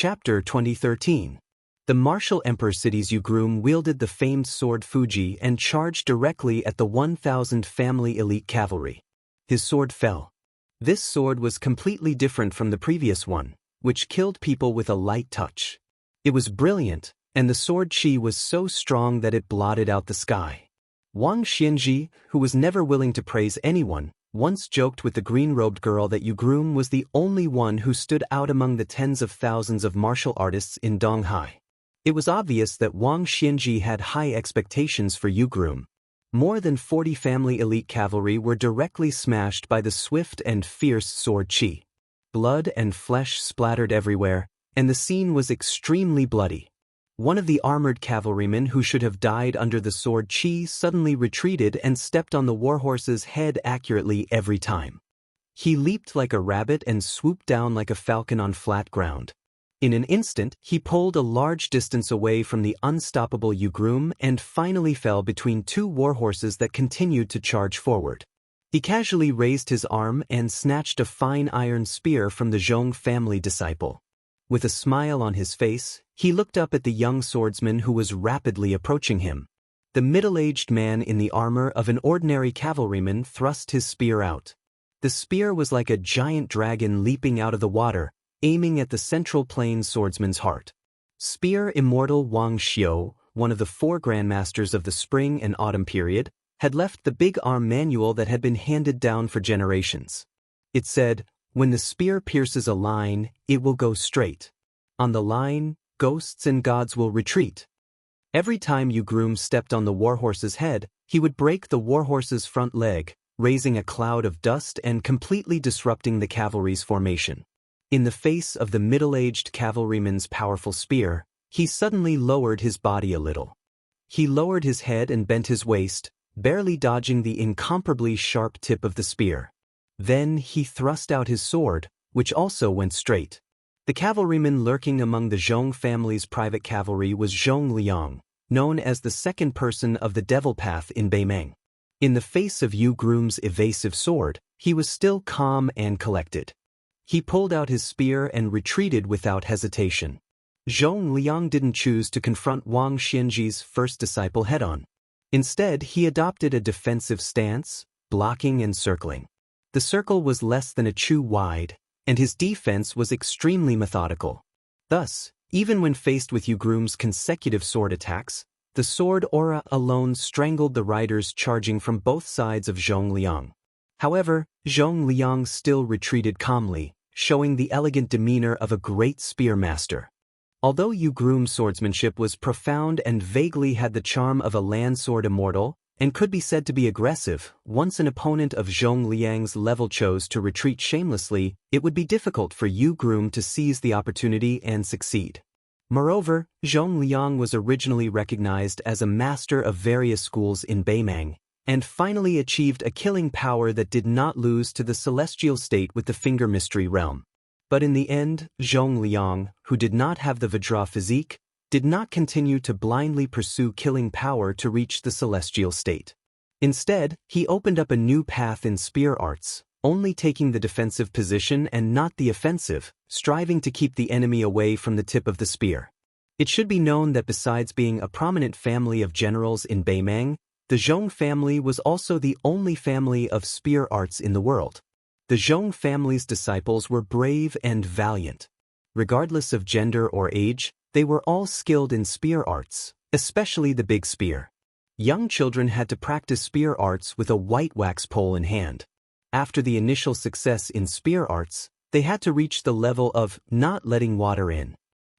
Chapter 2013. The martial emperor city's Yugrum wielded the famed sword Fuji and charged directly at the 1,000 family elite cavalry. His sword fell. This sword was completely different from the previous one, which killed people with a light touch. It was brilliant, and the sword chi was so strong that it blotted out the sky. Wang Xianji, who was never willing to praise anyone, once joked with the green-robed girl that Yugrum was the only one who stood out among the tens of thousands of martial artists in Donghai. It was obvious that Wang Xianji had high expectations for Yugrum. More than 40 family elite cavalry were directly smashed by the swift and fierce sword chi. Blood and flesh splattered everywhere, and the scene was extremely bloody. One of the armored cavalrymen who should have died under the sword chi suddenly retreated and stepped on the warhorse's head accurately every time. He leaped like a rabbit and swooped down like a falcon on flat ground. In an instant, he pulled a large distance away from the unstoppable Yugrum and finally fell between two warhorses that continued to charge forward. He casually raised his arm and snatched a fine iron spear from the Zhong family disciple. With a smile on his face, he looked up at the young swordsman who was rapidly approaching him. The middle-aged man in the armor of an ordinary cavalryman thrust his spear out. The spear was like a giant dragon leaping out of the water, aiming at the central plains swordsman's heart. Spear immortal Wang Xiao, one of the 4 grandmasters of the spring and autumn period, had left the big arm manual that had been handed down for generations. It said, "When the spear pierces a line, it will go straight. On the line, ghosts and gods will retreat." Every time Yugrum stepped on the warhorse's head, he would break the warhorse's front leg, raising a cloud of dust and completely disrupting the cavalry's formation. In the face of the middle-aged cavalryman's powerful spear, he suddenly lowered his body a little. He lowered his head and bent his waist, barely dodging the incomparably sharp tip of the spear. Then he thrust out his sword, which also went straight. The cavalryman lurking among the Zhong family's private cavalry was Zhong Liang, known as the second person of the Devil Path in Beimeng. In the face of Yugrum's evasive sword, he was still calm and collected. He pulled out his spear and retreated without hesitation. Zhong Liang didn't choose to confront Wang Xianji's first disciple head-on. Instead, he adopted a defensive stance, blocking and circling. The circle was less than a chu wide, and his defense was extremely methodical. Thus, even when faced with Yugrum's consecutive sword attacks, the sword aura alone strangled the riders charging from both sides of Zhong Liang. However, Zhong Liang still retreated calmly, showing the elegant demeanor of a great spear master. Although Yugrum's swordsmanship was profound and vaguely had the charm of a land sword immortal, and could be said to be aggressive, once an opponent of Zhong Liang's level chose to retreat shamelessly, it would be difficult for Yugrum to seize the opportunity and succeed. Moreover, Zhong Liang was originally recognized as a master of various schools in Beimeng, and finally achieved a killing power that did not lose to the celestial state with the Finger Mystery Realm. But in the end, Zhong Liang, who did not have the Vajra physique, did not continue to blindly pursue killing power to reach the celestial state. Instead, he opened up a new path in spear arts, only taking the defensive position and not the offensive, striving to keep the enemy away from the tip of the spear. It should be known that besides being a prominent family of generals in Beimeng, the Zhong family was also the only family of spear arts in the world. The Zhong family's disciples were brave and valiant. Regardless of gender or age, they were all skilled in spear arts, especially the big spear. Young children had to practice spear arts with a white wax pole in hand. After the initial success in spear arts, they had to reach the level of not letting water in.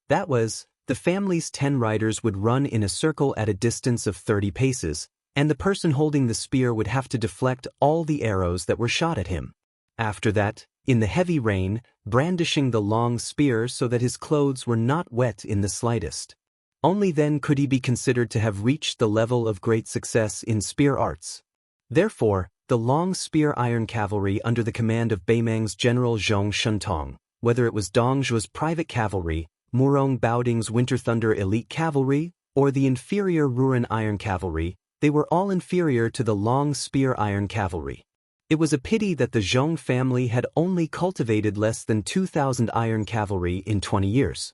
That was, the family's 10 riders would run in a circle at a distance of 30 paces, and the person holding the spear would have to deflect all the arrows that were shot at him. After that, in the heavy rain, brandishing the long spear so that his clothes were not wet in the slightest. Only then could he be considered to have reached the level of great success in spear arts. Therefore, the long spear iron cavalry under the command of Beimeng's General Zhong Shuntong, whether it was Dongzhuo's private cavalry, Murong Baoding's Winter Thunder elite cavalry, or the inferior Ruren iron cavalry, they were all inferior to the long spear iron cavalry. It was a pity that the Zhong family had only cultivated less than 2,000 iron cavalry in 20 years.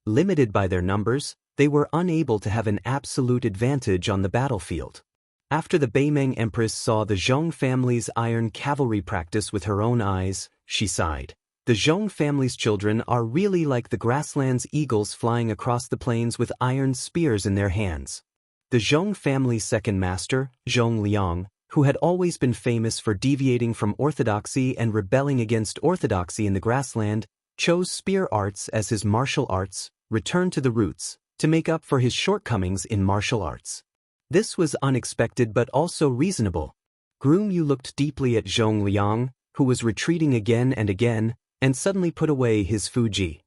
Limited by their numbers, they were unable to have an absolute advantage on the battlefield. After the Beimeng Empress saw the Zhong family's iron cavalry practice with her own eyes, she sighed. The Zhong family's children are really like the grassland's eagles flying across the plains with iron spears in their hands. The Zhong family's second master, Zhong Liang, who had always been famous for deviating from orthodoxy and rebelling against orthodoxy in the grassland, chose spear arts as his martial arts, returned to the roots, to make up for his shortcomings in martial arts. This was unexpected but also reasonable. Groom Yu looked deeply at Zhong Liang, who was retreating again and again, and suddenly put away his Fuji.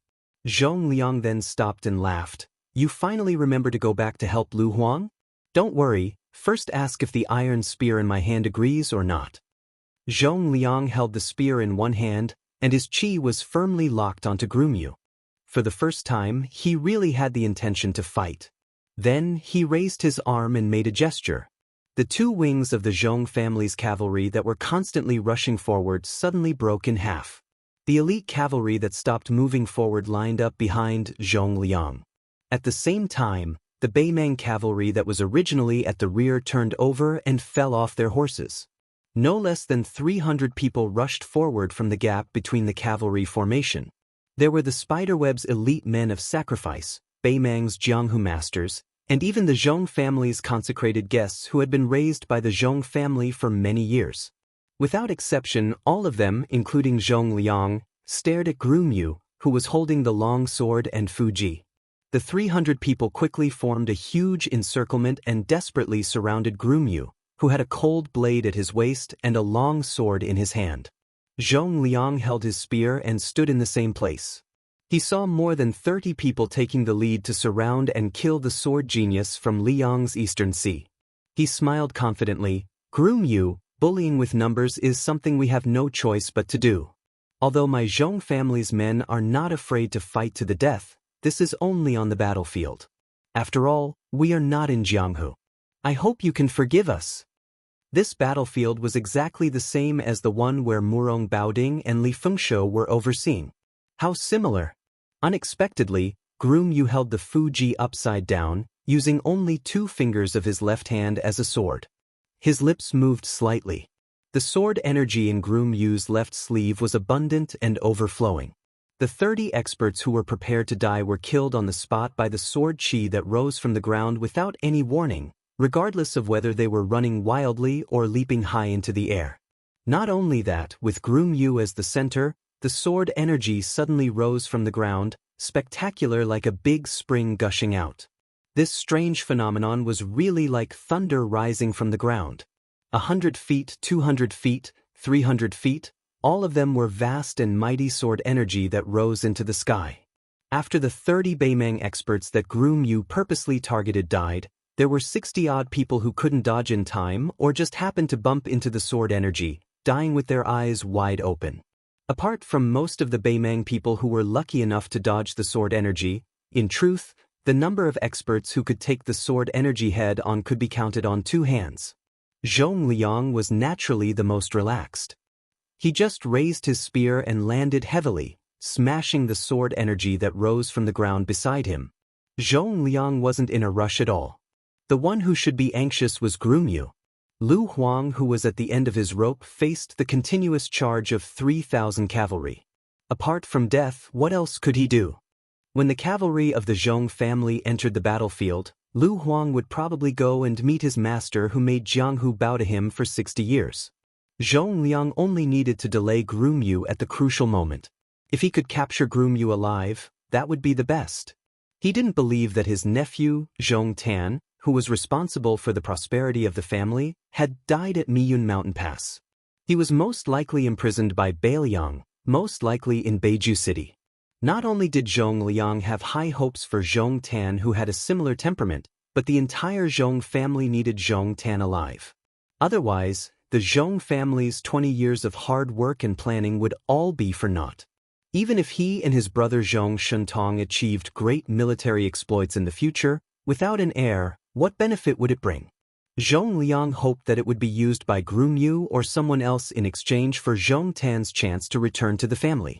Zhong Liang then stopped and laughed. You finally remember to go back to help Lu Huang? Don't worry, first ask if the iron spear in my hand agrees or not. Zhong Liang held the spear in one hand, and his chi was firmly locked onto Groom Yu. For the first time, he really had the intention to fight. Then, he raised his arm and made a gesture. The two wings of the Zhong family's cavalry that were constantly rushing forward suddenly broke in half. The elite cavalry that stopped moving forward lined up behind Zhong Liang. At the same time, the Beimeng cavalry that was originally at the rear turned over and fell off their horses. No less than 300 people rushed forward from the gap between the cavalry formation. There were the Spiderweb's elite men of sacrifice, Beimeng's Jianghu masters, and even the Zhong family's consecrated guests who had been raised by the Zhong family for many years. Without exception, all of them, including Zhong Liang, stared at Groom Yu, who was holding the long sword and Fuji. The 300 people quickly formed a huge encirclement and desperately surrounded Groom Yu, who had a cold blade at his waist and a long sword in his hand. Zhong Liang held his spear and stood in the same place. He saw more than 30 people taking the lead to surround and kill the sword genius from Liang's Eastern Sea. He smiled confidently. Groom Yu, bullying with numbers is something we have no choice but to do. Although my Zhong family's men are not afraid to fight to the death, this is only on the battlefield. After all, we are not in Jianghu. I hope you can forgive us. This battlefield was exactly the same as the one where Murong Baoding and Li Fengshou were overseeing. How similar! Unexpectedly, Groom Yu held the Fuji upside down, using only 2 fingers of his left hand as a sword. His lips moved slightly. The sword energy in Groom Yu's left sleeve was abundant and overflowing. The 30 experts who were prepared to die were killed on the spot by the sword chi that rose from the ground without any warning, regardless of whether they were running wildly or leaping high into the air. Not only that, with Groom Yu as the center, the sword energy suddenly rose from the ground, spectacular like a big spring gushing out. This strange phenomenon was really like thunder rising from the ground. 100 feet, 200 feet, 300 feet, all of them were vast and mighty sword energy that rose into the sky. After the 30 Beimeng experts that Groom Yu purposely targeted died, there were 60-odd people who couldn't dodge in time or just happened to bump into the sword energy, dying with their eyes wide open. Apart from most of the Beimeng people who were lucky enough to dodge the sword energy, in truth, the number of experts who could take the sword energy head-on could be counted on 2 hands. Zhong Liang was naturally the most relaxed. He just raised his spear and landed heavily, smashing the sword energy that rose from the ground beside him. Zhong Liang wasn't in a rush at all. The one who should be anxious was Groom Yu. Lu Huang, who was at the end of his rope, faced the continuous charge of 3,000 cavalry. Apart from death, what else could he do? When the cavalry of the Zhong family entered the battlefield, Lu Huang would probably go and meet his master who made Jianghu bow to him for 60 years. Zhong Liang only needed to delay Groom Yu at the crucial moment. If he could capture Groom Yu alive, that would be the best. He didn't believe that his nephew, Zhong Tan, who was responsible for the prosperity of the family, had died at Miyun Mountain Pass. He was most likely imprisoned by Beiliang, most likely in Beiju City. Not only did Zhong Liang have high hopes for Zhong Tan, who had a similar temperament, but the entire Zhong family needed Zhong Tan alive. Otherwise, the Zhong family's 20 years of hard work and planning would all be for naught. Even if he and his brother Zhong Shuntong achieved great military exploits in the future, without an heir, what benefit would it bring? Zhong Liang hoped that it would be used by Groom Yu or someone else in exchange for Zhong Tan's chance to return to the family.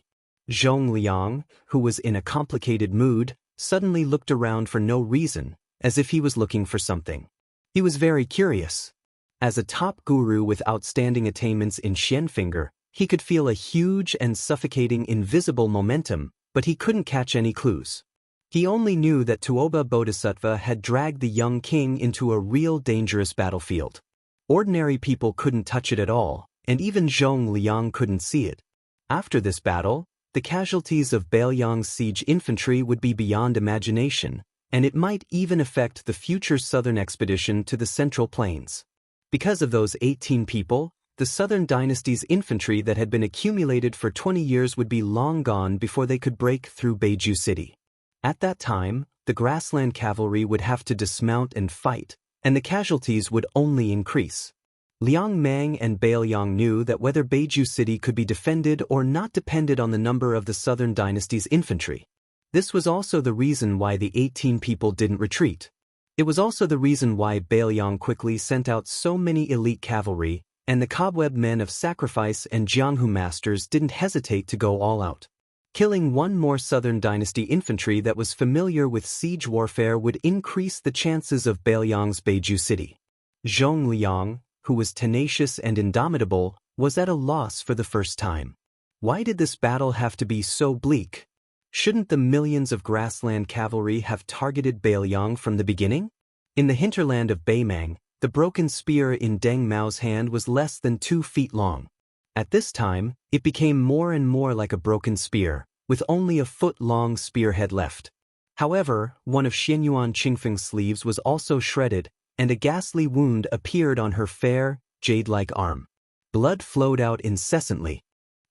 Zhong Liang, who was in a complicated mood, suddenly looked around for no reason, as if he was looking for something. He was very curious. As a top guru with outstanding attainments in Xianfinger, he could feel a huge and suffocating invisible momentum, but he couldn't catch any clues. He only knew that Tuoba Bodhisattva had dragged the young king into a real dangerous battlefield. Ordinary people couldn't touch it at all, and even Zhong Liang couldn't see it. After this battle, the casualties of Bailiang's siege infantry would be beyond imagination, and it might even affect the future southern expedition to the Central Plains. Because of those 18 people, the Southern Dynasty's infantry that had been accumulated for 20 years would be long gone before they could break through Beiju City. At that time, the grassland cavalry would have to dismount and fight, and the casualties would only increase. Liang Mang and Bailiang knew that whether Beiju City could be defended or not depended on the number of the Southern Dynasty's infantry. This was also the reason why the 18 people didn't retreat. It was also the reason why Bailiang quickly sent out so many elite cavalry, and the cobweb men of sacrifice and Jianghu masters didn't hesitate to go all out. Killing one more Southern Dynasty infantry that was familiar with siege warfare would increase the chances of Bailiang's Beiju City. Zhong Liang, who was tenacious and indomitable, was at a loss for the first time. Why did this battle have to be so bleak? Shouldn't the millions of grassland cavalry have targeted Bailiang from the beginning? In the hinterland of Beimang, the broken spear in Deng Mao's hand was less than 2 feet long. At this time, it became more and more like a broken spear, with only a foot-long spearhead left. However, one of Xianyuan Qingfeng's sleeves was also shredded, and a ghastly wound appeared on her fair, jade-like arm. Blood flowed out incessantly.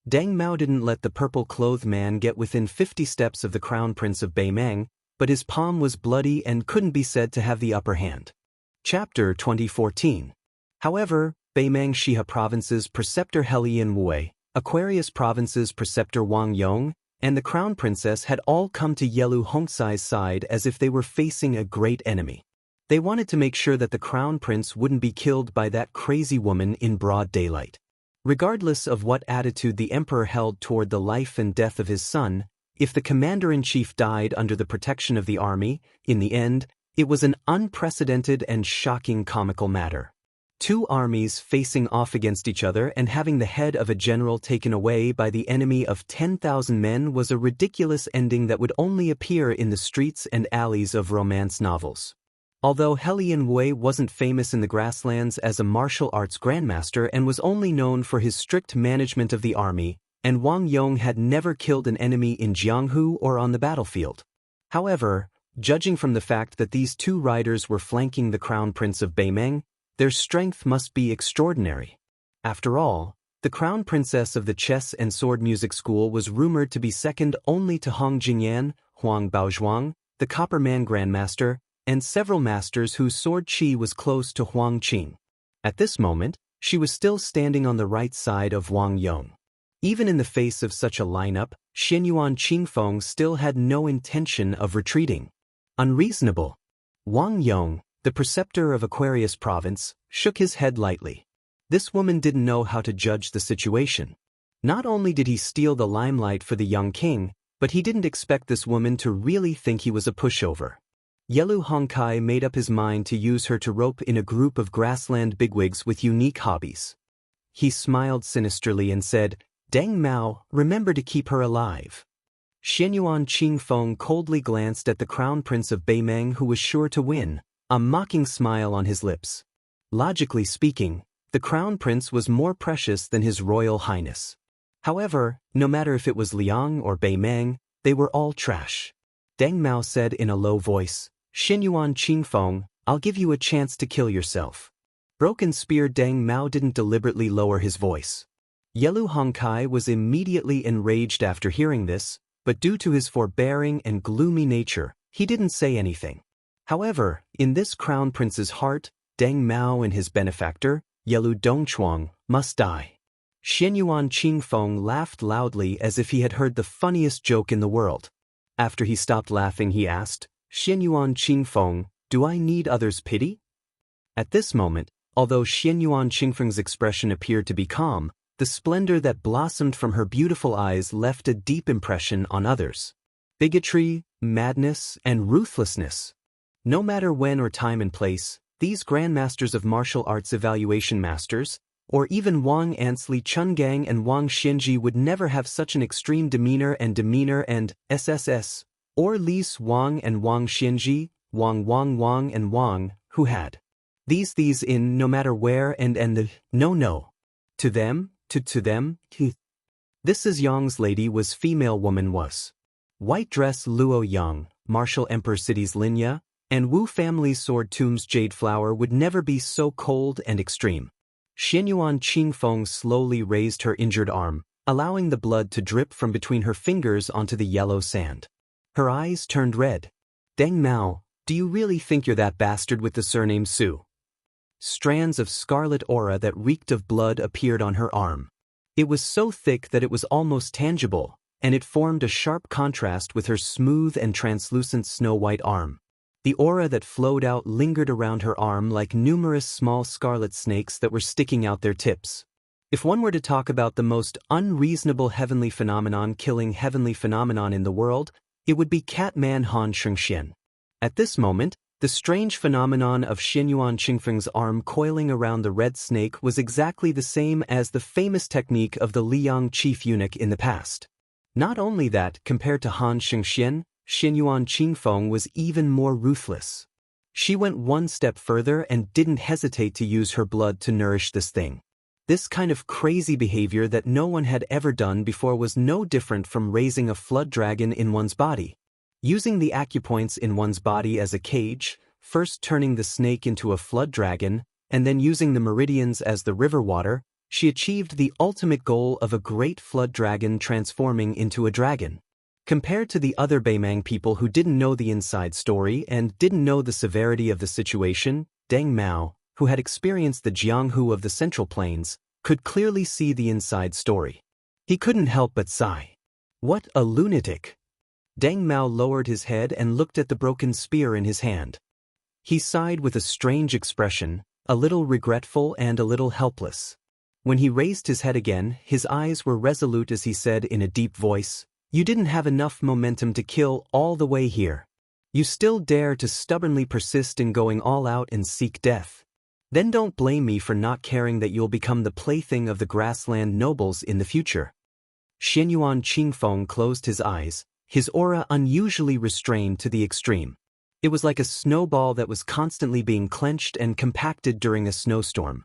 Deng Mao didn't let the purple-clothed man get within 50 steps of the crown prince of Beimang, but his palm was bloody and couldn't be said to have the upper hand. Chapter 2014. However, Beimang Shiha Province's preceptor Helian Wei, Aquarius Province's preceptor Wang Yong, and the crown princess had all come to Yelu Hongcai's side as if they were facing a great enemy. They wanted to make sure that the crown prince wouldn't be killed by that crazy woman in broad daylight. Regardless of what attitude the emperor held toward the life and death of his son, if the commander-in-chief died under the protection of the army, in the end, it was an unprecedented and shocking comical matter. 2 armies facing off against each other and having the head of a general taken away by the enemy of 10,000 men was a ridiculous ending that would only appear in the streets and alleys of romance novels. Although Helian Wei wasn't famous in the grasslands as a martial arts grandmaster and was only known for his strict management of the army, and Wang Yong had never killed an enemy in Jianghu or on the battlefield. However, judging from the fact that these 2 riders were flanking the crown prince of Beimang, their strength must be extraordinary. After all, the crown princess of the chess and sword music school was rumored to be second only to Hong Jingyan, Huang Baozhuang, the Copper Man Grandmaster, and several masters whose sword chi was close to Huang Qing. At this moment, she was still standing on the right side of Wang Yong. Even in the face of such a lineup, Xianyuan Qingfeng still had no intention of retreating. Unreasonable. Wang Yong, the preceptor of Aquarius Province, shook his head lightly. This woman didn't know how to judge the situation. Not only did he steal the limelight for the young king, but he didn't expect this woman to really think he was a pushover. Yelu Hongcai made up his mind to use her to rope in a group of grassland bigwigs with unique hobbies. He smiled sinisterly and said, "Deng Mao, remember to keep her alive." Xianyuan Qingfeng coldly glanced at the crown prince of Beimang who was sure to win, a mocking smile on his lips. Logically speaking, the crown prince was more precious than his royal highness. However, no matter if it was Liang or Beimang, they were all trash. Deng Mao said in a low voice, "Xianyuan Qingfeng, I'll give you a chance to kill yourself." Broken Spear Deng Mao didn't deliberately lower his voice. Yelu Hongcai was immediately enraged after hearing this, but due to his forbearing and gloomy nature, he didn't say anything. However, in this crown prince's heart, Deng Mao and his benefactor, Yelu Dongchuang, must die. Xianyuan Qingfeng laughed loudly as if he had heard the funniest joke in the world. After he stopped laughing, he asked, "Xianyuan Qingfeng, do I need others' pity?" At this moment, although Xianyuan Qingfeng's expression appeared to be calm, the splendor that blossomed from her beautiful eyes left a deep impression on others. bigotry, madness, and ruthlessness. No matter when or time and place, these grandmasters of martial arts evaluation masters, or even Wang Ansli Chungang and Wang Xinji would never have such an extreme demeanor and SSS, or Lis Wang and Wang Xinji, Wang and Wang, who had these in no matter where and the no. To them. This is Yang's lady was female woman was. White dress Luo Yang, martial emperor cities Linya, and Wu family's sword tombs jade flower would never be so cold and extreme. Xianyuan Qingfeng slowly raised her injured arm, allowing the blood to drip from between her fingers onto the yellow sand. Her eyes turned red. Deng Mao, do you really think you're that bastard with the surname Su? Strands of scarlet aura that reeked of blood appeared on her arm. It was so thick that it was almost tangible, and it formed a sharp contrast with her smooth and translucent snow-white arm. The aura that flowed out lingered around her arm like numerous small scarlet snakes that were sticking out their tips. If one were to talk about the most unreasonable heavenly phenomenon killing heavenly phenomenon in the world, it would be Catman Han Shengxian. At this moment, the strange phenomenon of Xianyuan Qingfeng's arm coiling around the red snake was exactly the same as the famous technique of the Liang chief eunuch in the past. Not only that, compared to Han Shengxian, Xianyuan Qingfeng was even more ruthless. She went one step further and didn't hesitate to use her blood to nourish this thing. This kind of crazy behavior that no one had ever done before was no different from raising a flood dragon in one's body. Using the acupoints in one's body as a cage, first turning the snake into a flood dragon, and then using the meridians as the river water, she achieved the ultimate goal of a great flood dragon transforming into a dragon. Compared to the other Beimang people who didn't know the inside story and didn't know the severity of the situation, Deng Mao, who had experienced the Jianghu of the Central Plains, could clearly see the inside story. He couldn't help but sigh. What a lunatic! Deng Mao lowered his head and looked at the broken spear in his hand. He sighed with a strange expression, a little regretful and a little helpless. When he raised his head again, his eyes were resolute as he said in a deep voice, "You didn't have enough momentum to kill all the way here. You still dare to stubbornly persist in going all out and seek death. Then don't blame me for not caring that you'll become the plaything of the grassland nobles in the future." Xianyuan Qingfeng closed his eyes, his aura unusually restrained to the extreme. It was like a snowball that was constantly being clenched and compacted during a snowstorm.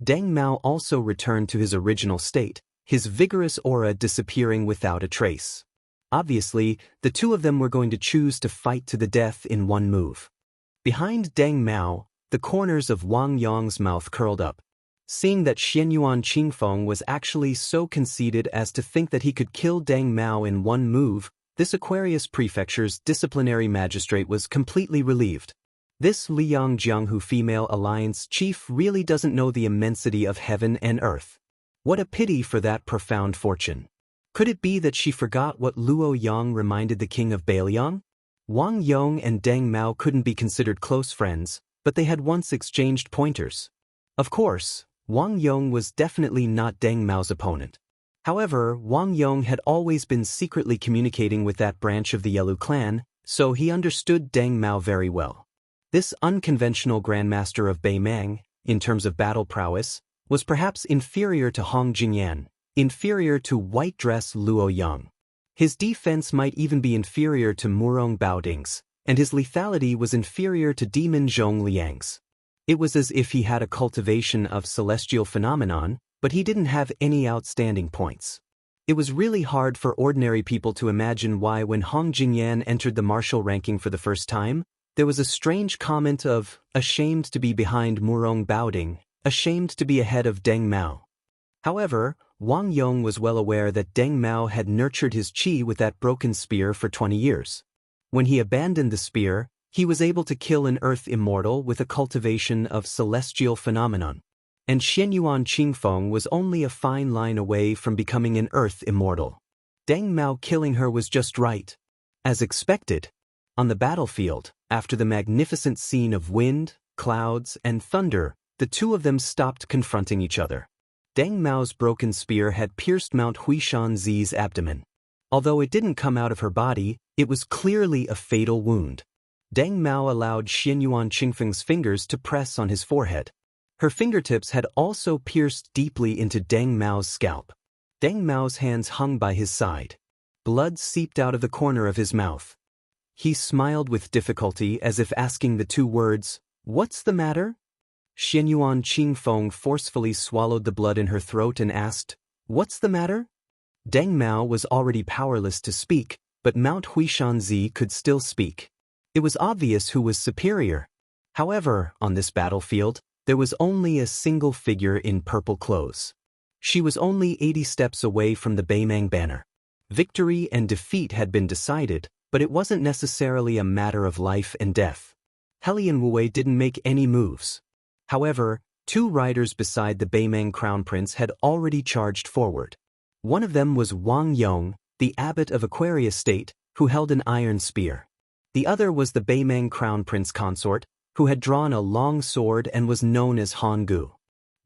Deng Mao also returned to his original state, his vigorous aura disappearing without a trace. Obviously, the two of them were going to choose to fight to the death in one move. Behind Deng Mao, the corners of Wang Yong's mouth curled up. Seeing that Xianyuan Qingfeng was actually so conceited as to think that he could kill Deng Mao in one move, this Aquarius Prefecture's disciplinary magistrate was completely relieved. This Liang Jianghu female alliance chief really doesn't know the immensity of heaven and earth. What a pity for that profound fortune. Could it be that she forgot what Luo Yang reminded the king of Bailiang? Wang Yong and Deng Mao couldn't be considered close friends, but they had once exchanged pointers. Of course, Wang Yong was definitely not Deng Mao's opponent. However, Wang Yong had always been secretly communicating with that branch of the Yelu clan, so he understood Deng Mao very well. This unconventional grandmaster of Beimang, in terms of battle prowess, was perhaps inferior to Hong Jingyan, inferior to white dress Luo Yang. His defense might even be inferior to Murong Baoding's, and his lethality was inferior to Demon Zhong Liang's. It was as if he had a cultivation of celestial phenomenon, but he didn't have any outstanding points. It was really hard for ordinary people to imagine why when Hong Jingyan entered the martial ranking for the first time, there was a strange comment of, ashamed to be behind Murong Baoding, ashamed to be ahead of Deng Mao. However, Wang Yong was well aware that Deng Mao had nurtured his qi with that broken spear for 20 years. When he abandoned the spear, he was able to kill an earth immortal with a cultivation of celestial phenomenon. And Xianyuan Qingfeng was only a fine line away from becoming an earth immortal. Deng Mao killing her was just right. As expected. On the battlefield, after the magnificent scene of wind, clouds, and thunder, the two of them stopped confronting each other. Deng Mao's broken spear had pierced Mount Huishan Zi's abdomen. Although it didn't come out of her body, it was clearly a fatal wound. Deng Mao allowed Xian Yuan Qingfeng's fingers to press on his forehead. Her fingertips had also pierced deeply into Deng Mao's scalp. Deng Mao's hands hung by his side. Blood seeped out of the corner of his mouth. He smiled with difficulty as if asking the two words, "What's the matter?" Xian Yuan Qingfeng forcefully swallowed the blood in her throat and asked, "What's the matter?" Deng Mao was already powerless to speak, but Mount Huishanzi could still speak. It was obvious who was superior. However, on this battlefield, there was only a single figure in purple clothes. She was only 80 steps away from the Beimang banner. Victory and defeat had been decided, but it wasn't necessarily a matter of life and death. Helian Wu didn't make any moves. However, two riders beside the Beimang crown prince had already charged forward. One of them was Wang Yong, the abbot of Aquarius State, who held an iron spear. The other was the Beimang crown prince consort, who had drawn a long sword and was known as Han Gu.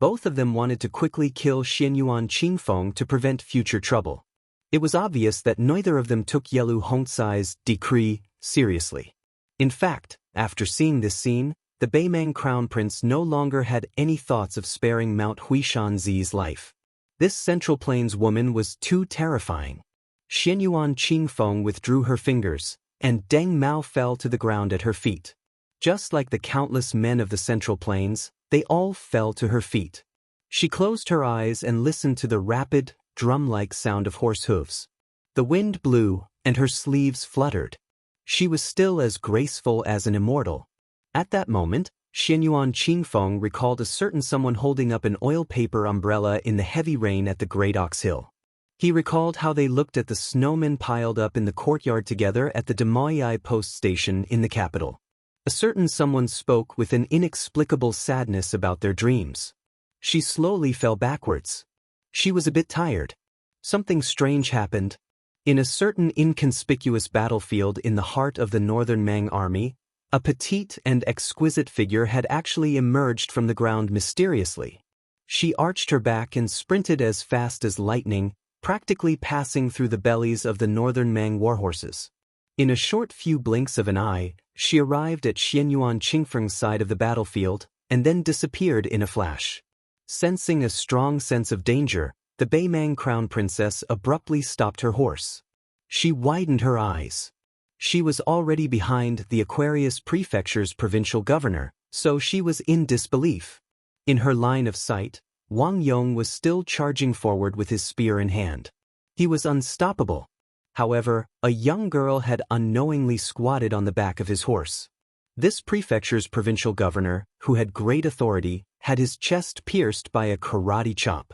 Both of them wanted to quickly kill Xian Yuan Qingfeng to prevent future trouble. It was obvious that neither of them took Yelu Hongcai's decree seriously. In fact, after seeing this scene, the Beimang crown prince no longer had any thoughts of sparing Mount Huishanzi's life. This Central Plains woman was too terrifying. Xian Yuan Qingfeng withdrew her fingers, and Deng Mao fell to the ground at her feet. Just like the countless men of the Central Plains, they all fell to her feet. She closed her eyes and listened to the rapid, drum-like sound of horse hooves. The wind blew, and her sleeves fluttered. She was still as graceful as an immortal. At that moment, Xian Yuan Qingfeng recalled a certain someone holding up an oil paper umbrella in the heavy rain at the Great Ox Hill. He recalled how they looked at the snowmen piled up in the courtyard together at the Demoyai post station in the capital. A certain someone spoke with an inexplicable sadness about their dreams. She slowly fell backwards. She was a bit tired. Something strange happened. In a certain inconspicuous battlefield in the heart of the Northern Mang army, a petite and exquisite figure had actually emerged from the ground mysteriously. She arched her back and sprinted as fast as lightning, practically passing through the bellies of the Northern Mang warhorses. In a short few blinks of an eye, she arrived at Xian Yuan Qingfeng's side of the battlefield, and then disappeared in a flash. Sensing a strong sense of danger, the Beimang crown princess abruptly stopped her horse. She widened her eyes. She was already behind the Aquarius Prefecture's provincial governor, so she was in disbelief. In her line of sight, Wang Yong was still charging forward with his spear in hand. He was unstoppable. However, a young girl had unknowingly squatted on the back of his horse. This prefecture's provincial governor, who had great authority, had his chest pierced by a karate chop.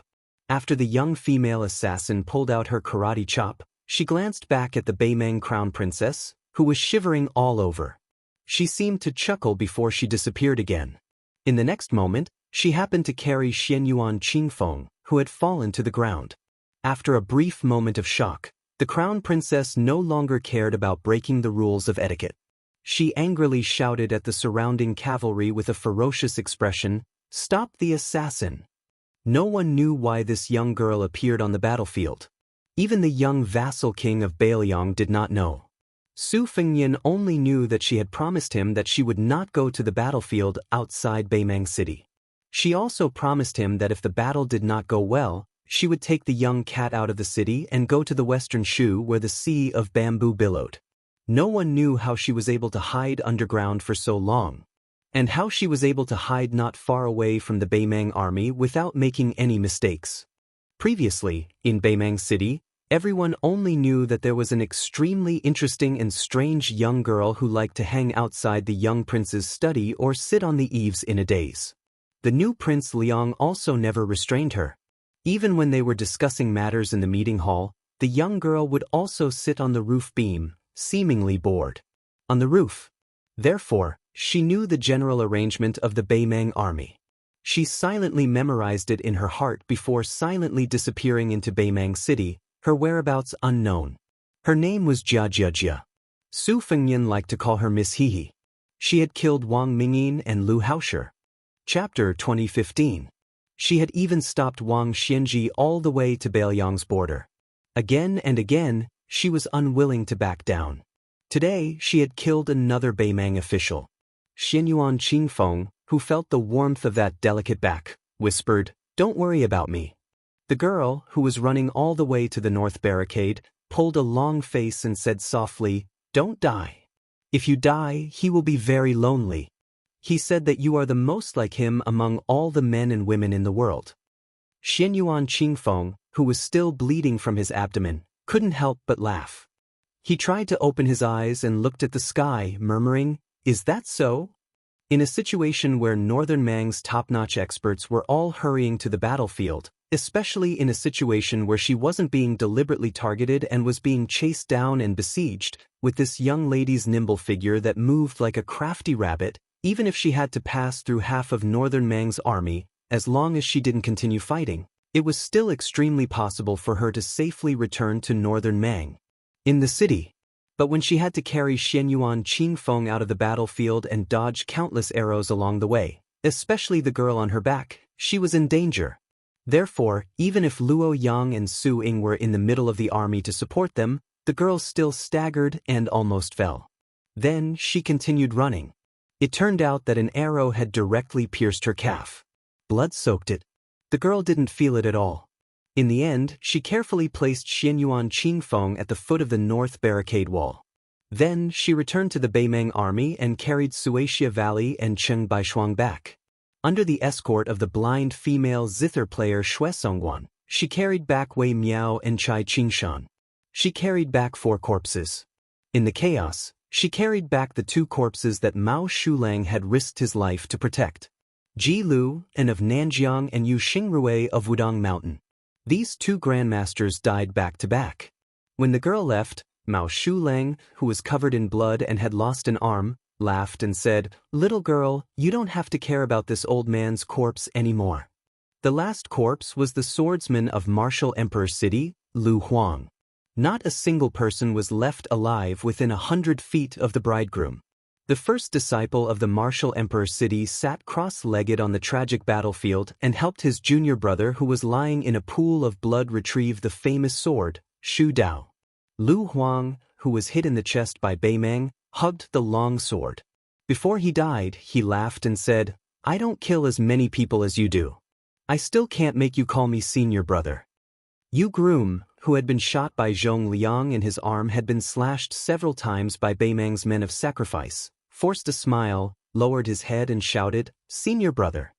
After the young female assassin pulled out her karate chop, she glanced back at the Beimang crown princess, who was shivering all over. She seemed to chuckle before she disappeared again. In the next moment, she happened to carry Xian Yuan Qingfeng, who had fallen to the ground. After a brief moment of shock, the crown princess no longer cared about breaking the rules of etiquette. She angrily shouted at the surrounding cavalry with a ferocious expression, "Stop the assassin!" No one knew why this young girl appeared on the battlefield. Even the young vassal king of Bailiang did not know. Su Fengyan only knew that she had promised him that she would not go to the battlefield outside Beimang City. She also promised him that if the battle did not go well, she would take the young cat out of the city and go to the western Shu where the sea of bamboo billowed. No one knew how she was able to hide underground for so long, and how she was able to hide not far away from the Beimang army without making any mistakes. Previously, in Beimang City, everyone only knew that there was an extremely interesting and strange young girl who liked to hang outside the young prince's study or sit on the eaves in a daze. The new Prince Liang also never restrained her. Even when they were discussing matters in the meeting hall, the young girl would also sit on the roof beam, seemingly bored. On the roof. Therefore, she knew the general arrangement of the Beimang army. She silently memorized it in her heart before silently disappearing into Beimang City, her whereabouts unknown. Her name was Jia Jia Jia. Su Fengyan liked to call her Miss Hehe. She had killed Wang Mingyin and Lu Haosher. Chapter 2015. She had even stopped Wang Xianji all the way to Bailiang's border. Again and again, she was unwilling to back down. Today, she had killed another Beimang official. Xianyuan Qingfeng, who felt the warmth of that delicate back, whispered, "Don't worry about me." The girl, who was running all the way to the north barricade, pulled a long face and said softly, "Don't die. If you die, he will be very lonely. He said that you are the most like him among all the men and women in the world." Xianyuan Qingfeng, who was still bleeding from his abdomen, couldn't help but laugh. He tried to open his eyes and looked at the sky, murmuring, "Is that so?" In a situation where Northern Mang's top-notch experts were all hurrying to the battlefield, especially in a situation where she wasn't being deliberately targeted and was being chased down and besieged, with this young lady's nimble figure that moved like a crafty rabbit, even if she had to pass through half of Northern Mang's army, as long as she didn't continue fighting, it was still extremely possible for her to safely return to Northern Mang. In the city. But when she had to carry Xianyuan Qingfeng out of the battlefield and dodge countless arrows along the way, especially the girl on her back, she was in danger. Therefore, even if Luo Yang and Su Ying were in the middle of the army to support them, the girl still staggered and almost fell. Then she continued running. It turned out that an arrow had directly pierced her calf. Blood soaked it. The girl didn't feel it at all. In the end, she carefully placed Xianyuan Qingfeng at the foot of the north barricade wall. Then she returned to the Beimang army and carried Suaxia Valley and Cheng Baishuang back. Under the escort of the blind female zither player Xue Songguan, she carried back Wei Miao and Chai Qingshan. She carried back 4 corpses. In the chaos, she carried back the 2 corpses that Mao Shulang had risked his life to protect. Ji Lu, and of Nanjiang, and Yu Xingrui of Wudong Mountain. These 2 grandmasters died back to back. When the girl left, Mao Shulang, who was covered in blood and had lost an arm, laughed and said, "Little girl, you don't have to care about this old man's corpse anymore." The last corpse was the swordsman of Martial Emperor City, Lu Huang. Not a single person was left alive within 100 feet of the bridegroom. The first disciple of the Martial Emperor City sat cross-legged on the tragic battlefield and helped his junior brother who was lying in a pool of blood retrieve the famous sword, Shu Dao. Lu Huang, who was hit in the chest by Beimang, hugged the long sword. Before he died, he laughed and said, "I don't kill as many people as you do. I still can't make you call me senior brother." Yu Groom, who had been shot by Zhong Liang and his arm had been slashed several times by Beimang's men of sacrifice, forced a smile, lowered his head and shouted, "Senior brother."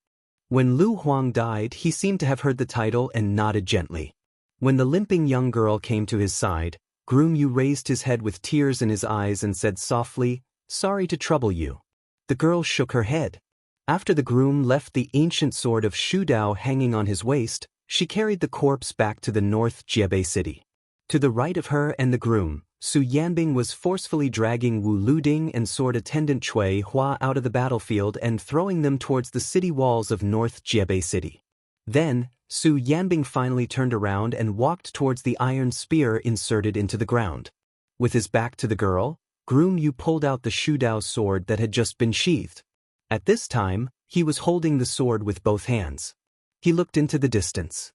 When Lu Huang died, he seemed to have heard the title and nodded gently. When the limping young girl came to his side, Groom Yu raised his head with tears in his eyes and said softly, "Sorry to trouble you." The girl shook her head. After the groom left the ancient sword of Shu Dao hanging on his waist, she carried the corpse back to the North Jiebei city. To the right of her and the groom, Su Yanbing was forcefully dragging Wu Luding and sword attendant Cui Hua out of the battlefield and throwing them towards the city walls of North Jiebei city. Then, Su Yanbing finally turned around and walked towards the iron spear inserted into the ground. With his back to the girl, Groom Yu pulled out the Shu Dao sword that had just been sheathed. At this time, he was holding the sword with both hands. He looked into the distance.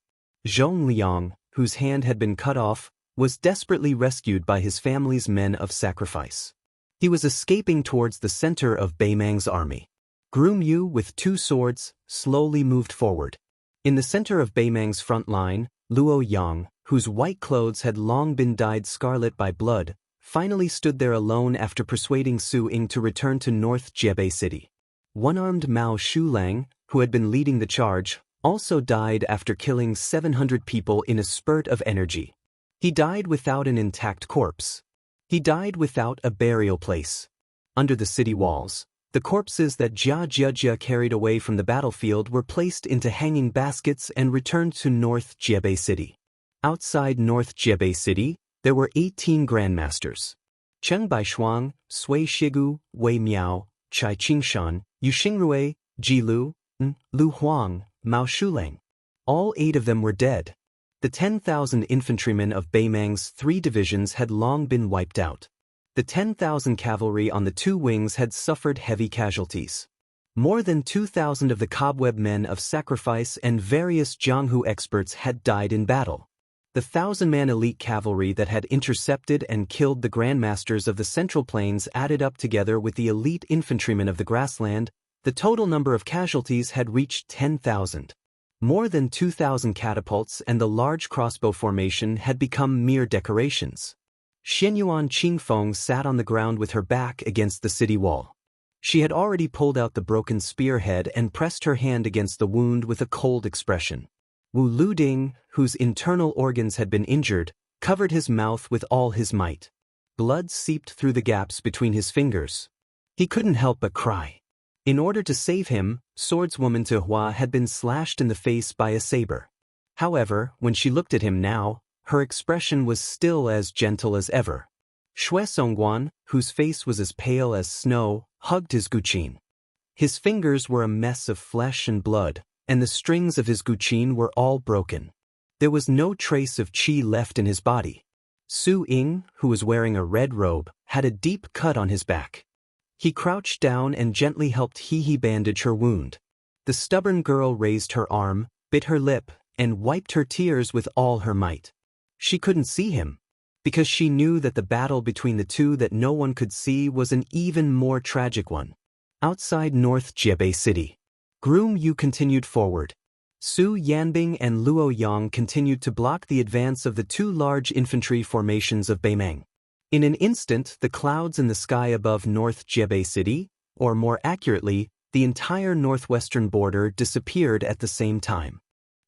Zhong Liang, whose hand had been cut off, was desperately rescued by his family's men of sacrifice. He was escaping towards the center of Beimang's army. Groom Yu, with 2 swords, slowly moved forward. In the center of Beimang's front line, Luo Yang, whose white clothes had long been dyed scarlet by blood, finally stood there alone after persuading Su Ying to return to North Jiebei city. One-armed Mao Shulang, who had been leading the charge, also died after killing 700 people in a spurt of energy. He died without an intact corpse. He died without a burial place. Under the city walls, the corpses that Jia Jiajia carried away from the battlefield were placed into hanging baskets and returned to North Jiebei city. Outside North Jiebei city, there were 18 grandmasters. Cheng Baishuang, Sui Shigu, Wei Miao, Chai Qingshan, Yu Xingrui, Ji Lu, Lu Huang, Mao Shulang. All 8 of them were dead. The 10,000 infantrymen of Beimang's 3 divisions had long been wiped out. The 10,000 cavalry on the 2 wings had suffered heavy casualties. More than 2,000 of the cobweb men of sacrifice and various Jianghu experts had died in battle. The 1,000-man elite cavalry that had intercepted and killed the grandmasters of the Central Plains added up together with the elite infantrymen of the grassland, the total number of casualties had reached 10,000. More than 2,000 catapults and the large crossbow formation had become mere decorations. Xianyuan Qingfeng sat on the ground with her back against the city wall. She had already pulled out the broken spearhead and pressed her hand against the wound with a cold expression. Wu Luding, whose internal organs had been injured, covered his mouth with all his might. Blood seeped through the gaps between his fingers. He couldn't help but cry. In order to save him, swordswoman Tuhua had been slashed in the face by a saber. However, when she looked at him now, her expression was still as gentle as ever. Xue Songguan, whose face was as pale as snow, hugged his guqin. His fingers were a mess of flesh and blood, and the strings of his guqin were all broken. There was no trace of qi left in his body. Su Ying, who was wearing a red robe, had a deep cut on his back. He crouched down and gently helped He bandage her wound. The stubborn girl raised her arm, bit her lip, and wiped her tears with all her might. She couldn't see him, because she knew that the battle between the two that no one could see was an even more tragic one. Outside North Jiebei City, Groom Yu continued forward. Su Yanbing and Luo Yang continued to block the advance of the two large infantry formations of Beimeng. In an instant, the clouds in the sky above North Jiebei City, or more accurately, the entire northwestern border, disappeared at the same time.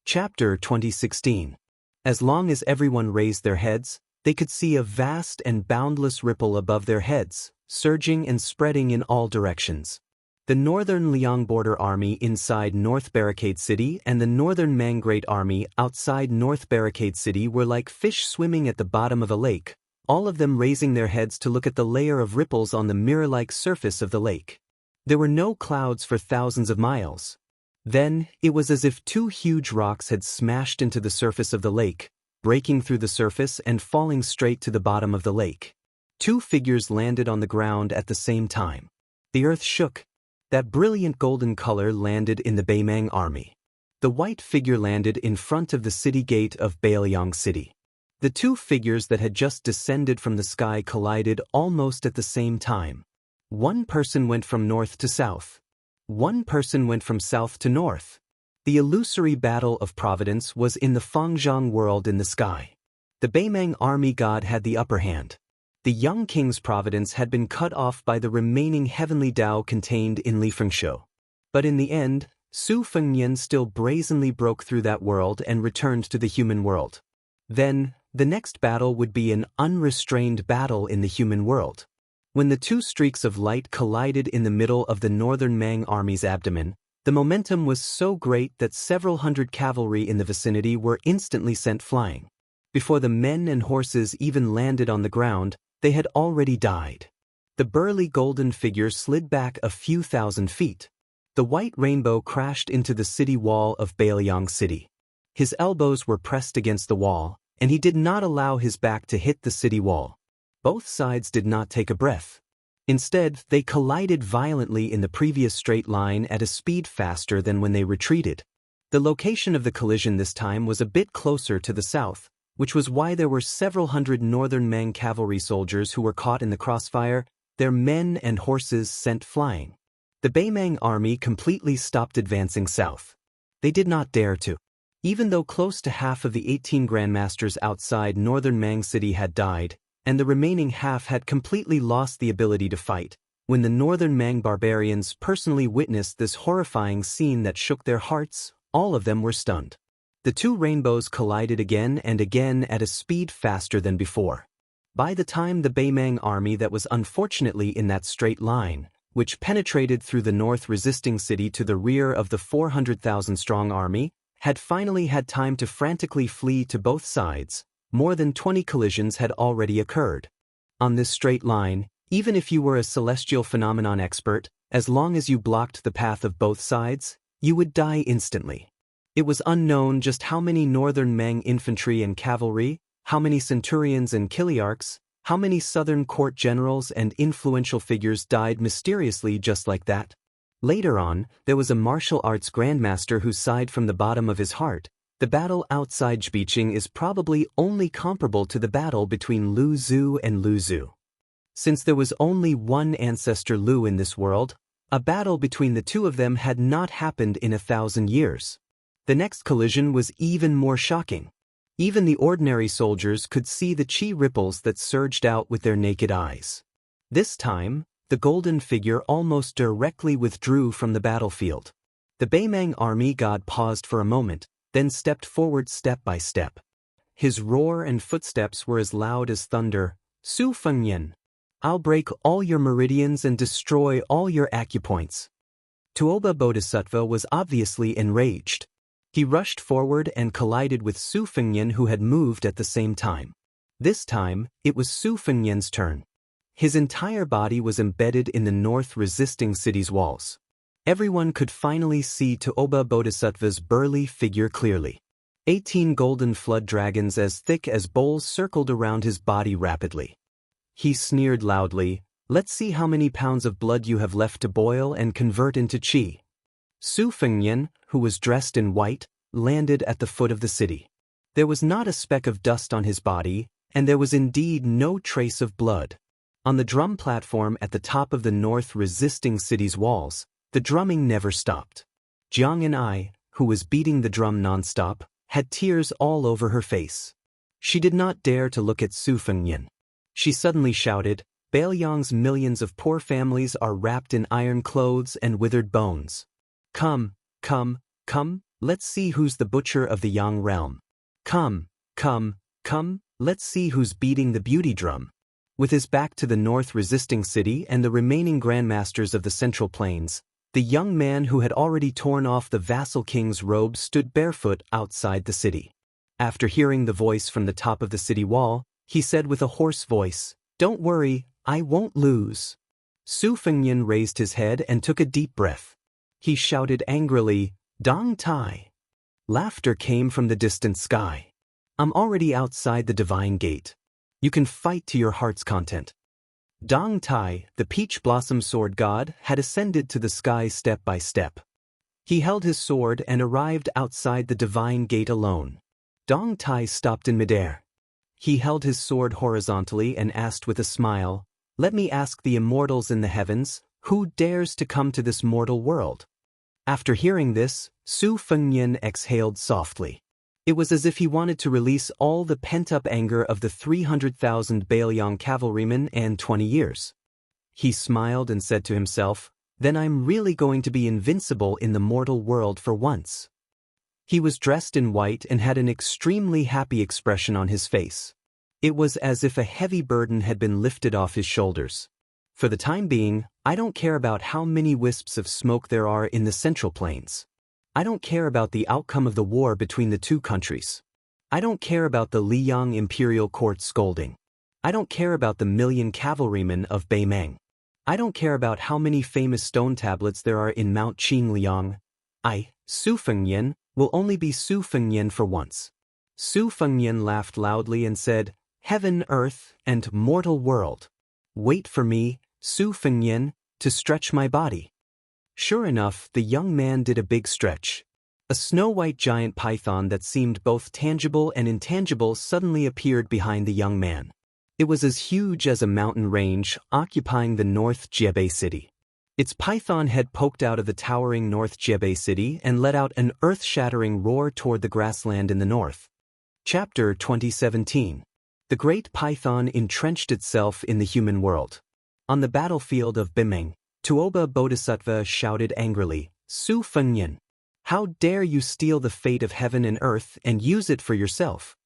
Chapter 2016. As long as everyone raised their heads, they could see a vast and boundless ripple above their heads, surging and spreading in all directions. The Northern Liang Border Army inside North Barricade City and the Northern Mang Great Army outside North Barricade City were like fish swimming at the bottom of a lake, all of them raising their heads to look at the layer of ripples on the mirror-like surface of the lake. There were no clouds for thousands of miles. Then, it was as if two huge rocks had smashed into the surface of the lake, breaking through the surface and falling straight to the bottom of the lake. Two figures landed on the ground at the same time. The earth shook. That brilliant golden color landed in the Beimeng army. The white figure landed in front of the city gate of Bailiang City. The two figures that had just descended from the sky collided almost at the same time. One person went from north to south. One person went from south to north. The illusory battle of providence was in the Fangzhang world in the sky. The Beimeng army god had the upper hand. The young king's providence had been cut off by the remaining heavenly Tao contained in Li Fengshuo. But in the end, Su Fengnian still brazenly broke through that world and returned to the human world. Then, the next battle would be an unrestrained battle in the human world. When the two streaks of light collided in the middle of the Northern Mang army's abdomen, the momentum was so great that several hundred cavalry in the vicinity were instantly sent flying. Before the men and horses even landed on the ground, they had already died. The burly golden figure slid back a few thousand feet. The white rainbow crashed into the city wall of Bailiang City. His elbows were pressed against the wall, and he did not allow his back to hit the city wall. Both sides did not take a breath. Instead, they collided violently in the previous straight line at a speed faster than when they retreated. The location of the collision this time was a bit closer to the south, which was why there were several hundred Northern Mang cavalry soldiers who were caught in the crossfire, their men and horses sent flying. The Beimeng army completely stopped advancing south. They did not dare to. Even though close to half of the 18 grandmasters outside Northern Mang City had died, and the remaining half had completely lost the ability to fight, when the Northern Mang barbarians personally witnessed this horrifying scene that shook their hearts, all of them were stunned. The two rainbows collided again and again at a speed faster than before. By the time the Beimeng army that was unfortunately in that straight line, which penetrated through the north resisting city to the rear of the 400,000-strong army, had finally had time to frantically flee to both sides, more than 20 collisions had already occurred. On this straight line, even if you were a celestial phenomenon expert, as long as you blocked the path of both sides, you would die instantly. It was unknown just how many Northern Mang infantry and cavalry, how many centurions and kiliarchs, how many southern court generals and influential figures died mysteriously just like that. Later on, there was a martial arts grandmaster who sighed from the bottom of his heart, The battle outside Jbiching is probably only comparable to the battle between Lu Zhu and Lu Zhu. Since there was only one ancestor Lu in this world, a battle between the two of them had not happened in 1,000 years. The next collision was even more shocking. Even the ordinary soldiers could see the chi ripples that surged out with their naked eyes. This time, the golden figure almost directly withdrew from the battlefield. The Beimang army god paused for a moment, then stepped forward step by step. His roar and footsteps were as loud as thunder. Su Fengyan, I'll break all your meridians and destroy all your acupoints. Tuoba Bodhisattva was obviously enraged. He rushed forward and collided with Su Fengyan, who had moved at the same time. This time, it was Su Fengyan's turn. His entire body was embedded in the north resisting city's walls. Everyone could finally see Tuoba Bodhisattva's burly figure clearly. 18 golden flood dragons as thick as bowls circled around his body rapidly. He sneered loudly, "Let's see how many pounds of blood you have left to boil and convert into qi." Su Fengyan, who was dressed in white, landed at the foot of the city. There was not a speck of dust on his body, and there was indeed no trace of blood. On the drum platform at the top of the north resisting city's walls, the drumming never stopped. Jiang and I, who was beating the drum nonstop, had tears all over her face. She did not dare to look at Su Fengyan. She suddenly shouted, "Baoyang's millions of poor families are wrapped in iron clothes and withered bones. Come, come, come, let's see who's the butcher of the Yang realm. Come, come, come, let's see who's beating the beauty drum." With his back to the north resisting city and the remaining grandmasters of the Central Plains, the young man who had already torn off the vassal king's robe stood barefoot outside the city. After hearing the voice from the top of the city wall, he said with a hoarse voice, "Don't worry, I won't lose." Su Fengyan raised his head and took a deep breath. He shouted angrily, "Dong Tai." Laughter came from the distant sky. "I'm already outside the divine gate. You can fight to your heart's content." Dong Tai, the peach blossom sword god, had ascended to the sky step by step. He held his sword and arrived outside the divine gate alone. Dong Tai stopped in midair. He held his sword horizontally and asked with a smile, "Let me ask the immortals in the heavens, who dares to come to this mortal world?" After hearing this, Su Fengyan exhaled softly. It was as if he wanted to release all the pent-up anger of the 300,000 Baoyang cavalrymen and 20 years. He smiled and said to himself, "Then I'm really going to be invincible in the mortal world for once." He was dressed in white and had an extremely happy expression on his face. It was as if a heavy burden had been lifted off his shoulders. "For the time being, I don't care about how many wisps of smoke there are in the Central Plains. I don't care about the outcome of the war between the two countries. I don't care about the Liyang imperial court scolding. I don't care about the million cavalrymen of Beimang. I don't care about how many famous stone tablets there are in Mount Qingliang. I, Su Fengyan, will only be Su Fengyan for once." Su Fengyan laughed loudly and said, "Heaven, earth, and mortal world. Wait for me, Su Fengyan, to stretch my body." Sure enough, the young man did a big stretch. A snow-white giant python that seemed both tangible and intangible suddenly appeared behind the young man. It was as huge as a mountain range, occupying the North Jiebei city. Its python head poked out of the towering North Jiebei city and let out an earth-shattering roar toward the grassland in the north. Chapter 2017. The Great Python entrenched itself in the human world. On the battlefield of Bimeng, Tuoba Bodhisattva shouted angrily, "Su Fengyan, how dare you steal the fate of heaven and earth and use it for yourself?"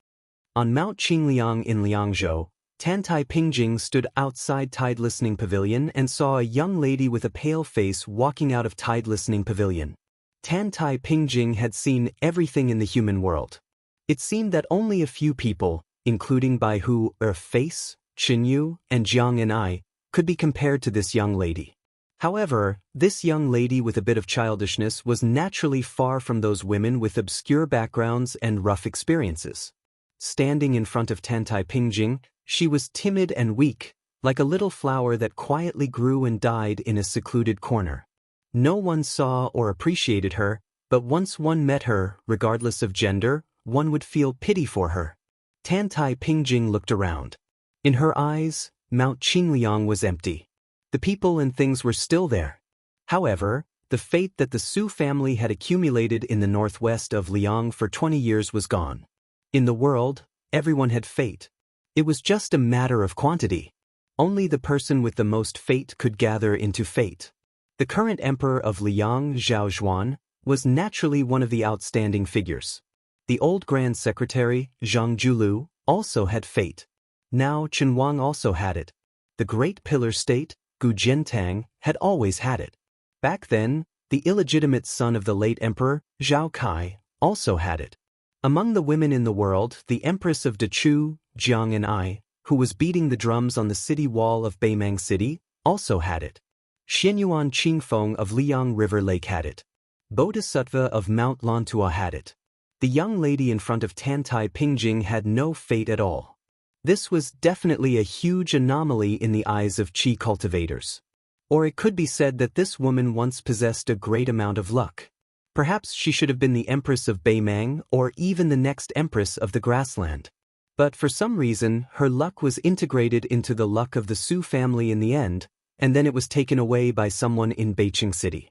On Mount Qingliang in Liangzhou, Tantai Pingjing stood outside Tide Listening Pavilion and saw a young lady with a pale face walking out of Tide Listening Pavilion. Tantai Pingjing had seen everything in the human world. It seemed that only a few people, including Bai Hu, Face, Qinyu, and Jiang and I, could be compared to this young lady. However, this young lady with a bit of childishness was naturally far from those women with obscure backgrounds and rough experiences. Standing in front of Tantai Pingjing, she was timid and weak, like a little flower that quietly grew and died in a secluded corner. No one saw or appreciated her, But once one met her, regardless of gender, one would feel pity for her. Tantai Pingjing looked around. In her eyes, Mount Qingliang was empty. The people and things were still there. However, the fate that the Su family had accumulated in the northwest of Liang for 20 years was gone. In the world, everyone had fate. It was just a matter of quantity. Only the person with the most fate could gather into fate. The current emperor of Liang, Zhao Zhuan, was naturally one of the outstanding figures. The old Grand Secretary, Zhang Julu, also had fate. Now Chen also had it. The Great Pillar State, Gu Jiantang, had always had it. Back then, the illegitimate son of the late emperor, Zhao Kai, also had it. Among the women in the world, the Empress of Dechu, Jiang and I, who was beating the drums on the city wall of Beimang City, also had it. Xianyuan Qingfeng of Liang River Lake had it. Bodhisattva of Mount Lantua had it. The young lady in front of Tantai Pingjing had no fate at all. This was definitely a huge anomaly in the eyes of Qi cultivators. Or it could be said that this woman once possessed a great amount of luck. Perhaps she should have been the Empress of Beimang or even the next Empress of the Grassland. But for some reason, her luck was integrated into the luck of the Su family in the end, and then it was taken away by someone in Beiqing City.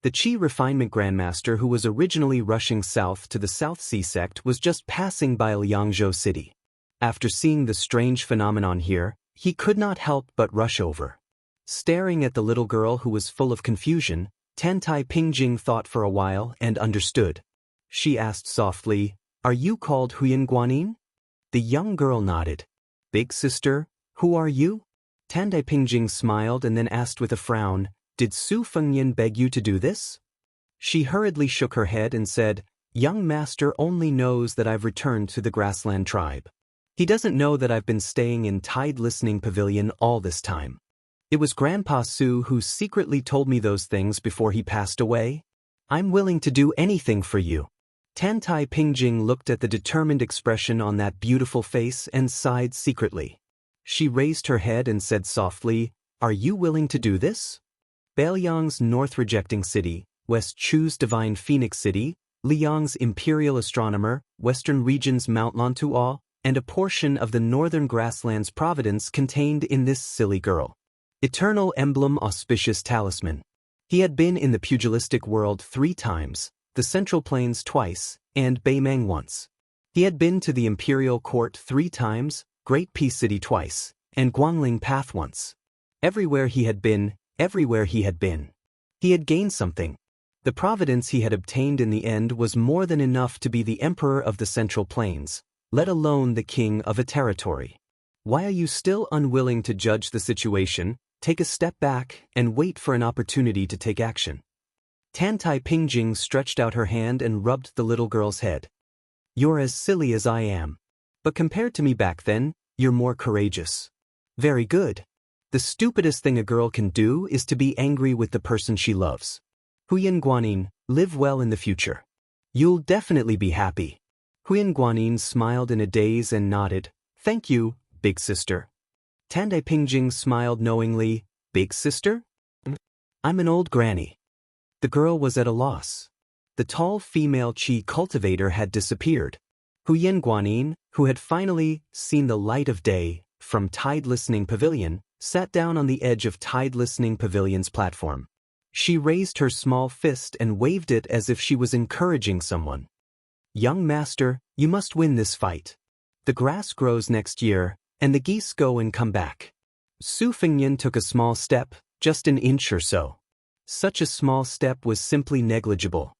The Qi refinement grandmaster who was originally rushing south to the South Sea sect was just passing by Liangzhou City. After seeing the strange phenomenon here, he could not help but rush over. Staring at the little girl who was full of confusion, Tantai Pingjing thought for a while and understood. She asked softly, "Are you called Huyan Guanyin?" The young girl nodded. "Big sister, who are you?" Tantai Pingjing smiled and then asked with a frown, "Did Su Fengyan beg you to do this?" She hurriedly shook her head and said, "Young master only knows that I've returned to the Grassland tribe. He doesn't know that I've been staying in Tide Listening Pavilion all this time. It was Grandpa Su who secretly told me those things before he passed away. I'm willing to do anything for you." Tantai Pingjing looked at the determined expression on that beautiful face and sighed secretly. She raised her head and said softly, "Are you willing to do this?" Beiliang's North Rejecting City, West Chu's Divine Phoenix City, Liang's Imperial Astronomer, Western Region's Mount Lantuo, and a portion of the Northern Grasslands Providence contained in this silly girl. Eternal Emblem Auspicious Talisman. He had been in the pugilistic world 3 times, the Central Plains twice, and Beimang once. He had been to the Imperial Court 3 times, Great Peace City twice, and Guangling Path once. Everywhere he had been, he had gained something. The providence he had obtained in the end was more than enough to be the emperor of the Central Plains, let alone the king of a territory. Why are you still unwilling to judge the situation, take a step back, and wait for an opportunity to take action? Tantai Pingjing stretched out her hand and rubbed the little girl's head. "You're as silly as I am. But compared to me back then, you're more courageous." "Very good. The stupidest thing a girl can do is to be angry with the person she loves. Huyan Guanyin, live well in the future. You'll definitely be happy." Huyan Guanyin smiled in a daze and nodded. "Thank you, big sister." Tantai Pingjing smiled knowingly. "Big sister? I'm an old granny." The girl was at a loss. The tall female Qi cultivator had disappeared. Huyan Guanyin, who had finally seen the light of day from Tide Listening Pavilion, sat down on the edge of Tide Listening Pavilion's platform. She raised her small fist and waved it as if she was encouraging someone. "Young master, you must win this fight. The grass grows next year, and the geese go and come back." Su Fengyan took a small step, just an inch or so. Such a small step was simply negligible.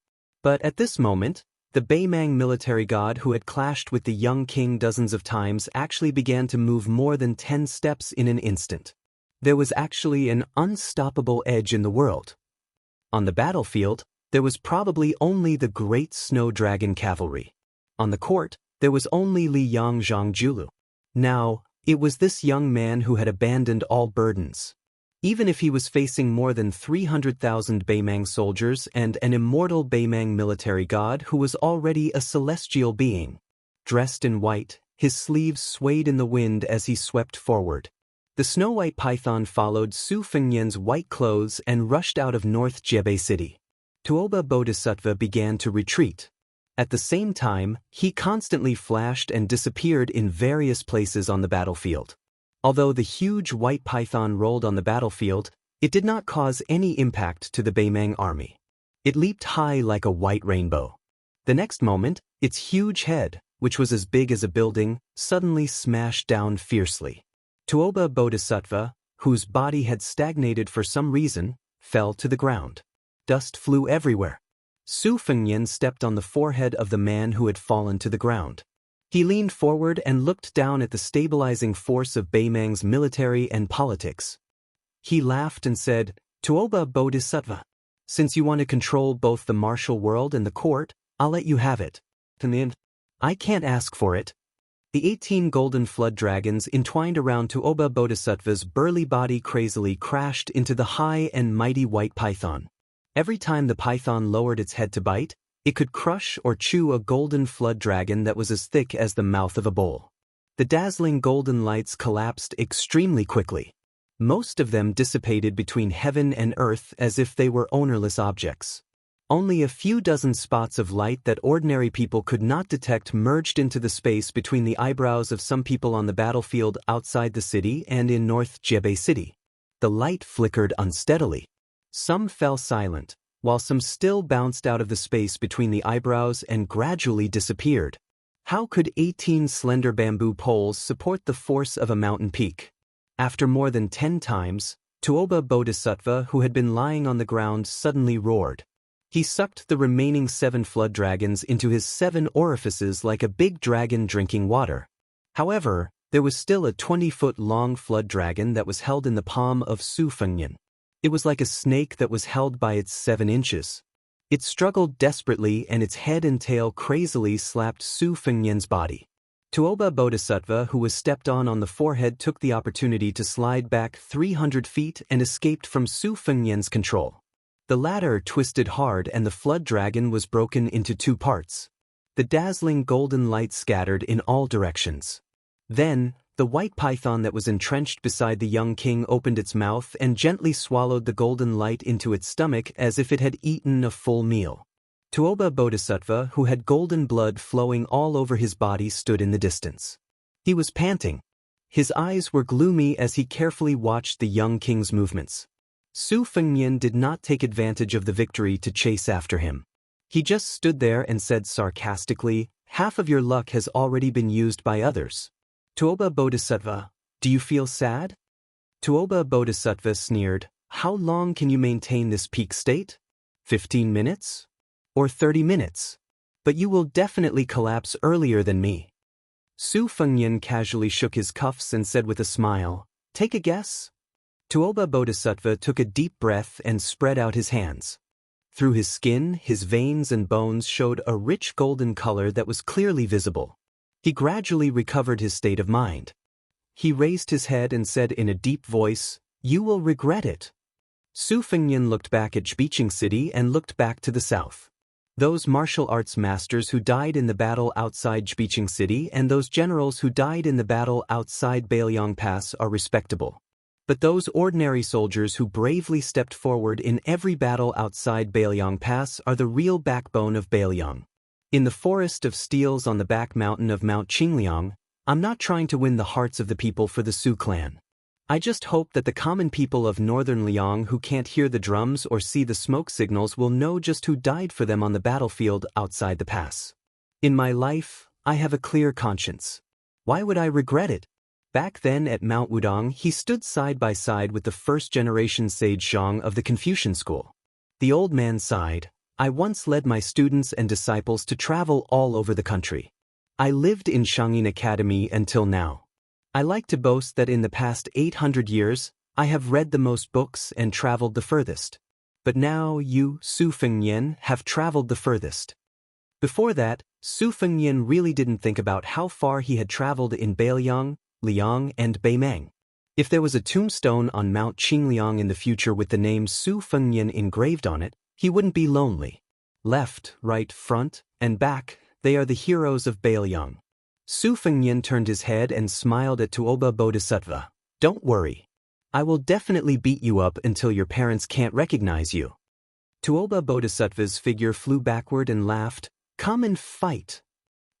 But at this moment, the Beimang military god who had clashed with the young king dozens of times actually began to move more than 10 steps in an instant. There was actually an unstoppable edge in the world. On the battlefield, there was probably only the great snow dragon cavalry. On the court, there was only Liang Zhangjulu. Now, it was this young man who had abandoned all burdens. Even if he was facing more than 300,000 Beimang soldiers and an immortal Beimang military god who was already a celestial being. Dressed in white, his sleeves swayed in the wind as he swept forward. The snow-white python followed Su Fengyan's white clothes and rushed out of North Jebei City. Tuoba Bodhisattva began to retreat. At the same time, he constantly flashed and disappeared in various places on the battlefield. Although the huge white python rolled on the battlefield, it did not cause any impact to the Beimang army. It leaped high like a white rainbow. The next moment, its huge head, which was as big as a building, suddenly smashed down fiercely. Tuoba Bodhisattva, whose body had stagnated for some reason, fell to the ground. Dust flew everywhere. Su Fengnian stepped on the forehead of the man who had fallen to the ground. He leaned forward and looked down at the stabilizing force of Beimang's military and politics. He laughed and said, "Tuoba Bodhisattva, since you want to control both the martial world and the court, I'll let you have it. I can't ask for it." The 18 golden flood dragons entwined around Tuoba Bodhisattva's burly body crazily crashed into the high and mighty white python. Every time the python lowered its head to bite, it could crush or chew a golden flood dragon that was as thick as the mouth of a bowl. The dazzling golden lights collapsed extremely quickly. Most of them dissipated between heaven and earth as if they were ownerless objects. Only a few dozen spots of light that ordinary people could not detect merged into the space between the eyebrows of some people on the battlefield outside the city and in North Jebei City. The light flickered unsteadily. Some fell silent, while some still bounced out of the space between the eyebrows and gradually disappeared. How could 18 slender bamboo poles support the force of a mountain peak? After more than 10 times, Tuoba Bodhisattva, who had been lying on the ground, suddenly roared. He sucked the remaining 7 flood dragons into his 7 orifices like a big dragon drinking water. However, there was still a 20-foot-long flood dragon that was held in the palm of Su Fengnian. It was like a snake that was held by its 7 inches. It struggled desperately and its head and tail crazily slapped Su Fengnian's body. Tuoba Bodhisattva, who was stepped on the forehead, took the opportunity to slide back 300 feet and escaped from Su Fengnian's control. The latter twisted hard and the flood dragon was broken into 2 parts. The dazzling golden light scattered in all directions. Then, the white python that was entrenched beside the young king opened its mouth and gently swallowed the golden light into its stomach as if it had eaten a full meal. Tuoba Bodhisattva, who had golden blood flowing all over his body, stood in the distance. He was panting. His eyes were gloomy as he carefully watched the young king's movements. Su Fengnian did not take advantage of the victory to chase after him. He just stood there and said sarcastically, "Half of your luck has already been used by others." Tuoba Bodhisattva, do you feel sad? Tuoba Bodhisattva sneered, "How long can you maintain this peak state? 15 minutes? Or 30 minutes? But you will definitely collapse earlier than me." Su Fengnian casually shook his cuffs and said with a smile, "Take a guess?" Tuoba Bodhisattva took a deep breath and spread out his hands. Through his skin, his veins and bones showed a rich golden color that was clearly visible. He gradually recovered his state of mind. He raised his head and said in a deep voice, "You will regret it." Su Fengnian looked back at Jbicheng City and looked back to the south. Those martial arts masters who died in the battle outside Jbicheng City and those generals who died in the battle outside Bailiang Pass are respectable. But those ordinary soldiers who bravely stepped forward in every battle outside Bailiang Pass are the real backbone of Bailiang. In the forest of steels on the back mountain of Mount Qingliang, I'm not trying to win the hearts of the people for the Su clan. I just hope that the common people of northern Liang who can't hear the drums or see the smoke signals will know just who died for them on the battlefield outside the pass. In my life, I have a clear conscience. Why would I regret it? Back then at Mount Wudong, he stood side by side with the first-generation sage Zhang of the Confucian school. The old man sighed. "I once led my students and disciples to travel all over the country. I lived in Shangyin Academy until now. I like to boast that in the past 800 years, I have read the most books and traveled the furthest. But now you, Su Fengnian, have traveled the furthest." Before that, Su Fengnian really didn't think about how far he had traveled in Bailiang, Liang, and Beimang. If there was a tombstone on Mount Qingliang in the future with the name Su Fengnian engraved on it, he wouldn't be lonely. Left, right, front, and back, they are the heroes of Bailiang. Su Fengnian turned his head and smiled at Tuoba Bodhisattva. "Don't worry. I will definitely beat you up until your parents can't recognize you." Tuoba Bodhisattva's figure flew backward and laughed, "Come and fight."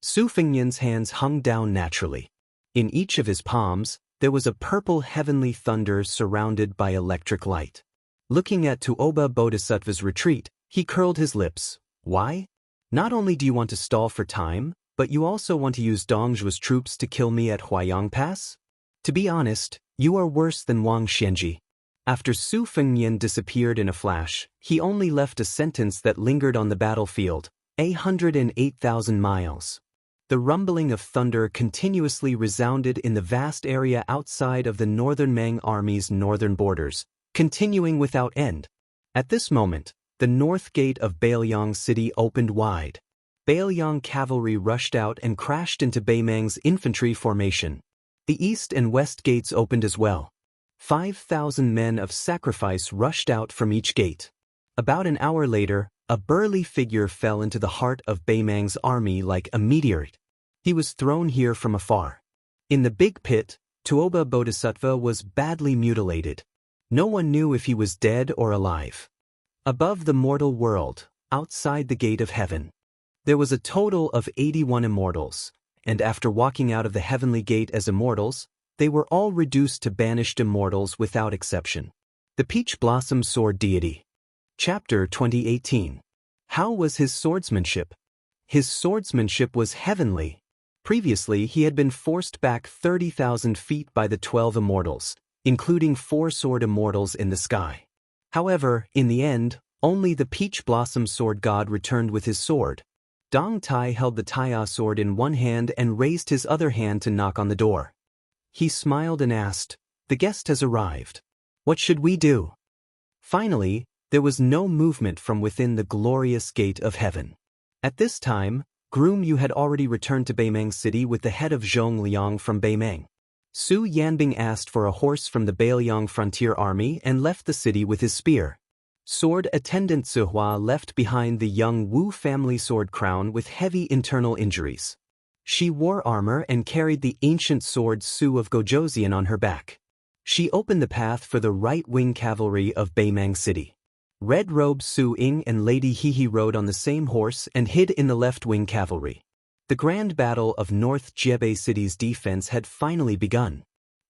Su Fengnian's hands hung down naturally. In each of his palms, there was a purple heavenly thunder surrounded by electric light. Looking at Tuoba Bodhisattva's retreat, he curled his lips. "Why? Not only do you want to stall for time, but you also want to use Dongzhuo's troops to kill me at Huayang Pass? To be honest, you are worse than Wang Xianji." After Su Fengnian disappeared in a flash, he only left a sentence that lingered on the battlefield: 108,000 miles. The rumbling of thunder continuously resounded in the vast area outside of the Northern Meng Army's northern borders, continuing without end. At this moment, the north gate of Bailiang City opened wide. Bailiang cavalry rushed out and crashed into Beimang's infantry formation. The east and west gates opened as well. 5,000 men of sacrifice rushed out from each gate. About an hour later, a burly figure fell into the heart of Beimang's army like a meteorite. He was thrown here from afar. In the big pit, Tuoba Bodhisattva was badly mutilated. No one knew if he was dead or alive. Above the mortal world, outside the gate of heaven, there was a total of 81 immortals, and after walking out of the heavenly gate as immortals, they were all reduced to banished immortals without exception. The Peach Blossom Sword Deity. Chapter 2018. How was his swordsmanship? His swordsmanship was heavenly. Previously, he had been forced back 30,000 feet by the 12 immortals, including 4 sword immortals in the sky. However, in the end, only the Peach Blossom Sword God returned with his sword. Dong Tai held the Taiya sword in one hand and raised his other hand to knock on the door. He smiled and asked, "The guest has arrived. What should we do?" Finally, there was no movement from within the glorious gate of heaven. At this time, Groom Yu had already returned to Beimang City with the head of Zhong Liang from Beimang. Su Yanbing asked for a horse from the Bailiang frontier army and left the city with his spear. Sword attendant Zihua left behind the young Wu family sword crown with heavy internal injuries. She wore armor and carried the ancient sword Su of Gojoseon on her back. She opened the path for the right-wing cavalry of Beimang City. Red Robe Su Ying and Lady Hehe rode on the same horse and hid in the left-wing cavalry. The grand battle of North Jebei City's defense had finally begun.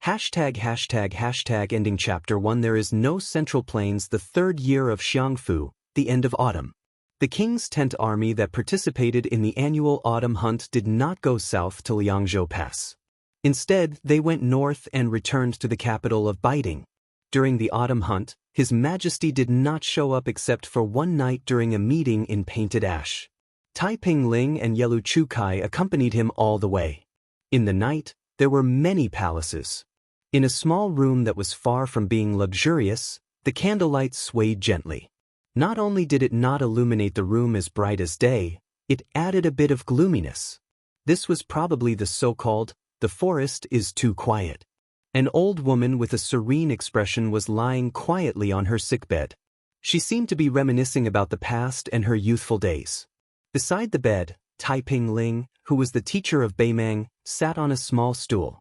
Ending Chapter 1. There is no Central Plains. The third year of Xiangfu, the end of autumn. The king's tent army that participated in the annual autumn hunt did not go south to Liangzhou Pass. Instead, they went north and returned to the capital of Baiting. During the autumn hunt, His Majesty did not show up except for one night during a meeting in Painted Ash. Taiping Ling and Yelu Chukai accompanied him all the way. In the night, there were many palaces. In a small room that was far from being luxurious, the candlelight swayed gently. Not only did it not illuminate the room as bright as day, it added a bit of gloominess. This was probably the so-called, "the forest is too quiet." An old woman with a serene expression was lying quietly on her sickbed. She seemed to be reminiscing about the past and her youthful days. Beside the bed, Taiping Ling, who was the teacher of Beimang, sat on a small stool.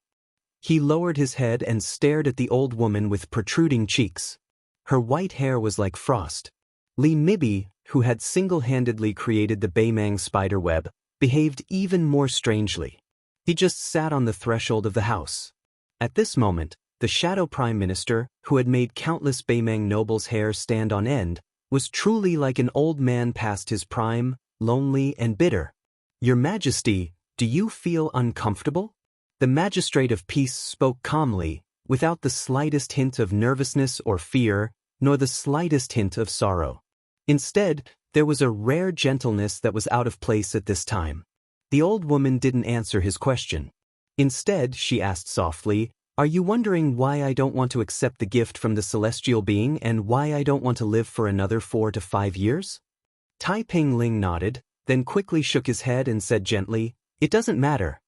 He lowered his head and stared at the old woman with protruding cheeks. Her white hair was like frost. Li Mibi, who had single-handedly created the Beimang spider web, behaved even more strangely. He just sat on the threshold of the house. At this moment, the shadow prime minister, who had made countless Beimang nobles' hair stand on end, was truly like an old man past his prime, lonely and bitter. "Your Majesty, do you feel uncomfortable?" The magistrate of peace spoke calmly, without the slightest hint of nervousness or fear, nor the slightest hint of sorrow. Instead, there was a rare gentleness that was out of place at this time. The old woman didn't answer his question. Instead, she asked softly, "Are you wondering why I don't want to accept the gift from the celestial being and why I don't want to live for another 4 to 5 years?" Taiping Ling nodded, then quickly shook his head and said gently, "It doesn't matter."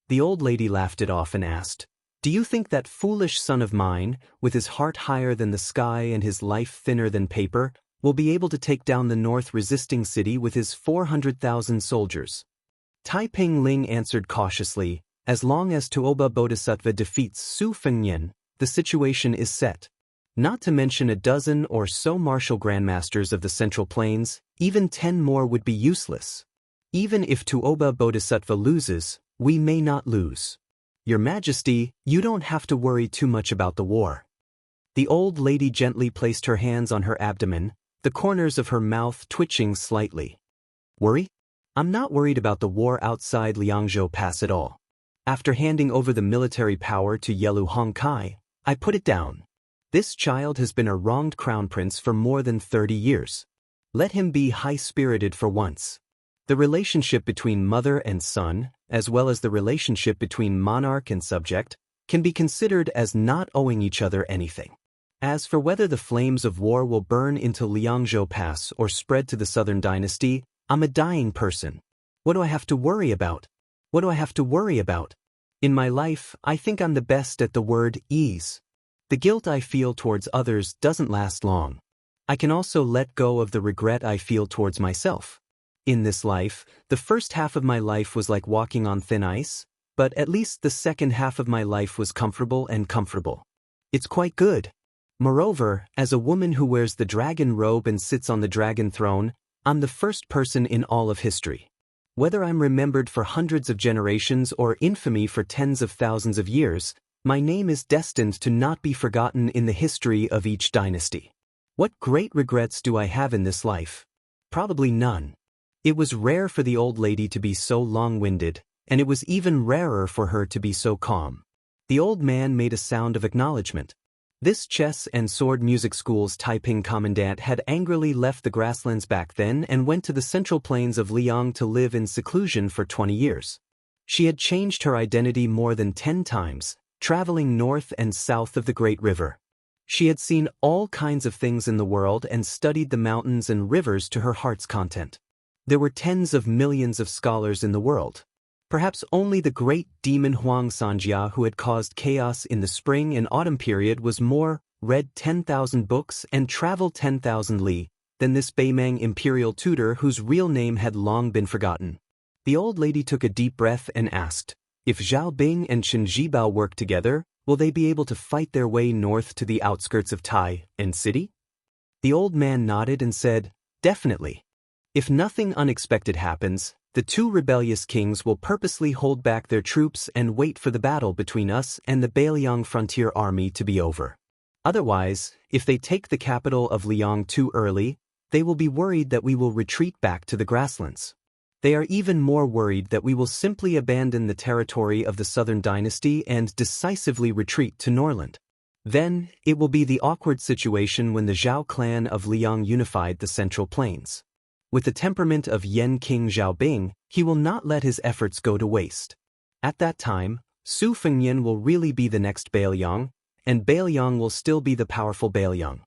The old lady laughed it off and asked, "Do you think that foolish son of mine, with his heart higher than the sky and his life thinner than paper, will be able to take down the north resisting city with his 400,000 soldiers?" Taiping Ling answered cautiously, "As long as Tuoba Bodhisattva defeats Su Fengnian, the situation is set." Not to mention a dozen or so martial grandmasters of the Central Plains, even 10 more would be useless. Even if Tuoba Bodhisattva loses, we may not lose. Your Majesty, you don't have to worry too much about the war. The old lady gently placed her hands on her abdomen, the corners of her mouth twitching slightly. Worry? I'm not worried about the war outside Liangzhou Pass at all. After handing over the military power to Yelu Hongkai, I put it down. This child has been a wronged crown prince for more than 30 years. Let him be high-spirited for once. The relationship between mother and son, as well as the relationship between monarch and subject, can be considered as not owing each other anything. As for whether the flames of war will burn into Liangzhou Pass or spread to the southern dynasty, I'm a dying person. What do I have to worry about? What do I have to worry about? In my life, I think I'm the best at the word ease. The guilt I feel towards others doesn't last long. I can also let go of the regret I feel towards myself. In this life, the first half of my life was like walking on thin ice, but at least the second half of my life was comfortable and comfortable. It's quite good. Moreover, as a woman who wears the dragon robe and sits on the dragon throne, I'm the first person in all of history. Whether I'm remembered for hundreds of generations or infamy for tens of thousands of years, my name is destined to not be forgotten in the history of each dynasty. What great regrets do I have in this life? Probably none. It was rare for the old lady to be so long-winded, and it was even rarer for her to be so calm. The old man made a sound of acknowledgement. This chess and sword music school's Taiping commandant had angrily left the grasslands back then and went to the central plains of Liang to live in seclusion for 20 years. She had changed her identity more than 10 times, traveling north and south of the Great River. She had seen all kinds of things in the world and studied the mountains and rivers to her heart's content. There were tens of millions of scholars in the world. Perhaps only the great demon Huang Sanjia, who had caused chaos in the spring and autumn period, was more, read 10,000 books and traveled 10,000 li, than this Beimang imperial tutor whose real name had long been forgotten. The old lady took a deep breath and asked, if Zhao Bing and Chen Zhibao work together, will they be able to fight their way north to the outskirts of Tai and city? The old man nodded and said, definitely. If nothing unexpected happens, the two rebellious kings will purposely hold back their troops and wait for the battle between us and the Beiliang frontier army to be over. Otherwise, if they take the capital of Liang too early, they will be worried that we will retreat back to the grasslands. They are even more worried that we will simply abandon the territory of the southern dynasty and decisively retreat to Norland. Then, it will be the awkward situation when the Zhao clan of Liang unified the Central Plains. With the temperament of Yen King Zhaobing, he will not let his efforts go to waste. At that time, Su Fengnian will really be the next Beiliang, and Beiliang will still be the powerful Beiliang.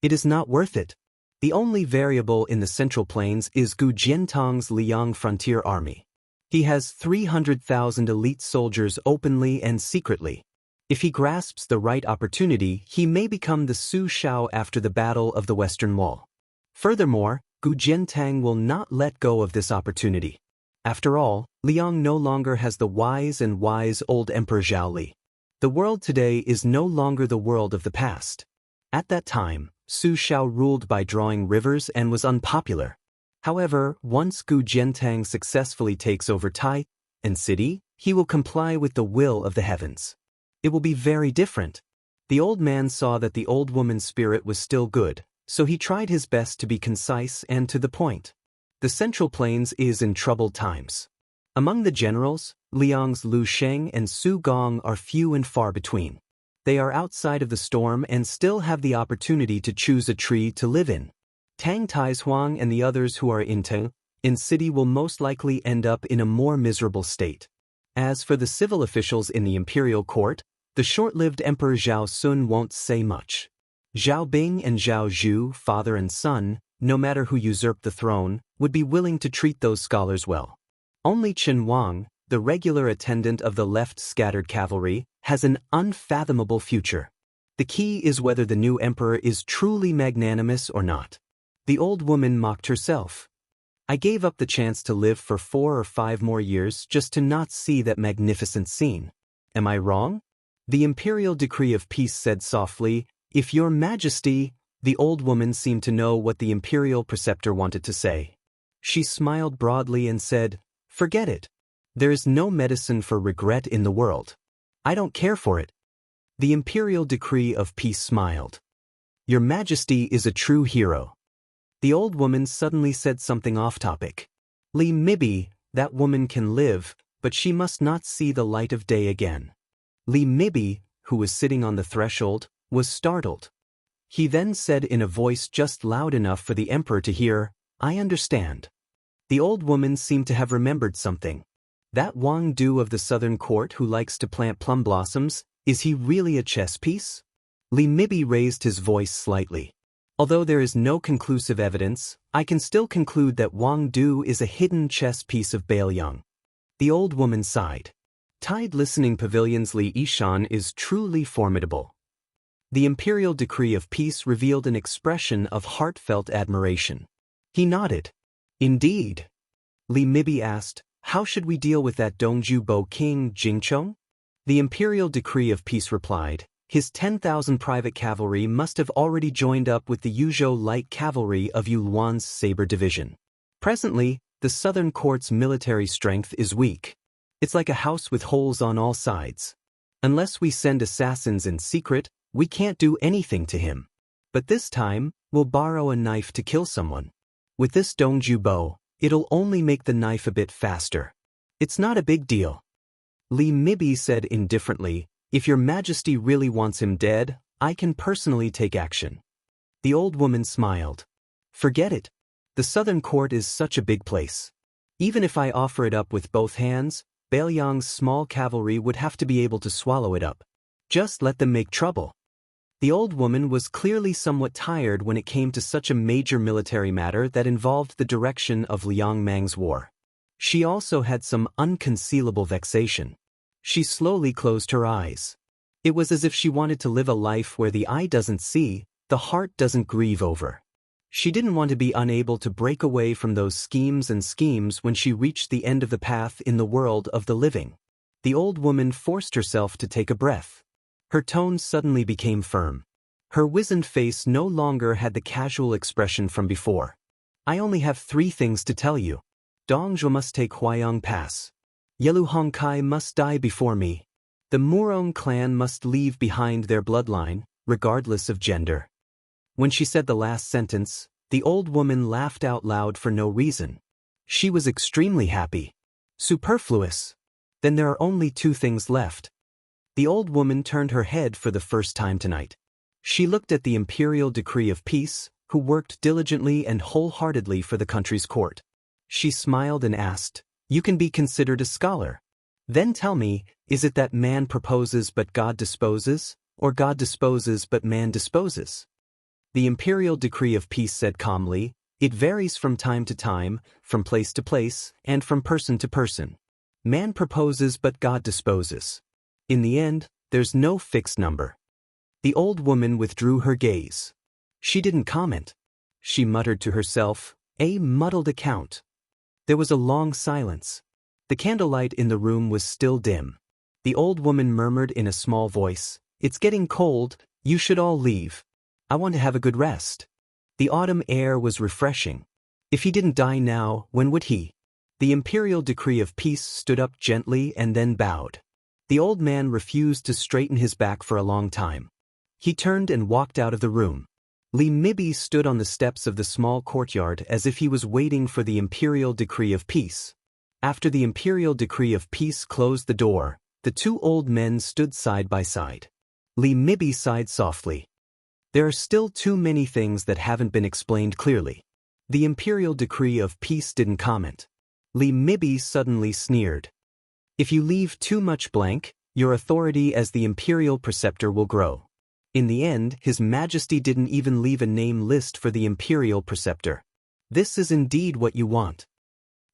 It is not worth it. The only variable in the Central Plains is Gu Jiantong's Liang frontier army. He has 300,000 elite soldiers openly and secretly. If he grasps the right opportunity, he may become the Su Shao after the Battle of the Western Wall. Furthermore, Gu Jiantang will not let go of this opportunity. After all, Liang no longer has the wise old Emperor Zhao Li. The world today is no longer the world of the past. At that time, Su Shao ruled by drawing rivers and was unpopular. However, once Gu Jiantang successfully takes over Tai and city, he will comply with the will of the heavens. It will be very different. The old man saw that the old woman's spirit was still good, so he tried his best to be concise and to the point. The Central Plains is in troubled times. Among the generals, Liang's Lu Sheng and Su Gong are few and far between. They are outside of the storm and still have the opportunity to choose a tree to live in. Tang Taizhuang and the others who are in city will most likely end up in a more miserable state. As for the civil officials in the imperial court, the short-lived Emperor Zhao Sun won't say much. Zhao Bing and Zhao Zhu, father and son, no matter who usurped the throne, would be willing to treat those scholars well. Only Chen Wang, the regular attendant of the left scattered cavalry, has an unfathomable future. The key is whether the new emperor is truly magnanimous or not. The old woman mocked herself. I gave up the chance to live for 4 or 5 more years just to not see that magnificent scene. Am I wrong? The imperial decree of peace said softly, If your majesty, the old woman seemed to know what the imperial preceptor wanted to say. She smiled broadly and said, "Forget it. There is no medicine for regret in the world. I don't care for it." The imperial decree of peace smiled. "Your majesty is a true hero." The old woman suddenly said something off-topic. "Li Mibi, that woman can live, but she must not see the light of day again." Li Mibi, who was sitting on the threshold, was startled. He then said in a voice just loud enough for the emperor to hear, "I understand." The old woman seemed to have remembered something. "That Wang Du of the southern court who likes to plant plum blossoms, is he really a chess piece?" Li Mibi raised his voice slightly. "Although there is no conclusive evidence, I can still conclude that Wang Du is a hidden chess piece of Baoyang." The old woman sighed. Tide Listening Pavilion's Li Yishan is truly formidable. The imperial decree of peace revealed an expression of heartfelt admiration. He nodded. "Indeed." Li Mibi asked, "How should we deal with that Dongju Bo King Jingchong?" The imperial decree of peace replied, "His 10,000 private cavalry must have already joined up with the Yuzhou light cavalry of Yu Luan's saber division. Presently, the southern court's military strength is weak. It's like a house with holes on all sides. Unless we send assassins in secret, we can't do anything to him. But this time, we'll borrow a knife to kill someone. With this Dongju bow, it'll only make the knife a bit faster. It's not a big deal." Li Mibi said indifferently, "If your majesty really wants him dead, I can personally take action." The old woman smiled. "Forget it. The southern court is such a big place. Even if I offer it up with both hands, Baoyang's small cavalry would have to be able to swallow it up. Just let them make trouble." The old woman was clearly somewhat tired when it came to such a major military matter that involved the direction of Liang Mang's war. She also had some unconcealable vexation. She slowly closed her eyes. It was as if she wanted to live a life where the eye doesn't see, the heart doesn't grieve over. She didn't want to be unable to break away from those schemes when she reached the end of the path in the world of the living. The old woman forced herself to take a breath. Her tone suddenly became firm. Her wizened face no longer had the casual expression from before. "I only have 3 things to tell you. Dongzhuo must take Huayang Pass. Yelu Hongkai must die before me. The Murong clan must leave behind their bloodline, regardless of gender." When she said the last sentence, the old woman laughed out loud for no reason. She was extremely happy. Superfluous. Then there are only 2 things left. The old woman turned her head for the first time tonight. She looked at the imperial decree of peace, who worked diligently and wholeheartedly for the country's court. She smiled and asked, "You can be considered a scholar. Then tell me, is it that man proposes but God disposes, or God disposes but man disposes?" The imperial decree of peace said calmly, "It varies from time to time, from place to place, and from person to person. Man proposes but God disposes. In the end, there's no fixed number." The old woman withdrew her gaze. She didn't comment. She muttered to herself, "A muddled account." There was a long silence. The candlelight in the room was still dim. The old woman murmured in a small voice, "It's getting cold, you should all leave. I want to have a good rest." The autumn air was refreshing. If he didn't die now, when would he? The imperial decree of peace stood up gently and then bowed. The old man refused to straighten his back for a long time. He turned and walked out of the room. Li Mibi stood on the steps of the small courtyard as if he was waiting for the imperial decree of peace. After the imperial decree of peace closed the door, the 2 old men stood side by side. Li Mibi sighed softly. There are still too many things that haven't been explained clearly. The imperial decree of peace didn't comment. Li Mibi suddenly sneered. "If you leave too much blank, your authority as the imperial preceptor will grow." In the end, His Majesty didn't even leave a name list for the imperial preceptor. This is indeed what you want.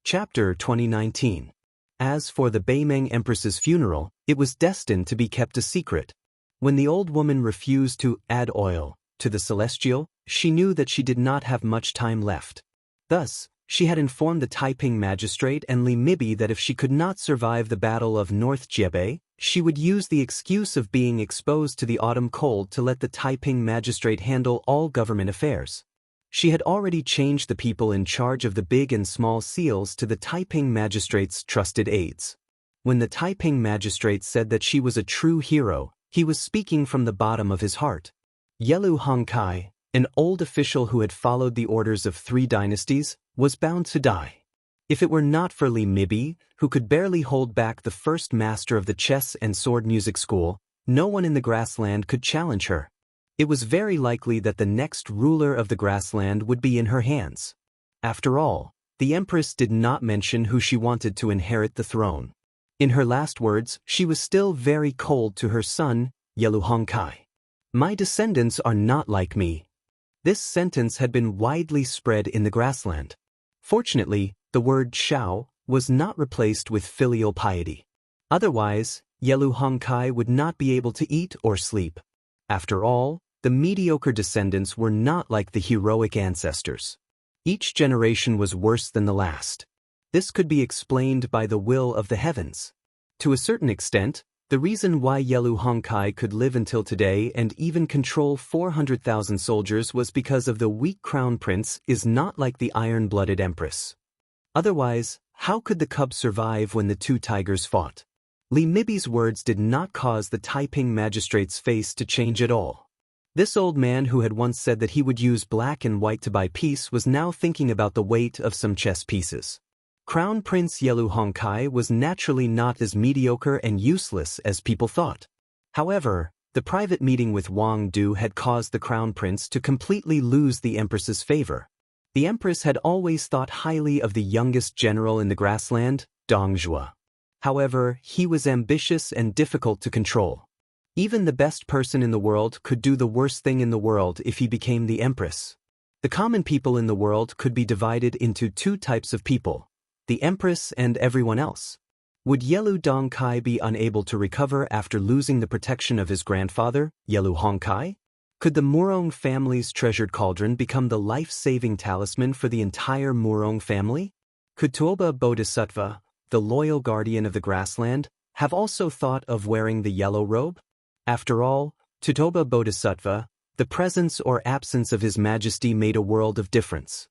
Chapter 2019. As for the Beimeng Empress's funeral, it was destined to be kept a secret. When the old woman refused to add oil to the celestial, she knew that she did not have much time left. Thus, she had informed the Taiping magistrate and Li Mibi that if she could not survive the Battle of North Jiebei, She would use the excuse of being exposed to the autumn cold to let the Taiping magistrate handle all government affairs. She had already changed the people in charge of the big and small seals to the Taiping magistrate's trusted aides. When the Taiping magistrate said that she was a true hero, he was speaking from the bottom of his heart. Yelu Hongkai, an old official who had followed the orders of 3 dynasties, was bound to die. If it were not for Li Mibi, who could barely hold back the first master of the chess and sword music school, no one in the grassland could challenge her. It was very likely that the next ruler of the grassland would be in her hands. After all, the empress did not mention who she wanted to inherit the throne. In her last words, she was still very cold to her son, Yelu Hongkai. My descendants are not like me. This sentence had been widely spread in the grassland. Fortunately, the word shao was not replaced with filial piety. Otherwise, Yelu Hongkai would not be able to eat or sleep. After all, the mediocre descendants were not like the heroic ancestors. Each generation was worse than the last. This could be explained by the will of the heavens. To a certain extent, the reason why Yelu Hongkai could live until today and even control 400,000 soldiers was because of the weak crown prince is not like the iron-blooded empress. Otherwise, how could the cub survive when the 2 tigers fought? Li Mibi's words did not cause the Taiping magistrate's face to change at all. This old man who had once said that he would use black and white to buy peace was now thinking about the weight of some chess pieces. Crown Prince Yelu Hongkai was naturally not as mediocre and useless as people thought. However, the private meeting with Wang Du had caused the crown prince to completely lose the empress's favor. The empress had always thought highly of the youngest general in the grassland, Dong Zhuo. However, he was ambitious and difficult to control. Even the best person in the world could do the worst thing in the world if he became the empress. The common people in the world could be divided into 2 types of people: the empress and everyone else. Would Yelu Dongkai be unable to recover after losing the protection of his grandfather, Yelu Hongkai? Could the Murong family's treasured cauldron become the life-saving talisman for the entire Murong family? Could Tuoba Bodhisattva, the loyal guardian of the grassland, have also thought of wearing the yellow robe? After all, to Tuoba Bodhisattva, the presence or absence of His Majesty made a world of difference.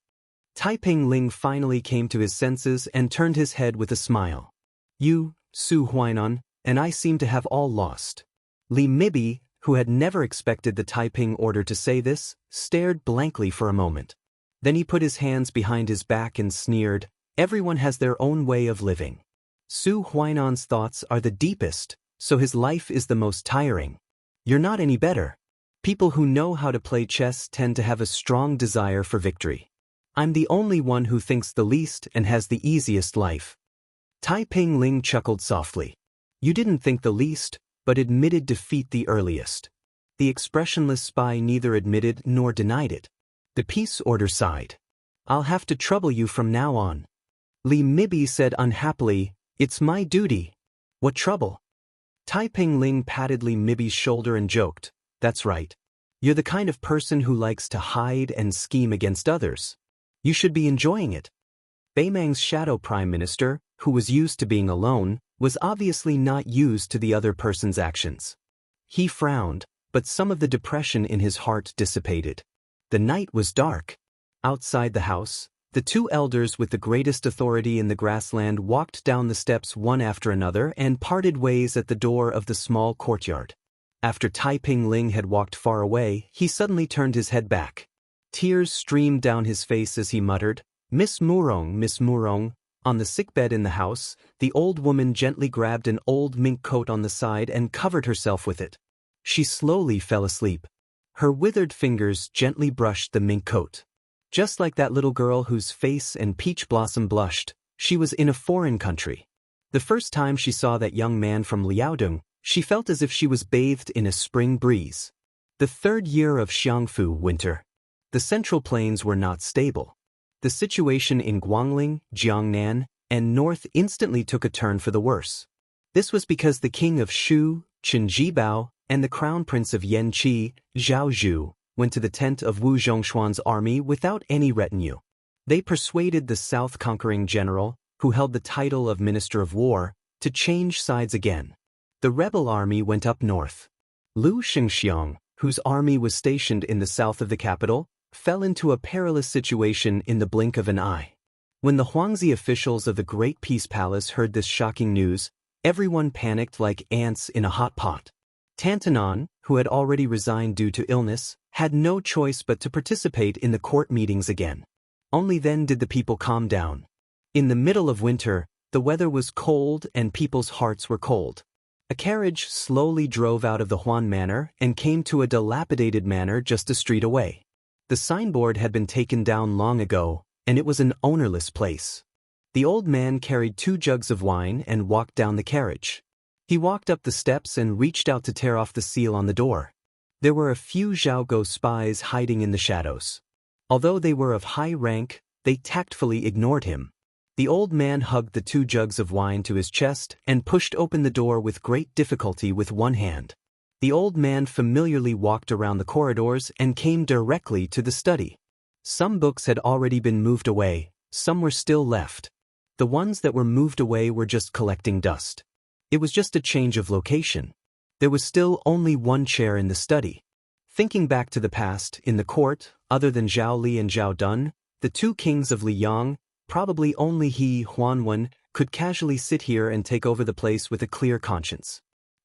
Taiping Ling finally came to his senses and turned his head with a smile. You, Su Huainan, and I seem to have all lost. Li Mibi, who had never expected the Taiping order to say this, stared blankly for a moment. Then he put his hands behind his back and sneered, everyone has their own way of living. Su Huainan's thoughts are the deepest, so his life is the most tiring. You're not any better. People who know how to play chess tend to have a strong desire for victory. I'm the only one who thinks the least and has the easiest life. Taiping Ling chuckled softly. You didn't think the least, but admitted defeat the earliest. The expressionless spy neither admitted nor denied it. The peace order sighed. I'll have to trouble you from now on. Li Mibi said unhappily, it's my duty. What trouble? Taiping Ling patted Li Mibi's shoulder and joked, that's right. You're the kind of person who likes to hide and scheme against others. You should be enjoying it. Beimang's shadow prime minister, who was used to being alone, was obviously not used to the other person's actions. He frowned, but some of the depression in his heart dissipated. The night was dark. Outside the house, the 2 elders with the greatest authority in the grassland walked down the steps one after another and parted ways at the door of the small courtyard. After Taiping Ling had walked far away, he suddenly turned his head back. Tears streamed down his face as he muttered, Miss Murong, Miss Murong. On the sickbed in the house, the old woman gently grabbed an old mink coat on the side and covered herself with it. She slowly fell asleep. Her withered fingers gently brushed the mink coat. Just like that little girl whose face and peach blossom blushed, she was in a foreign country. The first time she saw that young man from Liaodong, she felt as if she was bathed in a spring breeze. The 3rd year of Xiangfu winter. The Central Plains were not stable. The situation in Guangling, Jiangnan, and North instantly took a turn for the worse. This was because the king of Shu, Chen Jibao, and the crown prince of Yanqi, Zhao Zhu, went to the tent of Wu Zhongshuan's army without any retinue. They persuaded the south-conquering general, who held the title of Minister of War, to change sides again. The rebel army went up north. Lu Xingxiang, whose army was stationed in the south of the capital, fell into a perilous situation in the blink of an eye. When the Huangzi officials of the Great Peace Palace heard this shocking news, everyone panicked like ants in a hot pot. Tantanon, who had already resigned due to illness, had no choice but to participate in the court meetings again. Only then did the people calm down. In the middle of winter, the weather was cold and people's hearts were cold. A carriage slowly drove out of the Huan Manor and came to a dilapidated manor just a street away. The signboard had been taken down long ago, and it was an ownerless place. The old man carried 2 jugs of wine and walked down the carriage. He walked up the steps and reached out to tear off the seal on the door. There were a few Zhaogo spies hiding in the shadows. Although they were of high rank, they tactfully ignored him. The old man hugged the 2 jugs of wine to his chest and pushed open the door with great difficulty with one hand. The old man familiarly walked around the corridors and came directly to the study. Some books had already been moved away, some were still left. The ones that were moved away were just collecting dust. It was just a change of location. There was still only one chair in the study. Thinking back to the past, in the court, other than Zhao Li and Zhao Dun, the 2 kings of Liyang, probably only he, Huanwen, could casually sit here and take over the place with a clear conscience.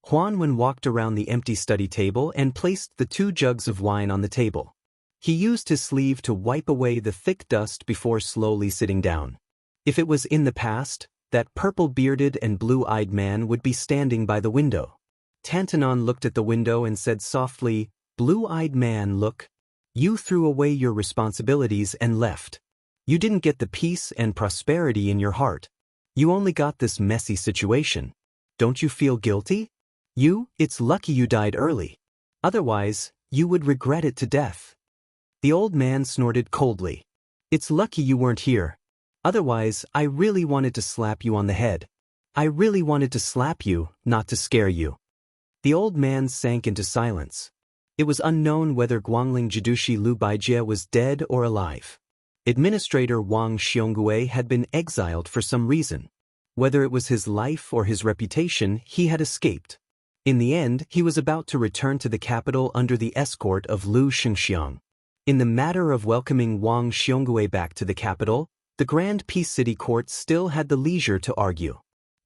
Huanwen walked around the empty study table and placed the 2 jugs of wine on the table. He used his sleeve to wipe away the thick dust before slowly sitting down. If it was in the past, that purple-bearded and blue-eyed man would be standing by the window. Tantanon looked at the window and said softly, "Blue-eyed man, look. You threw away your responsibilities and left. You didn't get the peace and prosperity in your heart. You only got this messy situation. Don't you feel guilty? It's lucky you died early. Otherwise, you would regret it to death." The old man snorted coldly. "It's lucky you weren't here. Otherwise, I really wanted to slap you on the head. I really wanted to slap you, not to scare you." The old man sank into silence. It was unknown whether Guangling Jidushi Lu Baijie was dead or alive. Administrator Wang Xiongui had been exiled for some reason. Whether it was his life or his reputation, he had escaped. In the end, he was about to return to the capital under the escort of Lu Xingxiang. In the matter of welcoming Wang Xiongui back to the capital, the Grand Peace City Court still had the leisure to argue.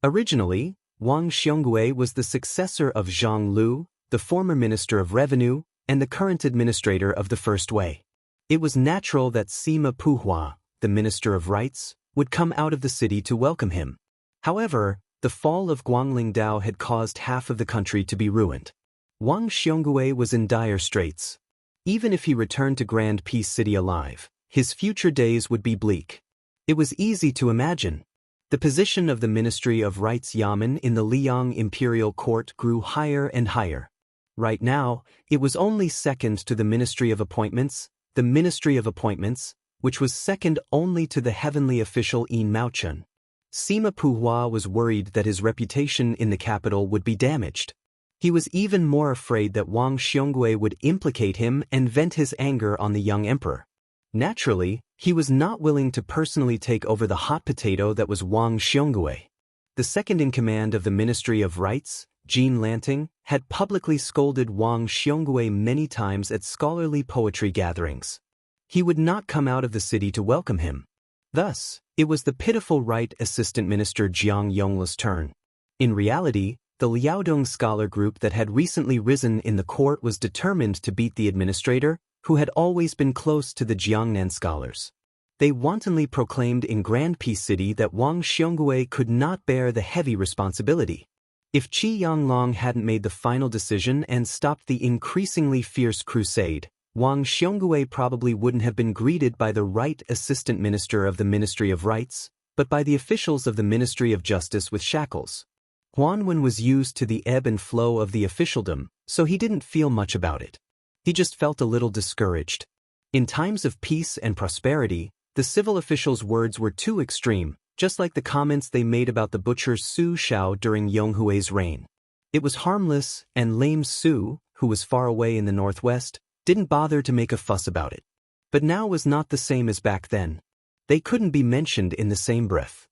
Originally, Wang Xiongui was the successor of Zhang Lu, the former Minister of Revenue, and the current administrator of the First Wei. It was natural that Sima Puhua, the Minister of Rights, would come out of the city to welcome him. However, the fall of Guangling Dao had caused half of the country to be ruined. Wang Xiongui was in dire straits. Even if he returned to Grand Peace City alive, his future days would be bleak. It was easy to imagine. The position of the Ministry of Rights Yamen in the Liang Imperial Court grew higher and higher. Right now, it was only second to the Ministry of Appointments, which was second only to the heavenly official Yin Maochun. Sima Puhua was worried that his reputation in the capital would be damaged. He was even more afraid that Wang Xiongui would implicate him and vent his anger on the young emperor. Naturally, he was not willing to personally take over the hot potato that was Wang Xiongui. The second-in-command of the Ministry of Rights, Jean Lanting, had publicly scolded Wang Xiongui many times at scholarly poetry gatherings. He would not come out of the city to welcome him. Thus, it was the pitiful Right Assistant Minister Jiang Yongla's turn. In reality, the Liaodong scholar group that had recently risen in the court was determined to beat the administrator, who had always been close to the Jiangnan scholars. They wantonly proclaimed in Grand Peace City that Wang Xiongui could not bear the heavy responsibility. If Qi Yanglong hadn't made the final decision and stopped the increasingly fierce crusade, Wang Xiongui probably wouldn't have been greeted by the Right Assistant Minister of the Ministry of Rights, but by the officials of the Ministry of Justice with shackles. Huanwen was used to the ebb and flow of the officialdom, so he didn't feel much about it. He just felt a little discouraged. In times of peace and prosperity, the civil officials' words were too extreme, just like the comments they made about the butcher Su Shao during Yonghui's reign. It was harmless, and lame Su, who was far away in the northwest, didn't bother to make a fuss about it. But now was not the same as back then. They couldn't be mentioned in the same breath.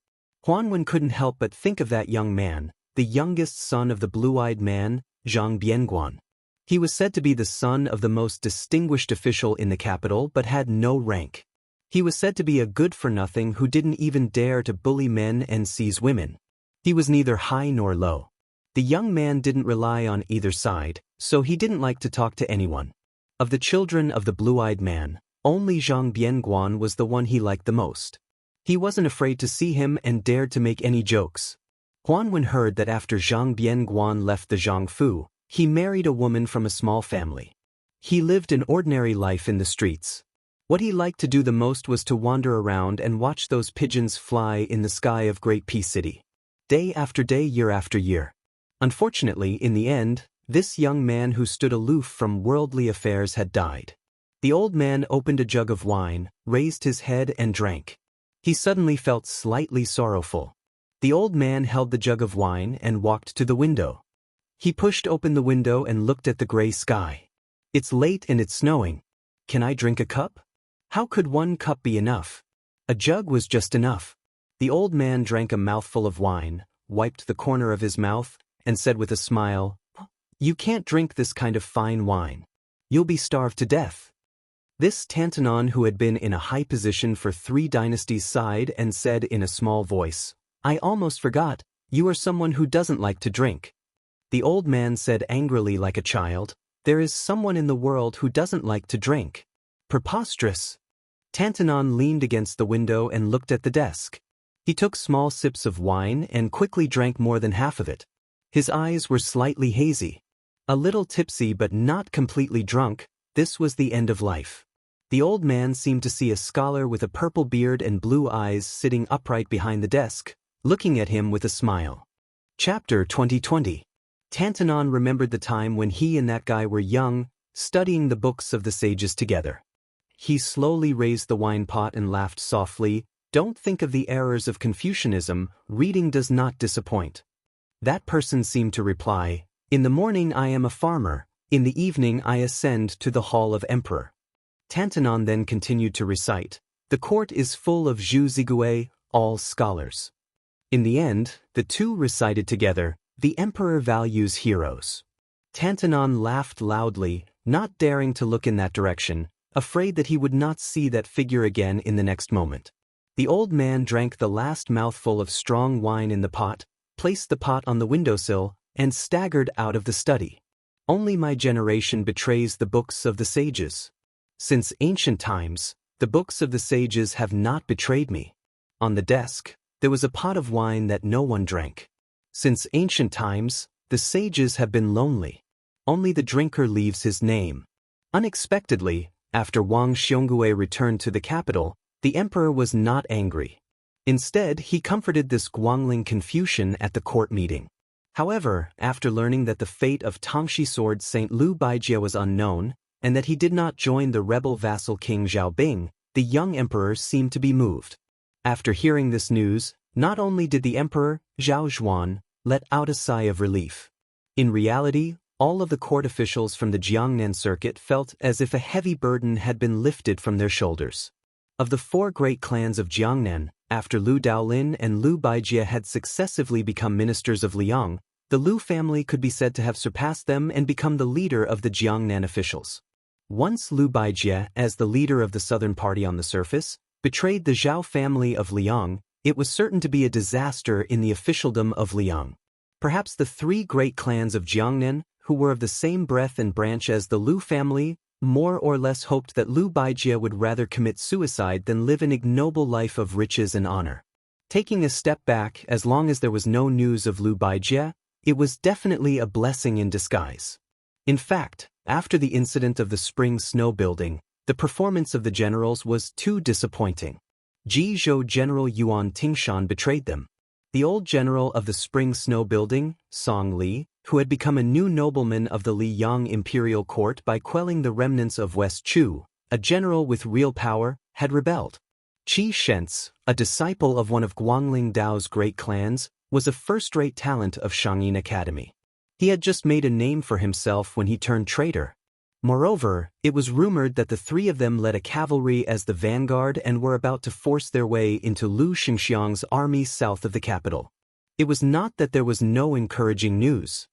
Huanwen couldn't help but think of that young man, the youngest son of the blue-eyed man, Zhang Bianguan. He was said to be the son of the most distinguished official in the capital but had no rank. He was said to be a good-for-nothing who didn't even dare to bully men and seize women. He was neither high nor low. The young man didn't rely on either side, so he didn't like to talk to anyone. Of the children of the blue-eyed man, only Zhang Bianguan was the one he liked the most. He wasn't afraid to see him and dared to make any jokes. Huanwen heard that after Zhang Bianguan left the Zhangfu, he married a woman from a small family. He lived an ordinary life in the streets. What he liked to do the most was to wander around and watch those pigeons fly in the sky of Great Peace City. Day after day, year after year. Unfortunately, in the end, this young man who stood aloof from worldly affairs had died. The old man opened a jug of wine, raised his head and drank. He suddenly felt slightly sorrowful. The old man held the jug of wine and walked to the window. He pushed open the window and looked at the gray sky. It's late and it's snowing. Can I drink a cup? How could one cup be enough? A jug was just enough. The old man drank a mouthful of wine, wiped the corner of his mouth, and said with a smile, "You can't drink this kind of fine wine. You'll be starved to death." This Tantanon, who had been in a high position for 3 dynasties, sighed and said in a small voice, "I almost forgot, you are someone who doesn't like to drink." The old man said angrily like a child, "There is someone in the world who doesn't like to drink. Preposterous." Tantanon leaned against the window and looked at the desk. He took small sips of wine and quickly drank more than half of it. His eyes were slightly hazy. A little tipsy but not completely drunk, this was the end of life. The old man seemed to see a scholar with a purple beard and blue eyes sitting upright behind the desk, looking at him with a smile. Chapter 2020. Tantanon remembered the time when he and that guy were young, studying the books of the sages together. He slowly raised the wine pot and laughed softly. "Don't think of the errors of Confucianism, reading does not disappoint." That person seemed to reply, "In the morning I am a farmer, in the evening I ascend to the hall of emperor." Tantanon then continued to recite, "The court is full of Zhu Zigue, all scholars." In the end, the two recited together, "The emperor values heroes." Tantanon laughed loudly, not daring to look in that direction, afraid that he would not see that figure again in the next moment. The old man drank the last mouthful of strong wine in the pot, placed the pot on the windowsill, and staggered out of the study. "Only my generation betrays the books of the sages. Since ancient times, the books of the sages have not betrayed me." On the desk, there was a pot of wine that no one drank. Since ancient times, the sages have been lonely. Only the drinker leaves his name. Unexpectedly, after Wang Xiongui returned to the capital, the emperor was not angry. Instead, he comforted this Guangling Confucian at the court meeting. However, after learning that the fate of Tangxi sword Saint Liu Baijie was unknown, and that he did not join the rebel vassal king Zhaobing, the young emperor seemed to be moved. After hearing this news, not only did the emperor, Zhao Zhuan, let out a sigh of relief. In reality, all of the court officials from the Jiangnan circuit felt as if a heavy burden had been lifted from their shoulders. Of the 4 great clans of Jiangnan, after Liu Daolin and Liu Baijie had successively become ministers of Liang, the Liu family could be said to have surpassed them and become the leader of the Jiangnan officials. Once Liu Baijie, as the leader of the southern party on the surface, betrayed the Zhao family of Liang, it was certain to be a disaster in the officialdom of Liang. Perhaps the 3 great clans of Jiangnan, who were of the same breadth and branch as the Liu family, more or less hoped that Liu Baijie would rather commit suicide than live an ignoble life of riches and honor. Taking a step back, as long as there was no news of Liu Baijie, it was definitely a blessing in disguise. In fact, after the incident of the spring snow building, the performance of the generals was too disappointing. Jizhou General Yuan Tingshan betrayed them. The old general of the spring snow building, Song Li, who had become a new nobleman of the Liyang imperial court by quelling the remnants of West Chu, a general with real power, had rebelled. Qi Shentz, a disciple of one of Guangling Dao's great clans, was a first-rate talent of Shangyin Academy. He had just made a name for himself when he turned traitor. Moreover, it was rumored that the 3 of them led a cavalry as the vanguard and were about to force their way into Liu Xingxiang's army south of the capital. It was not that there was no encouraging news.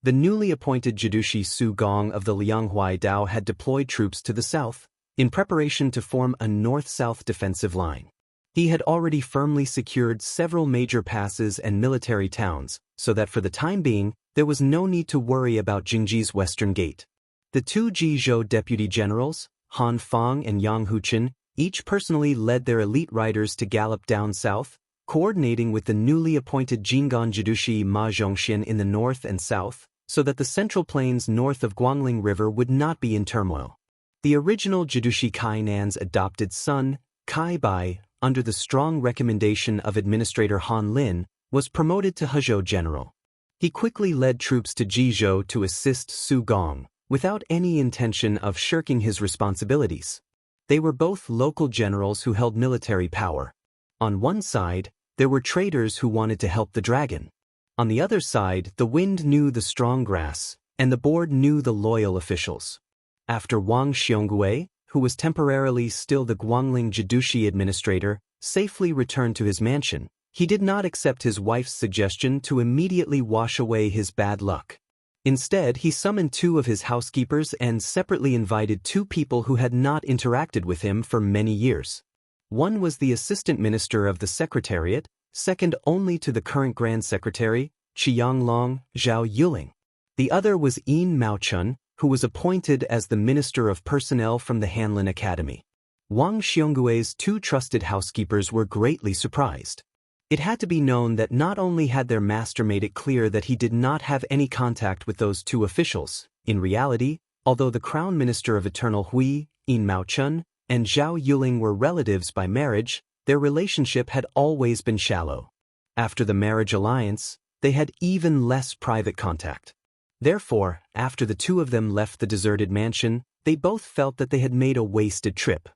The newly appointed Jidushi Su Gong of the Lianghuai Dao had deployed troops to the south, in preparation to form a north-south defensive line. He had already firmly secured several major passes and military towns, so that for the time being, there was no need to worry about Jingji's western gate. The two Jizhou deputy generals, Han Fang and Yang Huchen, each personally led their elite riders to gallop down south, coordinating with the newly appointed Jinggan Jidushi Ma Zhongxian in the north and south, so that the central plains north of Guangling River would not be in turmoil. The original Jidushi Kainan's adopted son, Kai Bai, under the strong recommendation of Administrator Han Lin, was promoted to Hezhou general. He quickly led troops to Jizhou to assist Su Gong, without any intention of shirking his responsibilities. They were both local generals who held military power. On one side, there were traders who wanted to help the dragon. On the other side, the wind knew the strong grass, and the board knew the loyal officials. After Wang Xiongui, who was temporarily still the Guangling Jidushi administrator, safely returned to his mansion, he did not accept his wife's suggestion to immediately wash away his bad luck. Instead, he summoned two of his housekeepers and separately invited two people who had not interacted with him for many years. One was the assistant minister of the secretariat, second only to the current grand secretary, Qianglong Zhao Yuling. The other was Yin Maochun, who was appointed as the Minister of Personnel from the Hanlin Academy. Wang Xionggui's two trusted housekeepers were greatly surprised. It had to be known that not only had their master made it clear that he did not have any contact with those two officials, in reality, although the Crown Minister of Eternal Hui, Yin Maochun, and Zhao Yuling were relatives by marriage, their relationship had always been shallow. After the marriage alliance, they had even less private contact. Therefore, after the two of them left the deserted mansion, they both felt that they had made a wasted trip.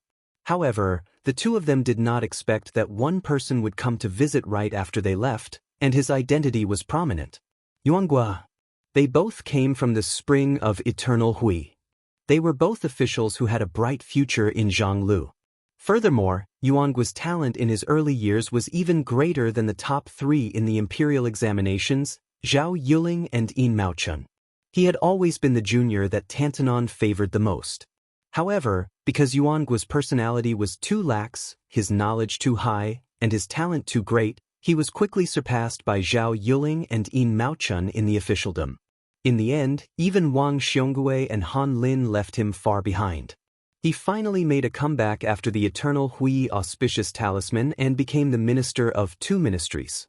However, the two of them did not expect that one person would come to visit right after they left, and his identity was prominent. Yuanghua. They both came from the spring of Eternal Hui. They were both officials who had a bright future in Zhonglu. Furthermore, Yuangua's talent in his early years was even greater than the top three in the imperial examinations, Zhao Yuling and Yin Maochun. He had always been the junior that Tantanon favored the most. However, because Yuangua's personality was too lax, his knowledge too high, and his talent too great, he was quickly surpassed by Zhao Yuling and Yin Maochun in the officialdom. In the end, even Wang Xiongui and Han Lin left him far behind. He finally made a comeback after the Eternal Hui auspicious talisman and became the minister of two ministries.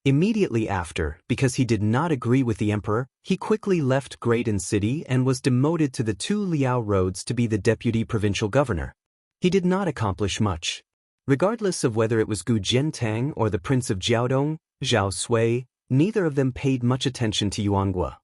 Immediately after, because he did not agree with the emperor, he quickly left Graydon City and was demoted to the two Liao roads to be the deputy provincial governor. He did not accomplish much. Regardless of whether it was Gu Jiantang or the Prince of Jiaodong, Zhao Sui, neither of them paid much attention to Yuanghua.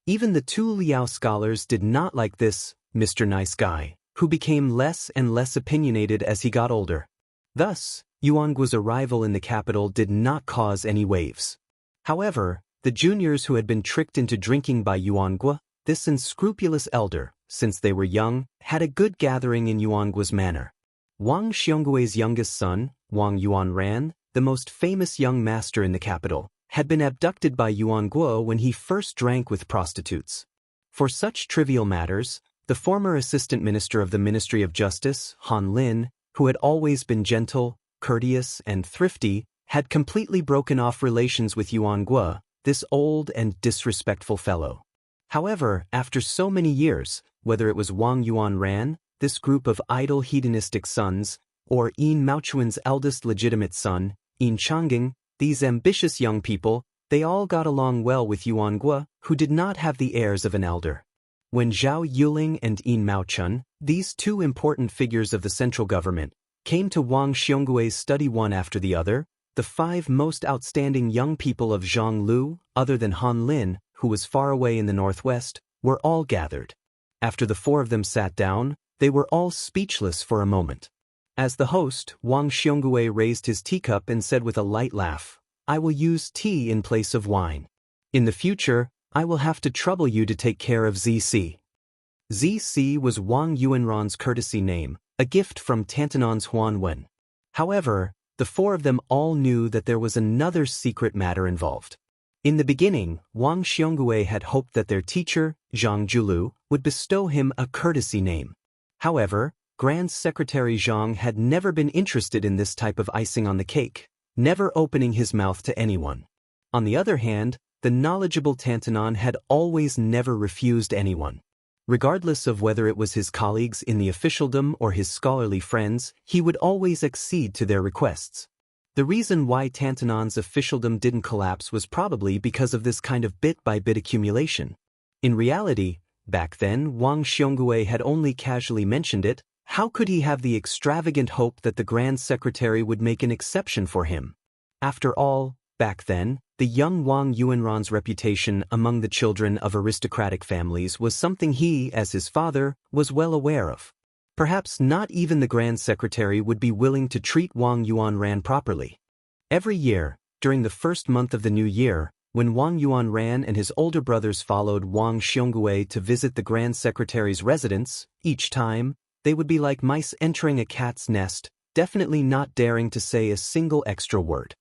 Even the two Liao scholars did not like this Mr. Nice Guy, who became less and less opinionated as he got older. Thus, Yuangua's arrival in the capital did not cause any waves. However, the juniors who had been tricked into drinking by Yuangua, this unscrupulous elder, since they were young, had a good gathering in Yuangua's manor. Wang Xionggui's youngest son, Wang Yuanran, the most famous young master in the capital, had been abducted by Yuanghua when he first drank with prostitutes. For such trivial matters, the former assistant minister of the Ministry of Justice, Han Lin, who had always been gentle, courteous, and thrifty, had completely broken off relations with Yuanghua, this old and disrespectful fellow. However, after so many years, whether it was Wang Yuanran, this group of idle hedonistic sons, or Yin Maochuan's eldest legitimate son, Yin Changging, these ambitious young people, they all got along well with Yuanghua, who did not have the airs of an elder. When Zhao Yuling and Yin Maochun, these two important figures of the central government, came to Wang Xionggui's study one after the other, the five most outstanding young people of Zhonglu, other than Han Lin, who was far away in the northwest, were all gathered. After the four of them sat down, they were all speechless for a moment. As the host, Wang Xiongui raised his teacup and said with a light laugh, "I will use tea in place of wine. In the future, I will have to trouble you to take care of ZC." ZC was Wang Yuanran's courtesy name, a gift from Tantanon's Huan Wen. However, the four of them all knew that there was another secret matter involved. In the beginning, Wang Xiongui had hoped that their teacher, Zhang Julu, would bestow him a courtesy name. However, Grand Secretary Zhang had never been interested in this type of icing on the cake, never opening his mouth to anyone. On the other hand, the knowledgeable Tantanon had always never refused anyone. Regardless of whether it was his colleagues in the officialdom or his scholarly friends, he would always accede to their requests. The reason why Tantanon's officialdom didn't collapse was probably because of this kind of bit-by-bit accumulation. In reality, back then Wang Xiongui had only casually mentioned it. How could he have the extravagant hope that the Grand Secretary would make an exception for him? After all, back then, the young Wang Yuanran's reputation among the children of aristocratic families was something he, as his father, was well aware of. Perhaps not even the Grand Secretary would be willing to treat Wang Yuanran properly. Every year, during the first month of the new year, when Wang Yuanran and his older brothers followed Wang Xiongui to visit the Grand Secretary's residence, each time, they would be like mice entering a cat's nest, definitely not daring to say a single extra word.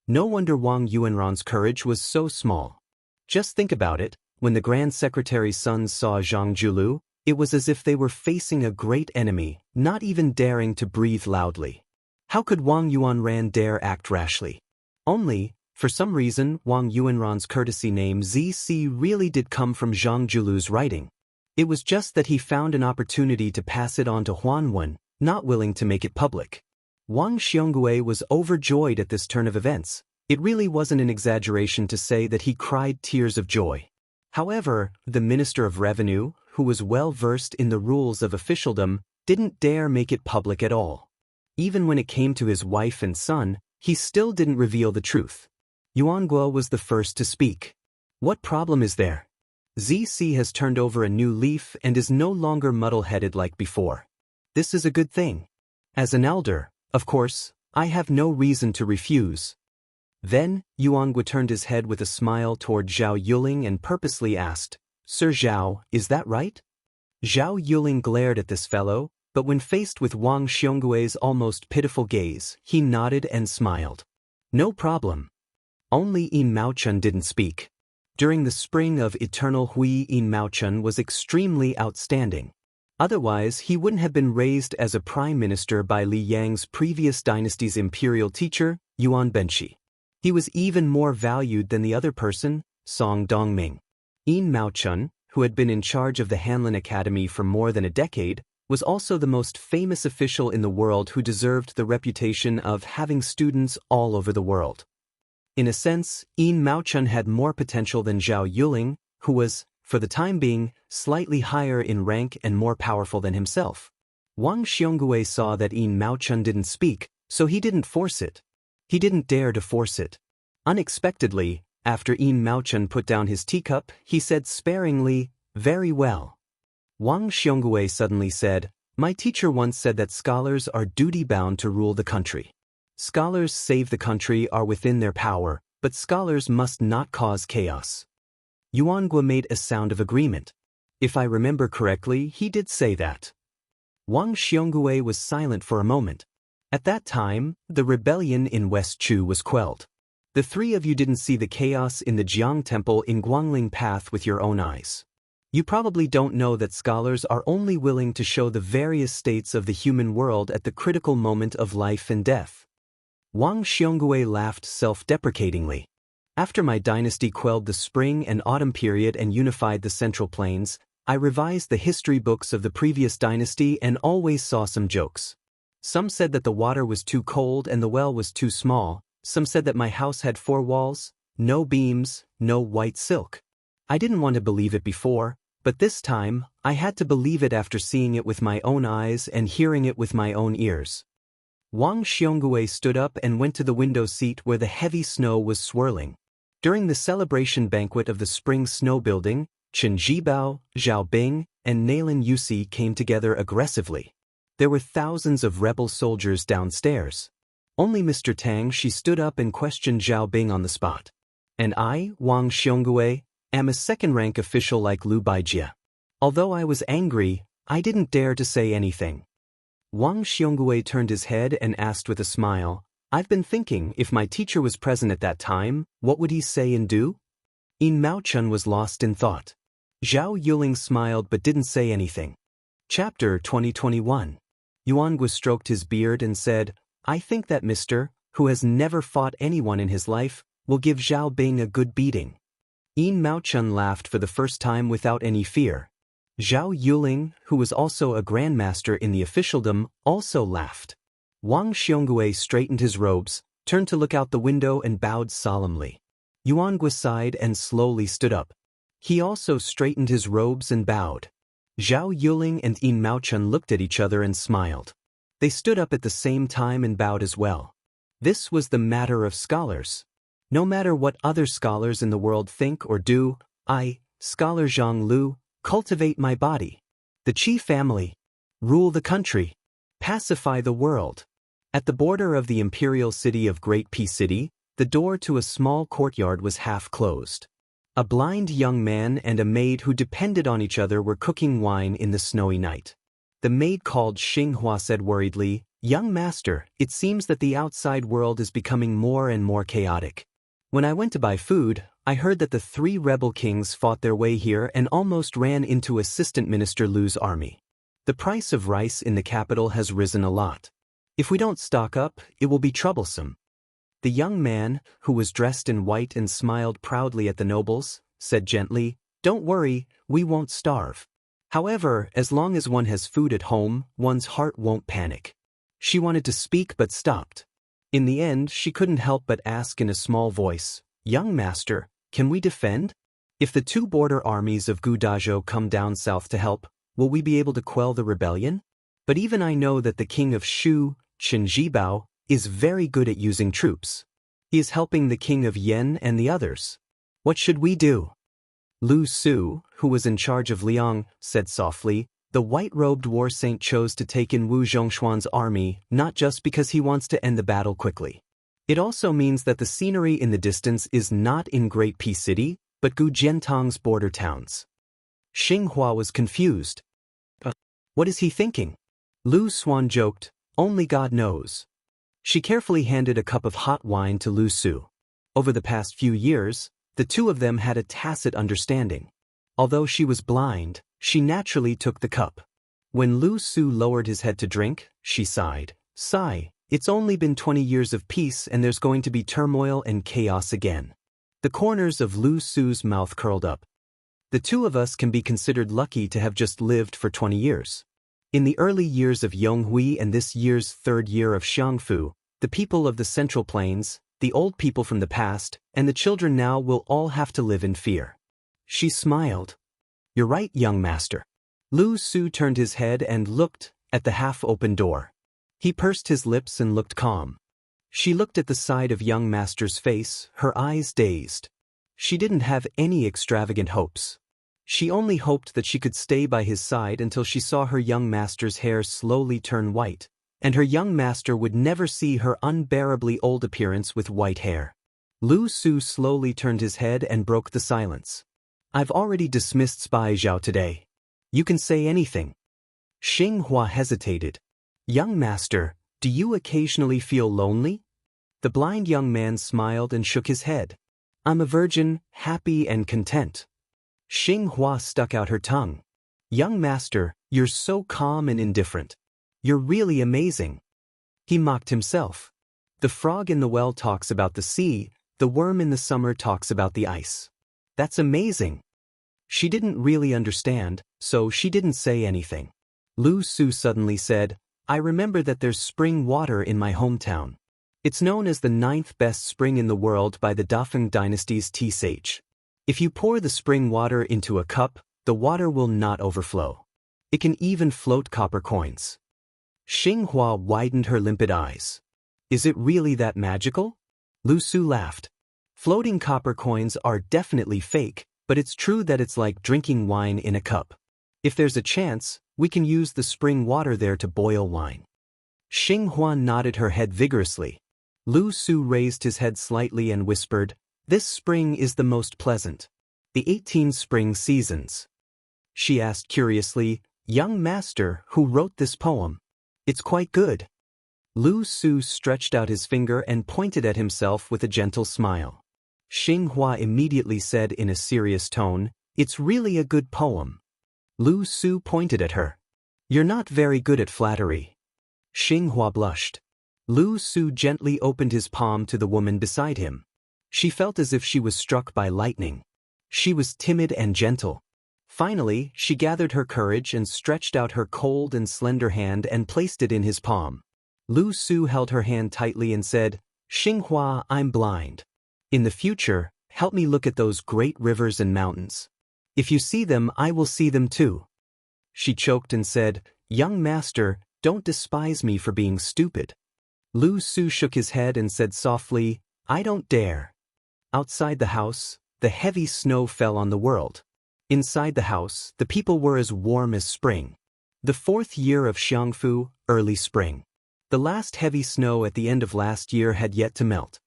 No wonder Wang Yuanran's courage was so small. Just think about it, when the Grand Secretary's sons saw Zhang Julu, it was as if they were facing a great enemy, not even daring to breathe loudly. How could Wang Yuanran dare act rashly? Only, for some reason, Wang Yuanran's courtesy name ZC really did come from Zhang Julu's writing. It was just that he found an opportunity to pass it on to Huanwen, not willing to make it public. Wang Xiongui was overjoyed at this turn of events. It really wasn't an exaggeration to say that he cried tears of joy. However, the Minister of Revenue, who was well versed in the rules of officialdom, didn't dare make it public at all. Even when it came to his wife and son, he still didn't reveal the truth. Yuan Guo was the first to speak. What problem is there? ZC has turned over a new leaf and is no longer muddle-headed like before. This is a good thing. As an elder, of course, I have no reason to refuse. Then, Yuan Guo turned his head with a smile toward Zhao Yuling and purposely asked, "Sir Zhao, is that right?" Zhao Yuling glared at this fellow, but when faced with Wang Xionggui's almost pitiful gaze, he nodded and smiled. No problem. Only Yin Maochun didn't speak. During the spring of eternal Hui, Yin Maochun was extremely outstanding. Otherwise, he wouldn't have been raised as a prime minister by Li Yang's previous dynasty's imperial teacher, Yuan Benshi. He was even more valued than the other person, Song Dongming. Yin Maochun, who had been in charge of the Hanlin Academy for more than a decade, was also the most famous official in the world who deserved the reputation of having students all over the world. In a sense, Yin Maochun had more potential than Zhao Yuling, who was, for the time being, slightly higher in rank and more powerful than himself. Wang Xiongui saw that Yin Maochun didn't speak, so he didn't force it. He didn't dare to force it. Unexpectedly, after Yin Maochun put down his teacup, he said sparingly, "Very well." Wang Xiongui suddenly said, "My teacher once said that scholars are duty-bound to rule the country. Scholars save the country are within their power, but scholars must not cause chaos." Yuan Guo made a sound of agreement. If I remember correctly, he did say that. Wang Xiongui was silent for a moment. At that time, the rebellion in West Chu was quelled. The three of you didn't see the chaos in the Jiang Temple in Guangling Path with your own eyes. You probably don't know that scholars are only willing to show the various states of the human world at the critical moment of life and death. Wang Xiongui laughed self-deprecatingly. After my dynasty quelled the spring and autumn period and unified the Central Plains, I revised the history books of the previous dynasty and always saw some jokes. Some said that the water was too cold and the well was too small. Some said that my house had 4 walls, no beams, no white silk. I didn't want to believe it before, but this time, I had to believe it after seeing it with my own eyes and hearing it with my own ears. Wang Xiongui stood up and went to the window seat where the heavy snow was swirling. During the celebration banquet of the spring snow building, Chen Zhibao, Zhao Bing, and Nalin Yusi came together aggressively. There were thousands of rebel soldiers downstairs. Only Mr. Tang she stood up and questioned Zhao Bing on the spot. And I, Wang Xiongui, am a second-rank official like Lu Baijie. Although I was angry, I didn't dare to say anything. Wang Xiongui turned his head and asked with a smile, I've been thinking, if my teacher was present at that time, what would he say and do? Yin Maochun was lost in thought. Zhao Yuling smiled but didn't say anything. Chapter 2021. Yuangue stroked his beard and said, I think that Mr., who has never fought anyone in his life, will give Zhao Bing a good beating. Yin Maochun laughed for the first time without any fear. Zhao Yuling, who was also a grandmaster in the officialdom, also laughed. Wang Xiongui straightened his robes, turned to look out the window and bowed solemnly. Yuangue sighed and slowly stood up. He also straightened his robes and bowed. Zhao Yuling and Yin Maochun looked at each other and smiled. They stood up at the same time and bowed as well. This was the matter of scholars. No matter what other scholars in the world think or do, I, Scholar Zhang Lu, cultivate my body. The Qi family. Rule the country. Pacify the world. At the border of the imperial city of Great Peace City, the door to a small courtyard was half closed. A blind young man and a maid who depended on each other were cooking wine in the snowy night. The maid called Xinghua said worriedly, Young master, it seems that the outside world is becoming more and more chaotic. When I went to buy food, I heard that the 3 rebel kings fought their way here and almost ran into Assistant Minister Lu's army. The price of rice in the capital has risen a lot. If we don't stock up, it will be troublesome. The young man, who was dressed in white and smiled proudly at the nobles, said gently, Don't worry, we won't starve. However, as long as one has food at home, one's heart won't panic. She wanted to speak but stopped. In the end, she couldn't help but ask in a small voice, Young master, can we defend? If the 2 border armies of Gudajo come down south to help, will we be able to quell the rebellion? But even I know that the king of Shu, Chen Zhibao, is very good at using troops. He is helping the king of Yen and the others. What should we do? Lu Su, who was in charge of Liang, said softly, The white-robed war saint chose to take in Wu Zhongshuan's army not just because he wants to end the battle quickly. It also means that the scenery in the distance is not in Great Peace City, but Gujiantang's border towns. Xinghua was confused. What is he thinking? Lu Suan joked, Only God knows. She carefully handed a cup of hot wine to Lu Su. Over the past few years, the 2 of them had a tacit understanding. Although she was blind, she naturally took the cup. When Lu Su lowered his head to drink, she sighed. Sigh, it's only been 20 years of peace and there's going to be turmoil and chaos again. The corners of Lu Su's mouth curled up. The 2 of us can be considered lucky to have just lived for 20 years. In the early years of Yonghui and this year's 3rd year of Xiangfu, the people of the Central Plains, the old people from the past, and the children now will all have to live in fear. She smiled. You're right, young master. Lu Su turned his head and looked at the half-open door. He pursed his lips and looked calm. She looked at the side of young master's face, her eyes dazed. She didn't have any extravagant hopes. She only hoped that she could stay by his side until she saw her young master's hair slowly turn white, and her young master would never see her unbearably old appearance with white hair. Lu Su slowly turned his head and broke the silence. I've already dismissed Spy Zhao today. You can say anything. Xinghua hesitated. Young master, do you occasionally feel lonely? The blind young man smiled and shook his head. I'm a virgin, happy and content. Xinghua stuck out her tongue. Young master, you're so calm and indifferent. You're really amazing. He mocked himself. The frog in the well talks about the sea, the worm in the summer talks about the ice. That's amazing. She didn't really understand, so she didn't say anything. Lu Su suddenly said, I remember that there's spring water in my hometown. It's known as the 9th best spring in the world by the Dafeng dynasty's tea sage. If you pour the spring water into a cup, the water will not overflow. It can even float copper coins. Xinghua widened her limpid eyes. Is it really that magical? Lu Su laughed. Floating copper coins are definitely fake, but it's true that it's like drinking wine in a cup. If there's a chance, we can use the spring water there to boil wine. Xinghua nodded her head vigorously. Lu Su raised his head slightly and whispered, This spring is the most pleasant. The 18 spring seasons. She asked curiously, Young master, who wrote this poem? It's quite good. Lu Su stretched out his finger and pointed at himself with a gentle smile. Xinghua immediately said in a serious tone, "It's really a good poem." Lu Su pointed at her. "You're not very good at flattery." Xinghua blushed. Lu Su gently opened his palm to the woman beside him. She felt as if she was struck by lightning. She was timid and gentle. Finally, she gathered her courage and stretched out her cold and slender hand and placed it in his palm. Lu Su held her hand tightly and said, "Xinghua, I'm blind. In the future, help me look at those great rivers and mountains. If you see them, I will see them too." She choked and said, "Young master, don't despise me for being stupid." Lu Su shook his head and said softly, "I don't dare." Outside the house, the heavy snow fell on the world. Inside the house, the people were as warm as spring. The 4th year of Xiangfu, early spring. The last heavy snow at the end of last year had yet to melt.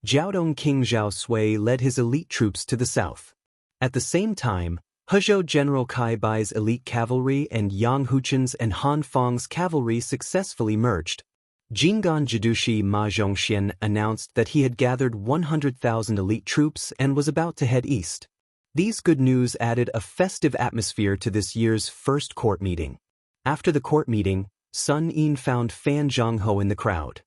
Jiaodong King Zhao Sui led his elite troops to the south. At the same time, Hezhou General Kai Bai's elite cavalry and Yang Huchen's and Han Feng's cavalry successfully merged. Jinggan Jidushi Ma Zhongxian announced that he had gathered 100,000 elite troops and was about to head east. These good news added a festive atmosphere to this year's first court meeting. After the court meeting, Sun Yin found Fan Zhongho in the crowd.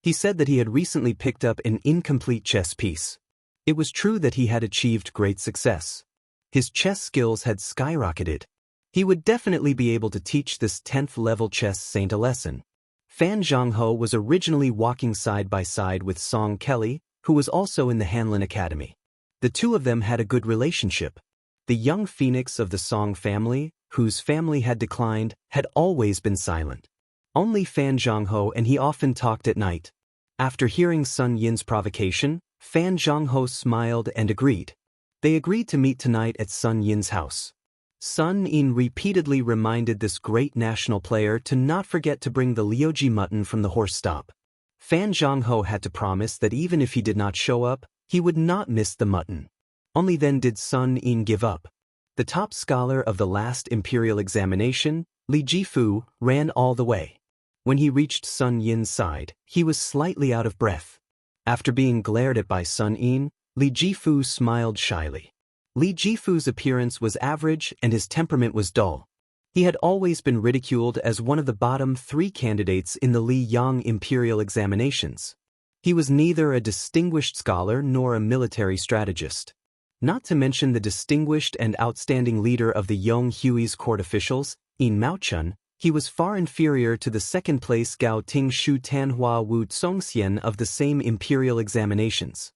He said that he had recently picked up an incomplete chess piece. It was true that he had achieved great success. His chess skills had skyrocketed. He would definitely be able to teach this 10th-level chess saint a lesson. Fan Zhongho was originally walking side by side with Song Kelly, who was also in the Hanlin Academy. The two of them had a good relationship. The young phoenix of the Song family, whose family had declined, had always been silent. Only Fan Zhongho and he often talked at night. After hearing Sun Yin's provocation, Fan Zhongho smiled and agreed. They agreed to meet tonight at Sun Yin's house. Sun Yin repeatedly reminded this great national player to not forget to bring the liuji mutton from the horse stop. Fan Zhongho had to promise that even if he did not show up, he would not miss the mutton. Only then did Sun Yin give up. The top scholar of the last imperial examination, Li Jifu, ran all the way. When he reached Sun Yin's side, he was slightly out of breath. After being glared at by Sun Yin, Li Jifu smiled shyly. Li Jifu's appearance was average and his temperament was dull. He had always been ridiculed as one of the bottom 3 candidates in the Li Yang imperial examinations. He was neither a distinguished scholar nor a military strategist. Not to mention the distinguished and outstanding leader of the Yong Hui's court officials, Yin Maochun, he was far inferior to the second-place Gao Ting Shu Tanhua Wu Tsongxian of the same imperial examinations.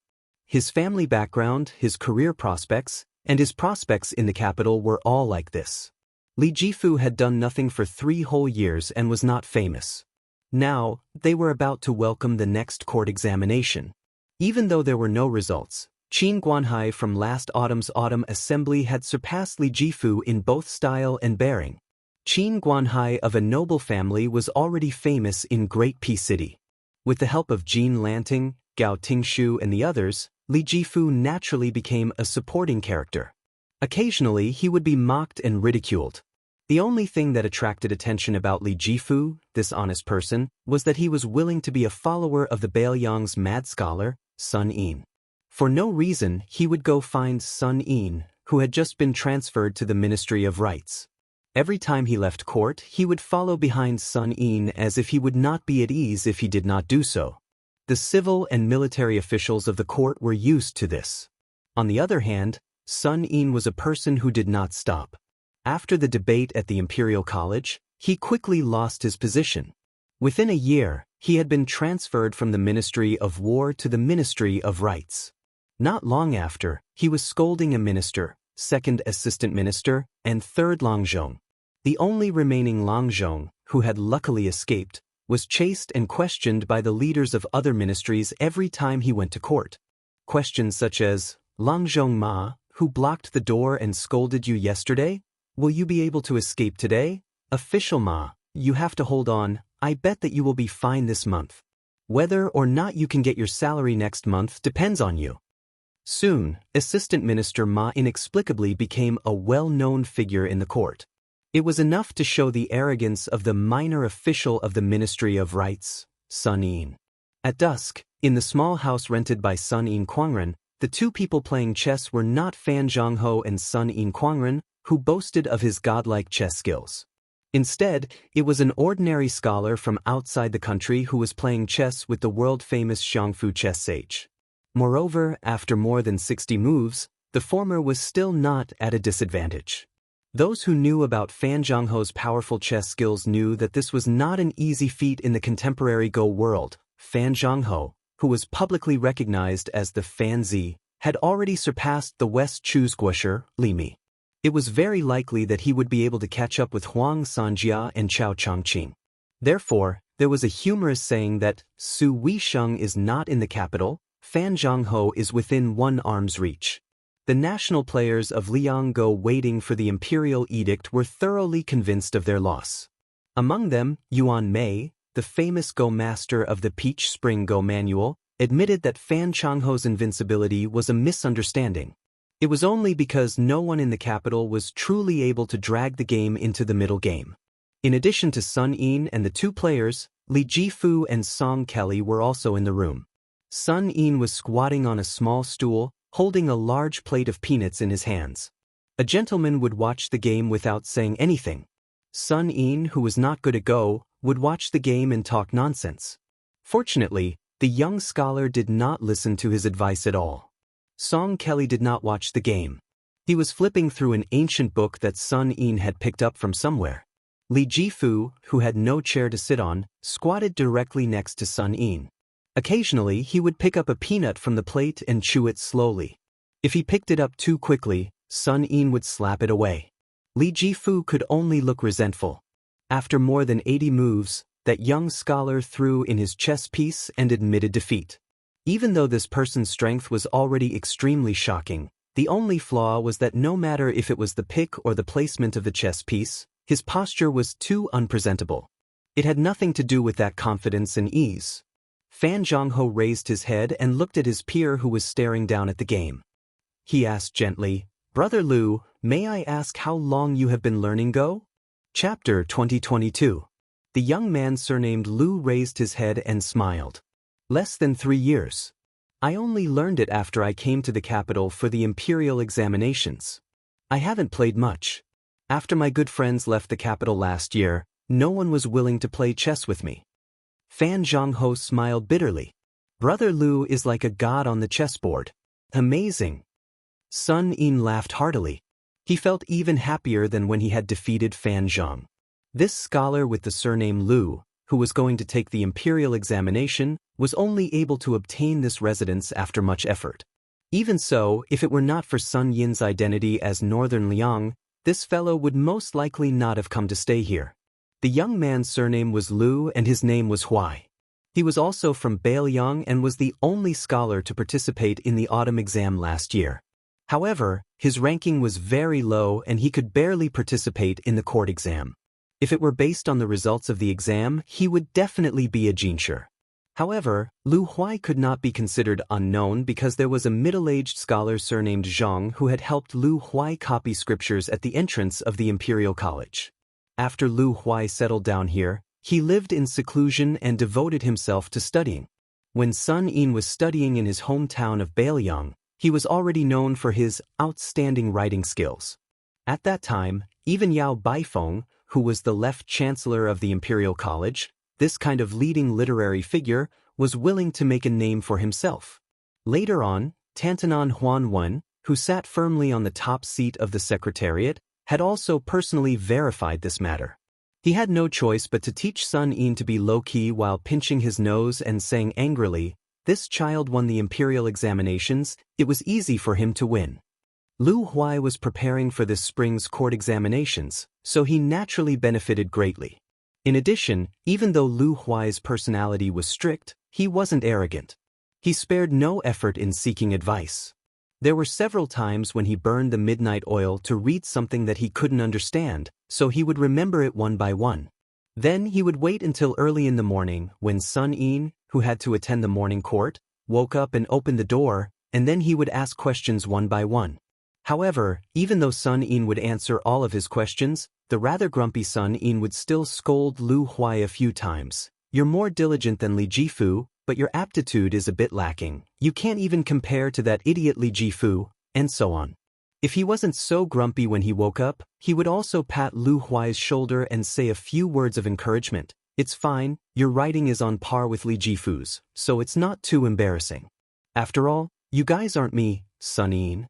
His family background, his career prospects, and his prospects in the capital were all like this. Li Jifu had done nothing for 3 whole years and was not famous. Now, they were about to welcome the next court examination. Even though there were no results, Qin Guanhai from last autumn's autumn assembly had surpassed Li Jifu in both style and bearing. Qin Guanhai of a noble family was already famous in Great Pea City. With the help of Jin Lanting, Gao Tingshu and the others, Li Jifu naturally became a supporting character. Occasionally he would be mocked and ridiculed. The only thing that attracted attention about Li Jifu, this honest person, was that he was willing to be a follower of the Baoyang's mad scholar, Sun Yin. For no reason, he would go find Sun Yin, who had just been transferred to the Ministry of Rights. Every time he left court, he would follow behind Sun Yin as if he would not be at ease if he did not do so. The civil and military officials of the court were used to this. On the other hand, Sun Yin was a person who did not stop. After the debate at the Imperial College, he quickly lost his position. Within a year, he had been transferred from the Ministry of War to the Ministry of Rights. Not long after, he was scolding a minister, second assistant minister, and third Langzhong. The only remaining Langzhong, who had luckily escaped, was chased and questioned by the leaders of other ministries every time he went to court. Questions such as, "Langzhong Ma, who blocked the door and scolded you yesterday? Will you be able to escape today? Official Ma, you have to hold on, I bet that you will be fine this month. Whether or not you can get your salary next month depends on you." Soon, Assistant Minister Ma inexplicably became a well-known figure in the court. It was enough to show the arrogance of the minor official of the Ministry of Rights, Sun Yin. At dusk, in the small house rented by Sun Yin Quangren, the two people playing chess were not Fan Zhongho and Sun Yin Quangren, who boasted of his godlike chess skills. Instead, it was an ordinary scholar from outside the country who was playing chess with the world-famous Xiangfu chess sage. Moreover, after more than 60 moves, the former was still not at a disadvantage. Those who knew about Fan Zhongho's powerful chess skills knew that this was not an easy feat in the contemporary Go world. Fan Zhongho, who was publicly recognized as the Fan Zi, had already surpassed the West Chu's Guosher, Li Mi. It was very likely that he would be able to catch up with Huang Sanjia and Chao Chongqing. Therefore, there was a humorous saying that Su Weisheng is not in the capital, Fan Zhongho is within one arm's reach. The national players of Liang Go waiting for the imperial edict were thoroughly convinced of their loss. Among them, Yuan Mei, the famous Go master of the Peach Spring Go manual, admitted that Fan Zhongho's invincibility was a misunderstanding. It was only because no one in the capital was truly able to drag the game into the middle game. In addition to Sun Yin and the two players, Li Jifu and Song Kelly were also in the room. Sun Yin was squatting on a small stool, holding a large plate of peanuts in his hands. A gentleman would watch the game without saying anything. Sun Yin, who was not good at Go, would watch the game and talk nonsense. Fortunately, the young scholar did not listen to his advice at all. Song Kelly did not watch the game. He was flipping through an ancient book that Sun Yin had picked up from somewhere. Li Jifu, who had no chair to sit on, squatted directly next to Sun Yin. Occasionally, he would pick up a peanut from the plate and chew it slowly. If he picked it up too quickly, Sun Yin would slap it away. Li Jifu could only look resentful. After more than 80 moves, that young scholar threw in his chess piece and admitted defeat. Even though this person's strength was already extremely shocking, the only flaw was that no matter if it was the pick or the placement of the chess piece, his posture was too unpresentable. It had nothing to do with that confidence and ease. Fan Zhongho raised his head and looked at his peer who was staring down at the game. He asked gently, "Brother Lu, may I ask how long you have been learning Go?" Chapter 2022. The young man surnamed Lu raised his head and smiled. "Less than 3 years. I only learned it after I came to the capital for the imperial examinations. I haven't played much. After my good friends left the capital last year, no one was willing to play chess with me." Fan Zhongho smiled bitterly. "Brother Lu is like a god on the chessboard. Amazing." Sun Yin laughed heartily. He felt even happier than when he had defeated Fan Zhong. This scholar with the surname Lu, who was going to take the imperial examination, was only able to obtain this residence after much effort. Even so, if it were not for Sun Yin's identity as Northern Liang, this fellow would most likely not have come to stay here. The young man's surname was Lu and his name was Huai. He was also from Bailiang and was the only scholar to participate in the autumn exam last year. However, his ranking was very low and he could barely participate in the court exam. If it were based on the results of the exam, he would definitely be a jinshi. However, Lu Huai could not be considered unknown because there was a middle-aged scholar surnamed Zhang who had helped Lu Huai copy scriptures at the entrance of the Imperial College. After Lu Huai settled down here, he lived in seclusion and devoted himself to studying. When Sun Yin was studying in his hometown of Bailiang, he was already known for his outstanding writing skills. At that time, even Yao Baifeng, who was the left chancellor of the Imperial College, this kind of leading literary figure, was willing to make a name for himself. Later on, Tantanan Huanwen, who sat firmly on the top seat of the secretariat, had also personally verified this matter. He had no choice but to teach Sun Yin to be low-key while pinching his nose and saying angrily, "This child won the imperial examinations, it was easy for him to win." Lu Huai was preparing for this spring's court examinations, so he naturally benefited greatly. In addition, even though Lu Huai's personality was strict, he wasn't arrogant. He spared no effort in seeking advice. There were several times when he burned the midnight oil to read something that he couldn't understand, so he would remember it one by one. Then he would wait until early in the morning when Sun Yin, who had to attend the morning court, woke up and opened the door, and then he would ask questions one by one. However, even though Sun Yin would answer all of his questions, the rather grumpy Sun Yin would still scold Lu Huai a few times, You're more diligent than Li Jifu, but your aptitude is a bit lacking. You can't even compare to that idiot Li Jifu," and so on. If he wasn't so grumpy when he woke up, he would also pat Lu Huai's shoulder and say a few words of encouragement. "It's fine, your writing is on par with Li Jifu's, so it's not too embarrassing. After all, you guys aren't me, Sun Yin."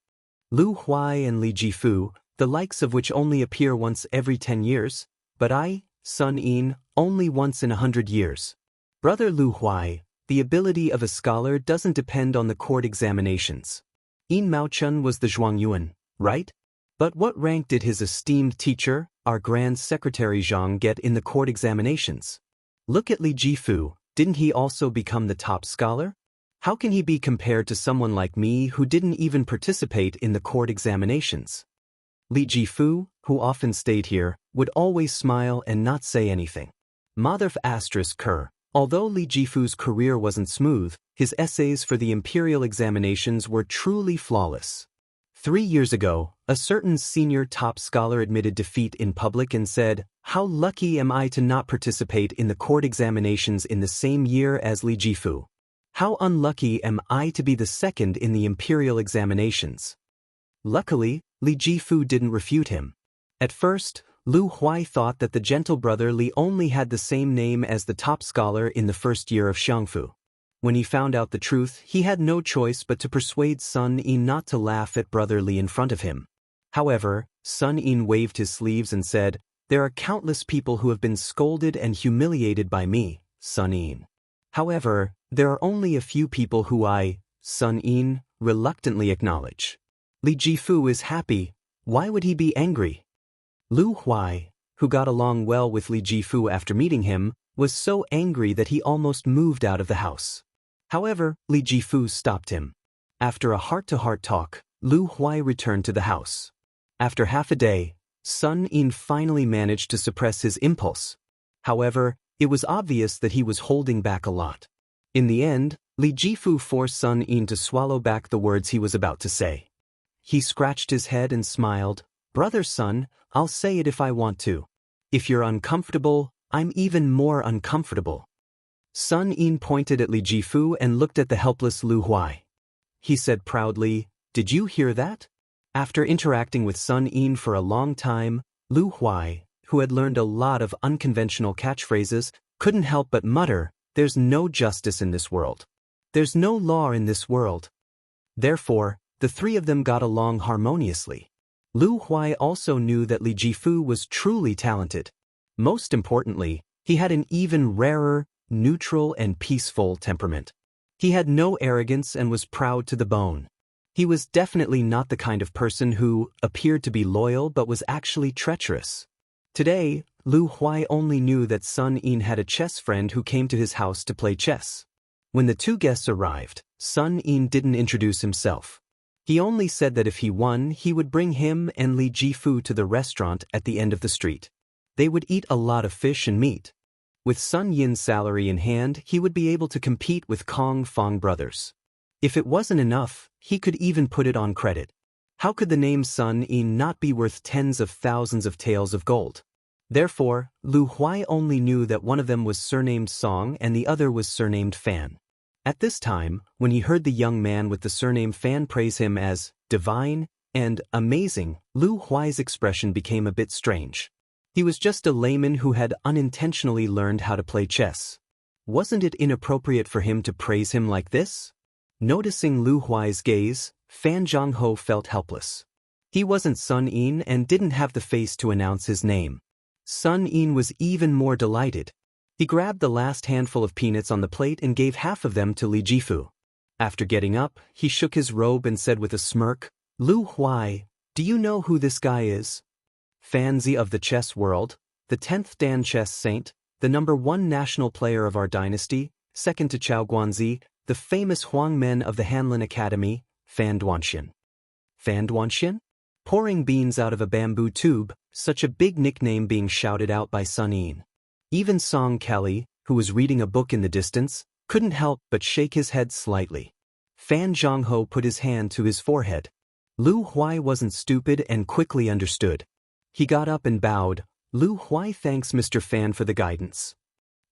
Lu Huai and Li Jifu, the likes of which only appear once every 10 years, but I, Sun Yin, only once in 100 years. Brother Lu Huai, the ability of a scholar doesn't depend on the court examinations. Yin Maochun was the Zhuangyuan, right? But what rank did his esteemed teacher, our Grand Secretary Zhang, get in the court examinations? Look at Li Jifu, didn't he also become the top scholar? How can he be compared to someone like me who didn't even participate in the court examinations? Li Jifu, who often stayed here, would always smile and not say anything. Madhv *Ker. Although Li Jifu's career wasn't smooth, his essays for the imperial examinations were truly flawless. 3 years ago, a certain senior top scholar admitted defeat in public and said, "How lucky am I to not participate in the court examinations in the same year as Li Jifu? How unlucky am I to be the second in the imperial examinations?" Luckily, Li Jifu didn't refute him. At first, Lu Huai thought that the gentle brother Li only had the same name as the top scholar in the first year of Xiangfu. When he found out the truth, he had no choice but to persuade Sun Yin not to laugh at brother Li in front of him. However, Sun Yin waved his sleeves and said, "There are countless people who have been scolded and humiliated by me, Sun Yin. However, there are only a few people who I, Sun Yin, reluctantly acknowledge. Li Jifu is happy. Why would he be angry?" Lu Huai, who got along well with Li Jifu after meeting him, was so angry that he almost moved out of the house. However, Li Jifu stopped him. After a heart-to-heart talk, Lu Huai returned to the house. After half a day, Sun Yin finally managed to suppress his impulse. However, it was obvious that he was holding back a lot. In the end, Li Jifu forced Sun Yin to swallow back the words he was about to say. He scratched his head and smiled. "Brother Sun, I'll say it if I want to. If you're uncomfortable, I'm even more uncomfortable." Sun Yin pointed at Li Jifu and looked at the helpless Lu Huai. He said proudly, "Did you hear that?" After interacting with Sun Yin for a long time, Lu Huai, who had learned a lot of unconventional catchphrases, couldn't help but mutter, "There's no justice in this world. There's no law in this world." Therefore, the three of them got along harmoniously. Lu Huai also knew that Li Jifu was truly talented. Most importantly, he had an even rarer, neutral and peaceful temperament. He had no arrogance and was proud to the bone. He was definitely not the kind of person who appeared to be loyal but was actually treacherous. Today, Lu Huai only knew that Sun Yin had a chess friend who came to his house to play chess. When the two guests arrived, Sun Yin didn't introduce himself. He only said that if he won, he would bring him and Li Jifu to the restaurant at the end of the street. They would eat a lot of fish and meat. With Sun Yin's salary in hand, he would be able to compete with Kong Fong brothers. If it wasn't enough, he could even put it on credit. How could the name Sun Yin not be worth tens of thousands of taels of gold? Therefore, Lu Huai only knew that one of them was surnamed Song and the other was surnamed Fan. At this time, when he heard the young man with the surname Fan praise him as divine and amazing, Lu Huai's expression became a bit strange. He was just a layman who had unintentionally learned how to play chess. Wasn't it inappropriate for him to praise him like this? Noticing Lu Huai's gaze, Fan Zhongho felt helpless. He wasn't Sun Yin and didn't have the face to announce his name. Sun Yin was even more delighted. He grabbed the last handful of peanuts on the plate and gave half of them to Li Jifu. After getting up, he shook his robe and said with a smirk, "Lu Huai, do you know who this guy is? Fanzi of the chess world, the 10th Dan chess saint, the #1 national player of our dynasty, second to Chao Guanzi, the famous Huang Men of the Hanlin Academy, Fan Duanxian." Fan Duanxian? Pouring beans out of a bamboo tube, such a big nickname being shouted out by Sun Yin. Even Song Kelly, who was reading a book in the distance, couldn't help but shake his head slightly. Fan Zhongho put his hand to his forehead. Lu Huai wasn't stupid and quickly understood. He got up and bowed. "Lu Huai thanks Mr. Fan for the guidance."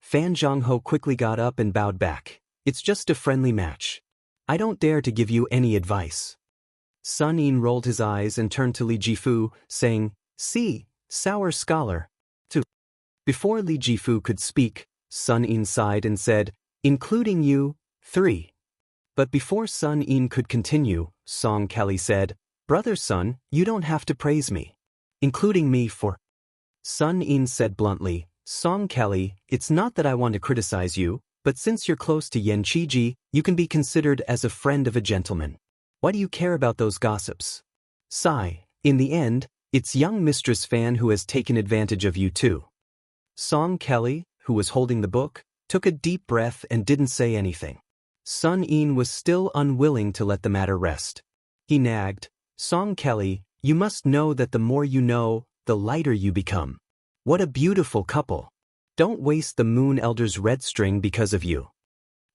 Fan Zhongho quickly got up and bowed back. It's just a friendly match. I don't dare to give you any advice. Sun Yin rolled his eyes and turned to Li Jifu, saying, See, sour scholar. 2. Before Li Jifu could speak, Sun Yin sighed and said, Including you, 3. But before Sun Yin could continue, Song Kelly said, Brother Sun, you don't have to praise me. Including me for. Sun Yin said bluntly, Song Kelly, it's not that I want to criticize you, but since you're close to Yen Qiji, you can be considered as a friend of a gentleman. Why do you care about those gossips? Sigh, in the end, it's young Mistress Fan who has taken advantage of you too. Song Kelly, who was holding the book, took a deep breath and didn't say anything. Sun Yin was still unwilling to let the matter rest. He nagged, Song Kelly, you must know that the more you know, the lighter you become. What a beautiful couple. Don't waste the Moon Elder's red string because of you.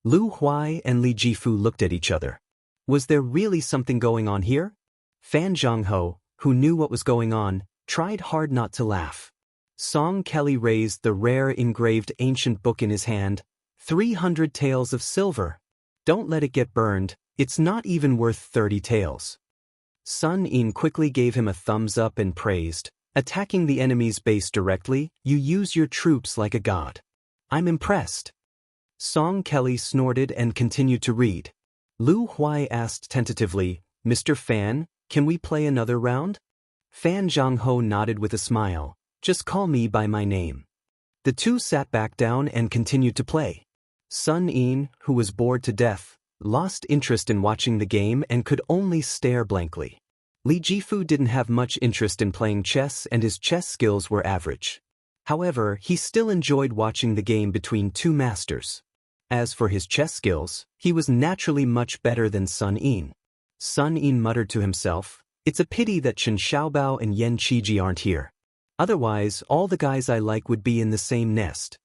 Lu Huai and Li Jifu looked at each other. Was there really something going on here? Fan Zhongho, who knew what was going on, tried hard not to laugh. Song Kelly raised the rare engraved ancient book in his hand. 300 taels of silver. Don't let it get burned, it's not even worth 30 taels. Sun Yin quickly gave him a thumbs up and praised, attacking the enemy's base directly, you use your troops like a god. I'm impressed. Song Kelly snorted and continued to read. Lu Huai asked tentatively, Mr. Fan, can we play another round? Fan Zhongho nodded with a smile, just call me by my name. The two sat back down and continued to play. Sun Yin, who was bored to death, lost interest in watching the game and could only stare blankly. Li Jifu didn't have much interest in playing chess and his chess skills were average. However, he still enjoyed watching the game between two masters. As for his chess skills, he was naturally much better than Sun Yin. Sun Yin muttered to himself, it's a pity that Chen Xiaobao and Yen Qiji aren't here. Otherwise, all the guys I like would be in the same nest.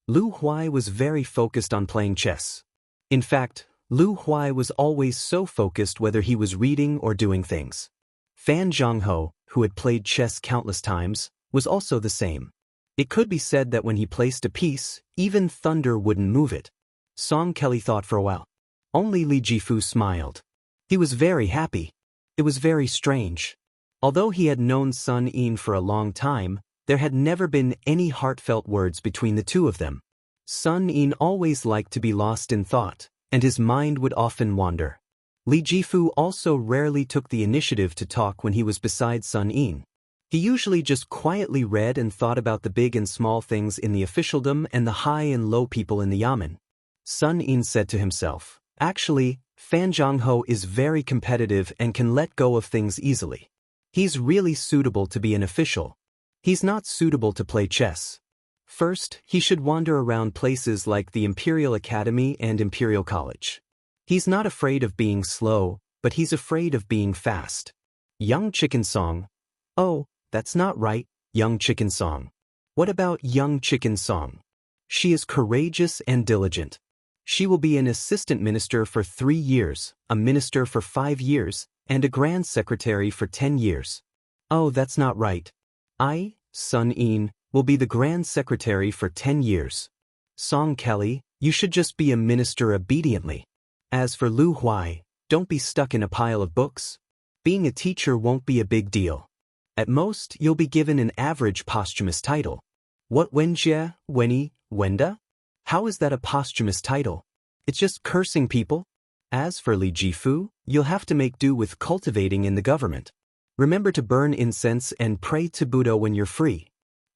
Lu Huai was very focused on playing chess. In fact, Lu Huai was always so focused whether he was reading or doing things. Fan Zhongho, who had played chess countless times, was also the same. It could be said that when he placed a piece, even thunder wouldn't move it. Song Kelly thought for a while. Only Li Jifu smiled. He was very happy. It was very strange. Although he had known Sun Yin for a long time, there had never been any heartfelt words between the two of them. Sun Yin always liked to be lost in thought, and his mind would often wander. Li Jifu also rarely took the initiative to talk when he was beside Sun Yin. He usually just quietly read and thought about the big and small things in the officialdom and the high and low people in the yamen. Sun Yin said to himself, actually, Fan Zhongho is very competitive and can let go of things easily. He's really suitable to be an official. He's not suitable to play chess. First, he should wander around places like the Imperial Academy and Imperial College. He's not afraid of being slow, but he's afraid of being fast. Young Chicken Song. Oh, that's not right, Young Chicken Song. What about Young Chicken Song? She is courageous and diligent. She will be an assistant minister for 3 years, a minister for 5 years, and a grand secretary for 10 years. Oh, that's not right. I, Sun Yin, will be the grand secretary for 10 years. Song Kelly, you should just be a minister obediently. As for Lu Huai, don't be stuck in a pile of books. Being a teacher won't be a big deal. At most, you'll be given an average posthumous title. What Wenjie, Weni, Wenda? How is that a posthumous title? It's just cursing people. As for Li Jifu, you'll have to make do with cultivating in the government. Remember to burn incense and pray to Buddha when you're free.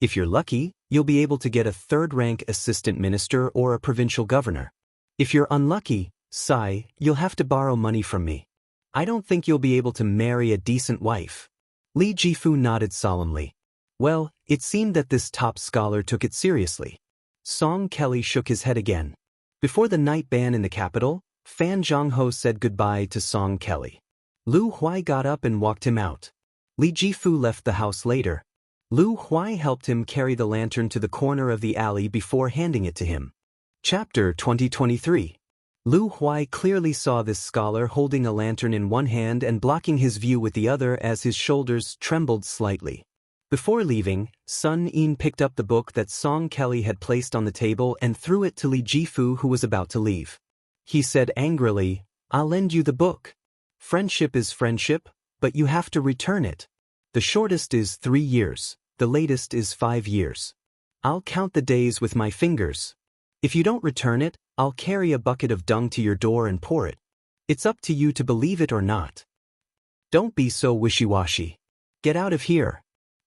If you're lucky, you'll be able to get a third-rank assistant minister or a provincial governor. If you're unlucky, sigh, you'll have to borrow money from me. I don't think you'll be able to marry a decent wife. Li Jifu nodded solemnly. Well, it seemed that this top scholar took it seriously. Song Kelly shook his head again. Before the night ban in the capital, Fan Zhongho said goodbye to Song Kelly. Lu Huai got up and walked him out. Li Jifu left the house later. Lu Huai helped him carry the lantern to the corner of the alley before handing it to him. Chapter 2023. Lu Huai clearly saw this scholar holding a lantern in one hand and blocking his view with the other as his shoulders trembled slightly. Before leaving, Sun Yin picked up the book that Song Kelly had placed on the table and threw it to Li Jifu, who was about to leave. He said angrily, "I'll lend you the book. Friendship is friendship, but you have to return it. The shortest is 3 years, the latest is 5 years. I'll count the days with my fingers. If you don't return it, I'll carry a bucket of dung to your door and pour it. It's up to you to believe it or not. Don't be so wishy-washy. Get out of here."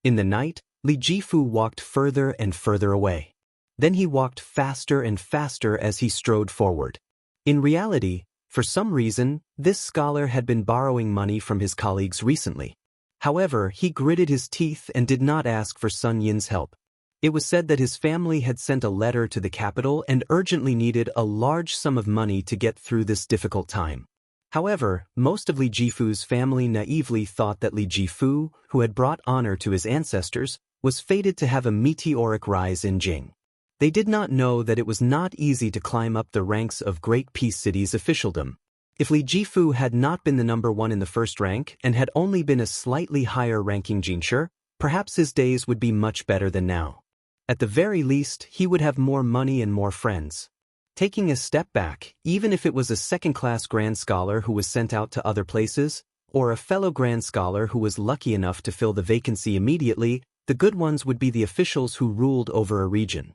In the night, Li Jifu walked further and further away. Then he walked faster and faster as he strode forward. In reality, for some reason, this scholar had been borrowing money from his colleagues recently. However, he gritted his teeth and did not ask for Sun Yin's help. It was said that his family had sent a letter to the capital and urgently needed a large sum of money to get through this difficult time. However, most of Li Jifu's family naively thought that Li Jifu, who had brought honor to his ancestors, was fated to have a meteoric rise in Jing. They did not know that it was not easy to climb up the ranks of Great Peace City's officialdom. If Li Jifu had not been the number one in the first rank and had only been a slightly higher-ranking jinshi, perhaps his days would be much better than now. At the very least, he would have more money and more friends. Taking a step back, even if it was a second-class grand scholar who was sent out to other places, or a fellow grand scholar who was lucky enough to fill the vacancy immediately, the good ones would be the officials who ruled over a region.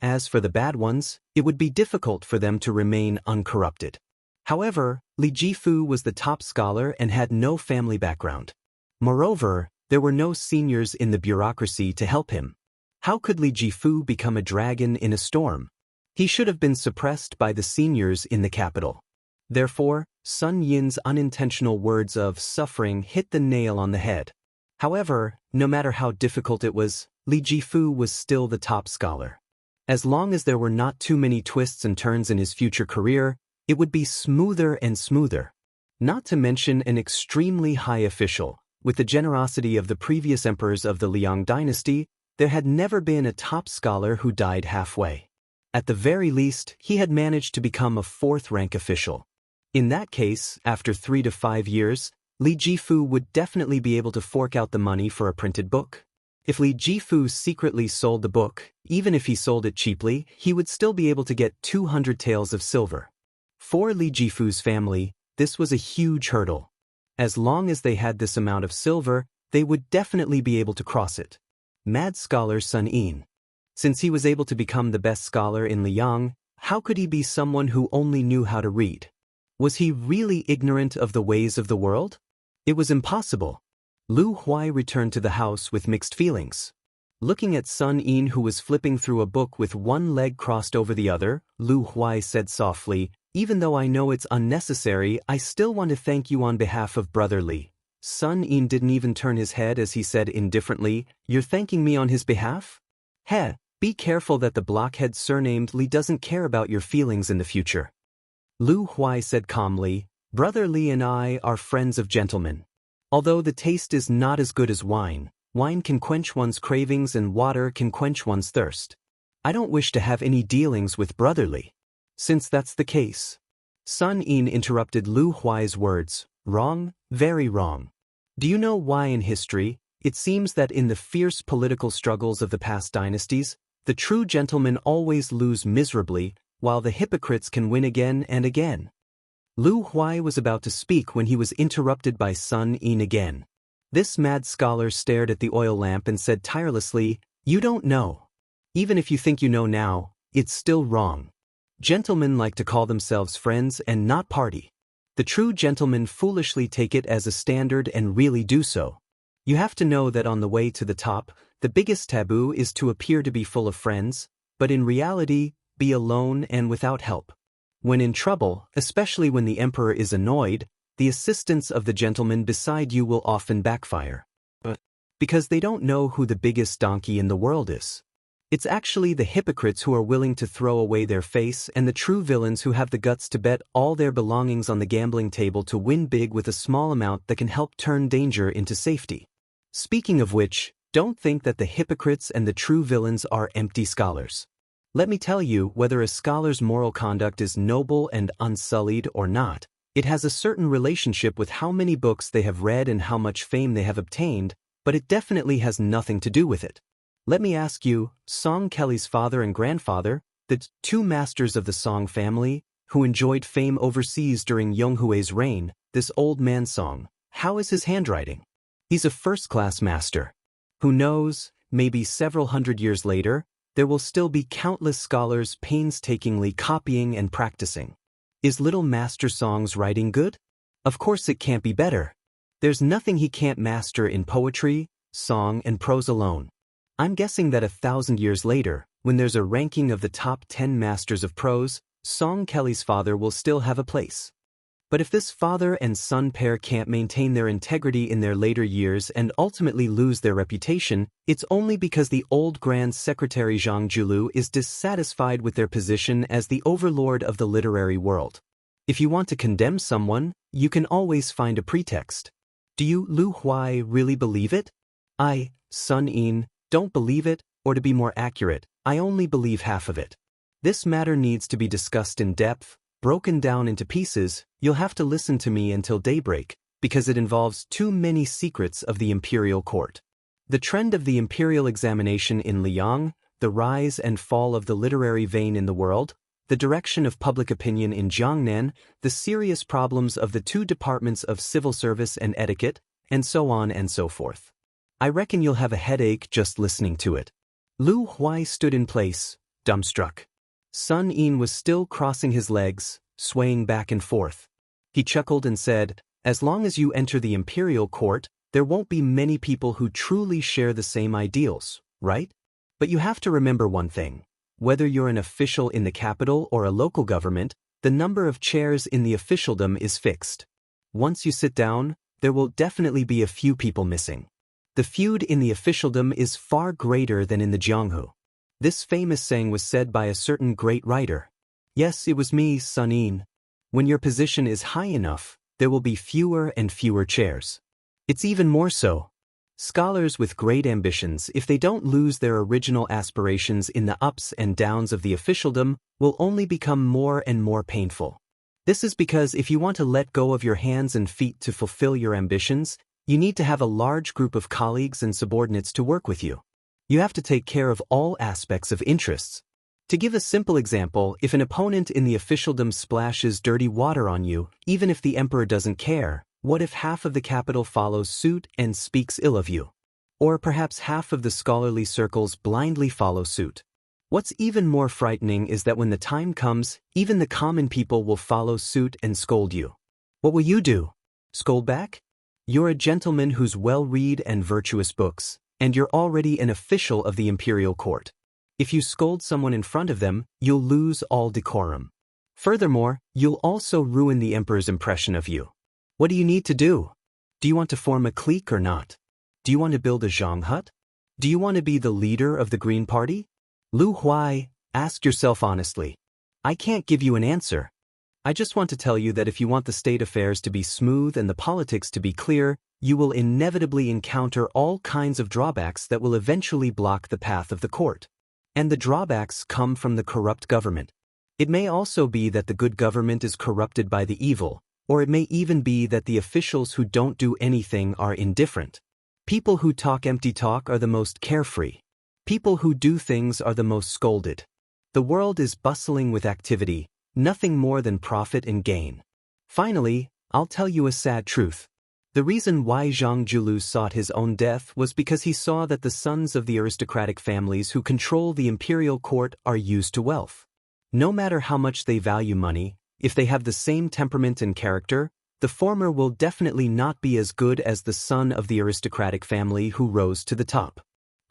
As for the bad ones, it would be difficult for them to remain uncorrupted. However, Li Jifu was the top scholar and had no family background. Moreover, there were no seniors in the bureaucracy to help him. How could Li Jifu become a dragon in a storm? He should have been suppressed by the seniors in the capital. Therefore, Sun Yin's unintentional words of suffering hit the nail on the head. However, no matter how difficult it was, Li Jifu was still the top scholar. As long as there were not too many twists and turns in his future career, it would be smoother and smoother. Not to mention an extremely high official. With the generosity of the previous emperors of the Liang dynasty, there had never been a top scholar who died halfway. At the very least, he had managed to become a 4th-rank official. In that case, after 3 to 5 years, Li Jifu would definitely be able to fork out the money for a printed book. If Li Jifu secretly sold the book, even if he sold it cheaply, he would still be able to get 200 taels of silver. For Li Jifu's family, this was a huge hurdle. As long as they had this amount of silver, they would definitely be able to cross it. Mad scholar Sun Yin. Since he was able to become the best scholar in Liang, how could he be someone who only knew how to read? Was he really ignorant of the ways of the world? It was impossible. Lu Huai returned to the house with mixed feelings. Looking at Sun Yin, who was flipping through a book with one leg crossed over the other, Lu Huai said softly, "Even though I know it's unnecessary, I still want to thank you on behalf of Brother Li." Sun Yin didn't even turn his head as he said indifferently, "You're thanking me on his behalf? Heh. Be careful that the blockhead surnamed Li doesn't care about your feelings in the future." Lu Huai said calmly, "Brother Li and I are friends of gentlemen. Although the taste is not as good as wine, wine can quench one's cravings and water can quench one's thirst. I don't wish to have any dealings with Brother Li." Since that's the case. Sun Yin interrupted Lu Huai's words, "Wrong, very wrong. Do you know why in history, it seems that in the fierce political struggles of the past dynasties, the true gentlemen always lose miserably, while the hypocrites can win again and again?" Lu Huai was about to speak when he was interrupted by Sun Yin again. This mad scholar stared at the oil lamp and said tirelessly, "You don't know. Even if you think you know now, it's still wrong. Gentlemen like to call themselves friends and not party. The true gentlemen foolishly take it as a standard and really do so. You have to know that on the way to the top, the biggest taboo is to appear to be full of friends, but in reality, be alone and without help. When in trouble, especially when the emperor is annoyed, the assistance of the gentleman beside you will often backfire. But because they don't know who the biggest donkey in the world is. It's actually the hypocrites who are willing to throw away their face and the true villains who have the guts to bet all their belongings on the gambling table to win big with a small amount that can help turn danger into safety. Speaking of which, don't think that the hypocrites and the true villains are empty scholars. Let me tell you, whether a scholar's moral conduct is noble and unsullied or not, it has a certain relationship with how many books they have read and how much fame they have obtained, but it definitely has nothing to do with it. Let me ask you, Song Kelly's father and grandfather, the two masters of the Song family, who enjoyed fame overseas during Yonghui's reign, this old man Song, how is his handwriting? He's a first-class master. Who knows, maybe several hundred years later, there will still be countless scholars painstakingly copying and practicing. Is little Master Song's writing good? Of course it can't be better. There's nothing he can't master in poetry, song, and prose alone. I'm guessing that 1,000 years later, when there's a ranking of the top 10 masters of prose, Song Kelly's father will still have a place. But if this father and son pair can't maintain their integrity in their later years and ultimately lose their reputation, it's only because the old Grand Secretary Zhang Julu is dissatisfied with their position as the overlord of the literary world. If you want to condemn someone, you can always find a pretext. Do you, Lu Huai, really believe it? I, Sun Yin, don't believe it, or to be more accurate, I only believe half of it. This matter needs to be discussed in depth, broken down into pieces. You'll have to listen to me until daybreak, because it involves too many secrets of the imperial court. The trend of the imperial examination in Liang, the rise and fall of the literary vein in the world, the direction of public opinion in Jiangnan, the serious problems of the two departments of civil service and etiquette, and so on and so forth. I reckon you'll have a headache just listening to it. Lu Huai stood in place, dumbstruck. Sun Yin was still crossing his legs, swaying back and forth. He chuckled and said, "As long as you enter the imperial court, there won't be many people who truly share the same ideals, right? But you have to remember one thing. Whether you're an official in the capital or a local government, the number of chairs in the officialdom is fixed. Once you sit down, there will definitely be a few people missing. The feud in the officialdom is far greater than in the Jianghu." This famous saying was said by a certain great writer. Yes, it was me, Sun Yin. When your position is high enough, there will be fewer and fewer chairs. It's even more so. Scholars with great ambitions, if they don't lose their original aspirations in the ups and downs of the officialdom, will only become more and more painful. This is because if you want to let go of your hands and feet to fulfill your ambitions, you need to have a large group of colleagues and subordinates to work with you. You have to take care of all aspects of interests. To give a simple example, if an opponent in the officialdom splashes dirty water on you, even if the emperor doesn't care, what if half of the capital follows suit and speaks ill of you? Or perhaps half of the scholarly circles blindly follow suit. What's even more frightening is that when the time comes, even the common people will follow suit and scold you. What will you do? Scold back? You're a gentleman who's well-read and virtuous books, and you're already an official of the imperial court. If you scold someone in front of them, you'll lose all decorum. Furthermore, you'll also ruin the emperor's impression of you. What do you need to do? Do you want to form a clique or not? Do you want to build a Zhang hut? Do you want to be the leader of the Green Party? Lu Huai, ask yourself honestly. I can't give you an answer. I just want to tell you that if you want the state affairs to be smooth and the politics to be clear, you will inevitably encounter all kinds of drawbacks that will eventually block the path of the court. And the drawbacks come from the corrupt government. It may also be that the good government is corrupted by the evil, or it may even be that the officials who don't do anything are indifferent. People who talk empty talk are the most carefree. People who do things are the most scolded. The world is bustling with activity, nothing more than profit and gain. Finally, I'll tell you a sad truth. The reason why Zhang Julu sought his own death was because he saw that the sons of the aristocratic families who control the imperial court are used to wealth. No matter how much they value money, if they have the same temperament and character, the former will definitely not be as good as the son of the aristocratic family who rose to the top.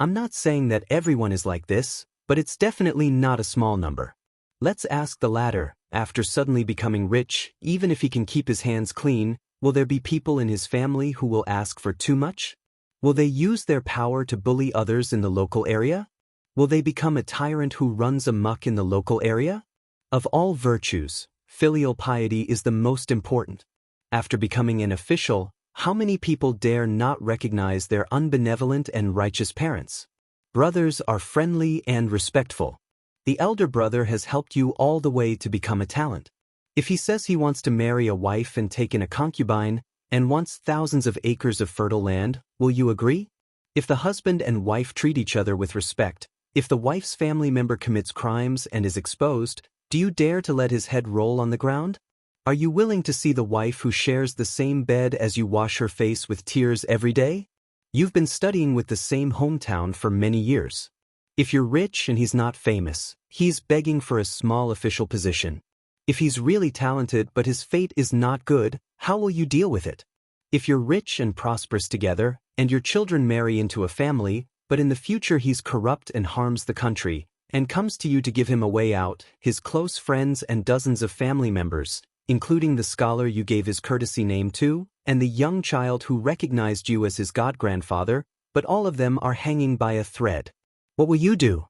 I'm not saying that everyone is like this, but it's definitely not a small number. Let's ask the latter, after suddenly becoming rich, even if he can keep his hands clean, will there be people in his family who will ask for too much? Will they use their power to bully others in the local area? Will they become a tyrant who runs amok in the local area? Of all virtues, filial piety is the most important. After becoming an official, how many people dare not recognize their unbenevolent and righteous parents? Brothers are friendly and respectful. The elder brother has helped you all the way to become a talent. If he says he wants to marry a wife and take in a concubine, and wants thousands of acres of fertile land, will you agree? If the husband and wife treat each other with respect, if the wife's family member commits crimes and is exposed, do you dare to let his head roll on the ground? Are you willing to see the wife who shares the same bed as you wash her face with tears every day? You've been studying with the same hometown for many years. If you're rich and he's not famous, he's begging for a small official position. If he's really talented but his fate is not good, how will you deal with it? If you're rich and prosperous together, and your children marry into a family, but in the future he's corrupt and harms the country, and comes to you to give him a way out, his close friends and dozens of family members, including the scholar you gave his courtesy name to, and the young child who recognized you as his godgrandfather, but all of them are hanging by a thread. What will you do?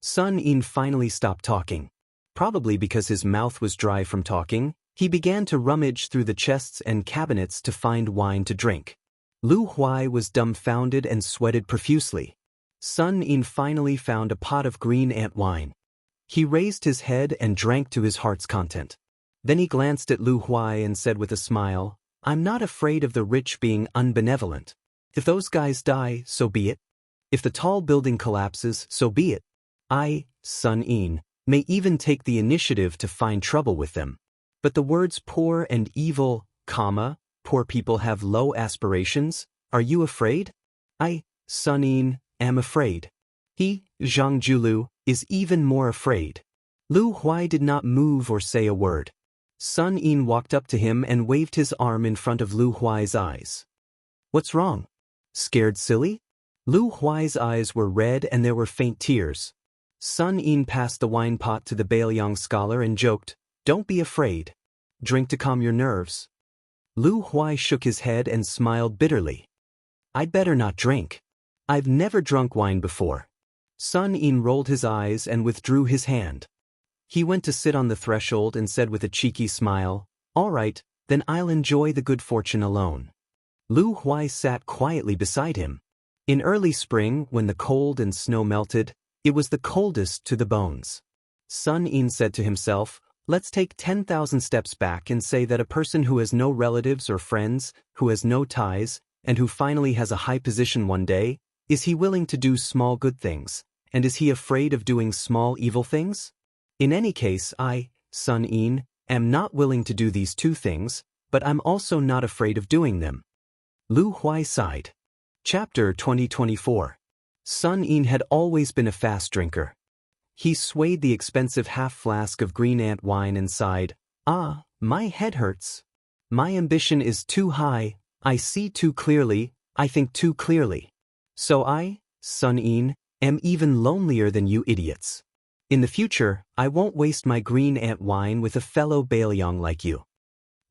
Sun In finally stopped talking. Probably because his mouth was dry from talking, he began to rummage through the chests and cabinets to find wine to drink. Lu Huai was dumbfounded and sweated profusely. Sun In finally found a pot of green ant wine. He raised his head and drank to his heart's content. Then he glanced at Lu Huai and said with a smile, "I'm not afraid of the rich being unbenevolent. If those guys die, so be it. If the tall building collapses, so be it. I, Sun In, may even take the initiative to find trouble with them. But the words poor and evil, poor people have low aspirations, are you afraid? I, Sun In, am afraid. He, Zhang Julu, is even more afraid." Lu Huai did not move or say a word. Sun In walked up to him and waved his arm in front of Lu Huai's eyes. "What's wrong? Scared silly?" Lu Huai's eyes were red and there were faint tears. Sun In passed the wine pot to the Bailiang scholar and joked, "Don't be afraid. Drink to calm your nerves." Lu Huai shook his head and smiled bitterly. "I'd better not drink. I've never drunk wine before." Sun In rolled his eyes and withdrew his hand. He went to sit on the threshold and said with a cheeky smile, "All right, then I'll enjoy the good fortune alone." Lu Huai sat quietly beside him. In early spring, when the cold and snow melted, it was the coldest to the bones. Sun In said to himself, "Let's take 10,000 steps back and say that a person who has no relatives or friends, who has no ties, and who finally has a high position one day, is he willing to do small good things, and is he afraid of doing small evil things? In any case, I, Sun In, am not willing to do these two things, but I'm also not afraid of doing them." Lu Huai sighed. Chapter 2024. Sun In had always been a fast drinker. He swayed the expensive half-flask of green ant wine and sighed, "Ah, my head hurts. My ambition is too high, I see too clearly, I think too clearly. So I, Sun In, am even lonelier than you idiots. In the future, I won't waste my green ant wine with a fellow Bailiang like you."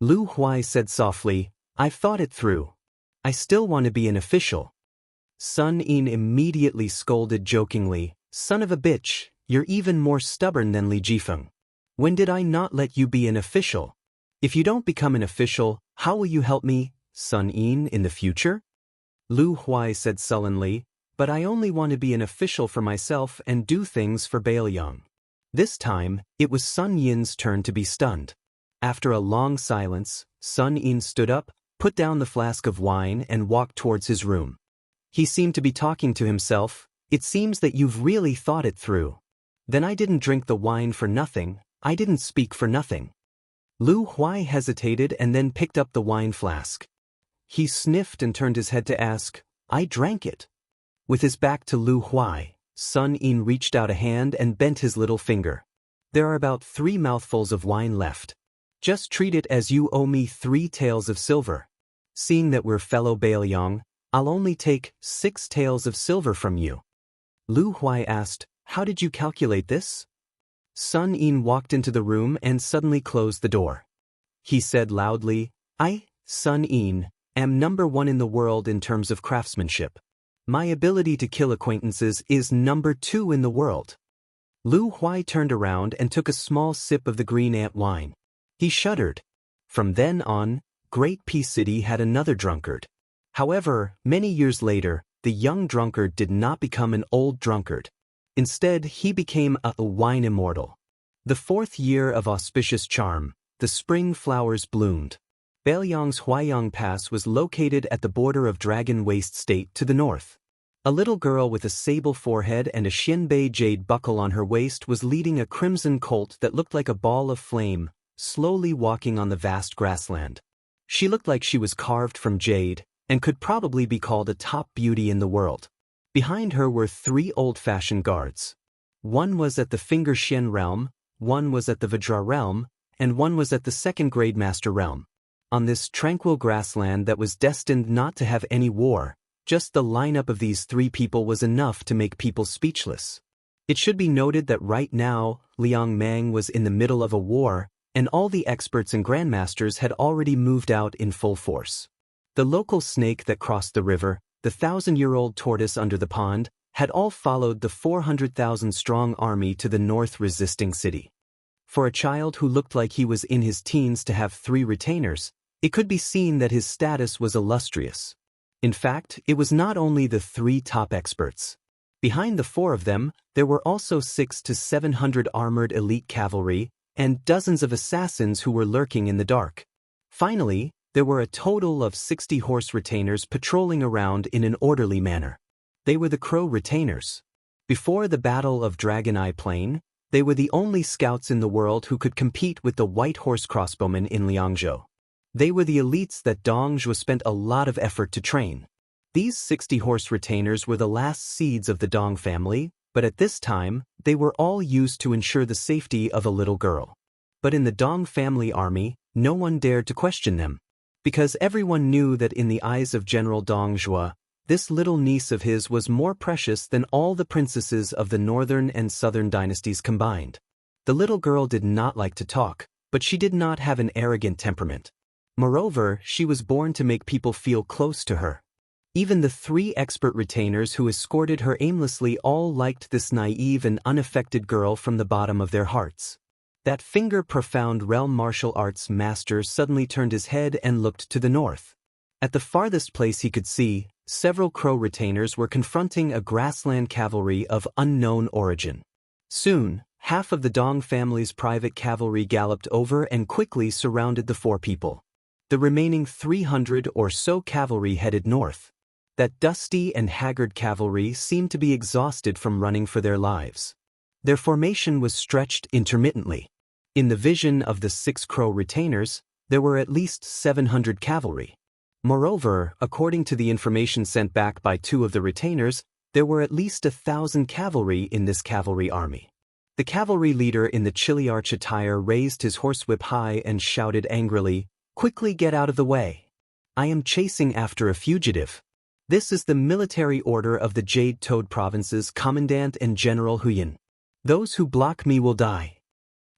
Lu Huai said softly, "I've thought it through. I still want to be an official." Sun In immediately scolded jokingly, "Son of a bitch, you're even more stubborn than Li Jifeng. When did I not let you be an official? If you don't become an official, how will you help me, Sun in the future?" Lu Huai said sullenly, "But I only want to be an official for myself and do things for Bailiang." This time, it was Sun Yin's turn to be stunned. After a long silence, Sun In stood up, put down the flask of wine and walked towards his room. He seemed to be talking to himself. "It seems that you've really thought it through. Then I didn't drink the wine for nothing, I didn't speak for nothing." Lu Huai hesitated and then picked up the wine flask. He sniffed and turned his head to ask, "I drank it." With his back to Lu Huai, Sun In reached out a hand and bent his little finger. "There are about 3 mouthfuls of wine left. Just treat it as you owe me 3 taels of silver. Seeing that we're fellow Bailiang, I'll only take 6 taels of silver from you." Lu Huai asked, "How did you calculate this?" Sun In walked into the room and suddenly closed the door. He said loudly, "I, Sun In, am #1 in the world in terms of craftsmanship. My ability to kill acquaintances is #2 in the world." Lu Huai turned around and took a small sip of the green ant wine. He shuddered. From then on, Great Peace City had another drunkard. However, many years later, the young drunkard did not become an old drunkard. Instead, he became a wine immortal. The 4th year of auspicious charm, the spring flowers bloomed. Bailiang's Huaiyang Pass was located at the border of Dragon Waste State to the north. A little girl with a sable forehead and a Xianbei jade buckle on her waist was leading a crimson colt that looked like a ball of flame, slowly walking on the vast grassland. She looked like she was carved from jade, and could probably be called a top beauty in the world. Behind her were 3 old-fashioned guards. One was at the Finger Xian realm, one was at the Vajra realm, and one was at the second grade master realm. On this tranquil grassland that was destined not to have any war, just the lineup of these 3 people was enough to make people speechless. It should be noted that right now, Liang Mang was in the middle of a war, and all the experts and grandmasters had already moved out in full force. The local snake that crossed the river, the 1,000-year-old tortoise under the pond, had all followed the 400,000-strong army to the north resisting city. For a child who looked like he was in his teens to have 3 retainers, it could be seen that his status was illustrious. In fact, it was not only the 3 top experts. Behind the 4 of them, there were also 600 to 700 armored elite cavalry, and dozens of assassins who were lurking in the dark. Finally, there were a total of 60 horse retainers patrolling around in an orderly manner. They were the Crow retainers. Before the Battle of Dragon Eye Plain, they were the only scouts in the world who could compete with the white horse crossbowmen in Liangzhou. They were the elites that Dong Zhuo spent a lot of effort to train. These 60 horse retainers were the last seeds of the Dong family, but at this time, they were all used to ensure the safety of a little girl. But in the Dong family army, no one dared to question them. Because everyone knew that in the eyes of General Dong Zhuo, this little niece of his was more precious than all the princesses of the northern and southern dynasties combined. The little girl did not like to talk, but she did not have an arrogant temperament. Moreover, she was born to make people feel close to her. Even the 3 expert retainers who escorted her aimlessly all liked this naive and unaffected girl from the bottom of their hearts. That finger-profound realm martial arts master suddenly turned his head and looked to the north. At the farthest place he could see, several Crow retainers were confronting a grassland cavalry of unknown origin. Soon, half of the Dong family's private cavalry galloped over and quickly surrounded the 4 people. The remaining 300 or so cavalry headed north. That dusty and haggard cavalry seemed to be exhausted from running for their lives. Their formation was stretched intermittently. In the vision of the 6 Crow retainers, there were at least 700 cavalry. Moreover, according to the information sent back by 2 of the retainers, there were at least 1,000 cavalry in this cavalry army. The cavalry leader in the Chiliarch attire raised his horsewhip high and shouted angrily, "Quickly get out of the way! I am chasing after a fugitive. This is the military order of the Jade Toad Province's Commandant and General Huyan. Those who block me will die."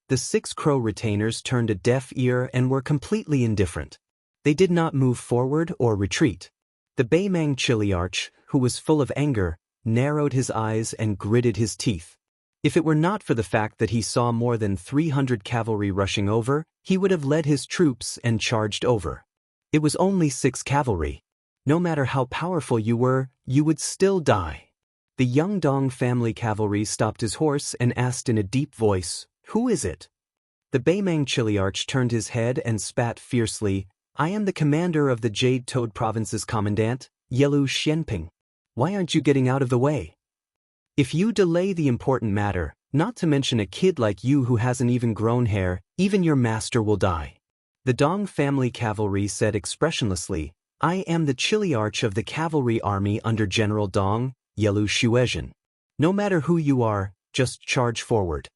The 6 Crow retainers turned a deaf ear and were completely indifferent. They did not move forward or retreat. The Beimang Chiliarch, who was full of anger, narrowed his eyes and gritted his teeth. If it were not for the fact that he saw more than 300 cavalry rushing over, he would have led his troops and charged over. It was only 6 cavalry. No matter how powerful you were, you would still die. The young Dong family cavalry stopped his horse and asked in a deep voice, "Who is it?" The Beimang Chiliarch turned his head and spat fiercely, "I am the commander of the Jade Toad Province's commandant, Yelu Xianping. Why aren't you getting out of the way? If you delay the important matter, not to mention a kid like you who hasn't even grown hair, even your master will die." The Dong family cavalry said expressionlessly, "I am the Chiliarch of the cavalry army under General Dong, Yelu Shuezhen. No matter who you are, just charge forward."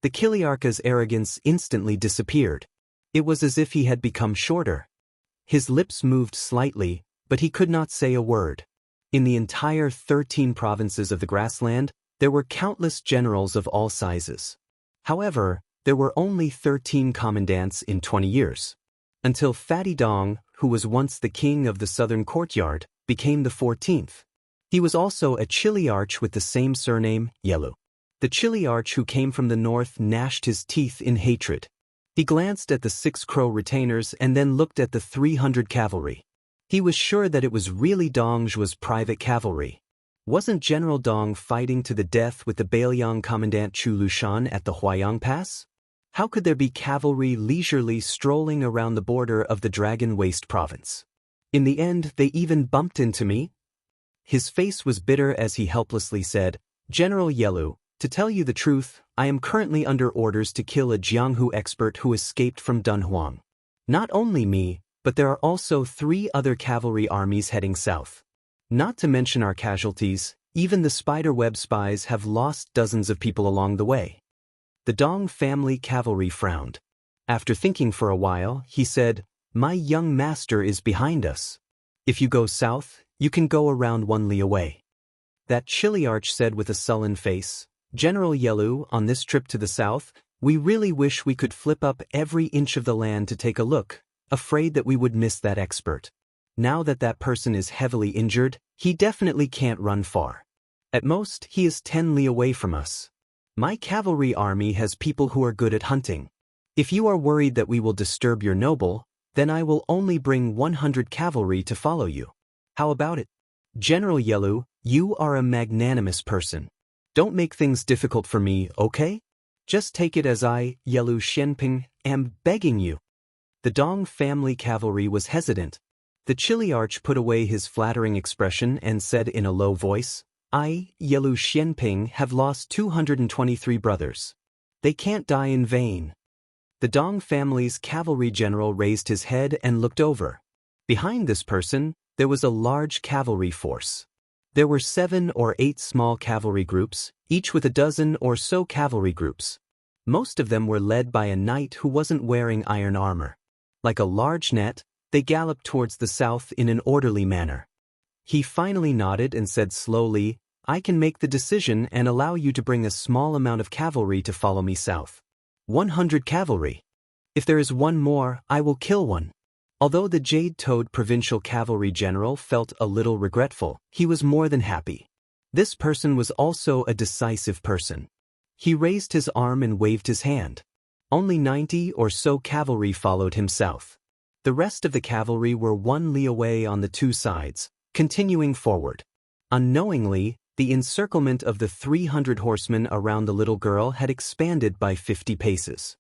The Chiliarch's arrogance instantly disappeared. It was as if he had become shorter. His lips moved slightly, but he could not say a word. In the entire 13 provinces of the grassland, there were countless generals of all sizes. However, there were only 13 commandants in 20 years. Until Fatty Dong, who was once the king of the southern courtyard, became the 14th. He was also a Chiliarch with the same surname, Yelu. The Chiliarch who came from the north gnashed his teeth in hatred. He glanced at the 6 Crow retainers and then looked at the 300 cavalry. He was sure that it was really Dong Zhuo's private cavalry. Wasn't General Dong fighting to the death with the Bailiang Commandant Chu Lushan at the Huayang Pass? How could there be cavalry leisurely strolling around the border of the Dragon Waste province? In the end, they even bumped into me. His face was bitter as he helplessly said, "General Yelu, to tell you the truth, I am currently under orders to kill a Jianghu expert who escaped from Dunhuang. Not only me, but there are also 3 other cavalry armies heading south. Not to mention our casualties, even the spiderweb spies have lost dozens of people along the way." The Dong family cavalry frowned. After thinking for a while, he said, "My young master is behind us. If you go south, you can go around 1 li away." That Chiliarch said with a sullen face, "General Yelu, on this trip to the south, we really wish we could flip up every inch of the land to take a look, afraid that we would miss that expert. Now that that person is heavily injured, he definitely can't run far. At most, he is 10 li away from us. My cavalry army has people who are good at hunting. If you are worried that we will disturb your noble, then I will only bring 100 cavalry to follow you. How about it? General Yelu, you are a magnanimous person. Don't make things difficult for me, okay? Just take it as I, Yelu Xianping, am begging you." The Dong family cavalry was hesitant. The Chiliarch put away his flattering expression and said in a low voice, "I, Yelu Xianping, have lost 223 brothers. They can't die in vain." The Dong family's cavalry general raised his head and looked over. Behind this person, there was a large cavalry force. There were 7 or 8 small cavalry groups, each with a dozen or so cavalry groups. Most of them were led by a knight who wasn't wearing iron armor. Like a large net, they galloped towards the south in an orderly manner. He finally nodded and said slowly, "I can make the decision and allow you to bring a small amount of cavalry to follow me south. 100 cavalry. If there is one more, I will kill one." Although the Jade-Toed provincial cavalry general felt a little regretful, he was more than happy. This person was also a decisive person. He raised his arm and waved his hand. Only 90 or so cavalry followed him south. The rest of the cavalry were 1 li away on the 2 sides, continuing forward. Unknowingly, the encirclement of the 300 horsemen around the little girl had expanded by 50 paces.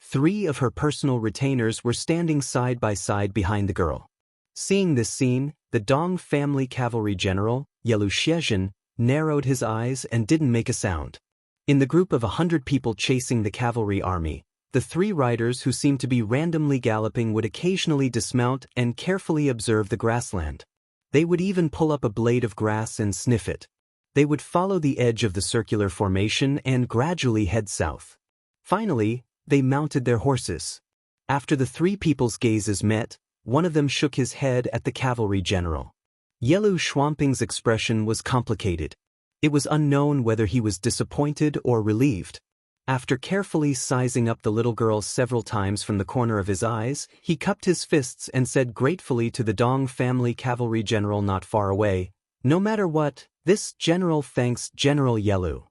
3 of her personal retainers were standing side by side behind the girl. Seeing this scene, the Dong family cavalry general, Yelu Xiezhen, narrowed his eyes and didn't make a sound. In the group of 100 people chasing the cavalry army, the 3 riders who seemed to be randomly galloping would occasionally dismount and carefully observe the grassland. They would even pull up a blade of grass and sniff it. They would follow the edge of the circular formation and gradually head south. Finally, they mounted their horses. After the 3 people's gazes met, one of them shook his head at the cavalry general. Yelu Xuanping's expression was complicated. It was unknown whether he was disappointed or relieved. After carefully sizing up the little girl several times from the corner of his eyes, he cupped his fists and said gratefully to the Dong family cavalry general not far away, "No matter what, this general thanks General Yelu."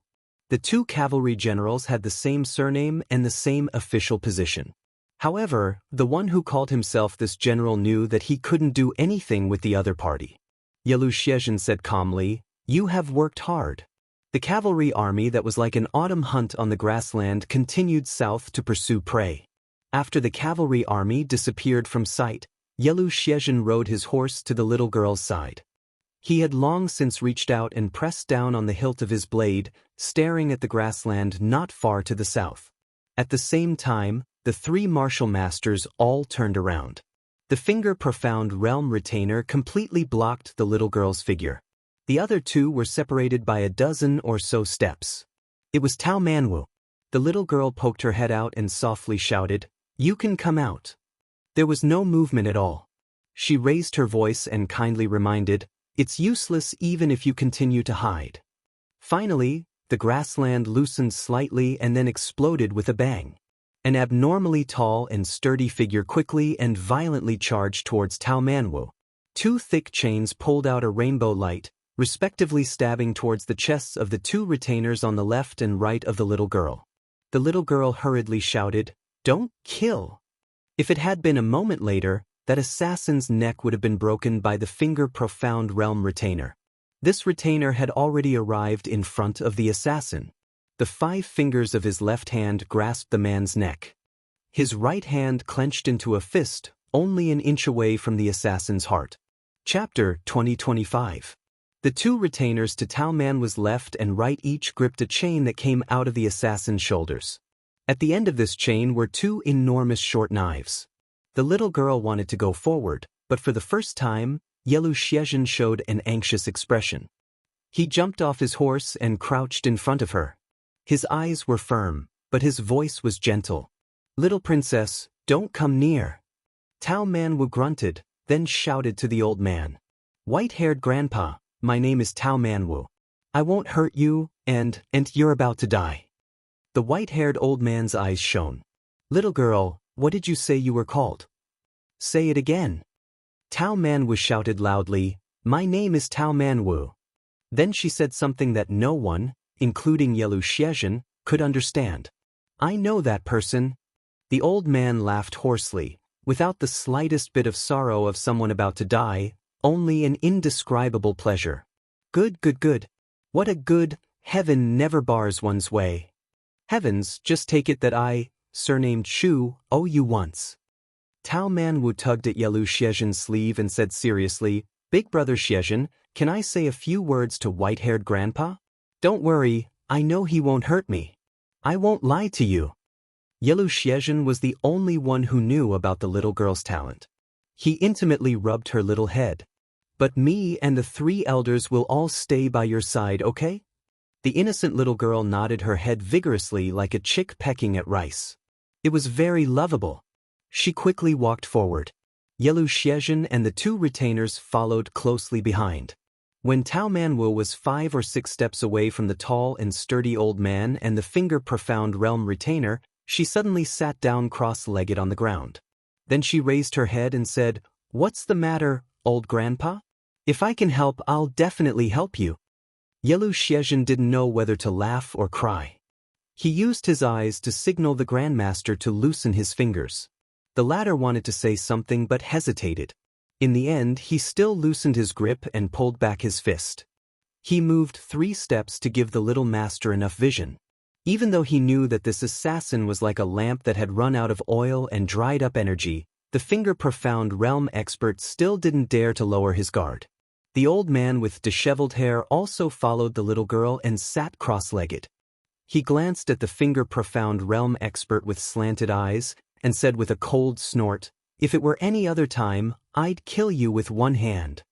The 2 cavalry generals had the same surname and the same official position. However, the one who called himself this general knew that he couldn't do anything with the other party. Yelu Xiezhen said calmly, "You have worked hard." The cavalry army that was like an autumn hunt on the grassland continued south to pursue prey. After the cavalry army disappeared from sight, Yelu Xiezhen rode his horse to the little girl's side. He had long since reached out and pressed down on the hilt of his blade, staring at the grassland not far to the south. At the same time, the 3 martial masters all turned around. The finger-profound realm retainer completely blocked the little girl's figure. The other 2 were separated by a dozen or so steps. It was Tao Manwu. The little girl poked her head out and softly shouted, "You can come out." There was no movement at all. She raised her voice and kindly reminded, "It's useless even if you continue to hide." Finally, the grassland loosened slightly and then exploded with a bang. An abnormally tall and sturdy figure quickly and violently charged towards Tao Manwu. 2 thick chains pulled out a rainbow light, respectively stabbing towards the chests of the 2 retainers on the left and right of the little girl. The little girl hurriedly shouted, "Don't kill." If it had been a moment later, that assassin's neck would have been broken by the finger-profound realm retainer. This retainer had already arrived in front of the assassin. The 5 fingers of his left hand grasped the man's neck. His right hand clenched into a fist, only an inch away from the assassin's heart. Chapter 2025. The two retainers to Tao Manwu's left and right each gripped a chain that came out of the assassin's shoulders. At the end of this chain were two enormous short knives. The little girl wanted to go forward, but for the first time, Yelu Xiezhen showed an anxious expression. He jumped off his horse and crouched in front of her. His eyes were firm, but his voice was gentle. "Little princess, don't come near." Tao Manwu grunted, then shouted to the old man. "White-haired grandpa, my name is Tao Manwu. I won't hurt you, and you're about to die." The white-haired old man's eyes shone. "Little girl, what did you say you were called?" "Say it again." Tao Manwu shouted loudly, "My name is Tao Manwu." Then she said something that no one, including Yelu Xiezhen, could understand. "I know that person." The old man laughed hoarsely, without the slightest bit of sorrow of someone about to die, only an indescribable pleasure. "Good, good, good. What a good, heaven never bars one's way. Heavens, just take it that I, surnamed Shu, owe you once." Tao Manwu tugged at Yelu Xiezhen's sleeve and said seriously, "Big brother Xiezhen, can I say a few words to white-haired grandpa? Don't worry, I know he won't hurt me. I won't lie to you." Yelu Xiezhen was the only one who knew about the little girl's talent. He intimately rubbed her little head. "But me and the three elders will all stay by your side, okay?" The innocent little girl nodded her head vigorously like a chick pecking at rice. It was very lovable. She quickly walked forward. Yelu Xiezhen and the two retainers followed closely behind. When Tao Manwu was 5 or 6 steps away from the tall and sturdy old man and the finger-profound realm retainer, she suddenly sat down cross-legged on the ground. Then she raised her head and said, "What's the matter, old grandpa? If I can help, I'll definitely help you." Yelu Xiezhen didn't know whether to laugh or cry. He used his eyes to signal the Grandmaster to loosen his fingers. The latter wanted to say something but hesitated. In the end, he still loosened his grip and pulled back his fist. He moved 3 steps to give the little master enough vision. Even though he knew that this assassin was like a lamp that had run out of oil and dried up energy, the finger-profound realm expert still didn't dare to lower his guard. The old man with disheveled hair also followed the little girl and sat cross-legged. He glanced at the finger-profound realm expert with slanted eyes and said with a cold snort, "If it were any other time, I'd kill you with one hand."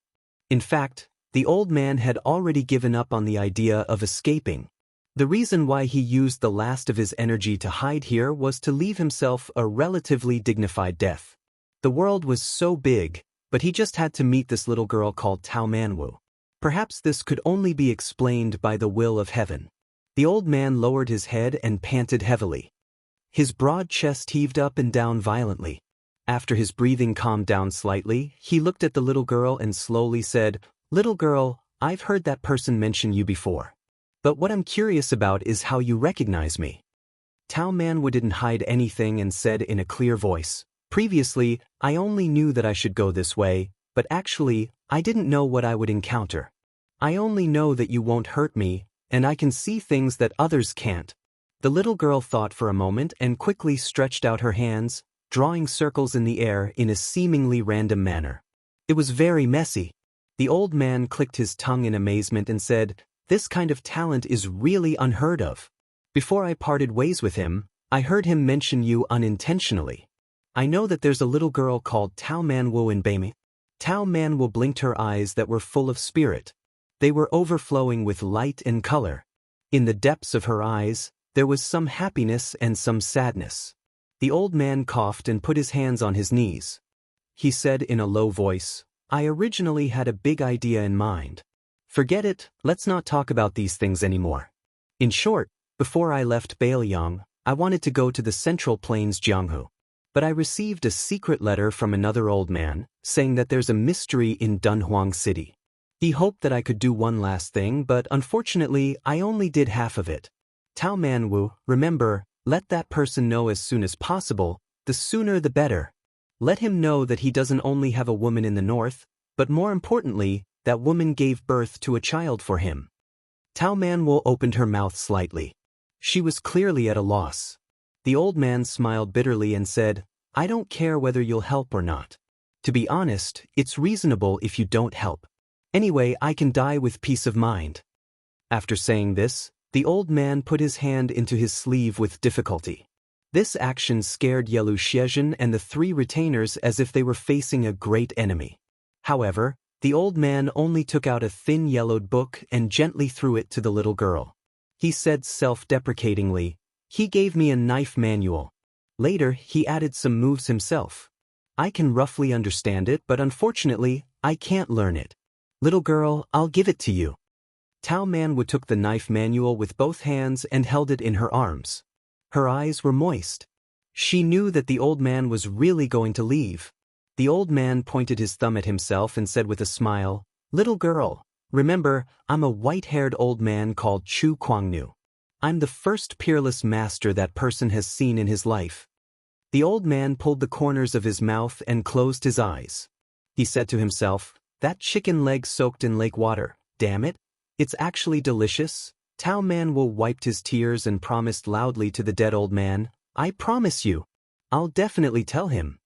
In fact, the old man had already given up on the idea of escaping. The reason why he used the last of his energy to hide here was to leave himself a relatively dignified death. The world was so big, but he just had to meet this little girl called Tao Manwu. Perhaps this could only be explained by the will of heaven. The old man lowered his head and panted heavily. His broad chest heaved up and down violently. After his breathing calmed down slightly, he looked at the little girl and slowly said, "Little girl, I've heard that person mention you before. But what I'm curious about is how you recognize me." Tao Manwu didn't hide anything and said in a clear voice, "Previously, I only knew that I should go this way, but actually, I didn't know what I would encounter. I only know that you won't hurt me, and I can see things that others can't." The little girl thought for a moment and quickly stretched out her hands, drawing circles in the air in a seemingly random manner. It was very messy. The old man clicked his tongue in amazement and said, "This kind of talent is really unheard of. Before I parted ways with him, I heard him mention you unintentionally. I know that there's a little girl called Tao Manwu in Beimi." Tao Manwu blinked her eyes that were full of spirit. They were overflowing with light and color. In the depths of her eyes, there was some happiness and some sadness. The old man coughed and put his hands on his knees. He said in a low voice, "I originally had a big idea in mind. Forget it, let's not talk about these things anymore. In short, before I left Bailiang, I wanted to go to the Central Plains Jianghu. But I received a secret letter from another old man, saying that there's a mystery in Dunhuang City. He hoped that I could do one last thing, but unfortunately, I only did half of it. Tao Manwu, remember, let that person know as soon as possible, the sooner the better. Let him know that he doesn't only have a woman in the north, but more importantly, that woman gave birth to a child for him." Tao Manwu opened her mouth slightly. She was clearly at a loss. The old man smiled bitterly and said, "I don't care whether you'll help or not. To be honest, it's reasonable if you don't help. Anyway, I can die with peace of mind." After saying this, the old man put his hand into his sleeve with difficulty. This action scared Yelu Xiezhen and the three retainers as if they were facing a great enemy. However, the old man only took out a thin yellowed book and gently threw it to the little girl. He said self-deprecatingly, "He gave me a knife manual." Later, he added some moves himself. "I can roughly understand it, but unfortunately, I can't learn it. Little girl, I'll give it to you." Tao Manwu took the knife manual with both hands and held it in her arms. Her eyes were moist. She knew that the old man was really going to leave. The old man pointed his thumb at himself and said with a smile, "Little girl, remember, I'm a white-haired old man called Chu Kuangnu. I'm the first peerless master that person has seen in his life." The old man pulled the corners of his mouth and closed his eyes. He said to himself, "That chicken leg soaked in lake water, damn it. It's actually delicious." Tao Manwu wiped his tears and promised loudly to the dead old man, "I promise you. I'll definitely tell him."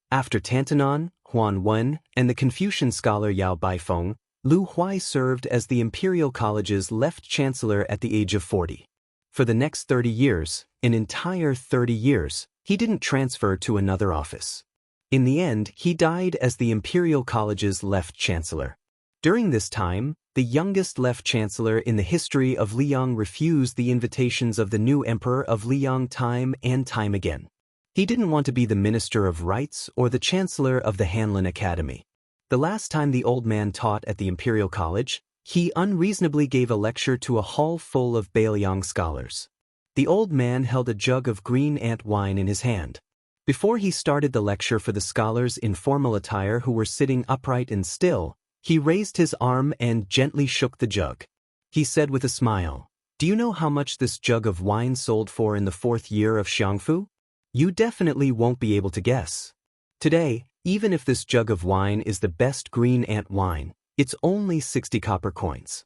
After Tantanon, Huan Wen, and the Confucian scholar Yao Baifeng, Lu Huai served as the Imperial College's left chancellor at the age of 40. For the next 30 years, an entire 30 years, he didn't transfer to another office. In the end, he died as the Imperial College's left chancellor. During this time, the youngest left chancellor in the history of Liang refused the invitations of the new emperor of Liang time and time again. He didn't want to be the Minister of Rights or the Chancellor of the Hanlin Academy. The last time the old man taught at the Imperial College, he unreasonably gave a lecture to a hall full of Bailiang scholars. The old man held a jug of green ant wine in his hand. Before he started the lecture for the scholars in formal attire who were sitting upright and still, he raised his arm and gently shook the jug. He said with a smile, "Do you know how much this jug of wine sold for in the 4th year of Xiangfu? You definitely won't be able to guess. Today, even if this jug of wine is the best green ant wine, it's only 60 copper coins.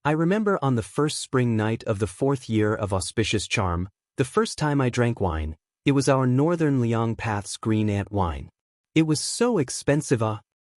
I remember on the first spring night of the 4th year of auspicious charm, the first time I drank wine, it was our Northern Liang Path's green ant wine. It was so expensive.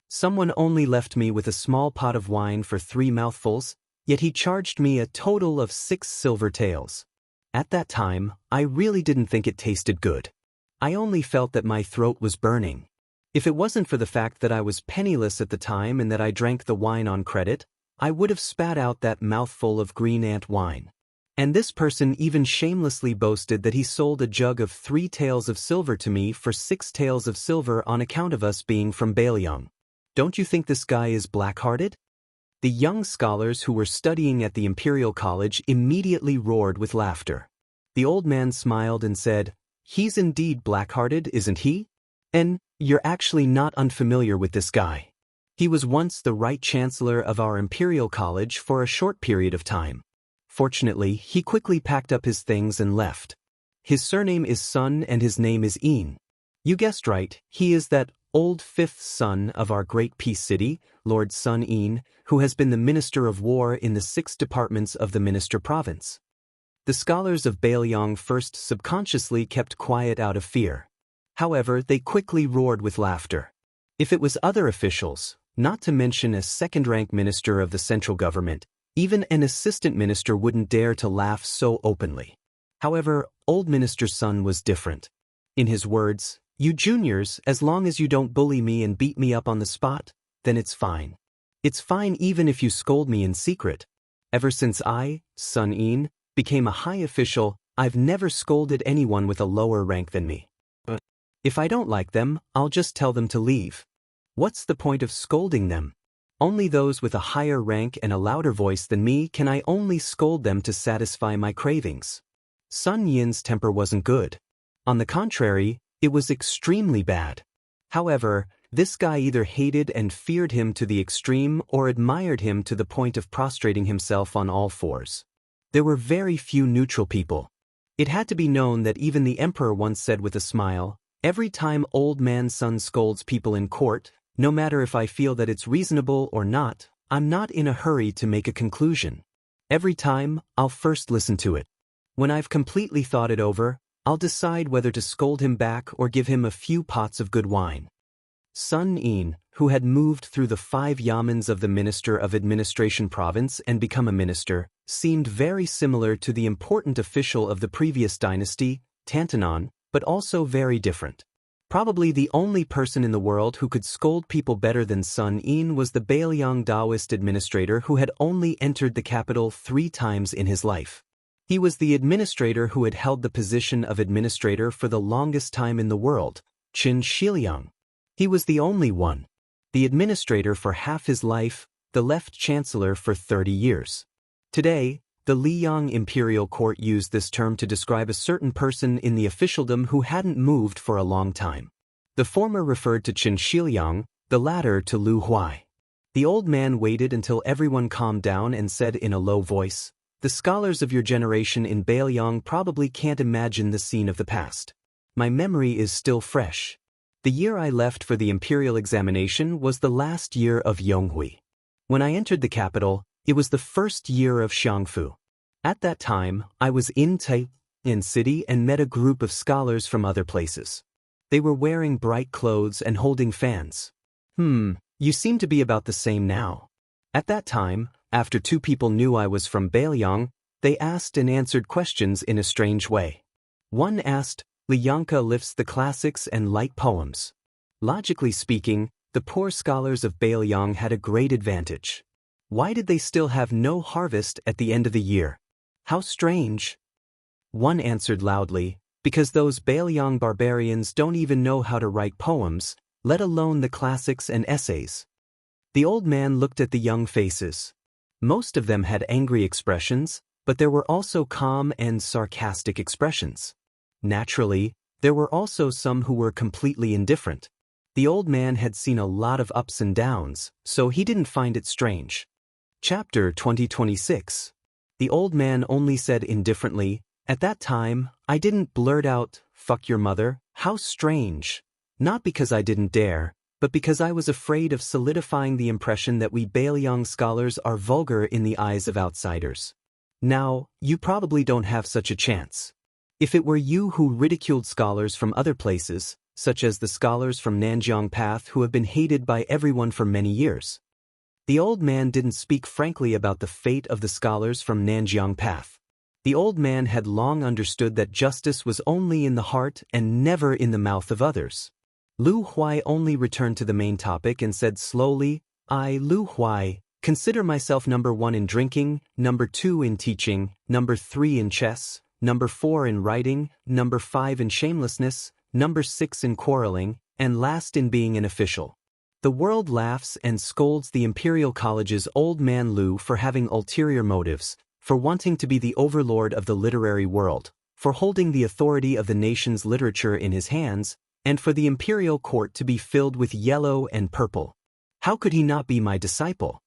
Someone only left me with a small pot of wine for 3 mouthfuls, yet he charged me a total of 6 silver taels. At that time, I really didn't think it tasted good. I only felt that my throat was burning. If it wasn't for the fact that I was penniless at the time and that I drank the wine on credit, I would have spat out that mouthful of green ant wine." And this person even shamelessly boasted that he sold a jug of 3 taels of silver to me for 6 taels of silver on account of us being from Bailiang. Don't you think this guy is black-hearted? The young scholars who were studying at the Imperial College immediately roared with laughter. The old man smiled and said, "He's indeed black-hearted, isn't he? And you're actually not unfamiliar with this guy. He was once the right chancellor of our Imperial College for a short period of time. Fortunately, he quickly packed up his things and left. His surname is Sun and his name is Yin. You guessed right, he is that old 5th son of our great peace city, Lord Sun Yin, who has been the Minister of War in the 6 departments of the Minister Province." The scholars of Bailiang first subconsciously kept quiet out of fear. However, they quickly roared with laughter. If it was other officials, not to mention a second-rank minister of the central government, even an assistant minister wouldn't dare to laugh so openly. However, old Minister Sun was different. In his words, "You juniors, as long as you don't bully me and beat me up on the spot, then it's fine. It's fine even if you scold me in secret. Ever since I, Sun Yin, became a high official, I've never scolded anyone with a lower rank than me. But if I don't like them, I'll just tell them to leave. What's the point of scolding them? Only those with a higher rank and a louder voice than me can I only scold them to satisfy my cravings." Sun Yin's temper wasn't good. On the contrary, it was extremely bad. However, this guy either hated and feared him to the extreme or admired him to the point of prostrating himself on all fours. There were very few neutral people. It had to be known that even the emperor once said with a smile, "Every time old man Sun scolds people in court, no matter if I feel that it's reasonable or not, I'm not in a hurry to make a conclusion. Every time, I'll first listen to it. When I've completely thought it over, I'll decide whether to scold him back or give him a few pots of good wine." Sun Yin, who had moved through the 5 yamens of the Minister of Administration province and become a minister, seemed very similar to the important official of the previous dynasty, Tantanon, but also very different. Probably the only person in the world who could scold people better than Sun Yin was the Bailiang Taoist administrator who had only entered the capital 3 times in his life. He was the administrator who had held the position of administrator for the longest time in the world, Qin Shiliang. He was the only one. The administrator for half his life, the left chancellor for 30 years. Today, the Liyang imperial court used this term to describe a certain person in the officialdom who hadn't moved for a long time. The former referred to Qin Shiliang, the latter to Lu Huai. The old man waited until everyone calmed down and said in a low voice, "The scholars of your generation in Bailiang probably can't imagine the scene of the past. My memory is still fresh. The year I left for the imperial examination was the last year of Yonghui. When I entered the capital, it was the first year of Xiangfu. At that time, I was in Taiyin city and met a group of scholars from other places. They were wearing bright clothes and holding fans. You seem to be about the same now." At that time, after 2 people knew I was from Bailiang, they asked and answered questions in a strange way. One asked, "Lianka lifts the classics and light poems." Logically speaking, the poor scholars of Bailiang had a great advantage. Why did they still have no harvest at the end of the year? How strange. One answered loudly, "Because those Bailiang barbarians don't even know how to write poems, let alone the classics and essays." The old man looked at the young faces. Most of them had angry expressions, but there were also calm and sarcastic expressions. Naturally, there were also some who were completely indifferent. The old man had seen a lot of ups and downs, so he didn't find it strange. Chapter 2026. The old man only said indifferently, "At that time, I didn't blurt out, 'Fuck your mother,' how strange. Not because I didn't dare, but because I was afraid of solidifying the impression that we Bailiang scholars are vulgar in the eyes of outsiders. Now, you probably don't have such a chance. If it were you who ridiculed scholars from other places, such as the scholars from Nanjiang Path who have been hated by everyone for many years." The old man didn't speak frankly about the fate of the scholars from Nanjiang Path. The old man had long understood that justice was only in the heart and never in the mouth of others. Lu Huai only returned to the main topic and said slowly, "I, Lu Huai, consider myself number 1 in drinking, number 2 in teaching, number 3 in chess, number 4 in writing, number 5 in shamelessness, number 6 in quarreling, and last in being an official." The world laughs and scolds the Imperial College's old man Lu for having ulterior motives, for wanting to be the overlord of the literary world, for holding the authority of the nation's literature in his hands, and for the imperial court to be filled with yellow and purple. How could he not be my disciple?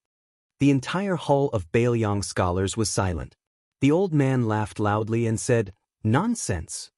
The entire hall of Bailiang scholars was silent. The old man laughed loudly and said, "Nonsense."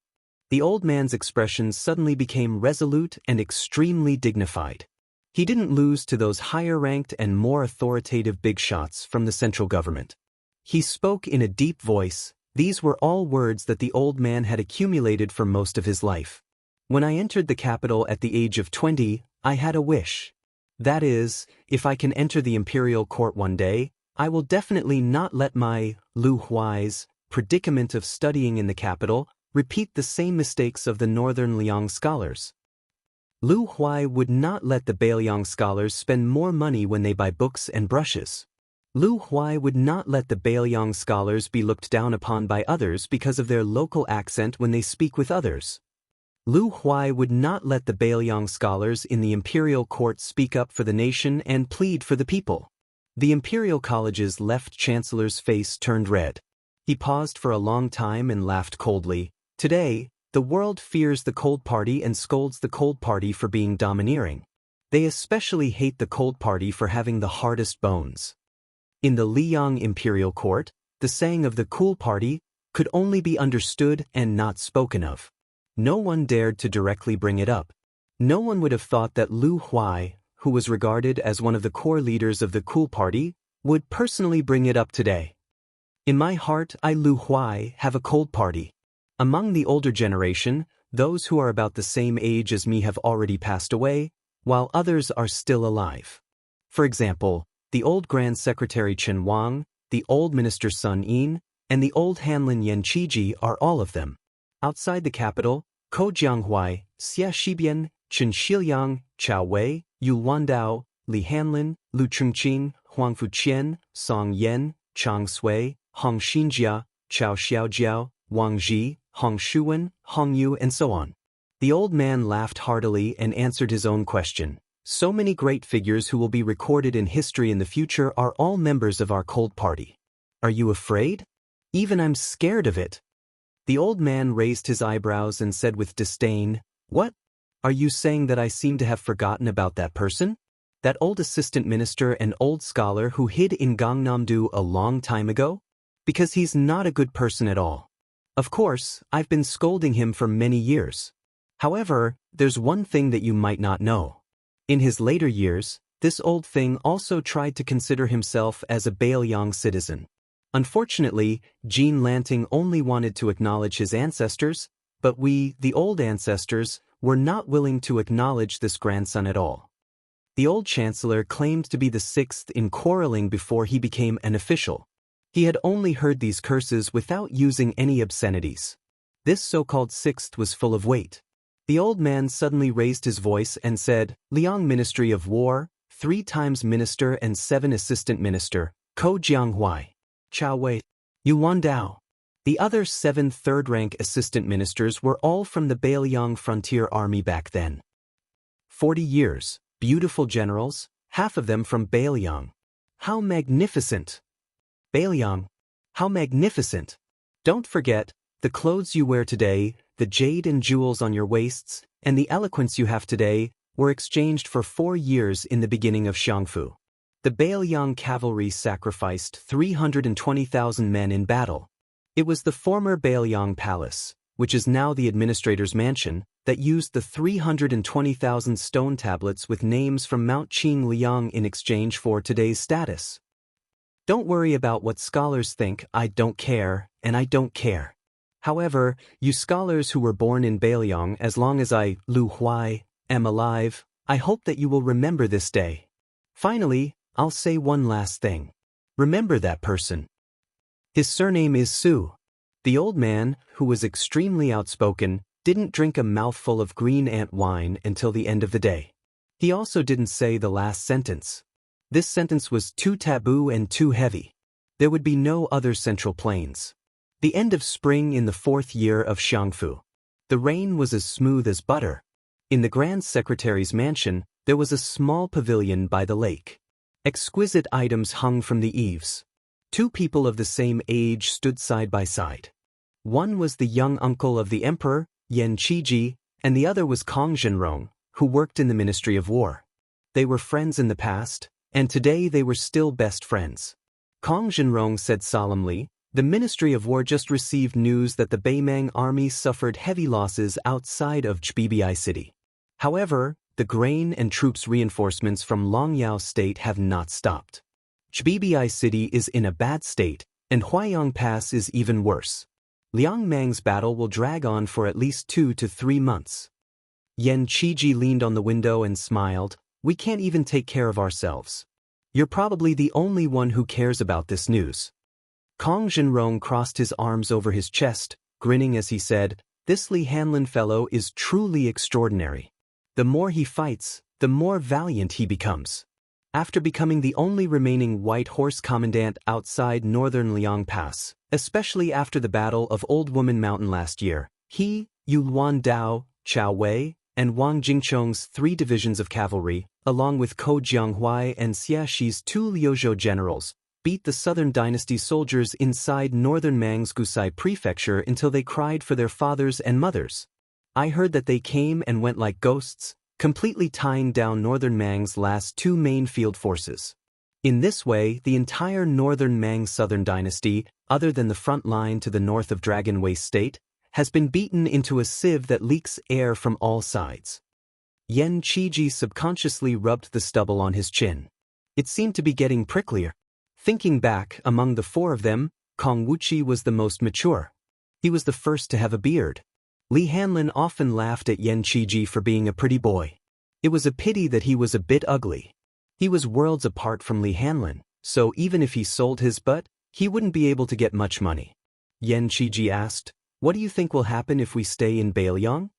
The old man's expression suddenly became resolute and extremely dignified. He didn't lose to those higher-ranked and more authoritative big shots from the central government. He spoke in a deep voice. These were all words that the old man had accumulated for most of his life. "When I entered the capital at the age of 20, I had a wish. That is, if I can enter the imperial court one day, I will definitely not let my, Lu Huai's, predicament of studying in the capital repeat the same mistakes of the northern Liang scholars. Lu Huai would not let the Bailiang scholars spend more money when they buy books and brushes. Lu Huai would not let the Bailiang scholars be looked down upon by others because of their local accent when they speak with others. Lu Huai would not let the Bailiang scholars in the imperial court speak up for the nation and plead for the people." The Imperial College's left chancellor's face turned red. He paused for a long time and laughed coldly. "Today, the world fears the Cold Party and scolds the Cold Party for being domineering. They especially hate the Cold Party for having the hardest bones. In the Liyang Imperial Court, the saying of the Cool Party could only be understood and not spoken of. No one dared to directly bring it up. No one would have thought that Lu Huai, who was regarded as one of the core leaders of the Cool Party, would personally bring it up today. In my heart, I, Lu Huai, have a Cold Party. Among the older generation, those who are about the same age as me have already passed away, while others are still alive. For example, the old Grand Secretary Chen Wang, the old Minister Sun Yin, and the old Hanlin Yan Qiji are all of them. Outside the capital, Ko Jianghuai, Xia Shibian, Chen Shiliang, Chao Wei, Yu Wandao, Li Hanlin, Lu Chengqing, Huang Fuqian, Song Yan, Chang Sui, Hong Xinjia, Chao Xiaojiao, Wang Ji, Hong Shuwen, Hong Yu, and so on. The old man laughed heartily and answered his own question. So many great figures who will be recorded in history in the future are all members of our Cold Party. Are you afraid? Even I'm scared of it. The old man raised his eyebrows and said with disdain, "What? Are you saying that I seem to have forgotten about that person? That old assistant minister and old scholar who hid in Gangnam-do a long time ago? Because he's not a good person at all. Of course, I've been scolding him for many years. However, there's one thing that you might not know. In his later years, this old thing also tried to consider himself as a Bailiang citizen. Unfortunately, Jean Lanting only wanted to acknowledge his ancestors, but we, the old ancestors, were not willing to acknowledge this grandson at all. The old chancellor claimed to be the sixth in quarreling before he became an official. He had only heard these curses without using any obscenities. This so-called sixth was full of weight. The old man suddenly raised his voice and said, "Liang Ministry of War, 3 times Minister and 7 Assistant Minister, Ko Jianghuai, Chao Wei, Yu Wandao." The other 7 third-rank assistant ministers were all from the Bailiang Frontier Army back then. 40 years, beautiful generals, half of them from Bailiang. How magnificent! Bailiang, how magnificent! Don't forget, the clothes you wear today, the jade and jewels on your waists, and the eloquence you have today, were exchanged for 4 years in the beginning of Xiangfu. The Bailiang cavalry sacrificed 320,000 men in battle. It was the former Bailiang Palace, which is now the administrator's mansion, that used the 320,000 stone tablets with names from Mount Qing Liang in exchange for today's status. Don't worry about what scholars think. I don't care, and I don't care. However, you scholars who were born in Bailiang, as long as I, Lu Huai, am alive, I hope that you will remember this day. Finally, I'll say one last thing. Remember that person. His surname is Su. The old man, who was extremely outspoken, didn't drink a mouthful of green ant wine until the end of the day. He also didn't say the last sentence. This sentence was too taboo and too heavy. There would be no other Central Plains. The end of spring in the 4th year of Xiangfu. The rain was as smooth as butter. In the Grand Secretary's mansion, there was a small pavilion by the lake. Exquisite items hung from the eaves. 2 people of the same age stood side by side. One was the young uncle of the emperor, Yan Qiji, and the other was Kong Zhenrong, who worked in the Ministry of War. They were friends in the past, and today they were still best friends. Kong Zhenrong said solemnly, "The Ministry of War just received news that the Baimang army suffered heavy losses outside of Zbibi City. However, the grain and troops reinforcements from Longyao State have not stopped. Zbibi City is in a bad state, and Huaiyang Pass is even worse. Liang Mang's battle will drag on for at least 2 to 3 months." Yan Qiji leaned on the window and smiled, "We can't even take care of ourselves. You're probably the only one who cares about this news." Kong Zhenrong crossed his arms over his chest, grinning as he said, "This Li Hanlin fellow is truly extraordinary. The more he fights, the more valiant he becomes. After becoming the only remaining white horse commandant outside northern Liang Pass, especially after the Battle of Old Woman Mountain last year, he, Yu Luandao, Chao Wei, and Wang Jingchong's 3 divisions of cavalry, along with Ko Jianghuai and Xia Shi's 2 Liuzhou generals, beat the Southern Dynasty soldiers inside northern Mang's Gusai prefecture until they cried for their fathers and mothers. I heard that they came and went like ghosts, completely tying down northern Mang's last 2 main field forces. In this way, the entire northern Mang Southern Dynasty, other than the front line to the north of Dragon Waste State, has been beaten into a sieve that leaks air from all sides." Yan Qiji subconsciously rubbed the stubble on his chin. It seemed to be getting pricklier. Thinking back, among the 4 of them, Kong Wuqi was the most mature. He was the first to have a beard. Li Hanlin often laughed at Yan Qiji for being a pretty boy. It was a pity that he was a bit ugly. He was worlds apart from Li Hanlin, so even if he sold his butt, he wouldn't be able to get much money. Yan Qiji asked, "What do you think will happen if we stay in Bailiang?"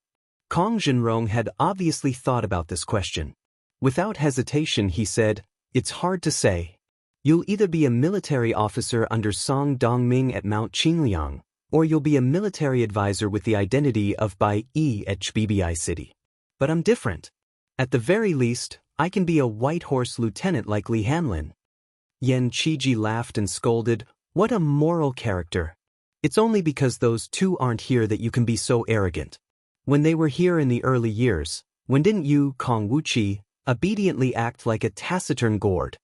Kong Zhenrong had obviously thought about this question. Without hesitation he said, "It's hard to say. You'll either be a military officer under Song Dongming at Mount Qingliang, or you'll be a military advisor with the identity of Bai Yi at Chbibi City. But I'm different. At the very least, I can be a white horse lieutenant like Li Hanlin." Yan Qiji laughed and scolded, "What a moral character. It's only because those two aren't here that you can be so arrogant. When they were here in the early years, when didn't you, Kong Wuqi, obediently act like a taciturn gourd?"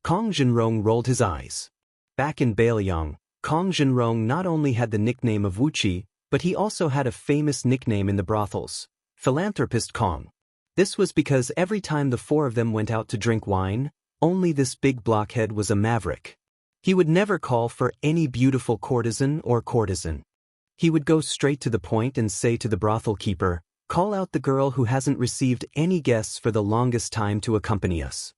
Kong Zhenrong rolled his eyes. Back in Bailiang, Kong Zhenrong not only had the nickname of Wuqi, but he also had a famous nickname in the brothels, Philanthropist Kong. This was because every time the four of them went out to drink wine, only this big blockhead was a maverick. He would never call for any beautiful courtesan or courtesan. He would go straight to the point and say to the brothel keeper, "Call out the girl who hasn't received any guests for the longest time to accompany us."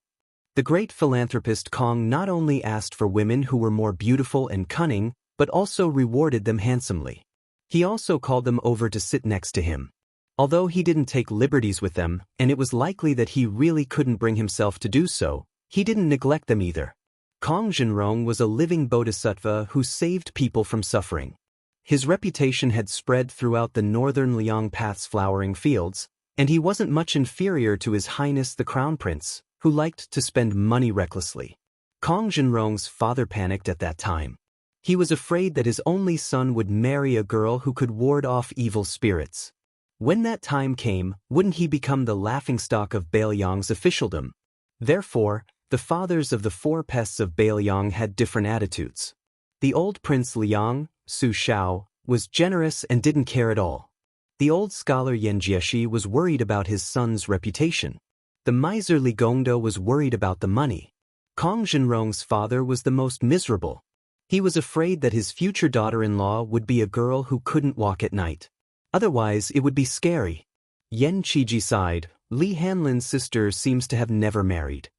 The great philanthropist Kong not only asked for women who were more beautiful and cunning, but also rewarded them handsomely. He also called them over to sit next to him. Although he didn't take liberties with them, and it was likely that he really couldn't bring himself to do so, he didn't neglect them either. Kong Zhenrong was a living bodhisattva who saved people from suffering. His reputation had spread throughout the northern Liang Path's flowering fields, and he wasn't much inferior to His Highness the Crown Prince, who liked to spend money recklessly. Kong Zhenrong's father panicked at that time. He was afraid that his only son would marry a girl who could ward off evil spirits. When that time came, wouldn't he become the laughingstock of Bailiang's officialdom? Therefore, the fathers of the four pests of Bailiang had different attitudes. The old Prince Liang, Su Shao, was generous and didn't care at all. The old scholar Yan Jieshi was worried about his son's reputation. The miser Li Gongda was worried about the money. Kong Zhenrong's father was the most miserable. He was afraid that his future daughter-in-law would be a girl who couldn't walk at night. Otherwise, it would be scary. Yan Qiji sighed. Li Hanlin's sister seems to have never married.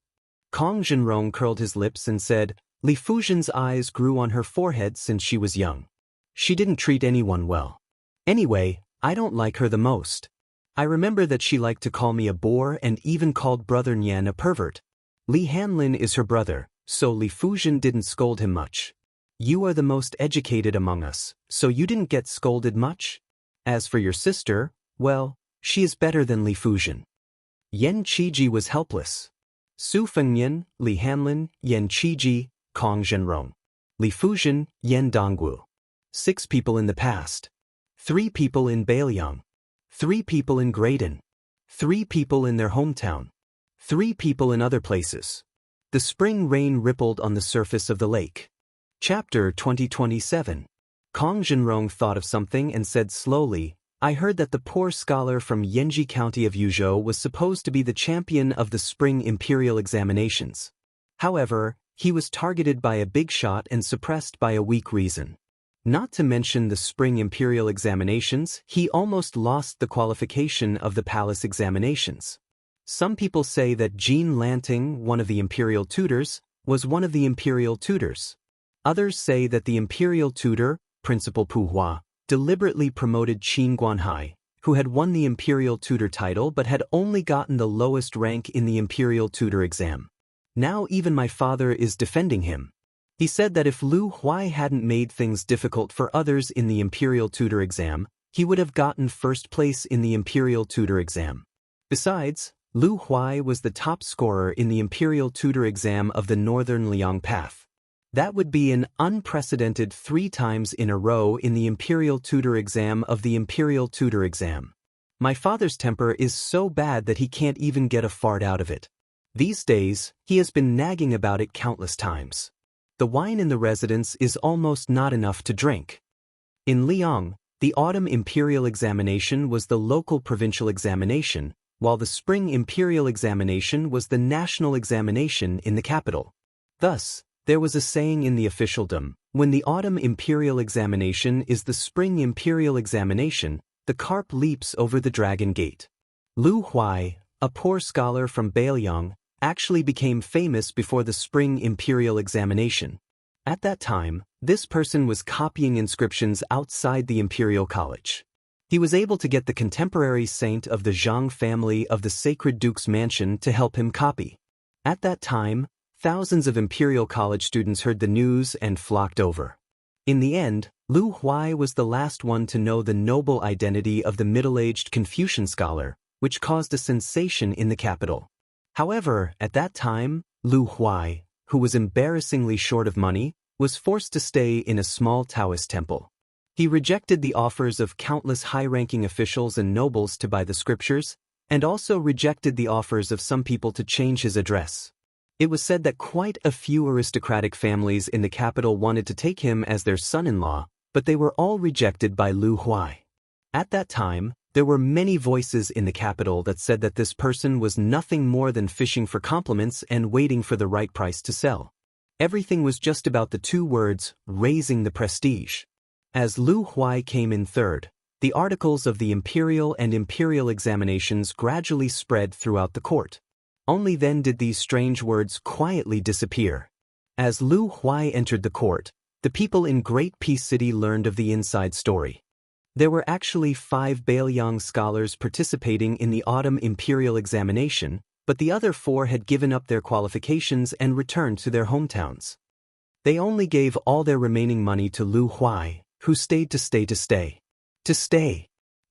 Kong Zhenrong curled his lips and said, "Li Fujian's eyes grew on her forehead since she was young. She didn't treat anyone well. Anyway, I don't like her the most. I remember that she liked to call me a bore and even called brother Nian a pervert. Li Hanlin is her brother, so Li Fujian didn't scold him much. You are the most educated among us, so you didn't get scolded much? As for your sister, well, she is better than Li Fujian." Yan Qiji was helpless. Su Fengnian, Li Hanlin, Yan Qiji, Kong Zhenrong. Li Fujian, Yan Donggu. 6 people in the past. 3 people in Bailiang. 3 people in Graydon. 3 people in their hometown. 3 people in other places. The spring rain rippled on the surface of the lake. Chapter 2027. Kong Zhenrong thought of something and said slowly, "I heard that the poor scholar from Yanji County of Yuzhou was supposed to be the champion of the spring imperial examinations. However, he was targeted by a big shot and suppressed by a weak reason. Not to mention the spring imperial examinations, he almost lost the qualification of the palace examinations. Some people say that Jean Lanting, one of the imperial tutors, was one of the imperial tutors. Others say that the imperial tutor, Principal Pu Hua, deliberately promoted Qin Guanhai, who had won the imperial tutor title but had only gotten the lowest rank in the imperial tutor exam. Now even my father is defending him. He said that if Lu Huai hadn't made things difficult for others in the imperial tutor exam, he would have gotten first place in the imperial tutor exam. Besides, Lu Huai was the top scorer in the imperial tutor exam of the Northern Liang Path. That would be an unprecedented 3 times in a row in the imperial tutor exam of the imperial tutor exam. My father's temper is so bad that he can't even get a fart out of it. These days, he has been nagging about it countless times. The wine in the residence is almost not enough to drink. In Liang, the autumn imperial examination was the local provincial examination, while the spring imperial examination was the national examination in the capital. Thus, there was a saying in the officialdom, when the autumn imperial examination is the spring imperial examination, the carp leaps over the dragon gate. Lu Huai, a poor scholar from Beiyang, actually became famous before the spring imperial examination. At that time, this person was copying inscriptions outside the imperial college. He was able to get the contemporary saint of the Zhang family of the Sacred Duke's mansion to help him copy. At that time, thousands of imperial college students heard the news and flocked over. In the end, Lu Huai was the last one to know the noble identity of the middle-aged Confucian scholar, which caused a sensation in the capital. However, at that time, Lu Huai, who was embarrassingly short of money, was forced to stay in a small Taoist temple. He rejected the offers of countless high-ranking officials and nobles to buy the scriptures, and also rejected the offers of some people to change his address. It was said that quite a few aristocratic families in the capital wanted to take him as their son-in-law, but they were all rejected by Lu Huai. At that time, there were many voices in the capital that said that this person was nothing more than fishing for compliments and waiting for the right price to sell. Everything was just about the two words, raising the prestige. As Lu Huai came in third, the articles of the imperial and imperial examinations gradually spread throughout the court. Only then did these strange words quietly disappear. As Lu Huai entered the court, the people in Great Peace City learned of the inside story. There were actually 5 Beiyang scholars participating in the autumn imperial examination, but the other 4 had given up their qualifications and returned to their hometowns. They only gave all their remaining money to Lu Huai, who stayed to stay.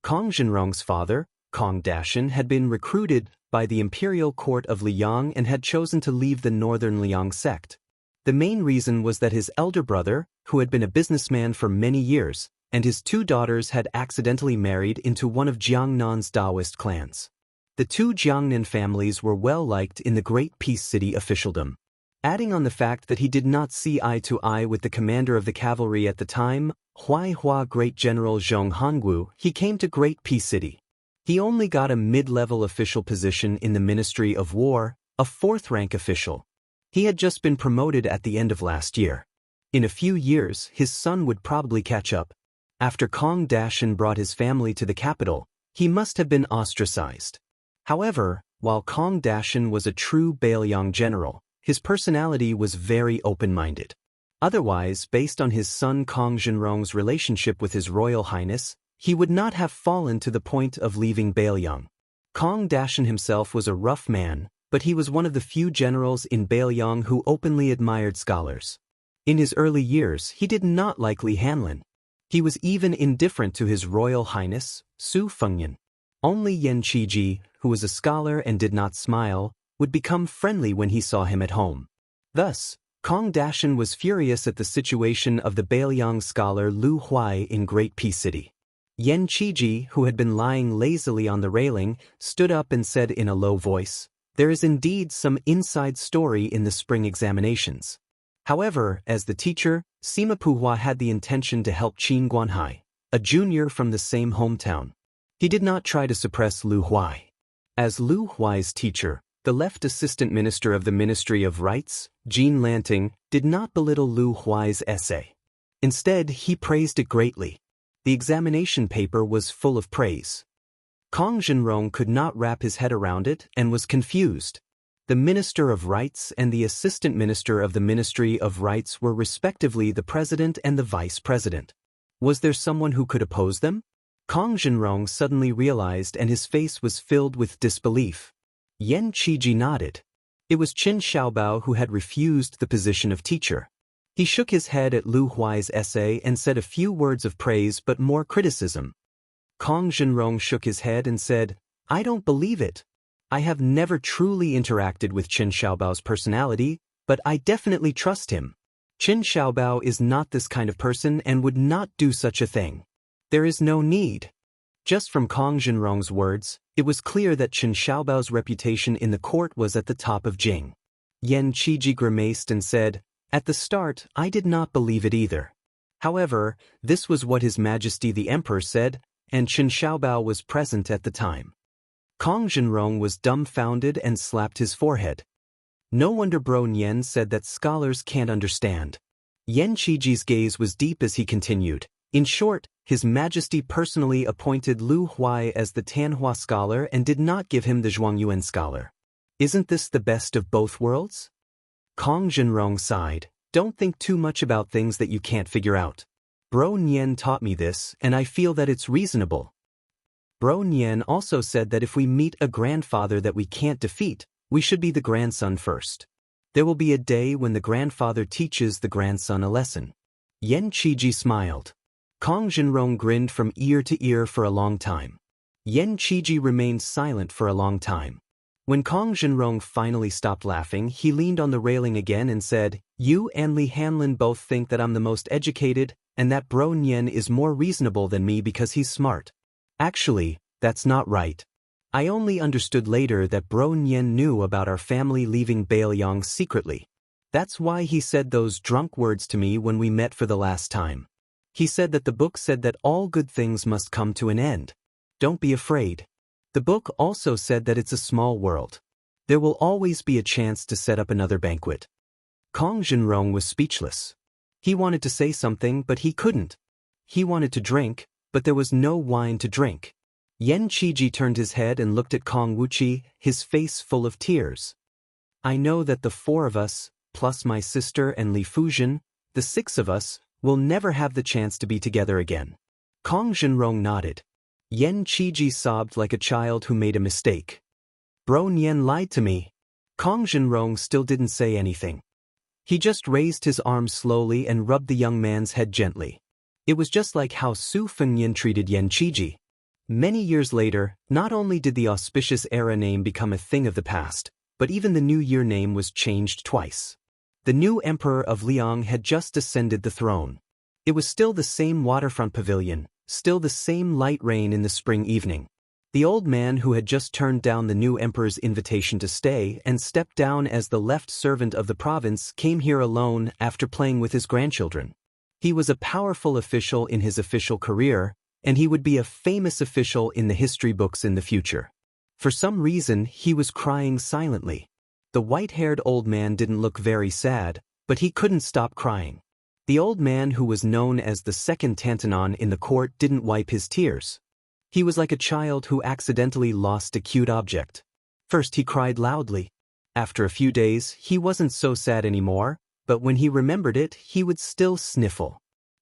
Kong Zhenrong's father, Kong Dashan, had been recruited by the imperial court of Liang and had chosen to leave the northern Liang sect. The main reason was that his elder brother, who had been a businessman for many years, and his 2 daughters had accidentally married into one of Jiangnan's Taoist clans. The 2 Jiangnan families were well liked in the Great Peace City officialdom. Adding on the fact that he did not see eye to eye with the commander of the cavalry at the time, Huaihua Great General Zhong Hongwu, he came to Great Peace City. He only got a mid-level official position in the Ministry of War, a 4th-rank official. He had just been promoted at the end of last year. In a few years, his son would probably catch up. After Kong Dashan brought his family to the capital, he must have been ostracized. However, while Kong Dashan was a true Beiyang general, his personality was very open-minded. Otherwise, based on his son Kong Zhenrong's relationship with His Royal Highness, he would not have fallen to the point of leaving Beiyang. Kong Dashan himself was a rough man, but he was one of the few generals in Beiyang who openly admired scholars. In his early years, he did not like Li Hanlin. He was even indifferent to His Royal Highness, Su Fengyan. Only Yan Qiji, who was a scholar and did not smile, would become friendly when he saw him at home. Thus, Kong Dashan was furious at the situation of the Beiyang scholar Lu Huai in Great Peace City. Yan Qiji, who had been lying lazily on the railing, stood up and said in a low voice, "There is indeed some inside story in the spring examinations." However, as the teacher, Sima Puhua had the intention to help Qin Guanhai, a junior from the same hometown. He did not try to suppress Lu Huai. As Lu Huai's teacher, the left assistant minister of the Ministry of Rights, Jean Lanting, did not belittle Lu Huai's essay. Instead, he praised it greatly. The examination paper was full of praise. Kong Zhenrong could not wrap his head around it and was confused. The Minister of Rights and the Assistant Minister of the Ministry of Rights were respectively the President and the Vice President. Was there someone who could oppose them? Kong Zhenrong suddenly realized and his face was filled with disbelief. Yan Qiji nodded. It was Qin Xiaobao who had refused the position of teacher. He shook his head at Lu Huai's essay and said a few words of praise but more criticism. Kong Zhenrong shook his head and said, "I don't believe it. I have never truly interacted with Qin Xiaobao's personality, but I definitely trust him. Qin Xiaobao is not this kind of person and would not do such a thing. There is no need." Just from Kong Zhenrong's words, it was clear that Qin Xiaobao's reputation in the court was at the top of Jing. Yan Qiji grimaced and said, "At the start, I did not believe it either. However, this was what His Majesty the Emperor said, and Qin Xiaobao was present at the time." Kong Zhenrong was dumbfounded and slapped his forehead. No wonder Bro Nian said that scholars can't understand. Yan Qiji's gaze was deep as he continued, In short, His Majesty personally appointed Lu Huai as the Tanhua scholar and did not give him the Zhuangyuan scholar. Isn't this the best of both worlds? Kong Zhenrong sighed. Don't think too much about things that you can't figure out. Bro Nian taught me this, and I feel that it's reasonable. Bro Nian also said that if we meet a grandfather that we can't defeat, we should be the grandson first. There will be a day when the grandfather teaches the grandson a lesson. Yan Qiji smiled. Kong Zhenrong grinned from ear to ear for a long time. Yan Qiji remained silent for a long time. When Kong Zhenrong finally stopped laughing, he leaned on the railing again and said, "You and Li Hanlin both think that I'm the most educated, and that Bro Nian is more reasonable than me because he's smart. Actually, that's not right. I only understood later that Bro Nian knew about our family leaving Bailiang secretly. That's why he said those drunk words to me when we met for the last time. He said that the book said that all good things must come to an end. Don't be afraid. The book also said that it's a small world. There will always be a chance to set up another banquet." Kong Zhenrong was speechless. He wanted to say something, but he couldn't. He wanted to drink, but there was no wine to drink. Yan Qiji turned his head and looked at Kong Wuqi, his face full of tears. "I know that the four of us, plus my sister and Li Fuzhen, the six of us, will never have the chance to be together again." Kong Zhenrong nodded. Yan Qiji sobbed like a child who made a mistake. "Bro Nian lied to me." Kong Zhenrong still didn't say anything. He just raised his arm slowly and rubbed the young man's head gently. It was just like how Su Fengnian treated Yan Qiji. Many years later, not only did the auspicious era name become a thing of the past, but even the New Year name was changed twice. The new emperor of Liang had just ascended the throne. It was still the same waterfront pavilion, still the same light rain in the spring evening. The old man who had just turned down the new emperor's invitation to stay and stepped down as the left servant of the province came here alone after playing with his grandchildren. He was a powerful official in his official career, and he would be a famous official in the history books in the future. For some reason, he was crying silently. The white-haired old man didn't look very sad, but he couldn't stop crying. The old man who was known as the second Tantanon in the court didn't wipe his tears. He was like a child who accidentally lost a cute object. First he cried loudly. After a few days, he wasn't so sad anymore, but when he remembered it, he would still sniffle.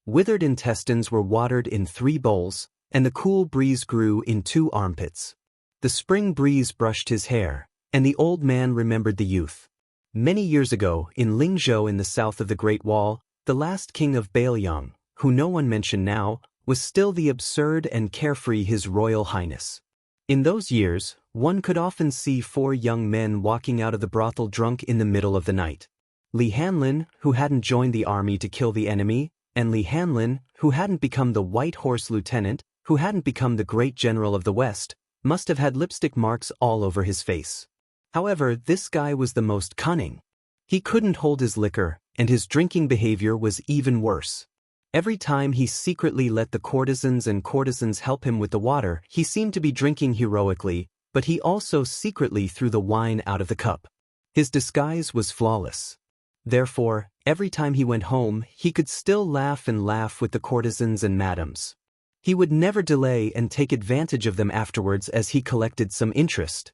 Withered intestines were watered in 3 bowls, and the cool breeze grew in 2 armpits. The spring breeze brushed his hair, and the old man remembered the youth. Many years ago, in Lingzhou in the south of the Great Wall, the last king of Bailiang, who no one mentioned now, was still the absurd and carefree His Royal Highness. In those years, one could often see 4 young men walking out of the brothel drunk in the middle of the night. Li Hanlin, who hadn't joined the army to kill the enemy, and Li Hanlin, who hadn't become the White Horse Lieutenant, who hadn't become the great general of the West, must have had lipstick marks all over his face. However, this guy was the most cunning. He couldn't hold his liquor, and his drinking behavior was even worse. Every time he secretly let the courtesans help him with the water, he seemed to be drinking heroically, but he also secretly threw the wine out of the cup. His disguise was flawless. Therefore, every time he went home, he could still laugh and laugh with the courtesans and madams. He would never delay and take advantage of them afterwards as he collected some interest.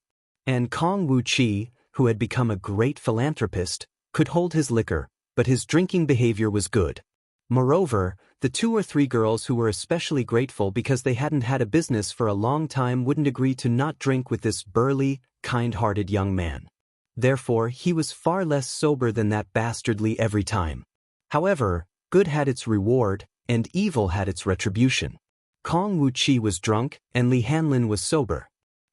And Kong Wuqi, who had become a great philanthropist, could hold his liquor, but his drinking behavior was good. Moreover, the 2 or 3 girls who were especially grateful because they hadn't had a business for a long time wouldn't agree to not drink with this burly, kind-hearted young man. Therefore, he was far less sober than that bastardly every time. However, good had its reward, and evil had its retribution. Kong Wuqi was drunk, and Li Hanlin was sober.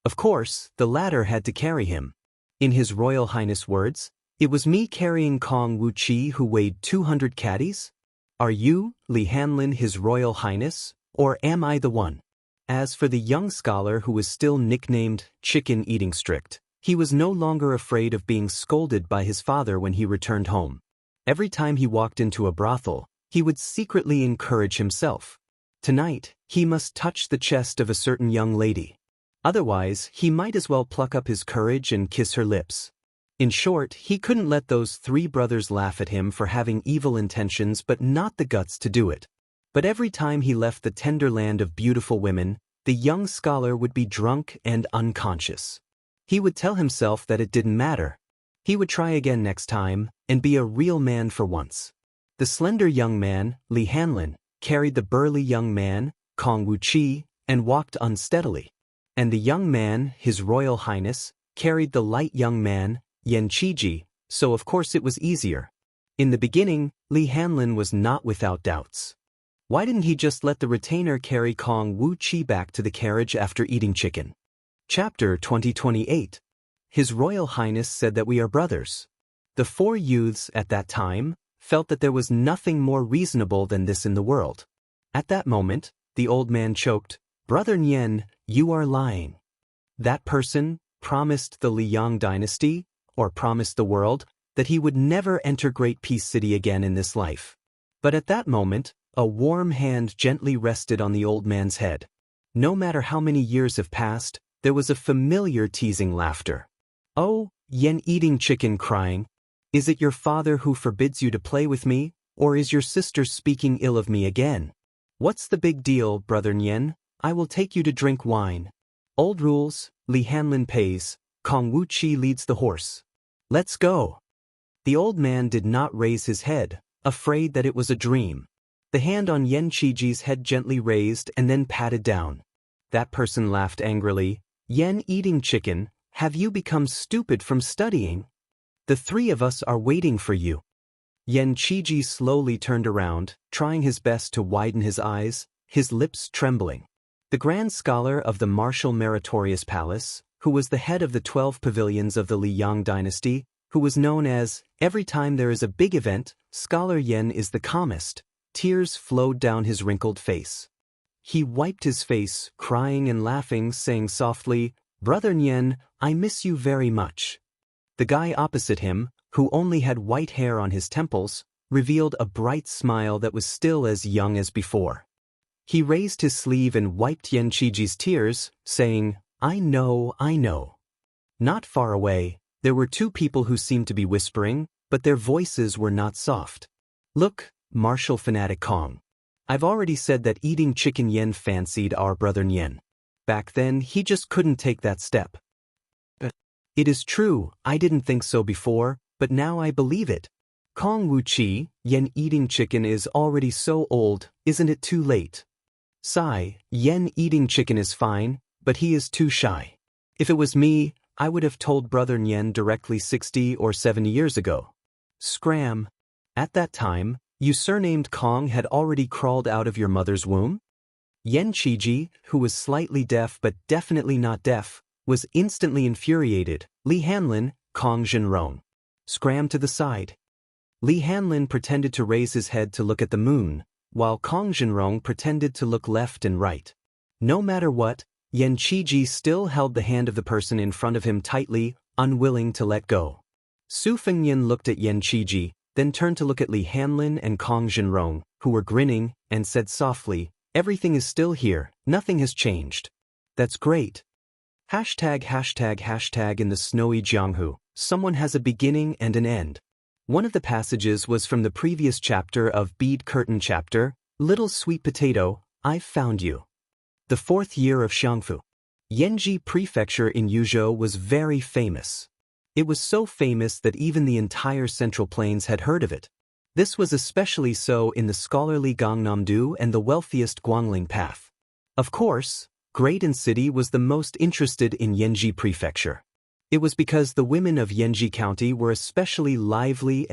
Of course, the latter had to carry him. In His Royal Highness' words, "It was me carrying Kong Wuqi who weighed 200 caddies? Are you, Li Hanlin, His Royal Highness, or am I the one?" As for the young scholar who was still nicknamed Chicken Eating Strict, he was no longer afraid of being scolded by his father when he returned home. Every time he walked into a brothel, he would secretly encourage himself. Tonight, he must touch the chest of a certain young lady. Otherwise, he might as well pluck up his courage and kiss her lips. In short, he couldn't let those 3 brothers laugh at him for having evil intentions but not the guts to do it. But every time he left the tender land of beautiful women, the young scholar would be drunk and unconscious. He would tell himself that it didn't matter. He would try again next time, and be a real man for once. The slender young man, Li Hanlin, carried the burly young man, Kong Wuqi, and walked unsteadily. And the young man, His Royal Highness, carried the light young man, Yan Qiji, so of course it was easier. In the beginning, Li Hanlin was not without doubts. Why didn't he just let the retainer carry Kong Wuqi back to the carriage after eating chicken? Chapter 2028. His Royal Highness said that we are brothers. The four youths at that time felt that there was nothing more reasonable than this in the world. At that moment, the old man choked, "Brother Nian, you are lying. That person promised the Liang dynasty, or promised the world, that he would never enter Great Peace City again in this life." But at that moment, a warm hand gently rested on the old man's head. No matter how many years have passed, there was a familiar teasing laughter. "Oh, Yen eating chicken crying. Is it your father who forbids you to play with me, or is your sister speaking ill of me again? What's the big deal, Brother Nian? I will take you to drink wine. Old rules, Li Hanlin pays, Kong Wuqi leads the horse. Let's go." The old man did not raise his head, afraid that it was a dream. The hand on Yan Qiji's head gently raised and then patted down. That person laughed angrily. "Yen eating chicken, have you become stupid from studying? The three of us are waiting for you." Yan Qiji slowly turned around, trying his best to widen his eyes, his lips trembling. The grand scholar of the martial meritorious palace, who was the head of the 12 pavilions of the Liang dynasty, who was known as, every time there is a big event, Scholar Yen is the calmest. Tears flowed down his wrinkled face. He wiped his face, crying and laughing, saying softly, "Brother Nian, I miss you very much." The guy opposite him, who only had white hair on his temples, revealed a bright smile that was still as young as before. He raised his sleeve and wiped Yan Qiji's tears, saying, I know. Not far away, there were two people who seemed to be whispering, but their voices were not soft. "Look, martial fanatic Kong. I've already said that eating chicken Yen fancied our brother Nian. Back then, he just couldn't take that step. It is true, I didn't think so before, but now I believe it. Kong Wuqi, Yen eating chicken is already so old, isn't it too late? Sigh, Yen eating chicken is fine, but he is too shy. If it was me, I would have told brother Nian directly 60 or 70 years ago. Scram. At that time, you surnamed Kong had already crawled out of your mother's womb? Yan Qiji, who was slightly deaf but definitely not deaf, was instantly infuriated. Li Hanlin, Kong Jinrong. Scram to the side. Li Hanlin pretended to raise his head to look at the moon, while Kong Jinrong pretended to look left and right. No matter what, Yan Qiji still held the hand of the person in front of him tightly, unwilling to let go. Su Fengnian looked at Yan Qiji, then turned to look at Li Hanlin and Kong Jinrong, who were grinning, and said softly, "Everything is still here, nothing has changed. That's great. #### in the snowy Jianghu, someone has a beginning and an end." One of the passages was from the previous chapter of Bead Curtain chapter, Little Sweet Potato, I've Found You. The 4th year of Xiangfu. Yanji Prefecture in Yuzhou was very famous. It was so famous that even the entire Central Plains had heard of it. This was especially so in the scholarly Gangnam-do and the wealthiest Guangling Path. Of course, Great and City was the most interested in Yanji Prefecture. It was because the women of Yanji County were especially lively.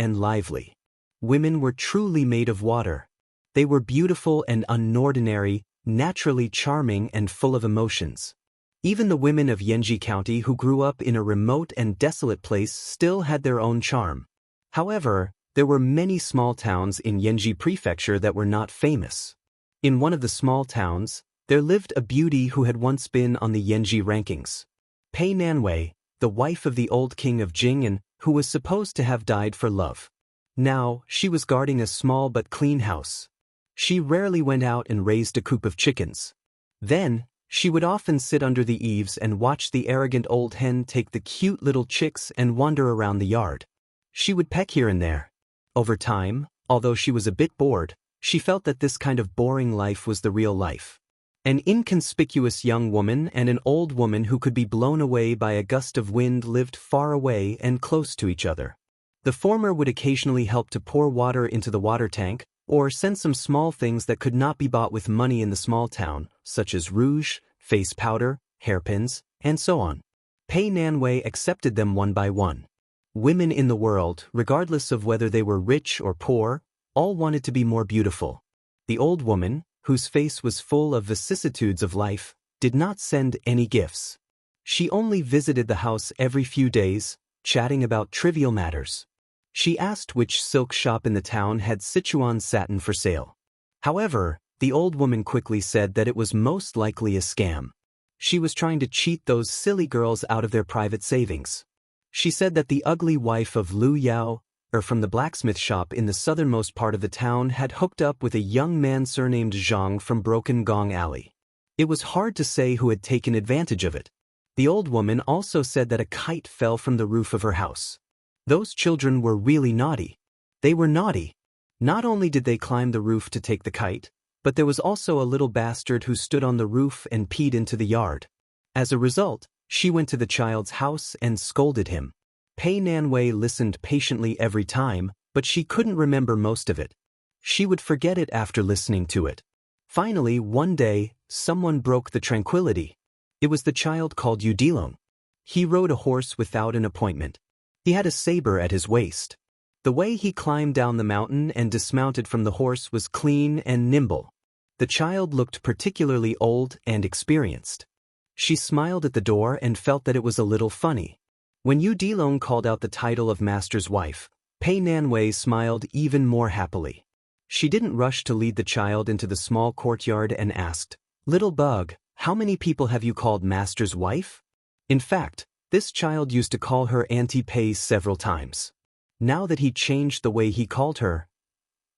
Women were truly made of water. They were beautiful and unordinary, naturally charming and full of emotions. Even the women of Yanji County who grew up in a remote and desolate place still had their own charm. However, there were many small towns in Yanji Prefecture that were not famous. In one of the small towns, there lived a beauty who had once been on the Yanji rankings. Pei Nanwei, the wife of the old king of Jing and who was supposed to have died for love. Now, she was guarding a small but clean house. She rarely went out and raised a coop of chickens. Then, she would often sit under the eaves and watch the arrogant old hen take the cute little chicks and wander around the yard. She would peck here and there. Over time, although she was a bit bored, She felt that this kind of boring life was the real life. An inconspicuous young woman and an old woman who could be blown away by a gust of wind lived far away and close to each other. The former would occasionally help to pour water into the water tank, or send some small things that could not be bought with money in the small town, such as rouge, face powder, hairpins, and so on. Pei Nanwei accepted them one by one. Women in the world, regardless of whether they were rich or poor, all wanted to be more beautiful. The old woman, whose face was full of vicissitudes of life, did not send any gifts. She only visited the house every few days, chatting about trivial matters. She asked which silk shop in the town had Sichuan satin for sale. However, the old woman quickly said that it was most likely a scam. She was trying to cheat those silly girls out of their private savings. She said that the ugly wife of Lu Yao, from the blacksmith shop in the southernmost part of the town, had hooked up with a young man surnamed Zhang from Broken Gong Alley. It was hard to say who had taken advantage of it. The old woman also said that a kite fell from the roof of her house. Those children were really naughty. They were naughty. Not only did they climb the roof to take the kite, but there was also a little bastard who stood on the roof and peed into the yard. As a result, she went to the child's house and scolded him. Pei Nanwei listened patiently every time, but she couldn't remember most of it. She would forget it after listening to it. Finally, one day, someone broke the tranquility. It was the child called Udilong. He rode a horse without an appointment. He had a saber at his waist. The way he climbed down the mountain and dismounted from the horse was clean and nimble. The child looked particularly old and experienced. She smiled at the door and felt that it was a little funny. When Yu Dilong called out the title of master's wife, Pei Nanwei smiled even more happily. She didn't rush to lead the child into the small courtyard and asked, "Little bug, how many people have you called master's wife?" In fact, this child used to call her Auntie Pei several times. Now that he changed the way he called her,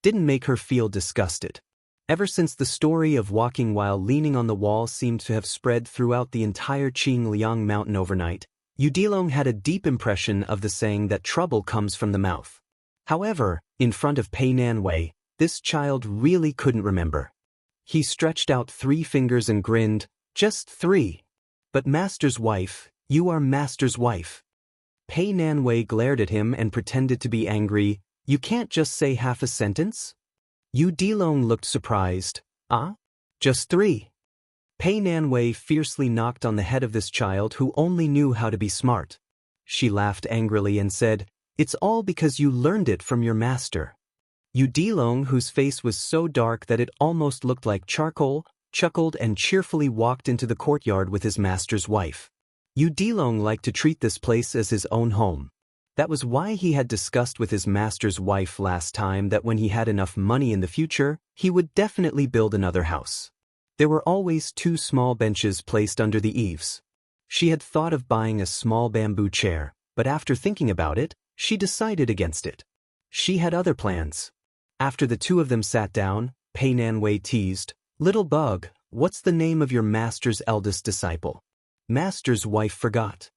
didn't make her feel disgusted. Ever since the story of walking while leaning on the wall seemed to have spread throughout the entire Qingliang mountain overnight, Udilong had a deep impression of the saying that trouble comes from the mouth. However, in front of Pei Nanwei, this child really couldn't remember. He stretched out 3 fingers and grinned, "Just 3. But master's wife, you are master's wife." Pei Nanwei glared at him and pretended to be angry. "You can't just say half a sentence?" Udilong looked surprised. "Ah? Just 3. Pei Nanwei fiercely knocked on the head of this child who only knew how to be smart. She laughed angrily and said, "It's all because you learned it from your master." Udilong, whose face was so dark that it almost looked like charcoal, chuckled and cheerfully walked into the courtyard with his master's wife. Udilong liked to treat this place as his own home. That was why he had discussed with his master's wife last time that when he had enough money in the future, he would definitely build another house. There were always 2 small benches placed under the eaves. She had thought of buying a small bamboo chair, but after thinking about it, she decided against it. She had other plans. After the 2 of them sat down, Pei Nanwei teased, "Little bug, what's the name of your master's eldest disciple?" Master's wife forgot.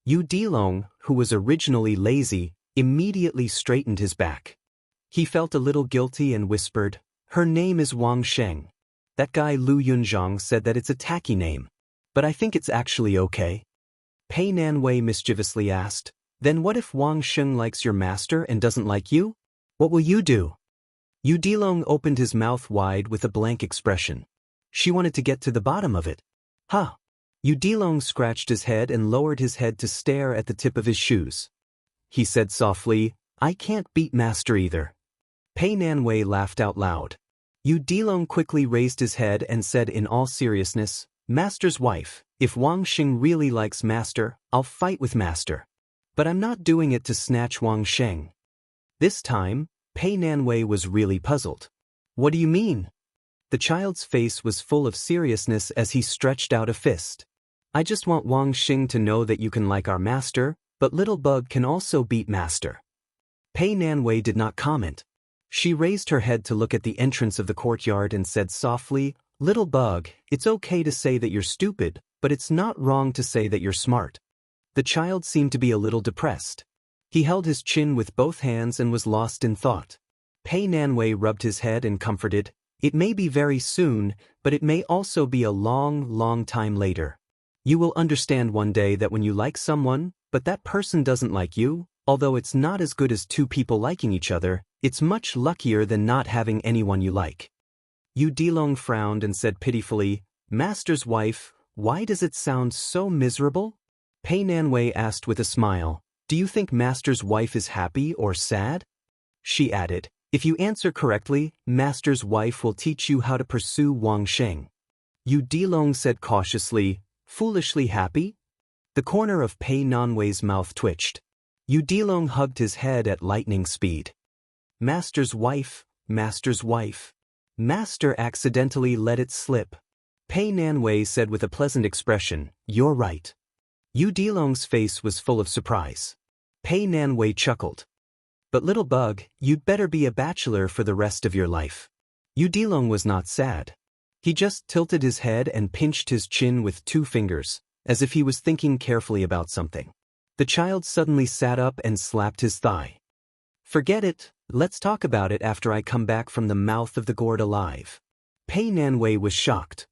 Udilong, who was originally lazy, immediately straightened his back. He felt a little guilty and whispered, "Her name is Wang Sheng. That guy Lu Yunzhang said that it's a tacky name. But I think it's actually okay." Pei Nanwei mischievously asked, "Then what if Wang Sheng likes your master and doesn't like you? What will you do?" Udilong opened his mouth wide with a blank expression. She wanted to get to the bottom of it. "Huh." Udilong scratched his head and lowered his head to stare at the tip of his shoes. He said softly, "I can't beat master either." Pei Nanwei laughed out loud. Udilong quickly raised his head and said in all seriousness, "Master's wife, if Wang Sheng really likes master, I'll fight with master. But I'm not doing it to snatch Wang Sheng." This time, Pei Nanwei was really puzzled. "What do you mean?" The child's face was full of seriousness as he stretched out a fist. "I just want Wang Sheng to know that you can like our master, but little bug can also beat master." Pei Nanwei did not comment. She raised her head to look at the entrance of the courtyard and said softly, "Little bug, it's okay to say that you're stupid, but it's not wrong to say that you're smart." The child seemed to be a little depressed. He held his chin with both hands and was lost in thought. Pei Nanwei rubbed his head and comforted, "It may be very soon, but it may also be a long, long time later. You will understand one day that when you like someone, but that person doesn't like you, although it's not as good as two people liking each other, it's much luckier than not having anyone you like." Yu Dilong frowned and said pitifully, "Master's wife, why does it sound so miserable?" Pei Nanwei asked with a smile, "Do you think Master's wife is happy or sad?" She added, "If you answer correctly, Master's wife will teach you how to pursue Wang Sheng." Yu Dilong said cautiously, "Foolishly happy?" The corner of Pei Nanwei's mouth twitched. Yu Dilong hugged his head at lightning speed. "Master's wife, Master's wife." Master accidentally let it slip. Pei Nanwei said with a pleasant expression, "You're right." Yu Dilong's face was full of surprise. Pei Nanwei chuckled. "But little bug, you'd better be a bachelor for the rest of your life." Yu Dilong was not sad. He just tilted his head and pinched his chin with 2 fingers, as if he was thinking carefully about something. The child suddenly sat up and slapped his thigh. "Forget it, let's talk about it after I come back from the mouth of the gourd alive." Pei Nanwei was shocked.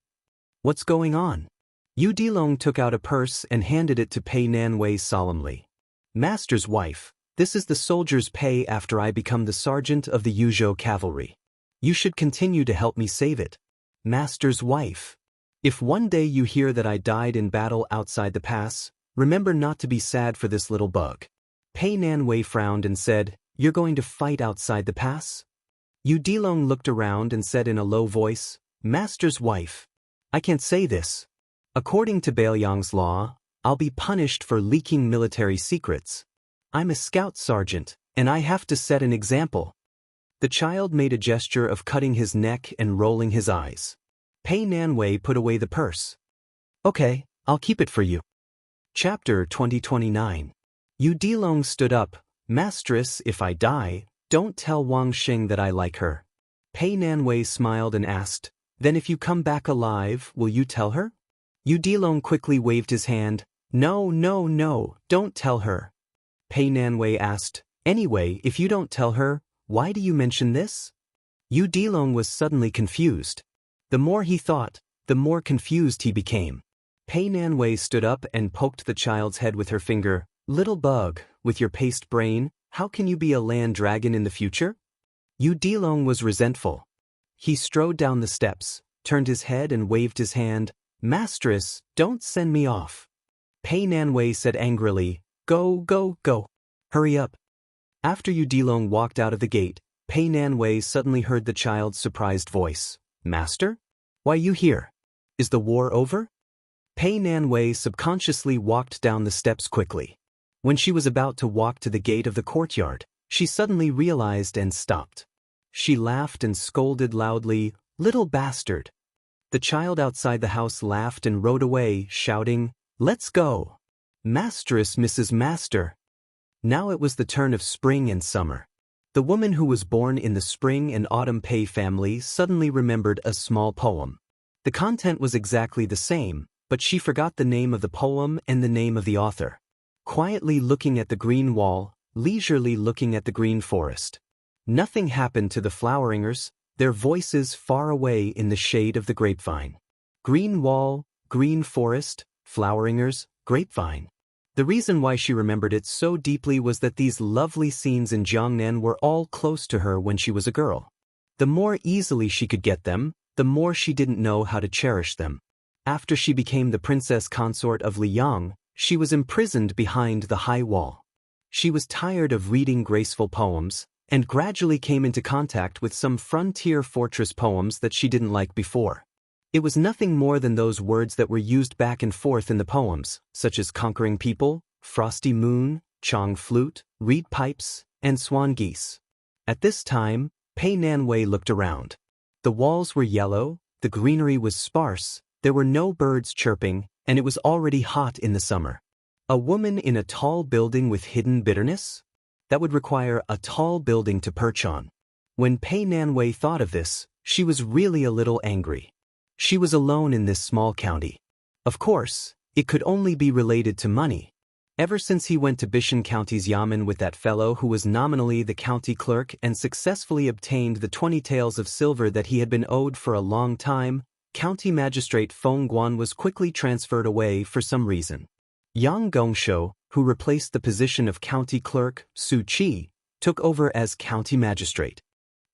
"What's going on?" Yu Dilong took out a purse and handed it to Pei Nanwei solemnly. "Master's wife, this is the soldier's pay after I become the sergeant of the Yuzhou cavalry. You should continue to help me save it." "Master's wife, if one day you hear that I died in battle outside the pass, remember not to be sad for this little bug." Pei Nanwei frowned and said, "You're going to fight outside the pass?" Yu Dilong looked around and said in a low voice, "Master's wife, I can't say this. According to Bailiang's law, I'll be punished for leaking military secrets. I'm a scout sergeant, and I have to set an example." The child made a gesture of cutting his neck and rolling his eyes. Pei Nanwei put away the purse. "Okay, I'll keep it for you." Chapter 2029. Yu Dilong stood up. "Mistress, if I die, don't tell Wang Sheng that I like her." Pei Nanwei smiled and asked, "Then if you come back alive, will you tell her?" Yu Dilong quickly waved his hand. "No, no, no, don't tell her." Pei Nanwei asked, "Anyway, if you don't tell her, why do you mention this?" Yu Dilong was suddenly confused. The more he thought, the more confused he became. Pei Nanwei stood up and poked the child's head with her finger. "Little bug, with your paste brain, how can you be a land dragon in the future?" Yu Dilong was resentful. He strode down the steps, turned his head and waved his hand. "Mistress, don't send me off." Pei Nanwei said angrily, "Go, go, go. Hurry up." After Yu Dilong walked out of the gate, Pei Nanwei suddenly heard the child's surprised voice. "Master? Why you here? Is the war over?" Pei Nanwei subconsciously walked down the steps quickly. When she was about to walk to the gate of the courtyard, she suddenly realized and stopped. She laughed and scolded loudly, "Little bastard." The child outside the house laughed and rode away, shouting, "Let's go. Mistress, Mrs. Master." Now it was the turn of spring and summer. The woman who was born in the spring and autumn Pei family suddenly remembered a small poem. The content was exactly the same, but she forgot the name of the poem and the name of the author. Quietly looking at the green wall, leisurely looking at the green forest. Nothing happened to the floweringers, their voices far away in the shade of the grapevine. Green wall, green forest, floweringers, grapevine. The reason why she remembered it so deeply was that these lovely scenes in Jiangnan were all close to her when she was a girl. The more easily she could get them, the more she didn't know how to cherish them. After she became the princess consort of Liang, she was imprisoned behind the high wall. She was tired of reading graceful poems, and gradually came into contact with some frontier fortress poems that she didn't like before. It was nothing more than those words that were used back and forth in the poems, such as conquering people, frosty moon, chong flute, reed pipes, and swan geese. At this time, Pei Nanwei looked around. The walls were yellow, the greenery was sparse, there were no birds chirping, and it was already hot in the summer. A woman in a tall building with hidden bitterness? That would require a tall building to perch on. When Pei Nanwei thought of this, she was really a little angry. She was alone in this small county. Of course, it could only be related to money. Ever since he went to Bishan County's Yamen with that fellow who was nominally the county clerk and successfully obtained the 20 taels of silver that he had been owed for a long time, County Magistrate Feng Guan was quickly transferred away for some reason. Yang Gongshou, who replaced the position of county clerk, Su Qi, took over as county magistrate.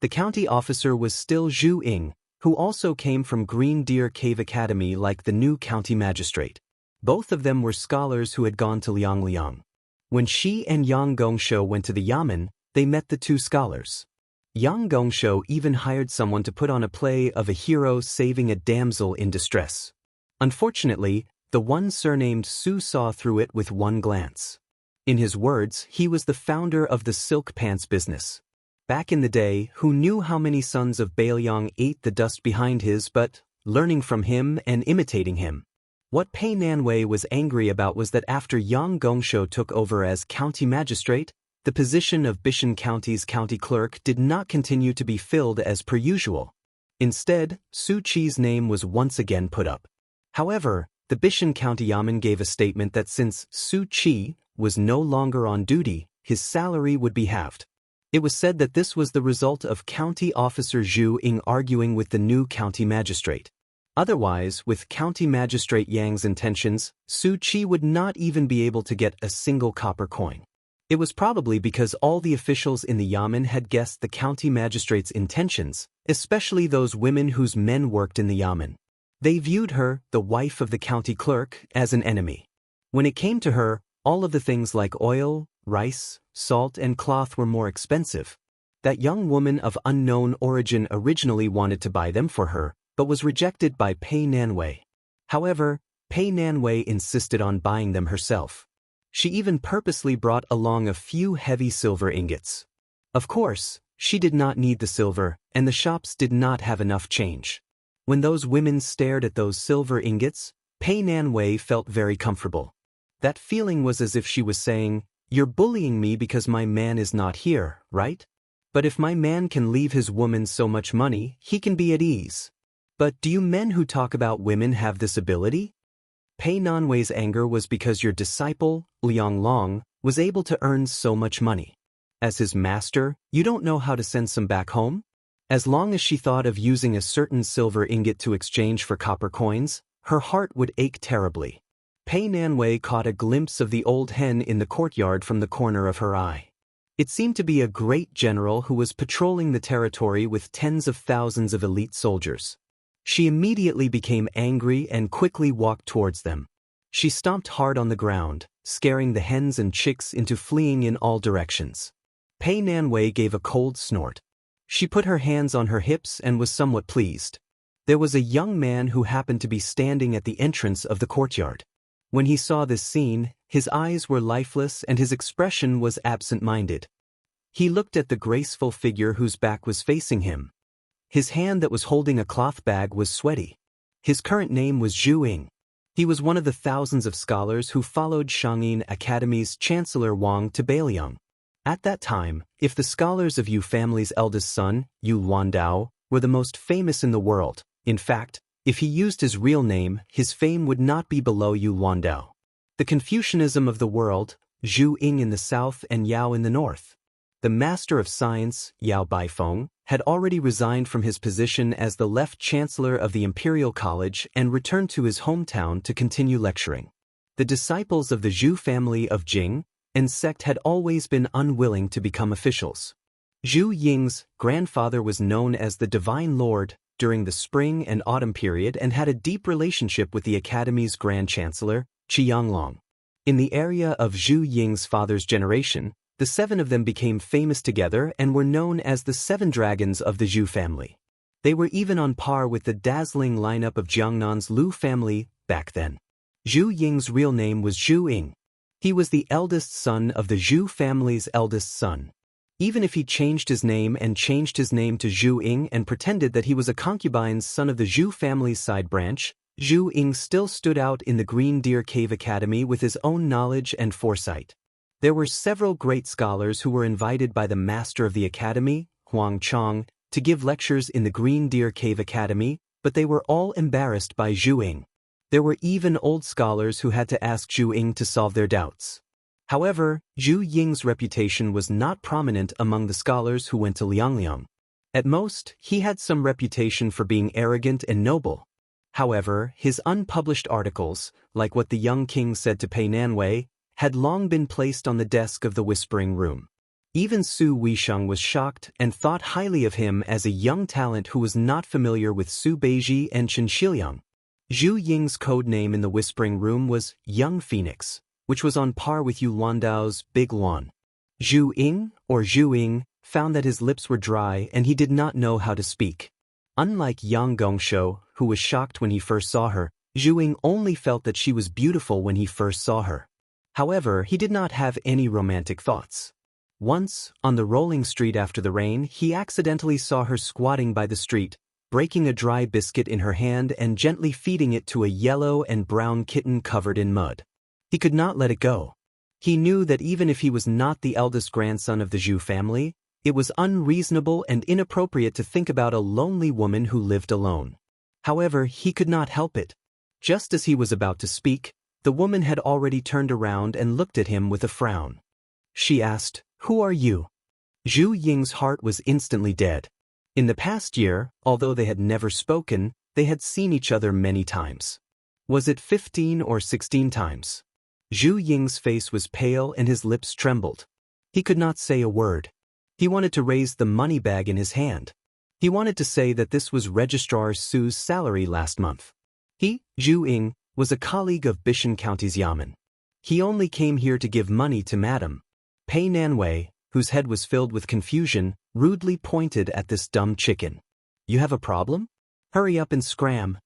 The county officer was still Zhu Ying, who also came from Green Deer Cave Academy like the new county magistrate. Both of them were scholars who had gone to Liang. When she and Yang Gongshou went to the Yamen, they met the two scholars. Yang Gongshou even hired someone to put on a play of a hero saving a damsel in distress. Unfortunately, the one surnamed Su saw through it with one glance. In his words, he was the founder of the silk pants business. Back in the day, who knew how many sons of Bailiang ate the dust behind his but, learning from him and imitating him. What Pei Nanwei was angry about was that after Yang Gongshou took over as county magistrate, the position of Bishan County's county clerk did not continue to be filled as per usual. Instead, Su Qi's name was once again put up. However, the Bishan County Yamen gave a statement that since Su Qi was no longer on duty, his salary would be halved. It was said that this was the result of County Officer Zhu Ying arguing with the new county magistrate. Otherwise, with County Magistrate Yang's intentions, Su Qi would not even be able to get a single copper coin. It was probably because all the officials in the Yamen had guessed the county magistrate's intentions, especially those women whose men worked in the Yamen. They viewed her, the wife of the county clerk, as an enemy. When it came to her, all of the things like oil, rice, salt and cloth were more expensive. That young woman of unknown origin originally wanted to buy them for her, but was rejected by Pei Nanwei. However, Pei Nanwei insisted on buying them herself. She even purposely brought along a few heavy silver ingots. Of course, she did not need the silver, and the shops did not have enough change. When those women stared at those silver ingots, Pei Nanwei felt very comfortable. That feeling was as if she was saying, "You're bullying me because my man is not here, right? But if my man can leave his woman so much money, he can be at ease. But do you men who talk about women have this ability?" Pei Nanwei's anger was because your disciple, Liang Long, was able to earn so much money. As his master, you don't know how to send some back home? As long as she thought of using a certain silver ingot to exchange for copper coins, her heart would ache terribly. Pei Nanwei caught a glimpse of the old hen in the courtyard from the corner of her eye. It seemed to be a great general who was patrolling the territory with tens of thousands of elite soldiers. She immediately became angry and quickly walked towards them. She stomped hard on the ground, scaring the hens and chicks into fleeing in all directions. Pei Nanwei gave a cold snort. She put her hands on her hips and was somewhat pleased. There was a young man who happened to be standing at the entrance of the courtyard. When he saw this scene, his eyes were lifeless and his expression was absent-minded. He looked at the graceful figure whose back was facing him. His hand that was holding a cloth bag was sweaty. His current name was Zhu Ying. He was one of the thousands of scholars who followed Shangyin Academy's Chancellor Wang to Bailiang. At that time, if the scholars of Yu family's eldest son, Yu Luandao, were the most famous in the world, in fact, if he used his real name, his fame would not be below Yu Luandao. The Confucianism of the world, Zhu Ying in the south and Yao in the north. The Master of Science, Yao Baifeng, had already resigned from his position as the left chancellor of the Imperial College and returned to his hometown to continue lecturing. The disciples of the Zhu family of Jing and sect had always been unwilling to become officials. Zhu Ying's grandfather was known as the Divine Lord during the spring and autumn period and had a deep relationship with the Academy's Grand Chancellor, Qianglong. In the area of Zhu Ying's father's generation, the seven of them became famous together and were known as the Seven Dragons of the Zhu family. They were even on par with the dazzling lineup of Jiangnan's Lu family back then. Zhu Ying's real name was Zhu Ying. He was the eldest son of the Zhu family's eldest son. Even if he changed his name to Zhu Ying and pretended that he was a concubine's son of the Zhu family's side branch, Zhu Ying still stood out in the Green Deer Cave Academy with his own knowledge and foresight. There were several great scholars who were invited by the master of the academy, Huang Chong, to give lectures in the Green Deer Cave Academy, but they were all embarrassed by Zhu Ying. There were even old scholars who had to ask Zhu Ying to solve their doubts. However, Zhu Ying's reputation was not prominent among the scholars who went to Liangliang. At most, he had some reputation for being arrogant and noble. However, his unpublished articles, like what the young king said to Pei Nanwei, had long been placed on the desk of the Whispering Room. Even Su Weisheng was shocked and thought highly of him as a young talent who was not familiar with Su Beiji and Chen Xiliang. Zhu Ying's code name in the Whispering Room was Young Phoenix, which was on par with Yu Luandao's Big Luan. Zhu Ying, or Zhu Ying, found that his lips were dry and he did not know how to speak. Unlike Yang Gongshou, who was shocked when he first saw her, Zhu Ying only felt that she was beautiful when he first saw her. However, he did not have any romantic thoughts. Once, on the rolling street after the rain, he accidentally saw her squatting by the street, breaking a dry biscuit in her hand and gently feeding it to a yellow and brown kitten covered in mud. He could not let it go. He knew that even if he was not the eldest grandson of the Zhu family, it was unreasonable and inappropriate to think about a lonely woman who lived alone. However, he could not help it. Just as he was about to speak, the woman had already turned around and looked at him with a frown. She asked, "Who are you?" Zhu Ying's heart was instantly dead. In the past year, although they had never spoken, they had seen each other many times. Was it 15 or 16 times? Zhu Ying's face was pale and his lips trembled. He could not say a word. He wanted to raise the money bag in his hand. He wanted to say that this was Registrar Su's salary last month. He, Zhu Ying, was a colleague of Bishan County's Yamen. He only came here to give money to Madame Pei Nanwei, whose head was filled with confusion, rudely pointed at this dumb chicken. "You have a problem? Hurry up and scram."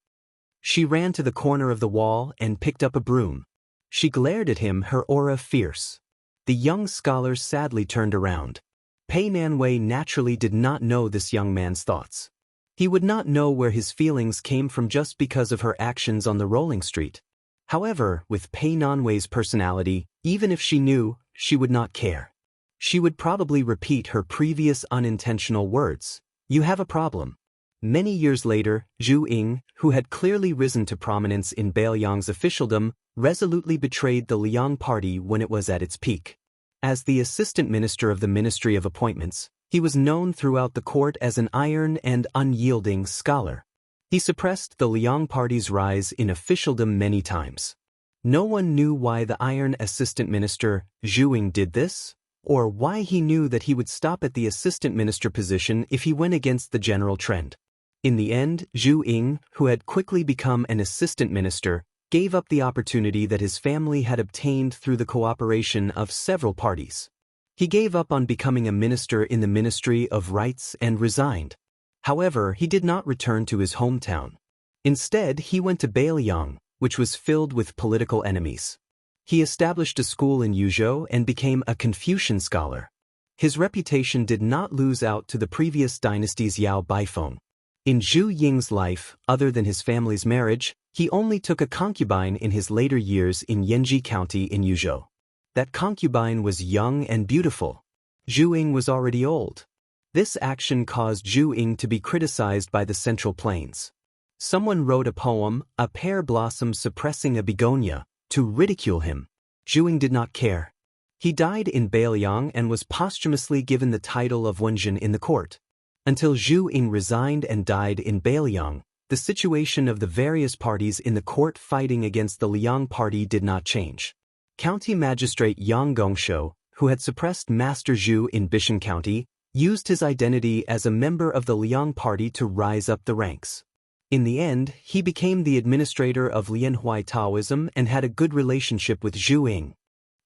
She ran to the corner of the wall and picked up a broom. She glared at him, her aura fierce. The young scholar sadly turned around. Pei Nanwei naturally did not know this young man's thoughts. He would not know where his feelings came from just because of her actions on the rolling street. However, with Pei Nanwei's personality, even if she knew, she would not care. She would probably repeat her previous unintentional words. "You have a problem." Many years later, Zhu Ying, who had clearly risen to prominence in Beiliang's officialdom, resolutely betrayed the Liang party when it was at its peak. As the assistant minister of the Ministry of Appointments, he was known throughout the court as an iron and unyielding scholar. He suppressed the Liang party's rise in officialdom many times. No one knew why the iron assistant minister, Zhu Ying, did this, or why he knew that he would stop at the assistant minister position if he went against the general trend. In the end, Zhu Ying, who had quickly become an assistant minister, gave up the opportunity that his family had obtained through the cooperation of several parties. He gave up on becoming a minister in the Ministry of Rights and resigned. However, he did not return to his hometown. Instead, he went to Beiliang, which was filled with political enemies. He established a school in Yuzhou and became a Confucian scholar. His reputation did not lose out to the previous dynasty's Yao Baifeng. In Zhu Ying's life, other than his family's marriage, he only took a concubine in his later years in Yanji County in Yuzhou. That concubine was young and beautiful. Zhu Ying was already old. This action caused Zhu Ying to be criticized by the Central Plains. Someone wrote a poem, "A Pear Blossom Suppressing a Begonia," to ridicule him. Zhu Ying did not care. He died in Beiliang and was posthumously given the title of Wenjin in the court. Until Zhu Ying resigned and died in Beiliang, the situation of the various parties in the court fighting against the Liang party did not change. County Magistrate Yang Gongshou, who had suppressed Master Zhu in Bishan County, used his identity as a member of the Liang party to rise up the ranks. In the end, he became the administrator of Lianhui Taoism and had a good relationship with Zhu Ying.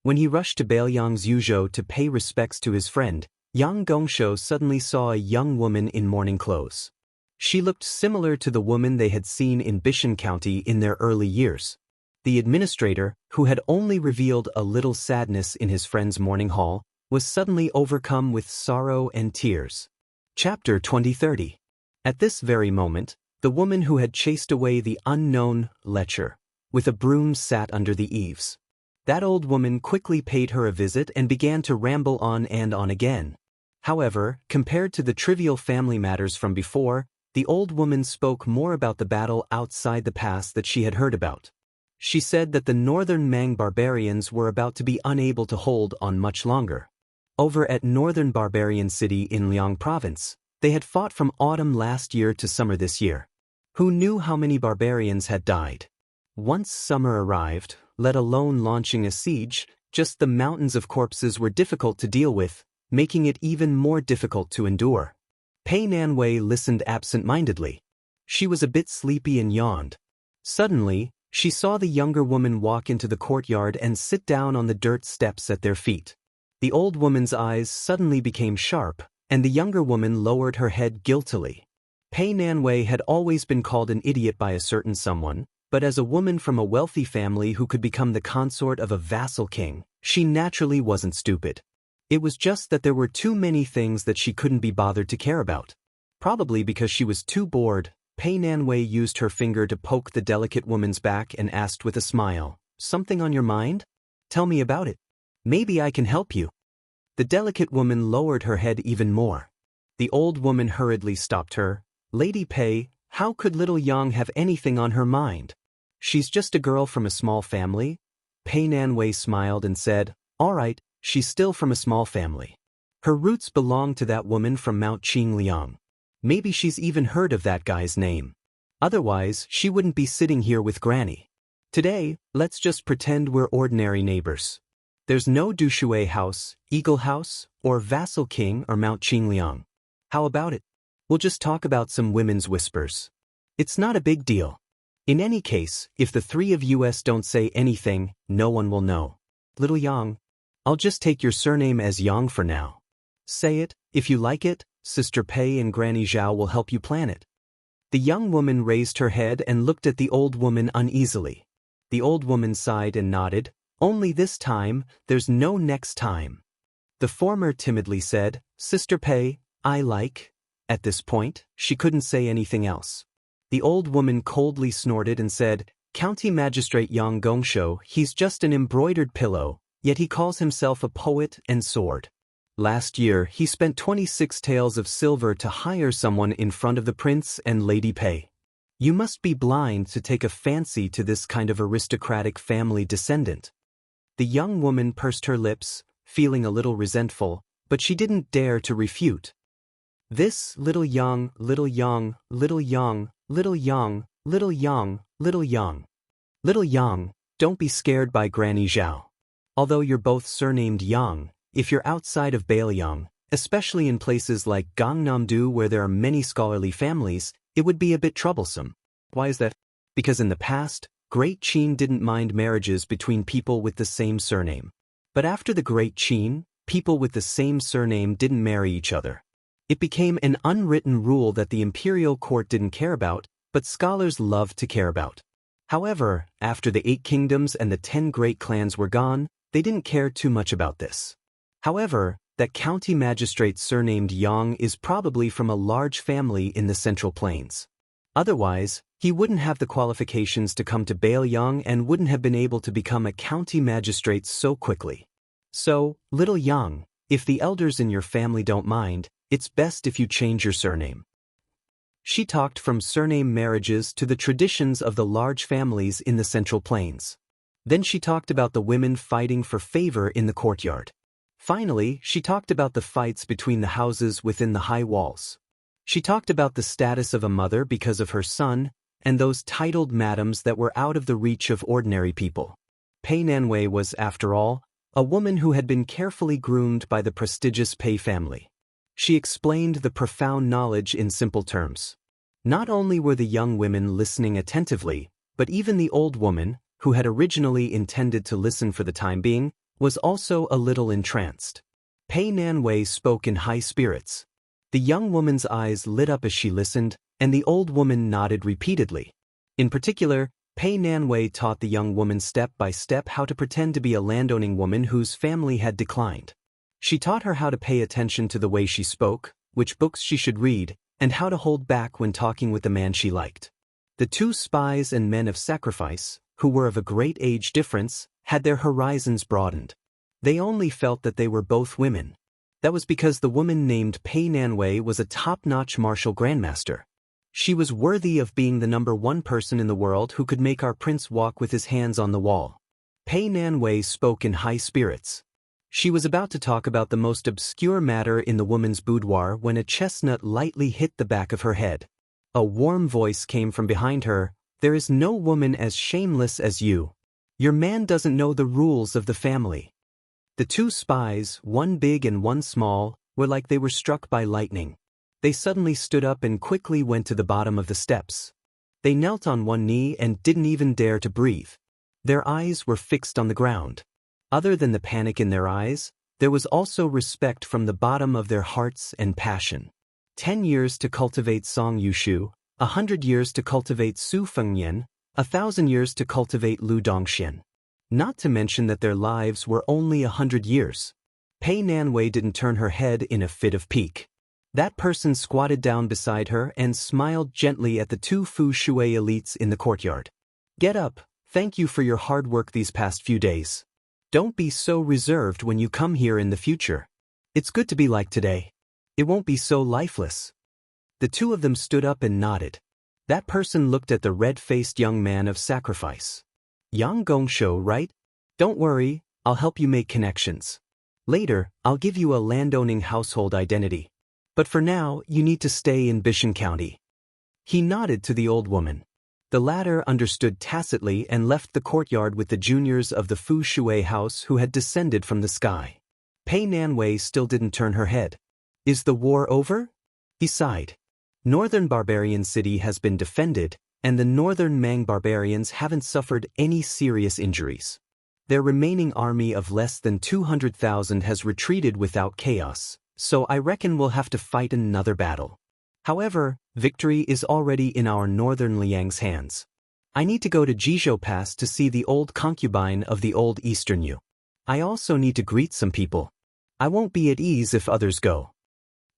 When he rushed to Beiliang's Yuzhou to pay respects to his friend, Yang Gongshou suddenly saw a young woman in mourning clothes. She looked similar to the woman they had seen in Bishan County in their early years. The administrator, who had only revealed a little sadness in his friend's mourning hall, was suddenly overcome with sorrow and tears. Chapter 2030. At this very moment, the woman who had chased away the unknown lecher, with a broom sat under the eaves. That old woman quickly paid her a visit and began to ramble on and on again. However, compared to the trivial family matters from before, the old woman spoke more about the battle outside the pass that she had heard about. She said that the northern Mang barbarians were about to be unable to hold on much longer. Over at northern barbarian city in Liang province, they had fought from autumn last year to summer this year. Who knew how many barbarians had died? Once summer arrived, let alone launching a siege, just the mountains of corpses were difficult to deal with, making it even more difficult to endure. Pei Nanwei listened absent-mindedly. She was a bit sleepy and yawned. Suddenly, she saw the younger woman walk into the courtyard and sit down on the dirt steps at their feet. The old woman's eyes suddenly became sharp, and the younger woman lowered her head guiltily. Pei Nanwei had always been called an idiot by a certain someone, but as a woman from a wealthy family who could become the consort of a vassal king, she naturally wasn't stupid. It was just that there were too many things that she couldn't be bothered to care about. Probably because she was too bored, Pei Nanwei used her finger to poke the delicate woman's back and asked with a smile, "Something on your mind? Tell me about it. Maybe I can help you." The delicate woman lowered her head even more. The old woman hurriedly stopped her. "Lady Pei, how could little Yang have anything on her mind? She's just a girl from a small family." Pei Nanwei smiled and said, "All right, she's still from a small family. Her roots belong to that woman from Mount Qingliang. Maybe she's even heard of that guy's name. Otherwise, she wouldn't be sitting here with Granny. Today, let's just pretend we're ordinary neighbors. There's no Dushui House, Eagle House, or Vassal King or Mount Qingliang. How about it? We'll just talk about some women's whispers. It's not a big deal. In any case, if the three of us don't say anything, no one will know. Little Yang, I'll just take your surname as Yang for now. Say it, if you like it, Sister Pei and Granny Zhao will help you plan it." The young woman raised her head and looked at the old woman uneasily. The old woman sighed and nodded. "Only this time, there's no next time." The former timidly said, "Sister Pei, I like." At this point, she couldn't say anything else. The old woman coldly snorted and said, "County Magistrate Yang Gongshou, he's just an embroidered pillow, yet he calls himself a poet and sword. Last year, he spent 26 taels of silver to hire someone in front of the prince and Lady Pei. You must be blind to take a fancy to this kind of aristocratic family descendant." The young woman pursed her lips, feeling a little resentful, but she didn't dare to refute. "This little Yang, little Yang, little Yang, little Yang, little Yang, little Yang. Little Yang, don't be scared by Granny Zhao. Although you're both surnamed Yang, if you're outside of Bailiang, especially in places like Gangnam-do where there are many scholarly families, it would be a bit troublesome." Why is that? Because in the past, Great Qin didn't mind marriages between people with the same surname. But after the Great Qin, people with the same surname didn't marry each other. It became an unwritten rule that the imperial court didn't care about, but scholars loved to care about. However, after the 8 kingdoms and the 10 great clans were gone, they didn't care too much about this. However, that county magistrate surnamed Yang is probably from a large family in the Central Plains. Otherwise, he wouldn't have the qualifications to come to Bailiang and wouldn't have been able to become a county magistrate so quickly. So, little Yang, if the elders in your family don't mind, it's best if you change your surname. She talked from surname marriages to the traditions of the large families in the Central Plains. Then she talked about the women fighting for favor in the courtyard. Finally, she talked about the fights between the houses within the high walls. She talked about the status of a mother because of her son, and those titled madams that were out of the reach of ordinary people. Pei Nanwei was, after all, a woman who had been carefully groomed by the prestigious Pei family. She explained the profound knowledge in simple terms. Not only were the young women listening attentively, but even the old woman, who had originally intended to listen for the time being, was also a little entranced. Pei Nanwei spoke in high spirits. The young woman's eyes lit up as she listened, and the old woman nodded repeatedly. In particular, Pei Nanwei taught the young woman step by step how to pretend to be a landowning woman whose family had declined. She taught her how to pay attention to the way she spoke, which books she should read, and how to hold back when talking with the man she liked. The 2 spies and men of sacrifice, who were of a great age difference, had their horizons broadened. They only felt that they were both women. That was because the woman named Pei Nanwei was a top-notch martial grandmaster. She was worthy of being the #1 person in the world who could make our prince walk with his hands on the wall. Pei Nanwei spoke in high spirits. She was about to talk about the most obscure matter in the woman's boudoir when a chestnut lightly hit the back of her head. A warm voice came from behind her. "There is no woman as shameless as you. Your man doesn't know the rules of the family." The two spies, one big and one small, were like they were struck by lightning. They suddenly stood up and quickly went to the bottom of the steps. They knelt on one knee and didn't even dare to breathe. Their eyes were fixed on the ground. Other than the panic in their eyes, there was also respect from the bottom of their hearts and passion. 10 years to cultivate Song Yushu, 100 years to cultivate Su Fengnian, 1,000 years to cultivate Lu Dongxian. Not to mention that their lives were only 100 years. Pei Nanwei didn't turn her head in a fit of pique. That person squatted down beside her and smiled gently at the two Fu Shui elites in the courtyard. "Get up, thank you for your hard work these past few days. Don't be so reserved when you come here in the future. It's good to be like today. It won't be so lifeless." The two of them stood up and nodded. That person looked at the red-faced young man of sacrifice. "Yang Gongshou, right? Don't worry, I'll help you make connections. Later, I'll give you a landowning household identity. But for now, you need to stay in Bishan County." He nodded to the old woman. The latter understood tacitly and left the courtyard with the juniors of the Fu Shui house who had descended from the sky. Pei Nanwei still didn't turn her head. "Is the war over?" He sighed. Northern Barbarian City has been defended, and the northern Mang barbarians haven't suffered any serious injuries. Their remaining army of less than 200,000 has retreated without chaos, so I reckon we'll have to fight another battle. However, victory is already in our northern Liang's hands. I need to go to Jizhou Pass to see the old concubine of the old Eastern Yu. I also need to greet some people. I won't be at ease if others go.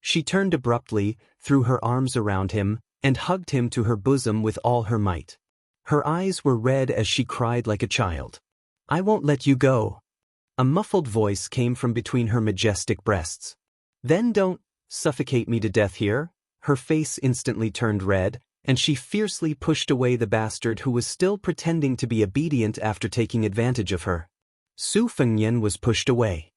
She turned abruptly, threw her arms around him, and hugged him to her bosom with all her might. Her eyes were red as she cried like a child. "I won't let you go." A muffled voice came from between her majestic breasts. "Then don't suffocate me to death here." Her face instantly turned red, and she fiercely pushed away the bastard who was still pretending to be obedient after taking advantage of her. Su Fengnian was pushed away.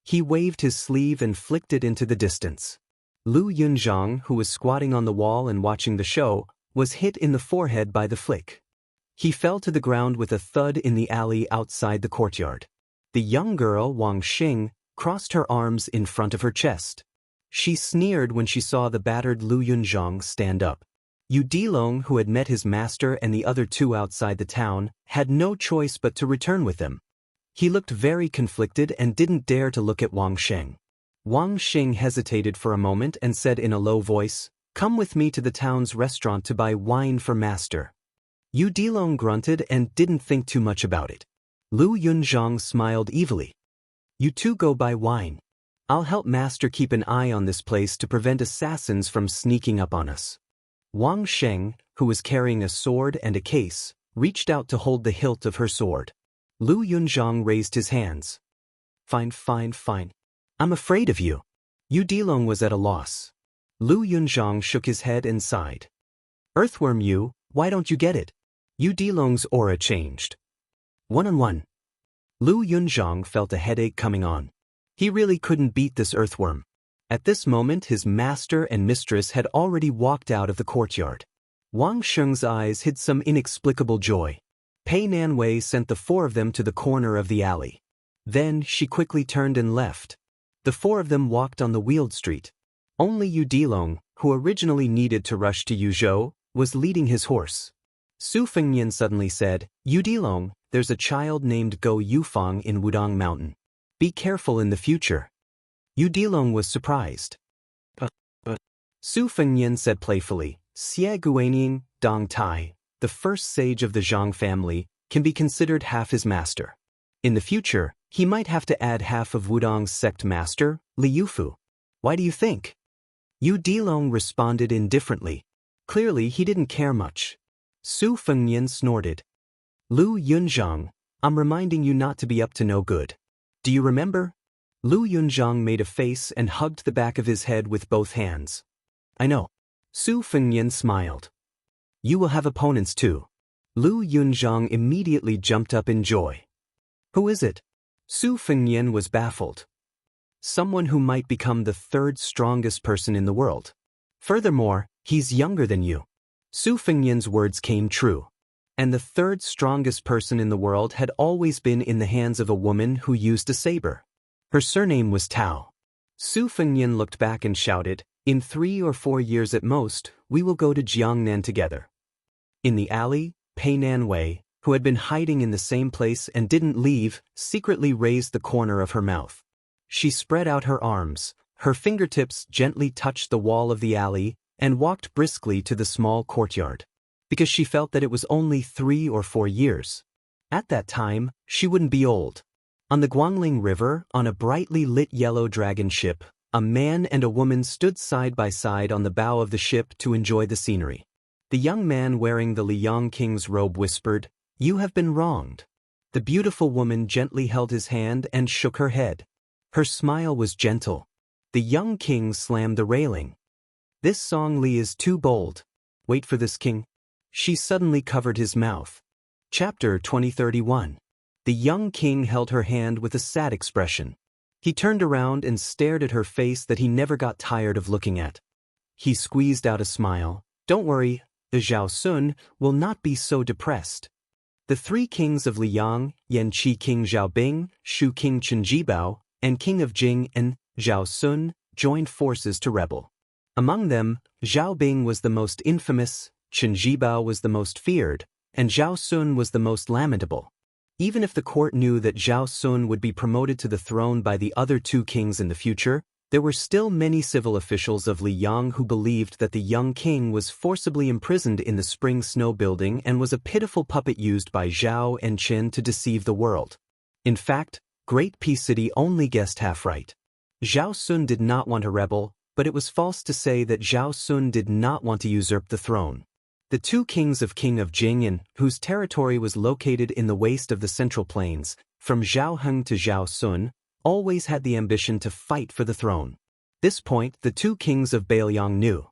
He waved his sleeve and flicked it into the distance. Lu Yunzhang, who was squatting on the wall and watching the show, was hit in the forehead by the flick. He fell to the ground with a thud in the alley outside the courtyard. The young girl, Wang Xing, crossed her arms in front of her chest. She sneered when she saw the battered Lu Yunzhang stand up. Yu Dilong, who had met his master and the other two outside the town, had no choice but to return with them. He looked very conflicted and didn't dare to look at Wang Xing. Wang Xing hesitated for a moment and said in a low voice, "Come with me to the town's restaurant to buy wine for master." Yu Dilong grunted and didn't think too much about it. Lu Yunzhang smiled evilly. "You two go buy wine. I'll help master keep an eye on this place to prevent assassins from sneaking up on us." Wang Sheng, who was carrying a sword and a case, reached out to hold the hilt of her sword. Lu Yunzhang raised his hands. Fine. I'm afraid of you." Yu Dilong was at a loss. Lu Yunzhang shook his head and sighed. "Earthworm Yu, why don't you get it?" Yu Dilong's aura changed. One-on-one. Lu Yunzhang felt a headache coming on. He really couldn't beat this earthworm. At this moment his master and mistress had already walked out of the courtyard. Wang Sheng's eyes hid some inexplicable joy. Pei Nanwei sent the four of them to the corner of the alley. Then she quickly turned and left. The four of them walked on the wheeled street. Only Yu Dilong, who originally needed to rush to Yuzhou, was leading his horse. Su Fengnian suddenly said, "Yu Dilong, there's a child named Go Yufang in Wudong Mountain. Be careful in the future." Yu Dilong was surprised. Su Fengnian said playfully, "Xie Guanyin, Dong Tai, the first sage of the Zhang family, can be considered half his master. In the future, he might have to add half of Wudong's sect master, Li Yufu. Why do you think?" Yu Dilong responded indifferently. Clearly he didn't care much. Su Fengnian snorted. "Lu Yunzhang, I'm reminding you not to be up to no good. Do you remember?" Lu Yunzhang made a face and hugged the back of his head with both hands. "I know." Su Fengnian smiled. You will have opponents too. Lu Yunzhang immediately jumped up in joy. Who is it? Su Fengnian was baffled. Someone who might become the third strongest person in the world. Furthermore, he's younger than you. Su Fengnian's words came true. And the third strongest person in the world had always been in the hands of a woman who used a saber. Her surname was Tao. Su Fengnian looked back and shouted, in 3 or 4 years at most, we will go to Jiangnan together. In the alley, Peinan Wei, who had been hiding in the same place and didn't leave, secretly raised the corner of her mouth. She spread out her arms, her fingertips gently touched the wall of the alley, and walked briskly to the small courtyard. Because she felt that it was only 3 or 4 years. At that time, she wouldn't be old. On the Guangling River, on a brightly lit yellow dragon ship, a man and a woman stood side by side on the bow of the ship to enjoy the scenery. The young man wearing the Liang King's robe whispered, "You have been wronged." The beautiful woman gently held his hand and shook her head. Her smile was gentle. The young king slammed the railing. This Song Li is too bold. Wait for this, king. She suddenly covered his mouth. Chapter 2031. The young king held her hand with a sad expression. He turned around and stared at her face that he never got tired of looking at. He squeezed out a smile. Don't worry, the Zhao Sun will not be so depressed. The 3 kings of Liang, Yanqi King Zhaobing, Shu King Chen Jibao, and King of Jing and Zhao Sun joined forces to rebel. Among them, Zhaobing was the most infamous, Chen Jibao was the most feared, and Zhao Sun was the most lamentable. Even if the court knew that Zhao Sun would be promoted to the throne by the other 2 kings in the future, there were still many civil officials of Liang who believed that the young king was forcibly imprisoned in the spring snow building and was a pitiful puppet used by Zhao and Qin to deceive the world. In fact, Great Peace City only guessed half right. Zhao Sun did not want to rebel, but it was false to say that Zhao Sun did not want to usurp the throne. The 2 kings of King of Jing, whose territory was located in the waste of the Central Plains, from Zhao Heng to Zhao Sun, always had the ambition to fight for the throne. This point the 2 kings of Bailiang knew.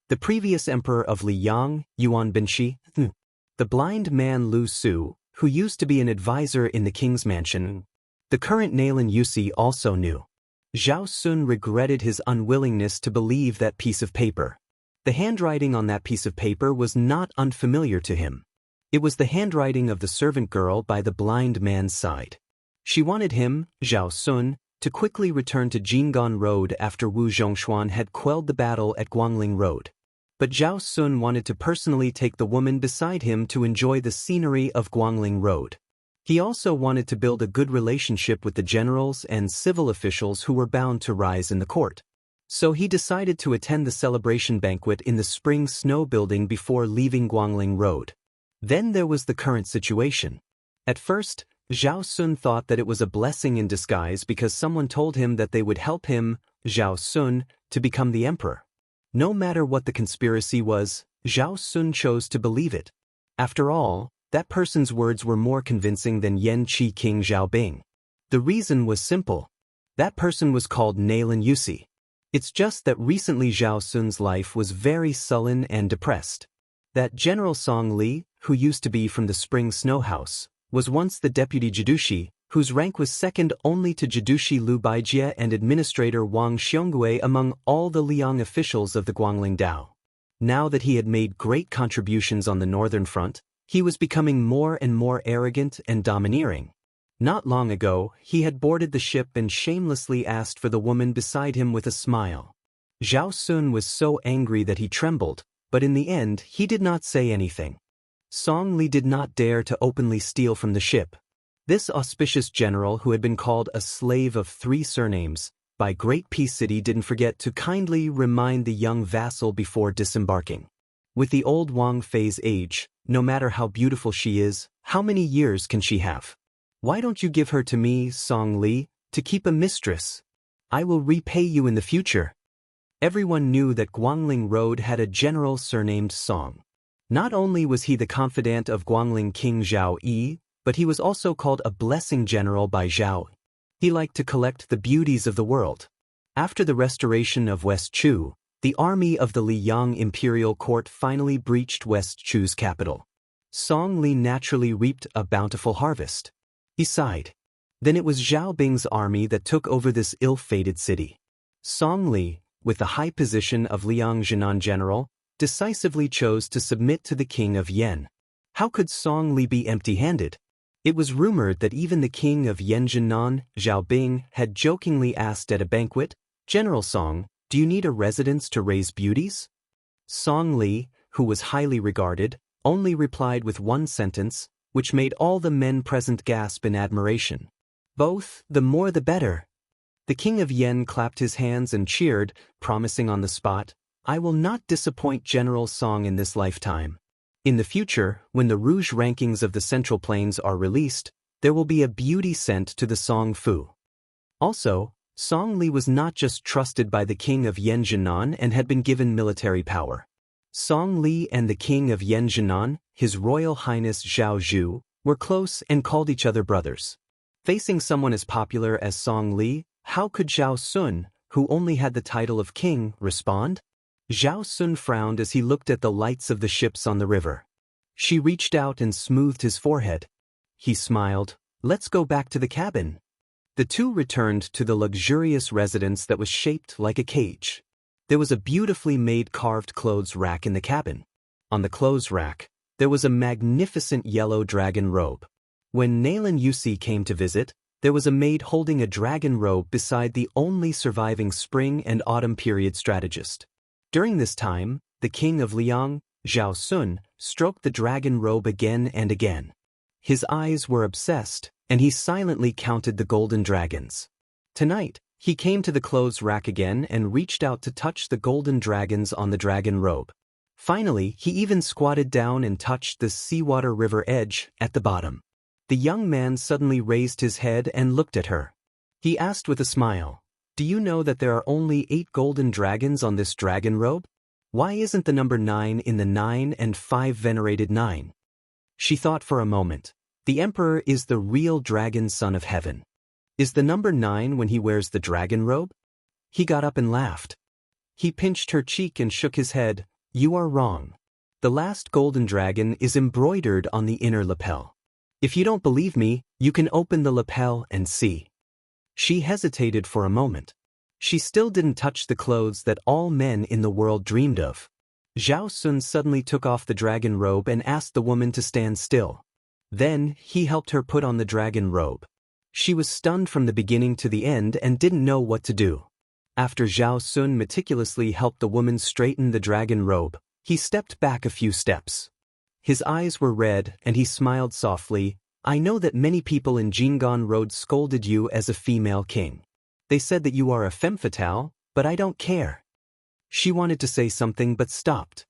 The previous emperor of Liang, Yuan Binshi, the blind man Lu Su, who used to be an advisor in the king's mansion. The current Nalan Yusi also knew. Zhao Sun regretted his unwillingness to believe that piece of paper. The handwriting on that piece of paper was not unfamiliar to him. It was the handwriting of the servant girl by the blind man's side. She wanted him, Zhao Sun, to quickly return to Jinggan Road after Wu Zhongshuan had quelled the battle at Guangling Road. But Zhao Sun wanted to personally take the woman beside him to enjoy the scenery of Guangling Road. He also wanted to build a good relationship with the generals and civil officials who were bound to rise in the court. So he decided to attend the celebration banquet in the spring snow building before leaving Guangling Road. Then there was the current situation. At first, Zhao Sun thought that it was a blessing in disguise because someone told him that they would help him, Zhao Sun, to become the emperor. No matter what the conspiracy was, Zhao Sun chose to believe it. After all, that person's words were more convincing than Yanqi King Zhaobing. The reason was simple. That person was called Nalan Yusi. It's just that recently Zhao Sun's life was very sullen and depressed. That General Song Li, who used to be from the Spring Snow House, was once the deputy Jidushi, whose rank was second only to Jidushi Lu Baijie and administrator Wang Xiongui among all the Liang officials of the Guangling Dao. Now that he had made great contributions on the northern front, he was becoming more and more arrogant and domineering. Not long ago, he had boarded the ship and shamelessly asked for the woman beside him with a smile. Zhao Sun was so angry that he trembled, but in the end he did not say anything. Song Li did not dare to openly steal from the ship. This auspicious general who had been called a slave of 3 surnames, by Great Peace City didn't forget to kindly remind the young vassal before disembarking. With the old Wang Fei's age, no matter how beautiful she is, how many years can she have? Why don't you give her to me, Song Li, to keep a mistress? I will repay you in the future. Everyone knew that Guangling Road had a general surnamed Song. Not only was he the confidant of Guangling King Zhao Yi, but he was also called a blessing general by Zhao. He liked to collect the beauties of the world. After the restoration of West Chu, The army of the Liang imperial court finally breached West Chu's capital. Song Li naturally reaped a bountiful harvest. He sighed. Then it was Zhao Bing's army that took over this ill-fated city. Song Li, with the high position of Liang Jinan general, decisively chose to submit to the king of Yen. How could Song Li be empty-handed? It was rumored that even the king of Yen Jinan, Zhao Bing, had jokingly asked at a banquet, "General Song, do you need a residence to raise beauties?" Song Li, who was highly regarded, only replied with one sentence, which made all the men present gasp in admiration. "Both, the more the better." The king of Yen clapped his hands and cheered, promising on the spot, "I will not disappoint General Song in this lifetime. In the future, when the Rouge rankings of the Central Plains are released, there will be a beauty sent to the Song Fu." Also, Song Li was not just trusted by the king of Yen Jinan and had been given military power. Song Li and the king of Yen Jinan, His Royal Highness Zhao Zhu, were close and called each other brothers. Facing someone as popular as Song Li, how could Zhao Sun, who only had the title of king, respond? Zhao Sun frowned as he looked at the lights of the ships on the river. She reached out and smoothed his forehead. He smiled. "Let's go back to the cabin." The two returned to the luxurious residence that was shaped like a cage. There was a beautifully made carved clothes rack in the cabin. On the clothes rack, there was a magnificent yellow dragon robe. When Naylan Yusi came to visit, there was a maid holding a dragon robe beside the only surviving spring and autumn period strategist. During this time, the king of Liang, Zhao Sun, stroked the dragon robe again and again. His eyes were obsessed, and he silently counted the golden dragons. Tonight, he came to the clothes rack again and reached out to touch the golden dragons on the dragon robe. Finally, he even squatted down and touched the seawater river edge at the bottom. The young man suddenly raised his head and looked at her. He asked with a smile, "Do you know that there are only 8 golden dragons on this dragon robe? Why isn't the number 9 in the 9 and 5 venerated 9? She thought for a moment. The emperor is the real dragon son of heaven. Is the number 9 when he wears the dragon robe? He got up and laughed. He pinched her cheek and shook his head. "You are wrong. The last golden dragon is embroidered on the inner lapel. If you don't believe me, you can open the lapel and see." She hesitated for a moment. She still didn't touch the clothes that all men in the world dreamed of. Zhao Sun suddenly took off the dragon robe and asked the woman to stand still. Then, he helped her put on the dragon robe. She was stunned from the beginning to the end and didn't know what to do. After Zhao Sun meticulously helped the woman straighten the dragon robe, he stepped back a few steps. His eyes were red and he smiled softly. "I know that many people in Jingon Road scolded you as a female king. They said that you are a femme fatale, but I don't care." She wanted to say something but stopped.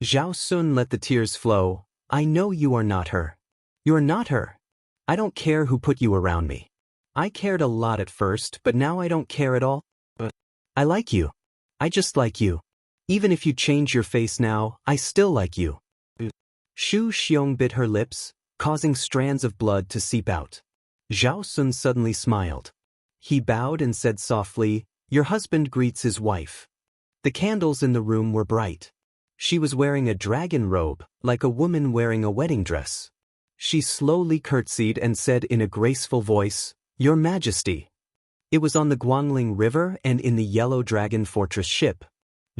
Zhao Sun let the tears flow. "I know you are not her. You're not her. I don't care who put you around me. I cared a lot at first, but now I don't care at all. But I like you. I just like you. Even if you change your face now, I still like you." Shu Xiong bit her lips, causing strands of blood to seep out. Zhao Sun suddenly smiled. He bowed and said softly, "Your husband greets his wife." The candles in the room were bright. She was wearing a dragon robe, like a woman wearing a wedding dress. She slowly curtsied and said in a graceful voice, "Your Majesty." It was on the Guangling River and in the Yellow Dragon Fortress ship.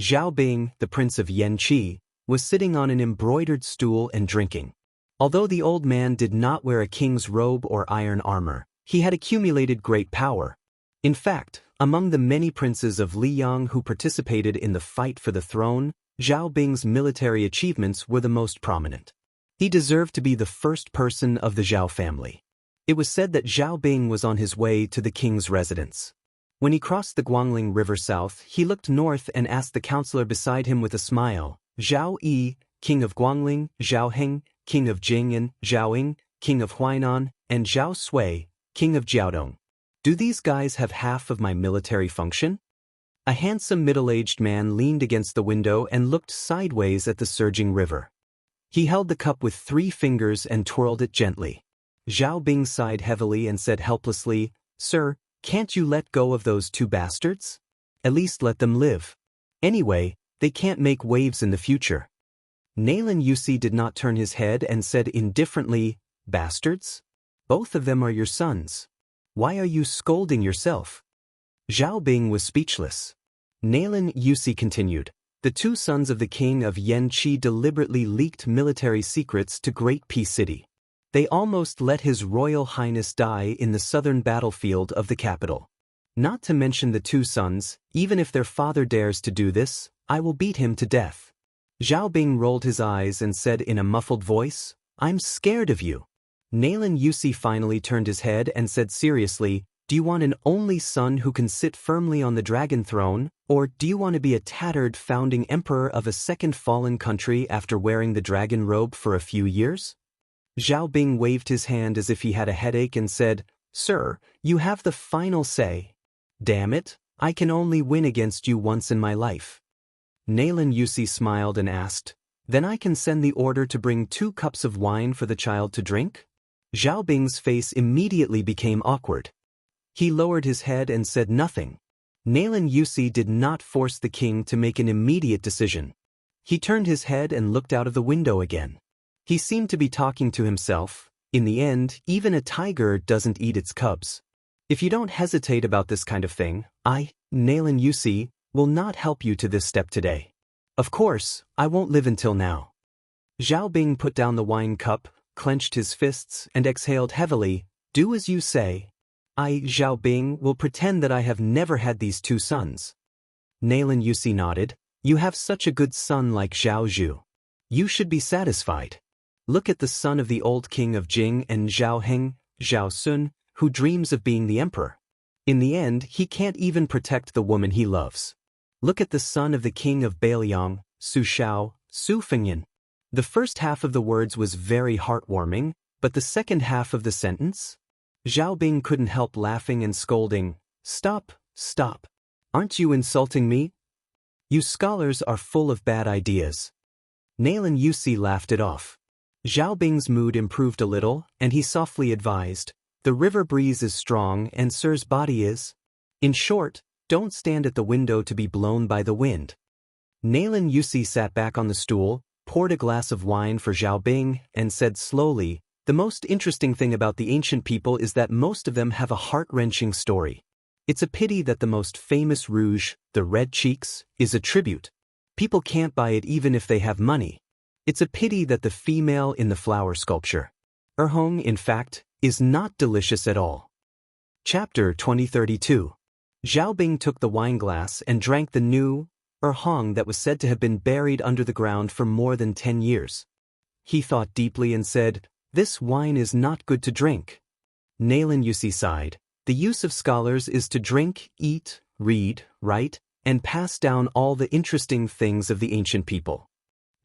Zhao Bing, the Prince of Yanqi, was sitting on an embroidered stool and drinking. Although the old man did not wear a king's robe or iron armor, he had accumulated great power. In fact, among the many princes of Liang who participated in the fight for the throne, Zhao Bing's military achievements were the most prominent. He deserved to be the first person of the Zhao family. It was said that Zhao Bing was on his way to the king's residence. When he crossed the Guangling River south, he looked north and asked the counselor beside him with a smile, "Zhao Yi, king of Guangling, Zhao Heng, king of Jing'an, Zhao Ying, king of Huainan, and Zhao Sui, king of Jiaodong. Do these guys have half of my military function?" A handsome middle-aged man leaned against the window and looked sideways at the surging river. He held the cup with 3 fingers and twirled it gently. Zhao Bing sighed heavily and said helplessly, "Sir, can't you let go of those 2 bastards? At least let them live." Anyway, they can't make waves in the future. Nailan Yusi did not turn his head and said indifferently, "Bastards? Both of them are your sons. Why are you scolding yourself?" Zhao Bing was speechless. Nailan Yusi continued, "The two sons of the king of Yanqi deliberately leaked military secrets to Great Peace City. They almost let His Royal Highness die in the southern battlefield of the capital. Not to mention the two sons, even if their father dares to do this, I will beat him to death." Zhao Bing rolled his eyes and said in a muffled voice, "I'm scared of you." Nailan Yusi finally turned his head and said seriously, "Do you want an only son who can sit firmly on the dragon throne, or do you want to be a tattered founding emperor of a second fallen country after wearing the dragon robe for a few years?" Zhao Bing waved his hand as if he had a headache and said, "Sir, you have the final say. Damn it, I can only win against you once in my life." Nailan Yusi smiled and asked, "Then I can send the order to bring 2 cups of wine for the child to drink?" Zhao Bing's face immediately became awkward. He lowered his head and said nothing. Nailan Yusi did not force the king to make an immediate decision. He turned his head and looked out of the window again. He seemed to be talking to himself. In the end, even a tiger doesn't eat its cubs. If you don't hesitate about this kind of thing, I, Nailan Yusi, will not help you to this step today. Of course, I won't live until now. Zhao Bing put down the wine cup, clenched his fists, and exhaled heavily, "Do as you say. I, Zhao Bing, will pretend that I have never had these 2 sons." Nailan Yusi nodded. "You have such a good son like Zhao Zhu. You should be satisfied. Look at the son of the old king of Jing and Zhao Heng, Zhao Sun, who dreams of being the emperor. In the end, he can't even protect the woman he loves. Look at the son of the king of Bailiang, Su Shao, Su Fengyan." The first half of the words was very heartwarming, but the second half of the sentence? Zhao Bing couldn't help laughing and scolding, "Stop, stop. Aren't you insulting me? You scholars are full of bad ideas." Nailan Yusi laughed it off. Zhao Bing's mood improved a little, and he softly advised, "The river breeze is strong and Sir's body is. In short, don't stand at the window to be blown by the wind." Nailan Yusi sat back on the stool, poured a glass of wine for Zhao Bing, and said slowly, "The most interesting thing about the ancient people is that most of them have a heart-wrenching story. It's a pity that the most famous rouge, the red cheeks, is a tribute. People can't buy it even if they have money. It's a pity that the female in the flower sculpture, Erhong, in fact, is not delicious at all." Chapter 2032. Zhao Bing took the wine glass and drank the new Erhong that was said to have been buried under the ground for more than 10 years. He thought deeply and said, "This wine is not good to drink." Nailan Yusi sighed. "The use of scholars is to drink, eat, read, write, and pass down all the interesting things of the ancient people."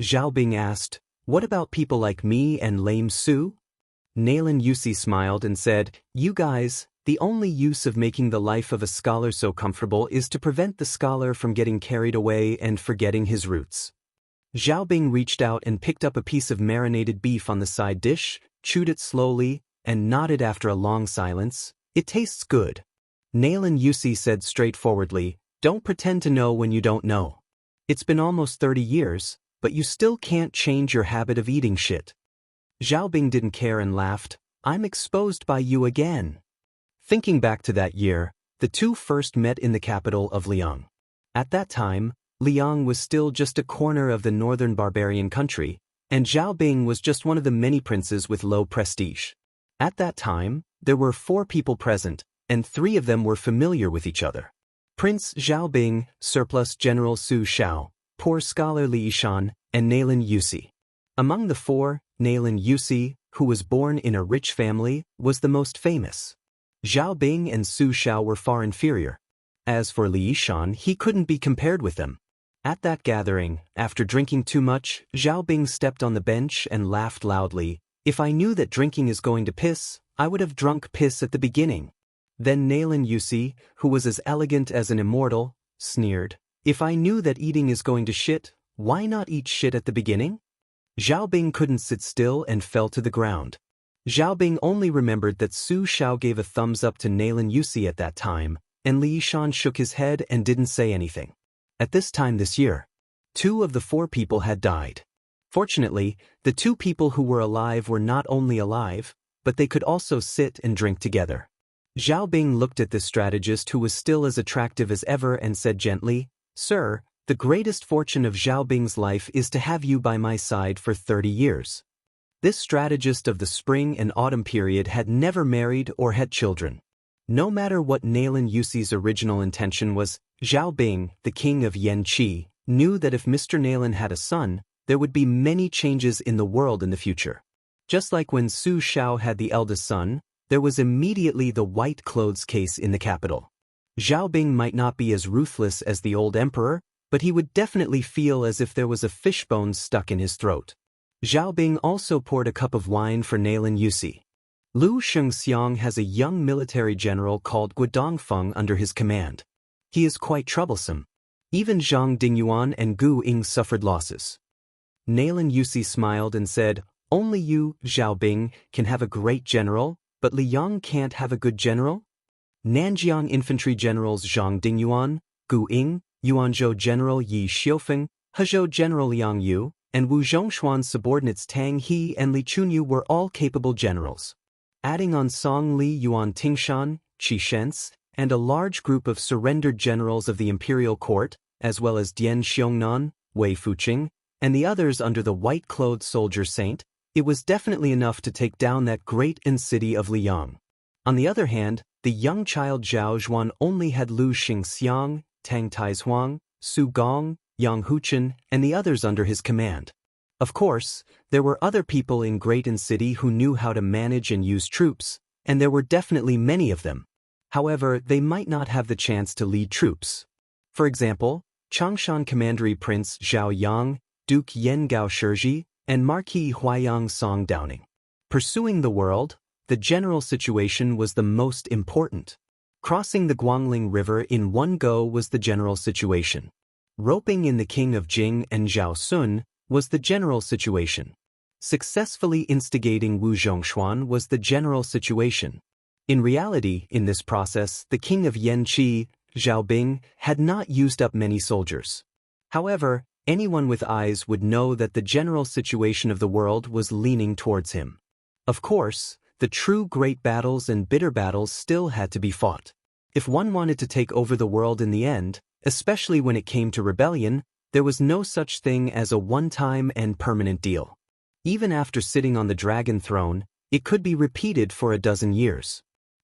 Zhao Bing asked, "What about people like me and lame Su?" Nailan Yusi smiled and said, "You guys, the only use of making the life of a scholar so comfortable is to prevent the scholar from getting carried away and forgetting his roots." Zhao Bing reached out and picked up a piece of marinated beef on the side dish, chewed it slowly, and nodded after a long silence, "It tastes good." Nailan Yusi said straightforwardly, "Don't pretend to know when you don't know. It's been almost 30 years, but you still can't change your habit of eating shit." Zhao Bing didn't care and laughed, "I'm exposed by you again." Thinking back to that year, the two first met in the capital of Liang. At that time, Liang was still just a corner of the northern barbarian country, and Zhao Bing was just one of the many princes with low prestige. At that time, there were 4 people present, and 3 of them were familiar with each other. Prince Zhao Bing, surplus General Su Shao, poor scholar Li Yishan, and Nailan Yusi. Among the 4, Nailan Yusi, who was born in a rich family, was the most famous. Zhao Bing and Su Shao were far inferior. As for Li Yishan, he couldn't be compared with them. At that gathering, after drinking too much, Zhao Bing stepped on the bench and laughed loudly. "If I knew that drinking is going to piss, I would have drunk piss at the beginning." Then Nailan Yusi, who was as elegant as an immortal, sneered, "If I knew that eating is going to shit, why not eat shit at the beginning?" Zhao Bing couldn't sit still and fell to the ground. Zhao Bing only remembered that Su Shao gave a thumbs up to Nailan Yusi at that time, and Li Yishan shook his head and didn't say anything. At this time this year, 2 of the 4 people had died. Fortunately, the 2 people who were alive were not only alive, but they could also sit and drink together. Zhao Bing looked at this strategist who was still as attractive as ever and said gently, "Sir, the greatest fortune of Zhao Bing's life is to have you by my side for 30 years. This strategist of the spring and autumn period had never married or had children. No matter what Nailan Yusi's original intention was, Zhao Bing, the king of Yanqi, knew that if Mr. Nailan had a son, there would be many changes in the world in the future. Just like when Su Shao had the eldest son, there was immediately the white clothes case in the capital. Zhao Bing might not be as ruthless as the old emperor, but he would definitely feel as if there was a fishbone stuck in his throat. Zhao Bing also poured a cup of wine for Nailan Yusi. Lu Shengxiang has a young military general called Guodongfeng under his command. He is quite troublesome. Even Zhang Dingyuan and Gu Ying suffered losses. Nailan Yusi smiled and said, "Only you, Zhao Bing, can have a great general, but Liang can't have a good general?" Nanjiang infantry generals Zhang Dingyuan, Gu Ying, Yuanzhou general Yi Xiufeng, Hezhou general Liang Yu, and Wu Zhongshuan's subordinates Tang He and Li Chunyu were all capable generals. Adding on Song Li Yuan Tingshan, Qi Shens, and a large group of surrendered generals of the imperial court, as well as Dian Xiongnan, Wei Fuqing, and the others under the white-clothed soldier saint, it was definitely enough to take down that great city of Liang. On the other hand, the young child Zhao Zhuan only had Lu Xingxiang, Tang Taizuang, Su Gong, Yang Huchen, and the others under his command. Of course, there were other people in Great City who knew how to manage and use troops, and there were definitely many of them. However, they might not have the chance to lead troops. For example, Changshan Commandery Prince Zhao Yang, Duke Yen Gao Shizhi, and Marquis Huayang Song Downing. Pursuing the world, the general situation was the most important. Crossing the Guangling River in one go was the general situation. Roping in the king of Jing and Zhao Sun was the general situation. Successfully instigating Wu Zhongshuan was the general situation. In reality, in this process, the king of Yanqi, Zhao Bing, had not used up many soldiers. However, anyone with eyes would know that the general situation of the world was leaning towards him. Of course, the true great battles and bitter battles still had to be fought. If one wanted to take over the world in the end, especially when it came to rebellion, there was no such thing as a one-time and permanent deal. Even after sitting on the dragon throne, it could be repeated for a dozen years.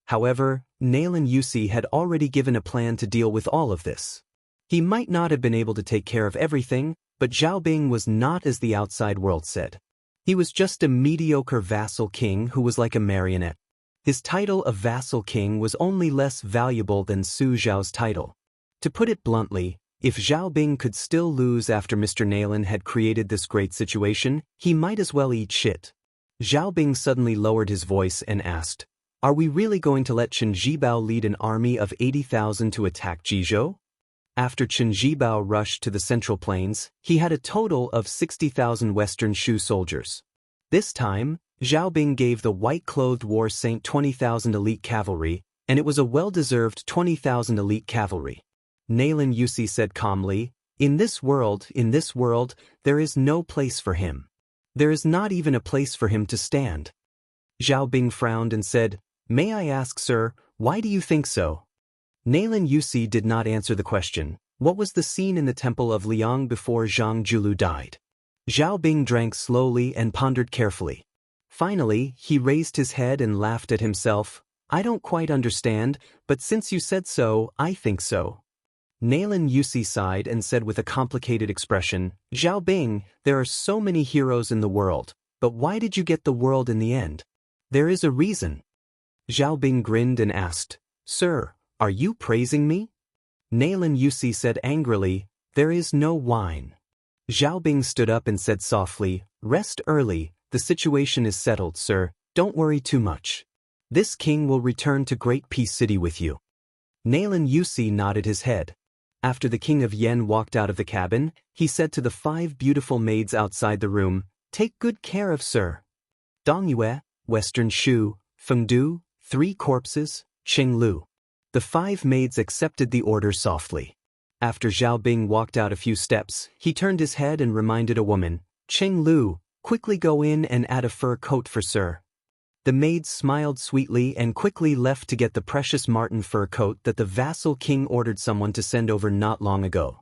However, Nailan Yusi had already given a plan to deal with all of this. He might not have been able to take care of everything, but Zhao Bing was not as the outside world said. He was just a mediocre vassal king who was like a marionette. His title of vassal king was only less valuable than Su Zhao's title. To put it bluntly, if Zhao Bing could still lose after Mr. Nailan had created this great situation, he might as well eat shit. Zhao Bing suddenly lowered his voice and asked, "Are we really going to let Chen Zhibao lead an army of 80,000 to attack Jizhou?" After Chen Zhibao rushed to the Central Plains, he had a total of 60,000 Western Shu soldiers. This time, Zhao Bing gave the white-clothed war saint 20,000 elite cavalry, and it was a well-deserved 20,000 elite cavalry. Nailan Yusi said calmly, in this world, there is no place for him. There is not even a place for him to stand." Zhao Bing frowned and said, "May I ask, sir, why do you think so?" Nailan Yusi did not answer the question. What was the scene in the temple of Liang before Zhang Julu died? Zhao Bing drank slowly and pondered carefully. Finally, he raised his head and laughed at himself. "I don't quite understand, but since you said so, I think so." Nailan Yusi sighed and said with a complicated expression, "Zhao Bing, there are so many heroes in the world, but why did you get the world in the end? There is a reason." Zhao Bing grinned and asked, "Sir, are you praising me?" Nailan Yusi said angrily, "There is no wine." Zhao Bing stood up and said softly, "Rest early, the situation is settled, sir, don't worry too much. This king will return to Great Peace City with you." Nailan Yusi nodded his head. After the king of Yen walked out of the cabin, he said to the 5 beautiful maids outside the room, "Take good care of sir." Dong Yue, Western Shu, Feng Du, 3 corpses, Qing Lu. The 5 maids accepted the order softly. After Zhao Bing walked out a few steps, he turned his head and reminded a woman, "Cheng Lu, quickly go in and add a fur coat for Sir." The maid smiled sweetly and quickly left to get the precious marten fur coat that the vassal king ordered someone to send over not long ago.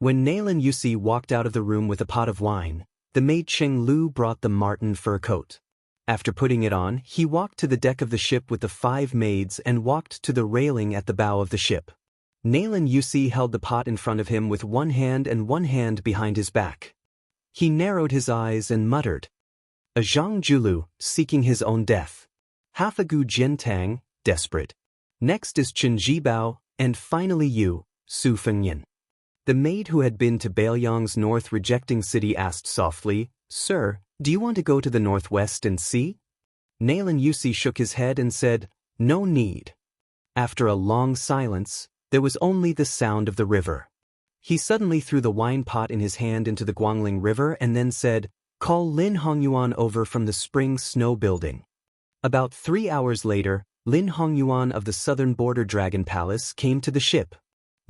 When Nailan Yusi walked out of the room with a pot of wine, the maid Cheng Lu brought the marten fur coat. After putting it on, he walked to the deck of the ship with the 5 maids and walked to the railing at the bow of the ship. Nailan Yusi held the pot in front of him with one hand and one hand behind his back. He narrowed his eyes and muttered, "A Zhang Julu, seeking his own death. Hafagu Jiantang, desperate. Next is Chen Jibao, and finally you, Su Fengyan." The maid who had been to Baoyang's north rejecting city asked softly, "Sir, do you want to go to the northwest and see?" Nailan Yusi shook his head and said, "No need." After a long silence, there was only the sound of the river. He suddenly threw the wine pot in his hand into the Guangling River and then said, "Call Lin Hongyuan over from the Spring Snow Building." About 3 hours later, Lin Hongyuan of the Southern Border Dragon Palace came to the ship.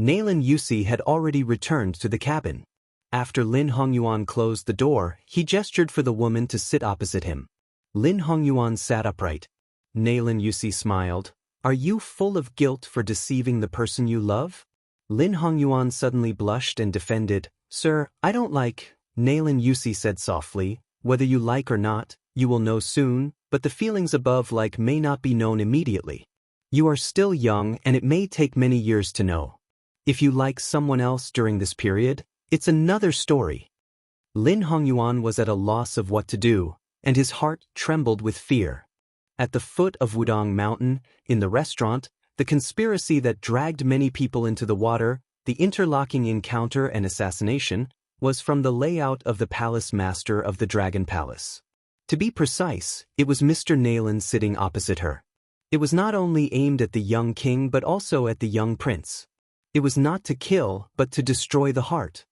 Nailan Yusi had already returned to the cabin. After Lin Hongyuan closed the door, he gestured for the woman to sit opposite him. Lin Hongyuan sat upright. Nailan Yusi smiled. "Are you full of guilt for deceiving the person you love?" Lin Hongyuan suddenly blushed and defended, "Sir, I don't like." Nailan Yusi said softly, "Whether you like or not, you will know soon, but the feelings above like may not be known immediately. You are still young and it may take many years to know. If you like someone else during this period, it's another story." Lin Hongyuan was at a loss of what to do, and his heart trembled with fear. At the foot of Wudong Mountain, in the restaurant, the conspiracy that dragged many people into the water, the interlocking encounter and assassination, was from the layout of the palace master of the Dragon Palace. To be precise, it was Mr. Nailan sitting opposite her. It was not only aimed at the young king but also at the young prince. It was not to kill, but to destroy the heart.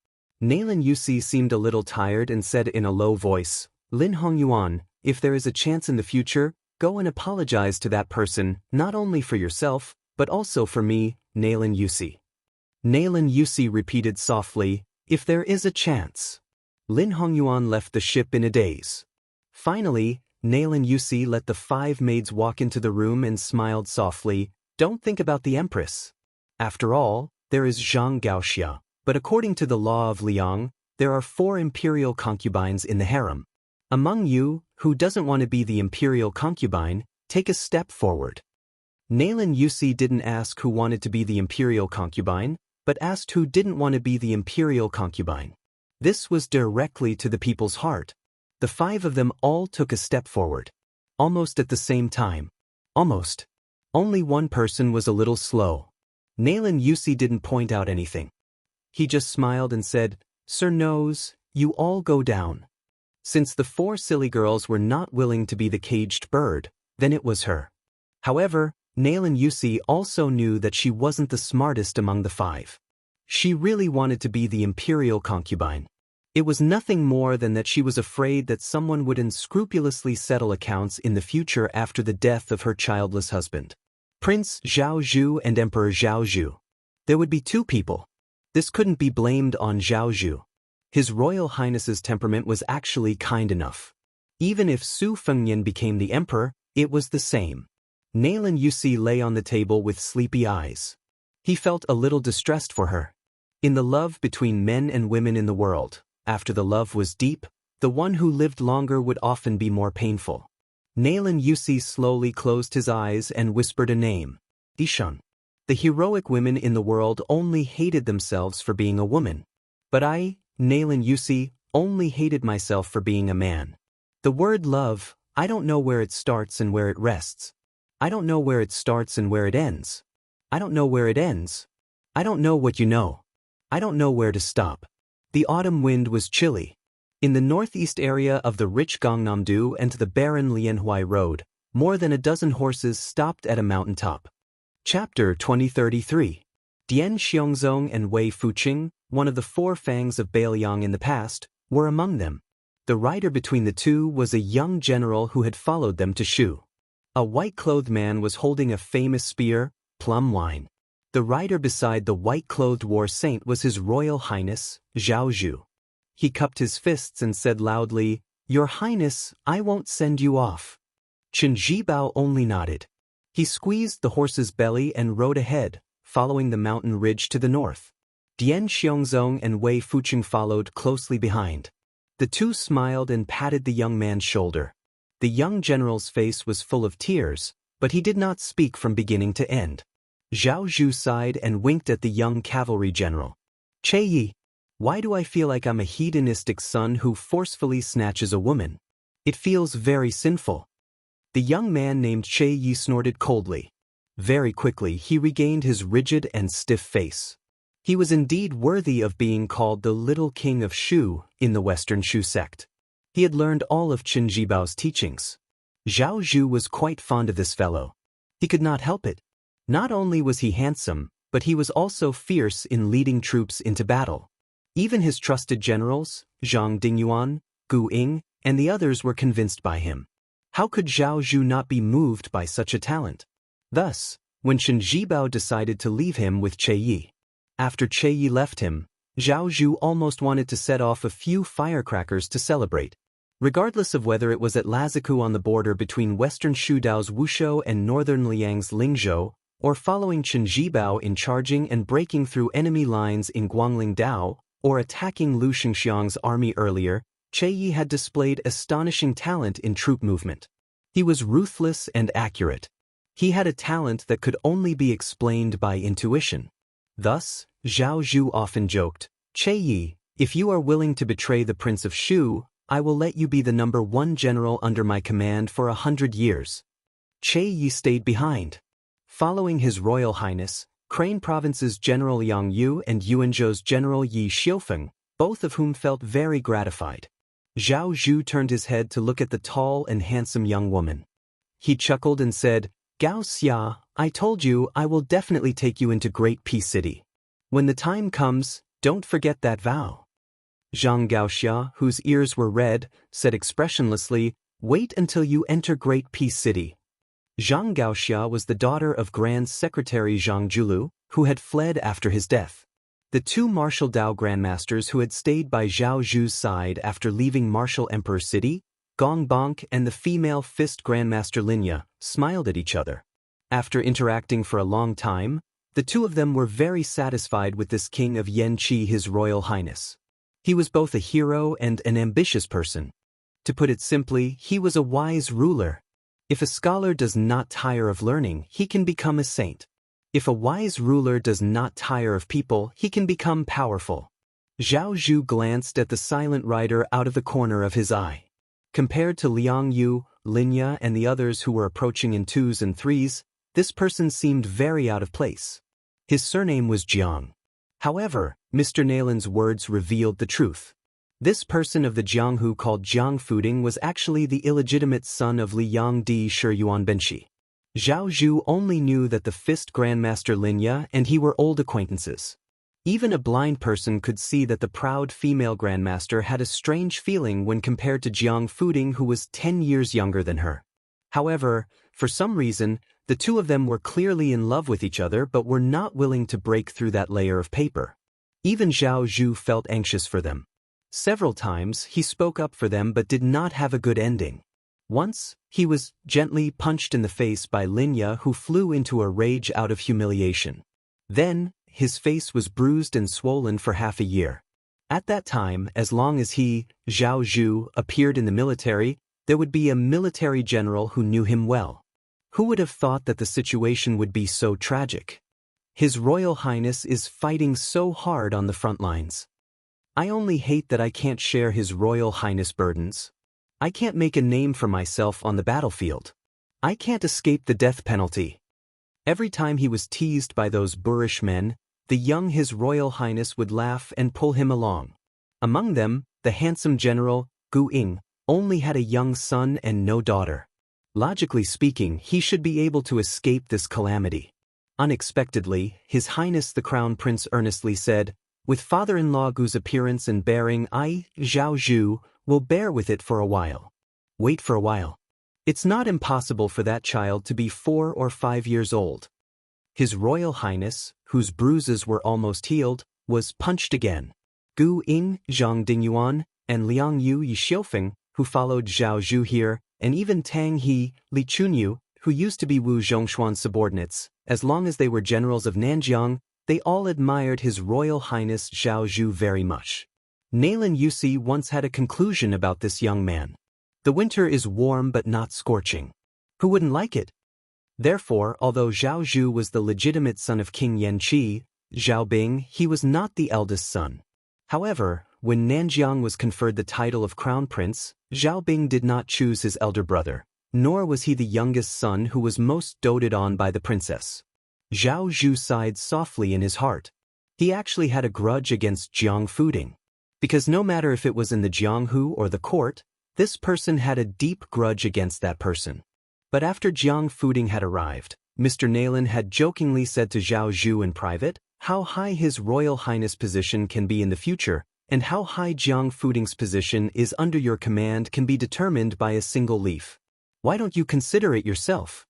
Nailan Yusi seemed a little tired and said in a low voice, "Lin Hongyuan, if there is a chance in the future, go and apologize to that person, not only for yourself, but also for me, Nailan Yusi." Nailan Yusi repeated softly, "If there is a chance." Lin Hongyuan left the ship in a daze. Finally, Nailan Yusi let the 5 maids walk into the room and smiled softly, "Don't think about the empress. After all, there is Zhang Gaoxia, but according to the law of Liang, there are 4 imperial concubines in the harem. Among you, who doesn't want to be the imperial concubine, take a step forward." Nailan Yusi didn't ask who wanted to be the imperial concubine, but asked who didn't want to be the imperial concubine. This was directly to the people's heart. The 5 of them all took a step forward. Almost at the same time. Almost. Only one person was a little slow. Nailan Yusi didn't point out anything. He just smiled and said, "Sir knows, you all go down." Since the 4 silly girls were not willing to be the caged bird, then it was her. However, Nailan Yusi also knew that she wasn't the smartest among the 5. She really wanted to be the imperial concubine. It was nothing more than that she was afraid that someone would unscrupulously settle accounts in the future after the death of her childless husband. Prince Zhao Zhu and Emperor Zhao Zhu. There would be 2 people. This couldn't be blamed on Zhao Zhu. His Royal Highness's temperament was actually kind enough. Even if Su Fengyan became the emperor, it was the same. Nailan Yusi lay on the table with sleepy eyes. He felt a little distressed for her. In the love between men and women in the world, after the love was deep, the one who lived longer would often be more painful. Nailan Yusi slowly closed his eyes and whispered a name. Ishan. The heroic women in the world only hated themselves for being a woman. But I, Nailan Yusi, only hated myself for being a man. The word love, I don't know where it starts and where it rests. I don't know where it starts and where it ends. I don't know where it ends. I don't know what you know. I don't know where to stop. The autumn wind was chilly. In the northeast area of the rich Gangnam-do and the barren Lianhuai Road, more than a dozen horses stopped at a mountaintop. Chapter 2033. Dian Xiongzong and Wei Fuqing, one of the 4 fangs of Bailiang in the past, were among them. The rider between the 2 was a young general who had followed them to Shu. A white-clothed man was holding a famous spear, plum wine. The rider beside the white-clothed war saint was His Royal Highness, Zhao Zhu. He cupped his fists and said loudly, "Your Highness, I won't send you off." Chen Zhibao only nodded. He squeezed the horse's belly and rode ahead, following the mountain ridge to the north. Dian Xiongzong and Wei Fuqing followed closely behind. The two smiled and patted the young man's shoulder. The young general's face was full of tears, but he did not speak from beginning to end. Zhao Zhu sighed and winked at the young cavalry general. "Che Yi, why do I feel like I'm a hedonistic son who forcefully snatches a woman? It feels very sinful." The young man named Che Yi snorted coldly. Very quickly he regained his rigid and stiff face. He was indeed worthy of being called the Little King of Shu in the Western Shu sect. He had learned all of Chen Zhibao's teachings. Zhao Zhu was quite fond of this fellow. He could not help it. Not only was he handsome, but he was also fierce in leading troops into battle. Even his trusted generals, Zhang Dingyuan, Gu Ying, and the others were convinced by him. How could Zhao Zhu not be moved by such a talent? Thus, when Chen Zhibao decided to leave him with Che Yi. After Che Yi left him, Zhao Zhu almost wanted to set off a few firecrackers to celebrate. Regardless of whether it was at Laziku on the border between western Shudao's Wushou and northern Liang's Lingzhou, or following Chen Zhibao in charging and breaking through enemy lines in Guangling Dao, or attacking Lu Xingxiang's army earlier, Che Yi had displayed astonishing talent in troop movement. He was ruthless and accurate. He had a talent that could only be explained by intuition. Thus, Zhao Zhu often joked, "Che Yi, if you are willing to betray the Prince of Shu, I will let you be the #1 general under my command for 100 years. Che Yi stayed behind. Following His Royal Highness, Crane Province's General Yang Yu and Yuanzhou's General Yi Xiufeng, both of whom felt very gratified. Zhao Zhu turned his head to look at the tall and handsome young woman. He chuckled and said, "Gao Xia, I told you I will definitely take you into Great Peace City. When the time comes, don't forget that vow." Zhang Gaoxia, whose ears were red, said expressionlessly, "Wait until you enter Great Peace City." Zhang Gaoxia was the daughter of Grand Secretary Zhang Julu, who had fled after his death. The two martial Dao grandmasters who had stayed by Zhao Zhu's side after leaving Martial Emperor City, Gong Bonk and the female fist grandmaster Linya, smiled at each other. After interacting for a long time, the two of them were very satisfied with this king of Yanqi, His Royal Highness. He was both a hero and an ambitious person. To put it simply, he was a wise ruler. If a scholar does not tire of learning, he can become a saint. If a wise ruler does not tire of people, he can become powerful. Zhao Zhu glanced at the silent rider out of the corner of his eye. Compared to Liang Yu, Linya, and the others who were approaching in 2s and 3s, this person seemed very out of place. His surname was Jiang. However, Mr. Nalin's words revealed the truth. This person of the Jianghu called Jiang Fuding was actually the illegitimate son of Liang Di Shiyuan Benshi. Zhao Zhu only knew that the fist grandmaster Linya and he were old acquaintances. Even a blind person could see that the proud female grandmaster had a strange feeling when compared to Jiang Fuding, who was 10 years younger than her. However, for some reason, the two of them were clearly in love with each other but were not willing to break through that layer of paper. Even Zhao Zhu felt anxious for them. Several times he spoke up for them but did not have a good ending. Once, he was gently punched in the face by Linya, who flew into a rage out of humiliation. Then, his face was bruised and swollen for half a year. At that time, as long as he, Zhao Zhu, appeared in the military, there would be a military general who knew him well. Who would have thought that the situation would be so tragic? His Royal Highness is fighting so hard on the front lines. I only hate that I can't share His Royal Highness' burdens. I can't make a name for myself on the battlefield. I can't escape the death penalty. Every time he was teased by those boorish men, the young His Royal Highness would laugh and pull him along. Among them, the handsome general, Gu Ying, only had a young son and no daughter. Logically speaking, he should be able to escape this calamity. Unexpectedly, His Highness the Crown Prince earnestly said, "With father-in-law Gu's appearance and bearing, I, Zhao Zhu, will bear with it for a while." Wait for a while. It's not impossible for that child to be 4 or 5 years old. His Royal Highness, whose bruises were almost healed, was punched again. Gu Ying, Zhang Dingyuan, and Liang Yu Yixiufeng, who followed Zhao Zhu here, and even Tang He, Li Chunyu, who used to be Wu Zhongshuan's subordinates, as long as they were generals of Nanjiang, they all admired His Royal Highness Zhao Zhu very much. Naylan Yusi once had a conclusion about this young man. The winter is warm but not scorching. Who wouldn't like it? Therefore, although Zhao Zhu was the legitimate son of King Yanqi, Zhao Bing, he was not the eldest son. However, when Nanjiang was conferred the title of Crown Prince, Zhao Bing did not choose his elder brother, nor was he the youngest son who was most doted on by the princess. Zhao Zhu sighed softly in his heart. He actually had a grudge against Jiang Fuding. Because no matter if it was in the Jianghu or the court, this person had a deep grudge against that person. But after Jiang Fuding had arrived, Mr. Naylan had jokingly said to Zhao Zhu in private how high His Royal Highness' position can be in the future, and how high Jiang Fuding's position is under your command can be determined by a single leaf. Why don't you consider it yourself?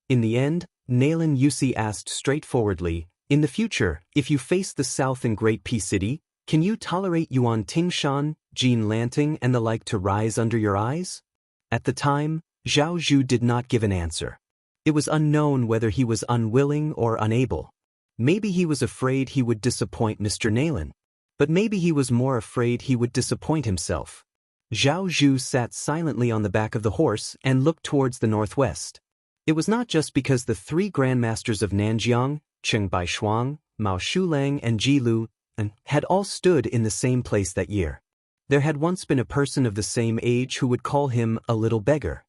In the end, Naylan Yusi asked straightforwardly, in the future, if you face the south in Great Pea City, can you tolerate Yuan Tingshan, Jean Lanting and the like to rise under your eyes? At the time, Zhao Zhu did not give an answer. It was unknown whether he was unwilling or unable. Maybe he was afraid he would disappoint Mr. Naylan. But maybe he was more afraid he would disappoint himself. Zhao Zhu sat silently on the back of the horse and looked towards the northwest. It was not just because the three grandmasters of Nanjiang, Cheng Baishuang, Mao Shulang and Ji Lu, had all stood in the same place that year. There had once been a person of the same age who would call him a little beggar.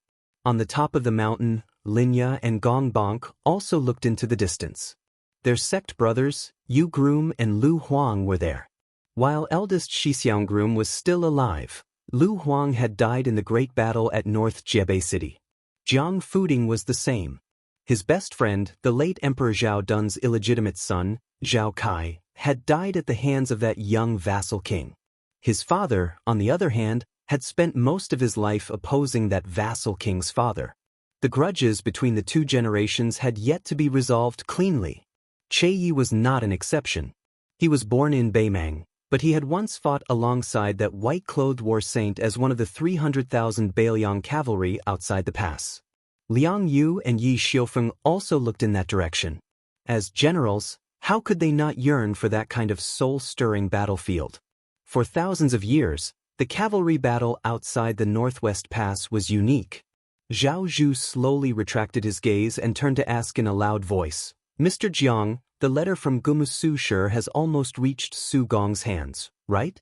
On the top of the mountain, Linya and Gong Bonk also looked into the distance. Their sect brothers, Yu Groom and Lu Huang, were there. While eldest Shixiang Groom was still alive, Lu Huang had died in the great battle at North Jiebei City. Jiang Fuding was the same. His best friend, the late Emperor Zhao Dun's illegitimate son, Zhao Kai, had died at the hands of that young vassal king. His father, on the other hand, had spent most of his life opposing that vassal king's father. The grudges between the two generations had yet to be resolved cleanly. Che Yi was not an exception. He was born in Beimang, but he had once fought alongside that white-clothed war saint as one of the 300,000 Bailiang cavalry outside the pass. Liang Yu and Yi Xiufeng also looked in that direction. As generals, how could they not yearn for that kind of soul-stirring battlefield? For thousands of years, the cavalry battle outside the Northwest Pass was unique. Zhao Zhu slowly retracted his gaze and turned to ask in a loud voice, Mr. Jiang, the letter from Gumusu Shi has almost reached Su Gong's hands, right?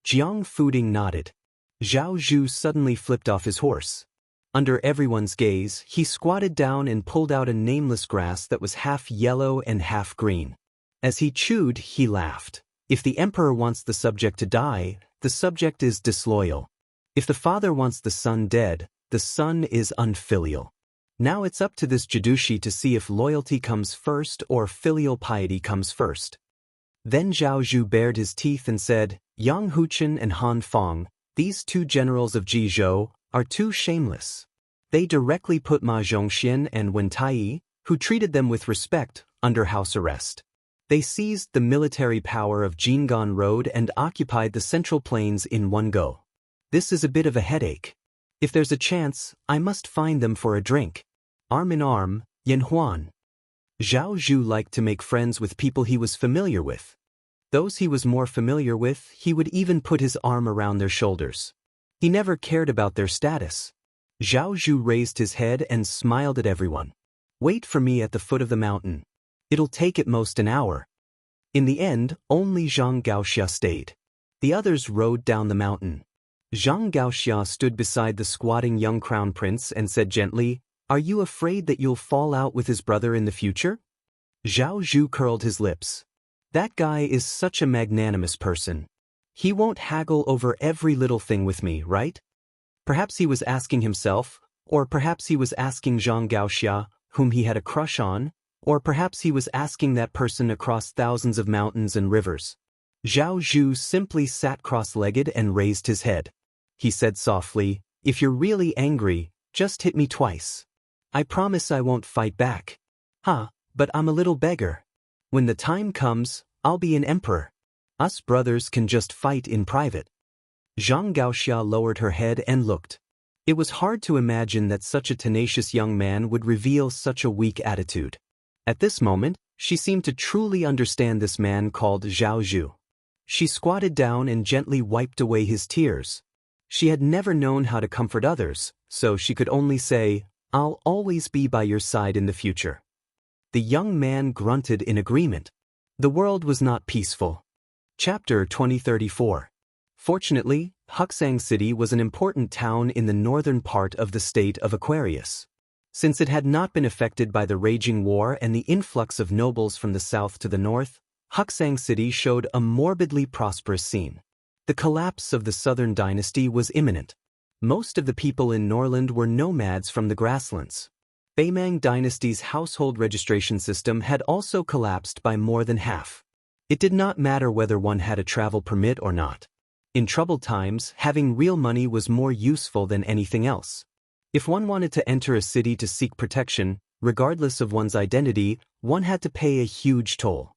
Jiang Fuding nodded. Zhao Zhu suddenly flipped off his horse. Under everyone's gaze, he squatted down and pulled out a nameless grass that was half yellow and half green. As he chewed, he laughed. If the emperor wants the subject to die, the subject is disloyal. If the father wants the son dead, the son is unfilial. Now it's up to this Jadushi to see if loyalty comes first or filial piety comes first. Then Zhao Zhu bared his teeth and said, Yang Huchen and Han Fong, these two generals of Jizhou, are too shameless. They directly put Ma Zhongxian and Wen Taiyi, who treated them with respect, under house arrest. They seized the military power of Jingan Road and occupied the Central Plains in one go. This is a bit of a headache. If there's a chance, I must find them for a drink. Arm in arm, Yan Huan. Zhao Zhu liked to make friends with people he was familiar with. Those he was more familiar with, he would even put his arm around their shoulders. He never cared about their status. Zhao Zhu raised his head and smiled at everyone. Wait for me at the foot of the mountain. It'll take at most an hour. In the end, only Zhang Gaoxia stayed. The others rode down the mountain. Zhang Gaoxia stood beside the squatting young crown prince and said gently, Are you afraid that you'll fall out with his brother in the future? Zhao Zhu curled his lips. That guy is such a magnanimous person. He won't haggle over every little thing with me, right? Perhaps he was asking himself, or perhaps he was asking Zhang Gaoxia, whom he had a crush on, or perhaps he was asking that person across thousands of mountains and rivers. Zhao Zhu simply sat cross-legged and raised his head. He said softly, If you're really angry, just hit me twice. I promise I won't fight back. But I'm a little beggar. When the time comes, I'll be an emperor. Us brothers can just fight in private. Zhang Gaoxia lowered her head and looked. It was hard to imagine that such a tenacious young man would reveal such a weak attitude. At this moment, she seemed to truly understand this man called Zhao Zhu. She squatted down and gently wiped away his tears. She had never known how to comfort others, so she could only say, "I'll always be by your side in the future." The young man grunted in agreement. The world was not peaceful. Chapter 2034. Fortunately, Huxang City was an important town in the northern part of the state of Aquarius. Since it had not been affected by the raging war and the influx of nobles from the south to the north, Huxang City showed a morbidly prosperous scene. The collapse of the southern dynasty was imminent. Most of the people in Norland were nomads from the grasslands. Beimang dynasty's household registration system had also collapsed by more than half. It did not matter whether one had a travel permit or not. In troubled times, having real money was more useful than anything else. If one wanted to enter a city to seek protection, regardless of one's identity, one had to pay a huge toll.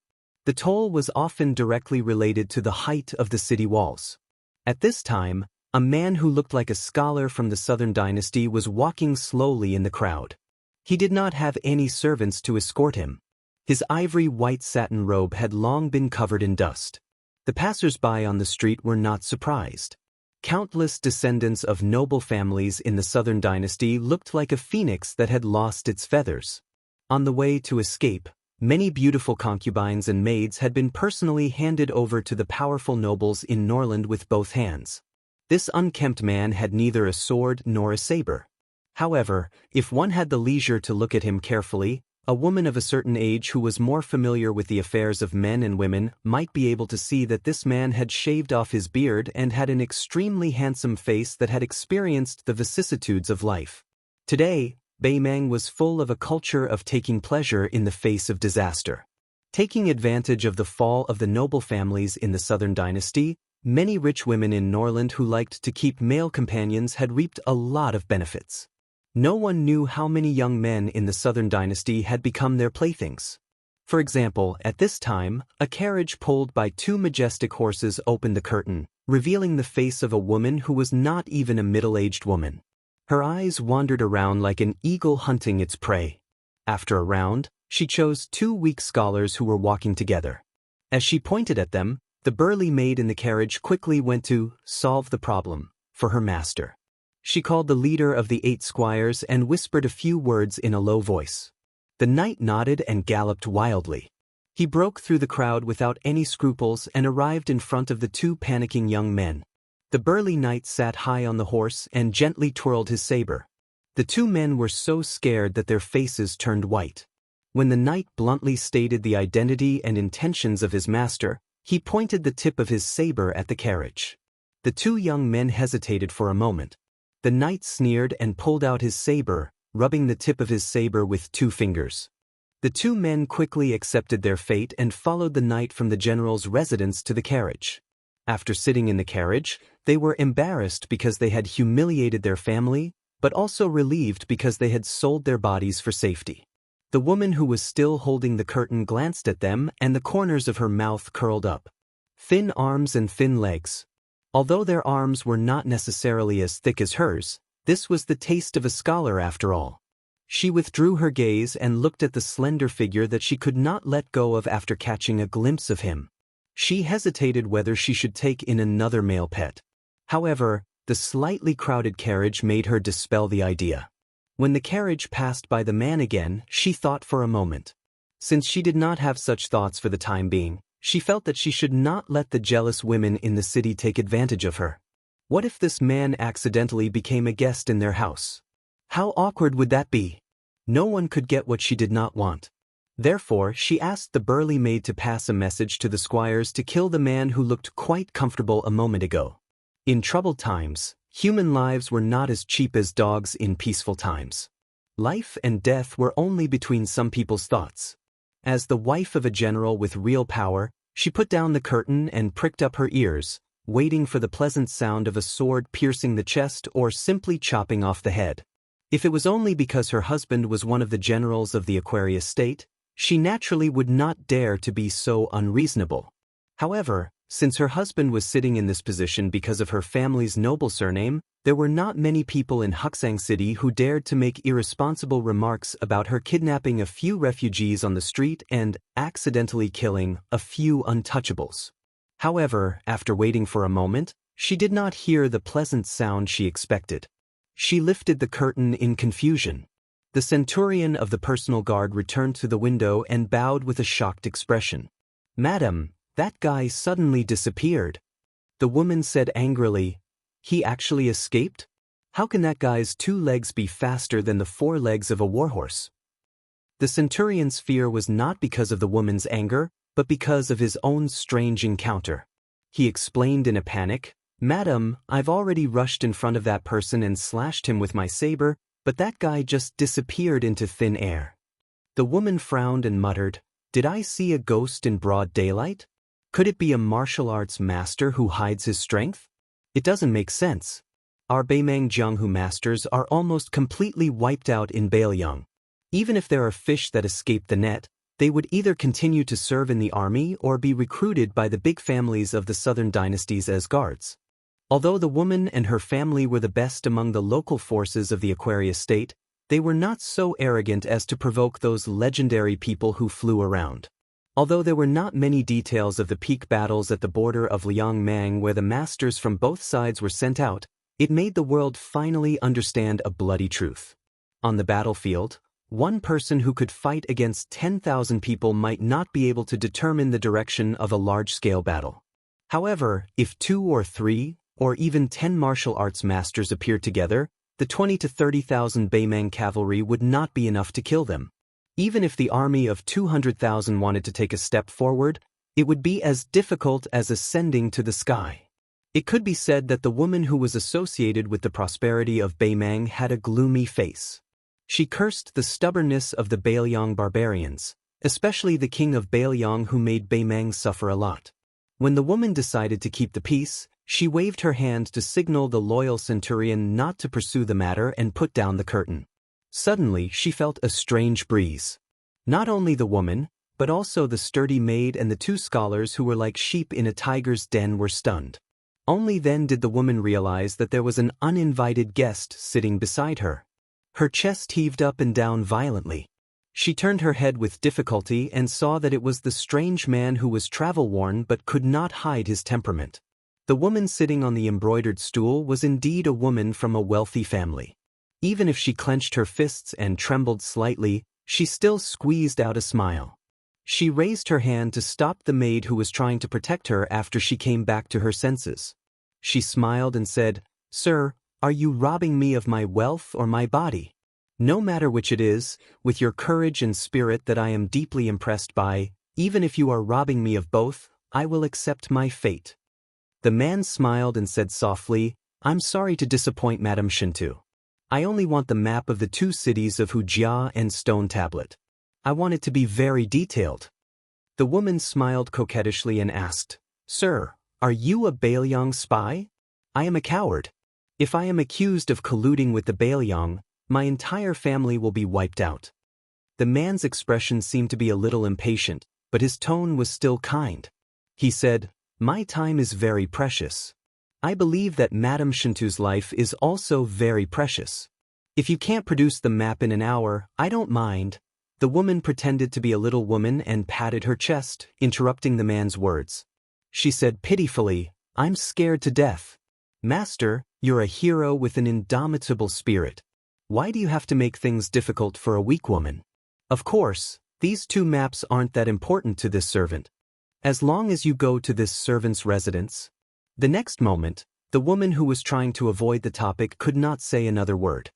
The toll was often directly related to the height of the city walls. At this time, a man who looked like a scholar from the southern dynasty was walking slowly in the crowd. He did not have any servants to escort him. His ivory white satin robe had long been covered in dust. The passers-by on the street were not surprised. Countless descendants of noble families in the southern dynasty looked like a phoenix that had lost its feathers. On the way to escape, many beautiful concubines and maids had been personally handed over to the powerful nobles in Norland with both hands. This unkempt man had neither a sword nor a saber. However, if one had the leisure to look at him carefully, a woman of a certain age who was more familiar with the affairs of men and women might be able to see that this man had shaved off his beard and had an extremely handsome face that had experienced the vicissitudes of life. Today, Beimang was full of a culture of taking pleasure in the face of disaster. Taking advantage of the fall of the noble families in the southern dynasty, many rich women in Norland who liked to keep male companions had reaped a lot of benefits. No one knew how many young men in the southern dynasty had become their playthings. For example, at this time, a carriage pulled by two majestic horses opened the curtain, revealing the face of a woman who was not even a middle-aged woman. Her eyes wandered around like an eagle hunting its prey. After a round, she chose two weak scholars who were walking together. As she pointed at them, the burly maid in the carriage quickly went to solve the problem for her master. She called the leader of the 8 squires and whispered a few words in a low voice. The knight nodded and galloped wildly. He broke through the crowd without any scruples and arrived in front of the 2 panicking young men. The burly knight sat high on the horse and gently twirled his saber. The 2 men were so scared that their faces turned white. When the knight bluntly stated the identity and intentions of his master, he pointed the tip of his saber at the carriage. The 2 young men hesitated for a moment. The knight sneered and pulled out his saber, rubbing the tip of his saber with 2 fingers. The 2 men quickly accepted their fate and followed the knight from the general's residence to the carriage. After sitting in the carriage, they were embarrassed because they had humiliated their family, but also relieved because they had sold their bodies for safety. The woman who was still holding the curtain glanced at them and the corners of her mouth curled up. Thin arms and thin legs. Although their arms were not necessarily as thick as hers, this was the taste of a scholar after all. She withdrew her gaze and looked at the slender figure that she could not let go of after catching a glimpse of him. She hesitated whether she should take in another male pet. However, the slightly crowded carriage made her dispel the idea. When the carriage passed by the man again, she thought for a moment. Since she did not have such thoughts for the time being, she felt that she should not let the jealous women in the city take advantage of her. What if this man accidentally became a guest in their house? How awkward would that be? No one could get what she did not want. Therefore, she asked the burly maid to pass a message to the squires to kill the man who looked quite comfortable a moment ago. In troubled times, human lives were not as cheap as dogs in peaceful times. Life and death were only between some people's thoughts. As the wife of a general with real power, she put down the curtain and pricked up her ears, waiting for the pleasant sound of a sword piercing the chest or simply chopping off the head. If it was only because her husband was one of the generals of the Aquarius state, She naturally would not dare to be so unreasonable. However, since her husband was sitting in this position because of her family's noble surname, there were not many people in Huksang City who dared to make irresponsible remarks about her kidnapping a few refugees on the street and accidentally killing a few untouchables. However, after waiting for a moment, she did not hear the pleasant sound she expected. She lifted the curtain in confusion. The centurion of the personal guard returned to the window and bowed with a shocked expression. "Madam, that guy suddenly disappeared." The woman said angrily, "He actually escaped? How can that guy's 2 legs be faster than the 4 legs of a warhorse?" The centurion's fear was not because of the woman's anger, but because of his own strange encounter. He explained in a panic, "Madam, I've already rushed in front of that person and slashed him with my saber, but that guy just disappeared into thin air." The woman frowned and muttered, "Did I see a ghost in broad daylight? Could it be a martial arts master who hides his strength? It doesn't make sense. Our Baimang Jianghu masters are almost completely wiped out in Bailiang. Even if there are fish that escape the net, they would either continue to serve in the army or be recruited by the big families of the southern dynasties as guards." Although the woman and her family were the best among the local forces of the Aquarius state, they were not so arrogant as to provoke those legendary people who flew around. Although there were not many details of the peak battles at the border of Liangmang where the masters from both sides were sent out, it made the world finally understand a bloody truth. On the battlefield, one person who could fight against 10,000 people might not be able to determine the direction of a large-scale battle. However, if 2 or 3, or even 10 martial arts masters appeared together, the 20 to 30,000 Baimang cavalry would not be enough to kill them. Even if the army of 200,000 wanted to take a step forward, it would be as difficult as ascending to the sky. It could be said that the woman who was associated with the prosperity of Baimang had a gloomy face. She cursed the stubbornness of the Bailiang barbarians, especially the king of Bailiang who made Baimang suffer a lot. When the woman decided to keep the peace, she waved her hand to signal the loyal centurion not to pursue the matter and put down the curtain. Suddenly, she felt a strange breeze. Not only the woman, but also the sturdy maid and the 2 scholars who were like sheep in a tiger's den were stunned. Only then did the woman realize that there was an uninvited guest sitting beside her. Her chest heaved up and down violently. She turned her head with difficulty and saw that it was the strange man who was travel-worn but could not hide his temperament. The woman sitting on the embroidered stool was indeed a woman from a wealthy family. Even if she clenched her fists and trembled slightly, she still squeezed out a smile. She raised her hand to stop the maid who was trying to protect her after she came back to her senses. She smiled and said, "Sir, are you robbing me of my wealth or my body? No matter which it is, with your courage and spirit that I am deeply impressed by, even if you are robbing me of both, I will accept my fate." The man smiled and said softly, "I'm sorry to disappoint Madame Shintu. I only want the map of the 2 cities of Hujia and Stone Tablet. I want it to be very detailed." The woman smiled coquettishly and asked, "Sir, are you a Bailiang spy? I am a coward. If I am accused of colluding with the Bailiang, my entire family will be wiped out." The man's expression seemed to be a little impatient, but his tone was still kind. He said, "My time is very precious. I believe that Madame Shintu's life is also very precious. If you can't produce the map in an hour, I don't mind." The woman pretended to be a little woman and patted her chest, interrupting the man's words. She said pitifully, "I'm scared to death. Master, you're a hero with an indomitable spirit. Why do you have to make things difficult for a weak woman? Of course, these 2 maps aren't that important to this servant. As long as you go to this servant's residence." The next moment, the woman who was trying to avoid the topic could not say another word.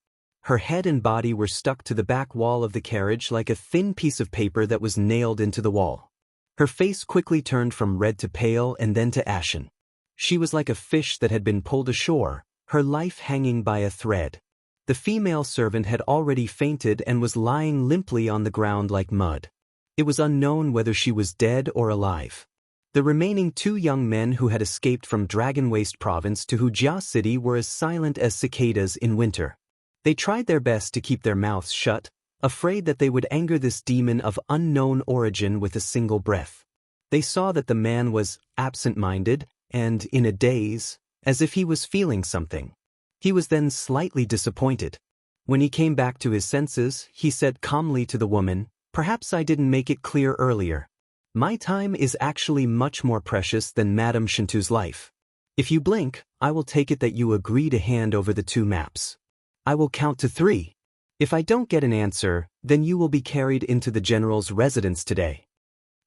Her head and body were stuck to the back wall of the carriage like a thin piece of paper that was nailed into the wall. Her face quickly turned from red to pale and then to ashen. She was like a fish that had been pulled ashore, her life hanging by a thread. The female servant had already fainted and was lying limply on the ground like mud. It was unknown whether she was dead or alive. The remaining 2 young men who had escaped from Dragon Waste Province to Hujia City were as silent as cicadas in winter. They tried their best to keep their mouths shut, afraid that they would anger this demon of unknown origin with a single breath. They saw that the man was absent-minded and in a daze, as if he was feeling something. He was then slightly disappointed. When he came back to his senses, he said calmly to the woman, "Perhaps I didn't make it clear earlier. My time is actually much more precious than Madame Shintu's life. If you blink, I will take it that you agree to hand over the 2 maps. I will count to 3. If I don't get an answer, then you will be carried into the general's residence today."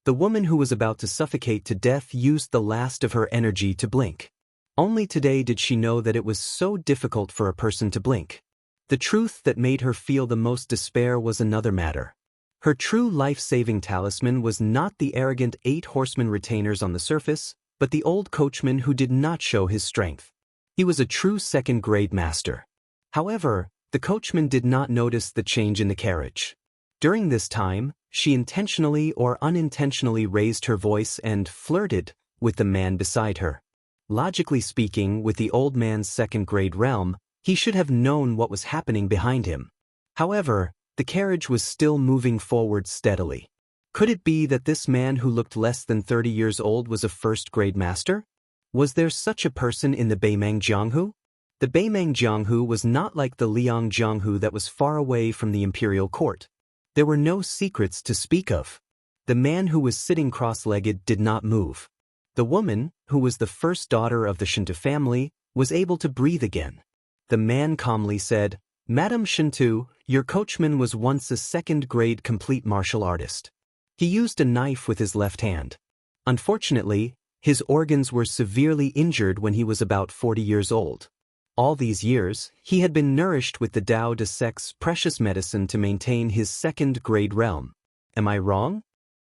The woman who was about to suffocate to death used the last of her energy to blink. Only today did she know that it was so difficult for a person to blink. The truth that made her feel the most despair was another matter. Her true life-saving talisman was not the arrogant 8 horsemen retainers on the surface, but the old coachman who did not show his strength. He was a true second-grade master. However, the coachman did not notice the change in the carriage. During this time, she intentionally or unintentionally raised her voice and flirted with the man beside her. Logically speaking, with the old man's second-grade realm, he should have known what was happening behind him. However, the carriage was still moving forward steadily. Could it be that this man who looked less than 30 years old was a first-grade master? Was there such a person in the Beimang Jianghu? The Beimang Jianghu was not like the Liang Jianghu that was far away from the imperial court. There were no secrets to speak of. The man who was sitting cross-legged did not move. The woman, who was the first daughter of the Shinto family, was able to breathe again. The man calmly said, "Madame Shinto, your coachman was once a second-grade complete martial artist. He used a knife with his left hand. Unfortunately, his organs were severely injured when he was about 40 years old. All these years, he had been nourished with the Tao de Sec's precious medicine to maintain his second-grade realm. Am I wrong?"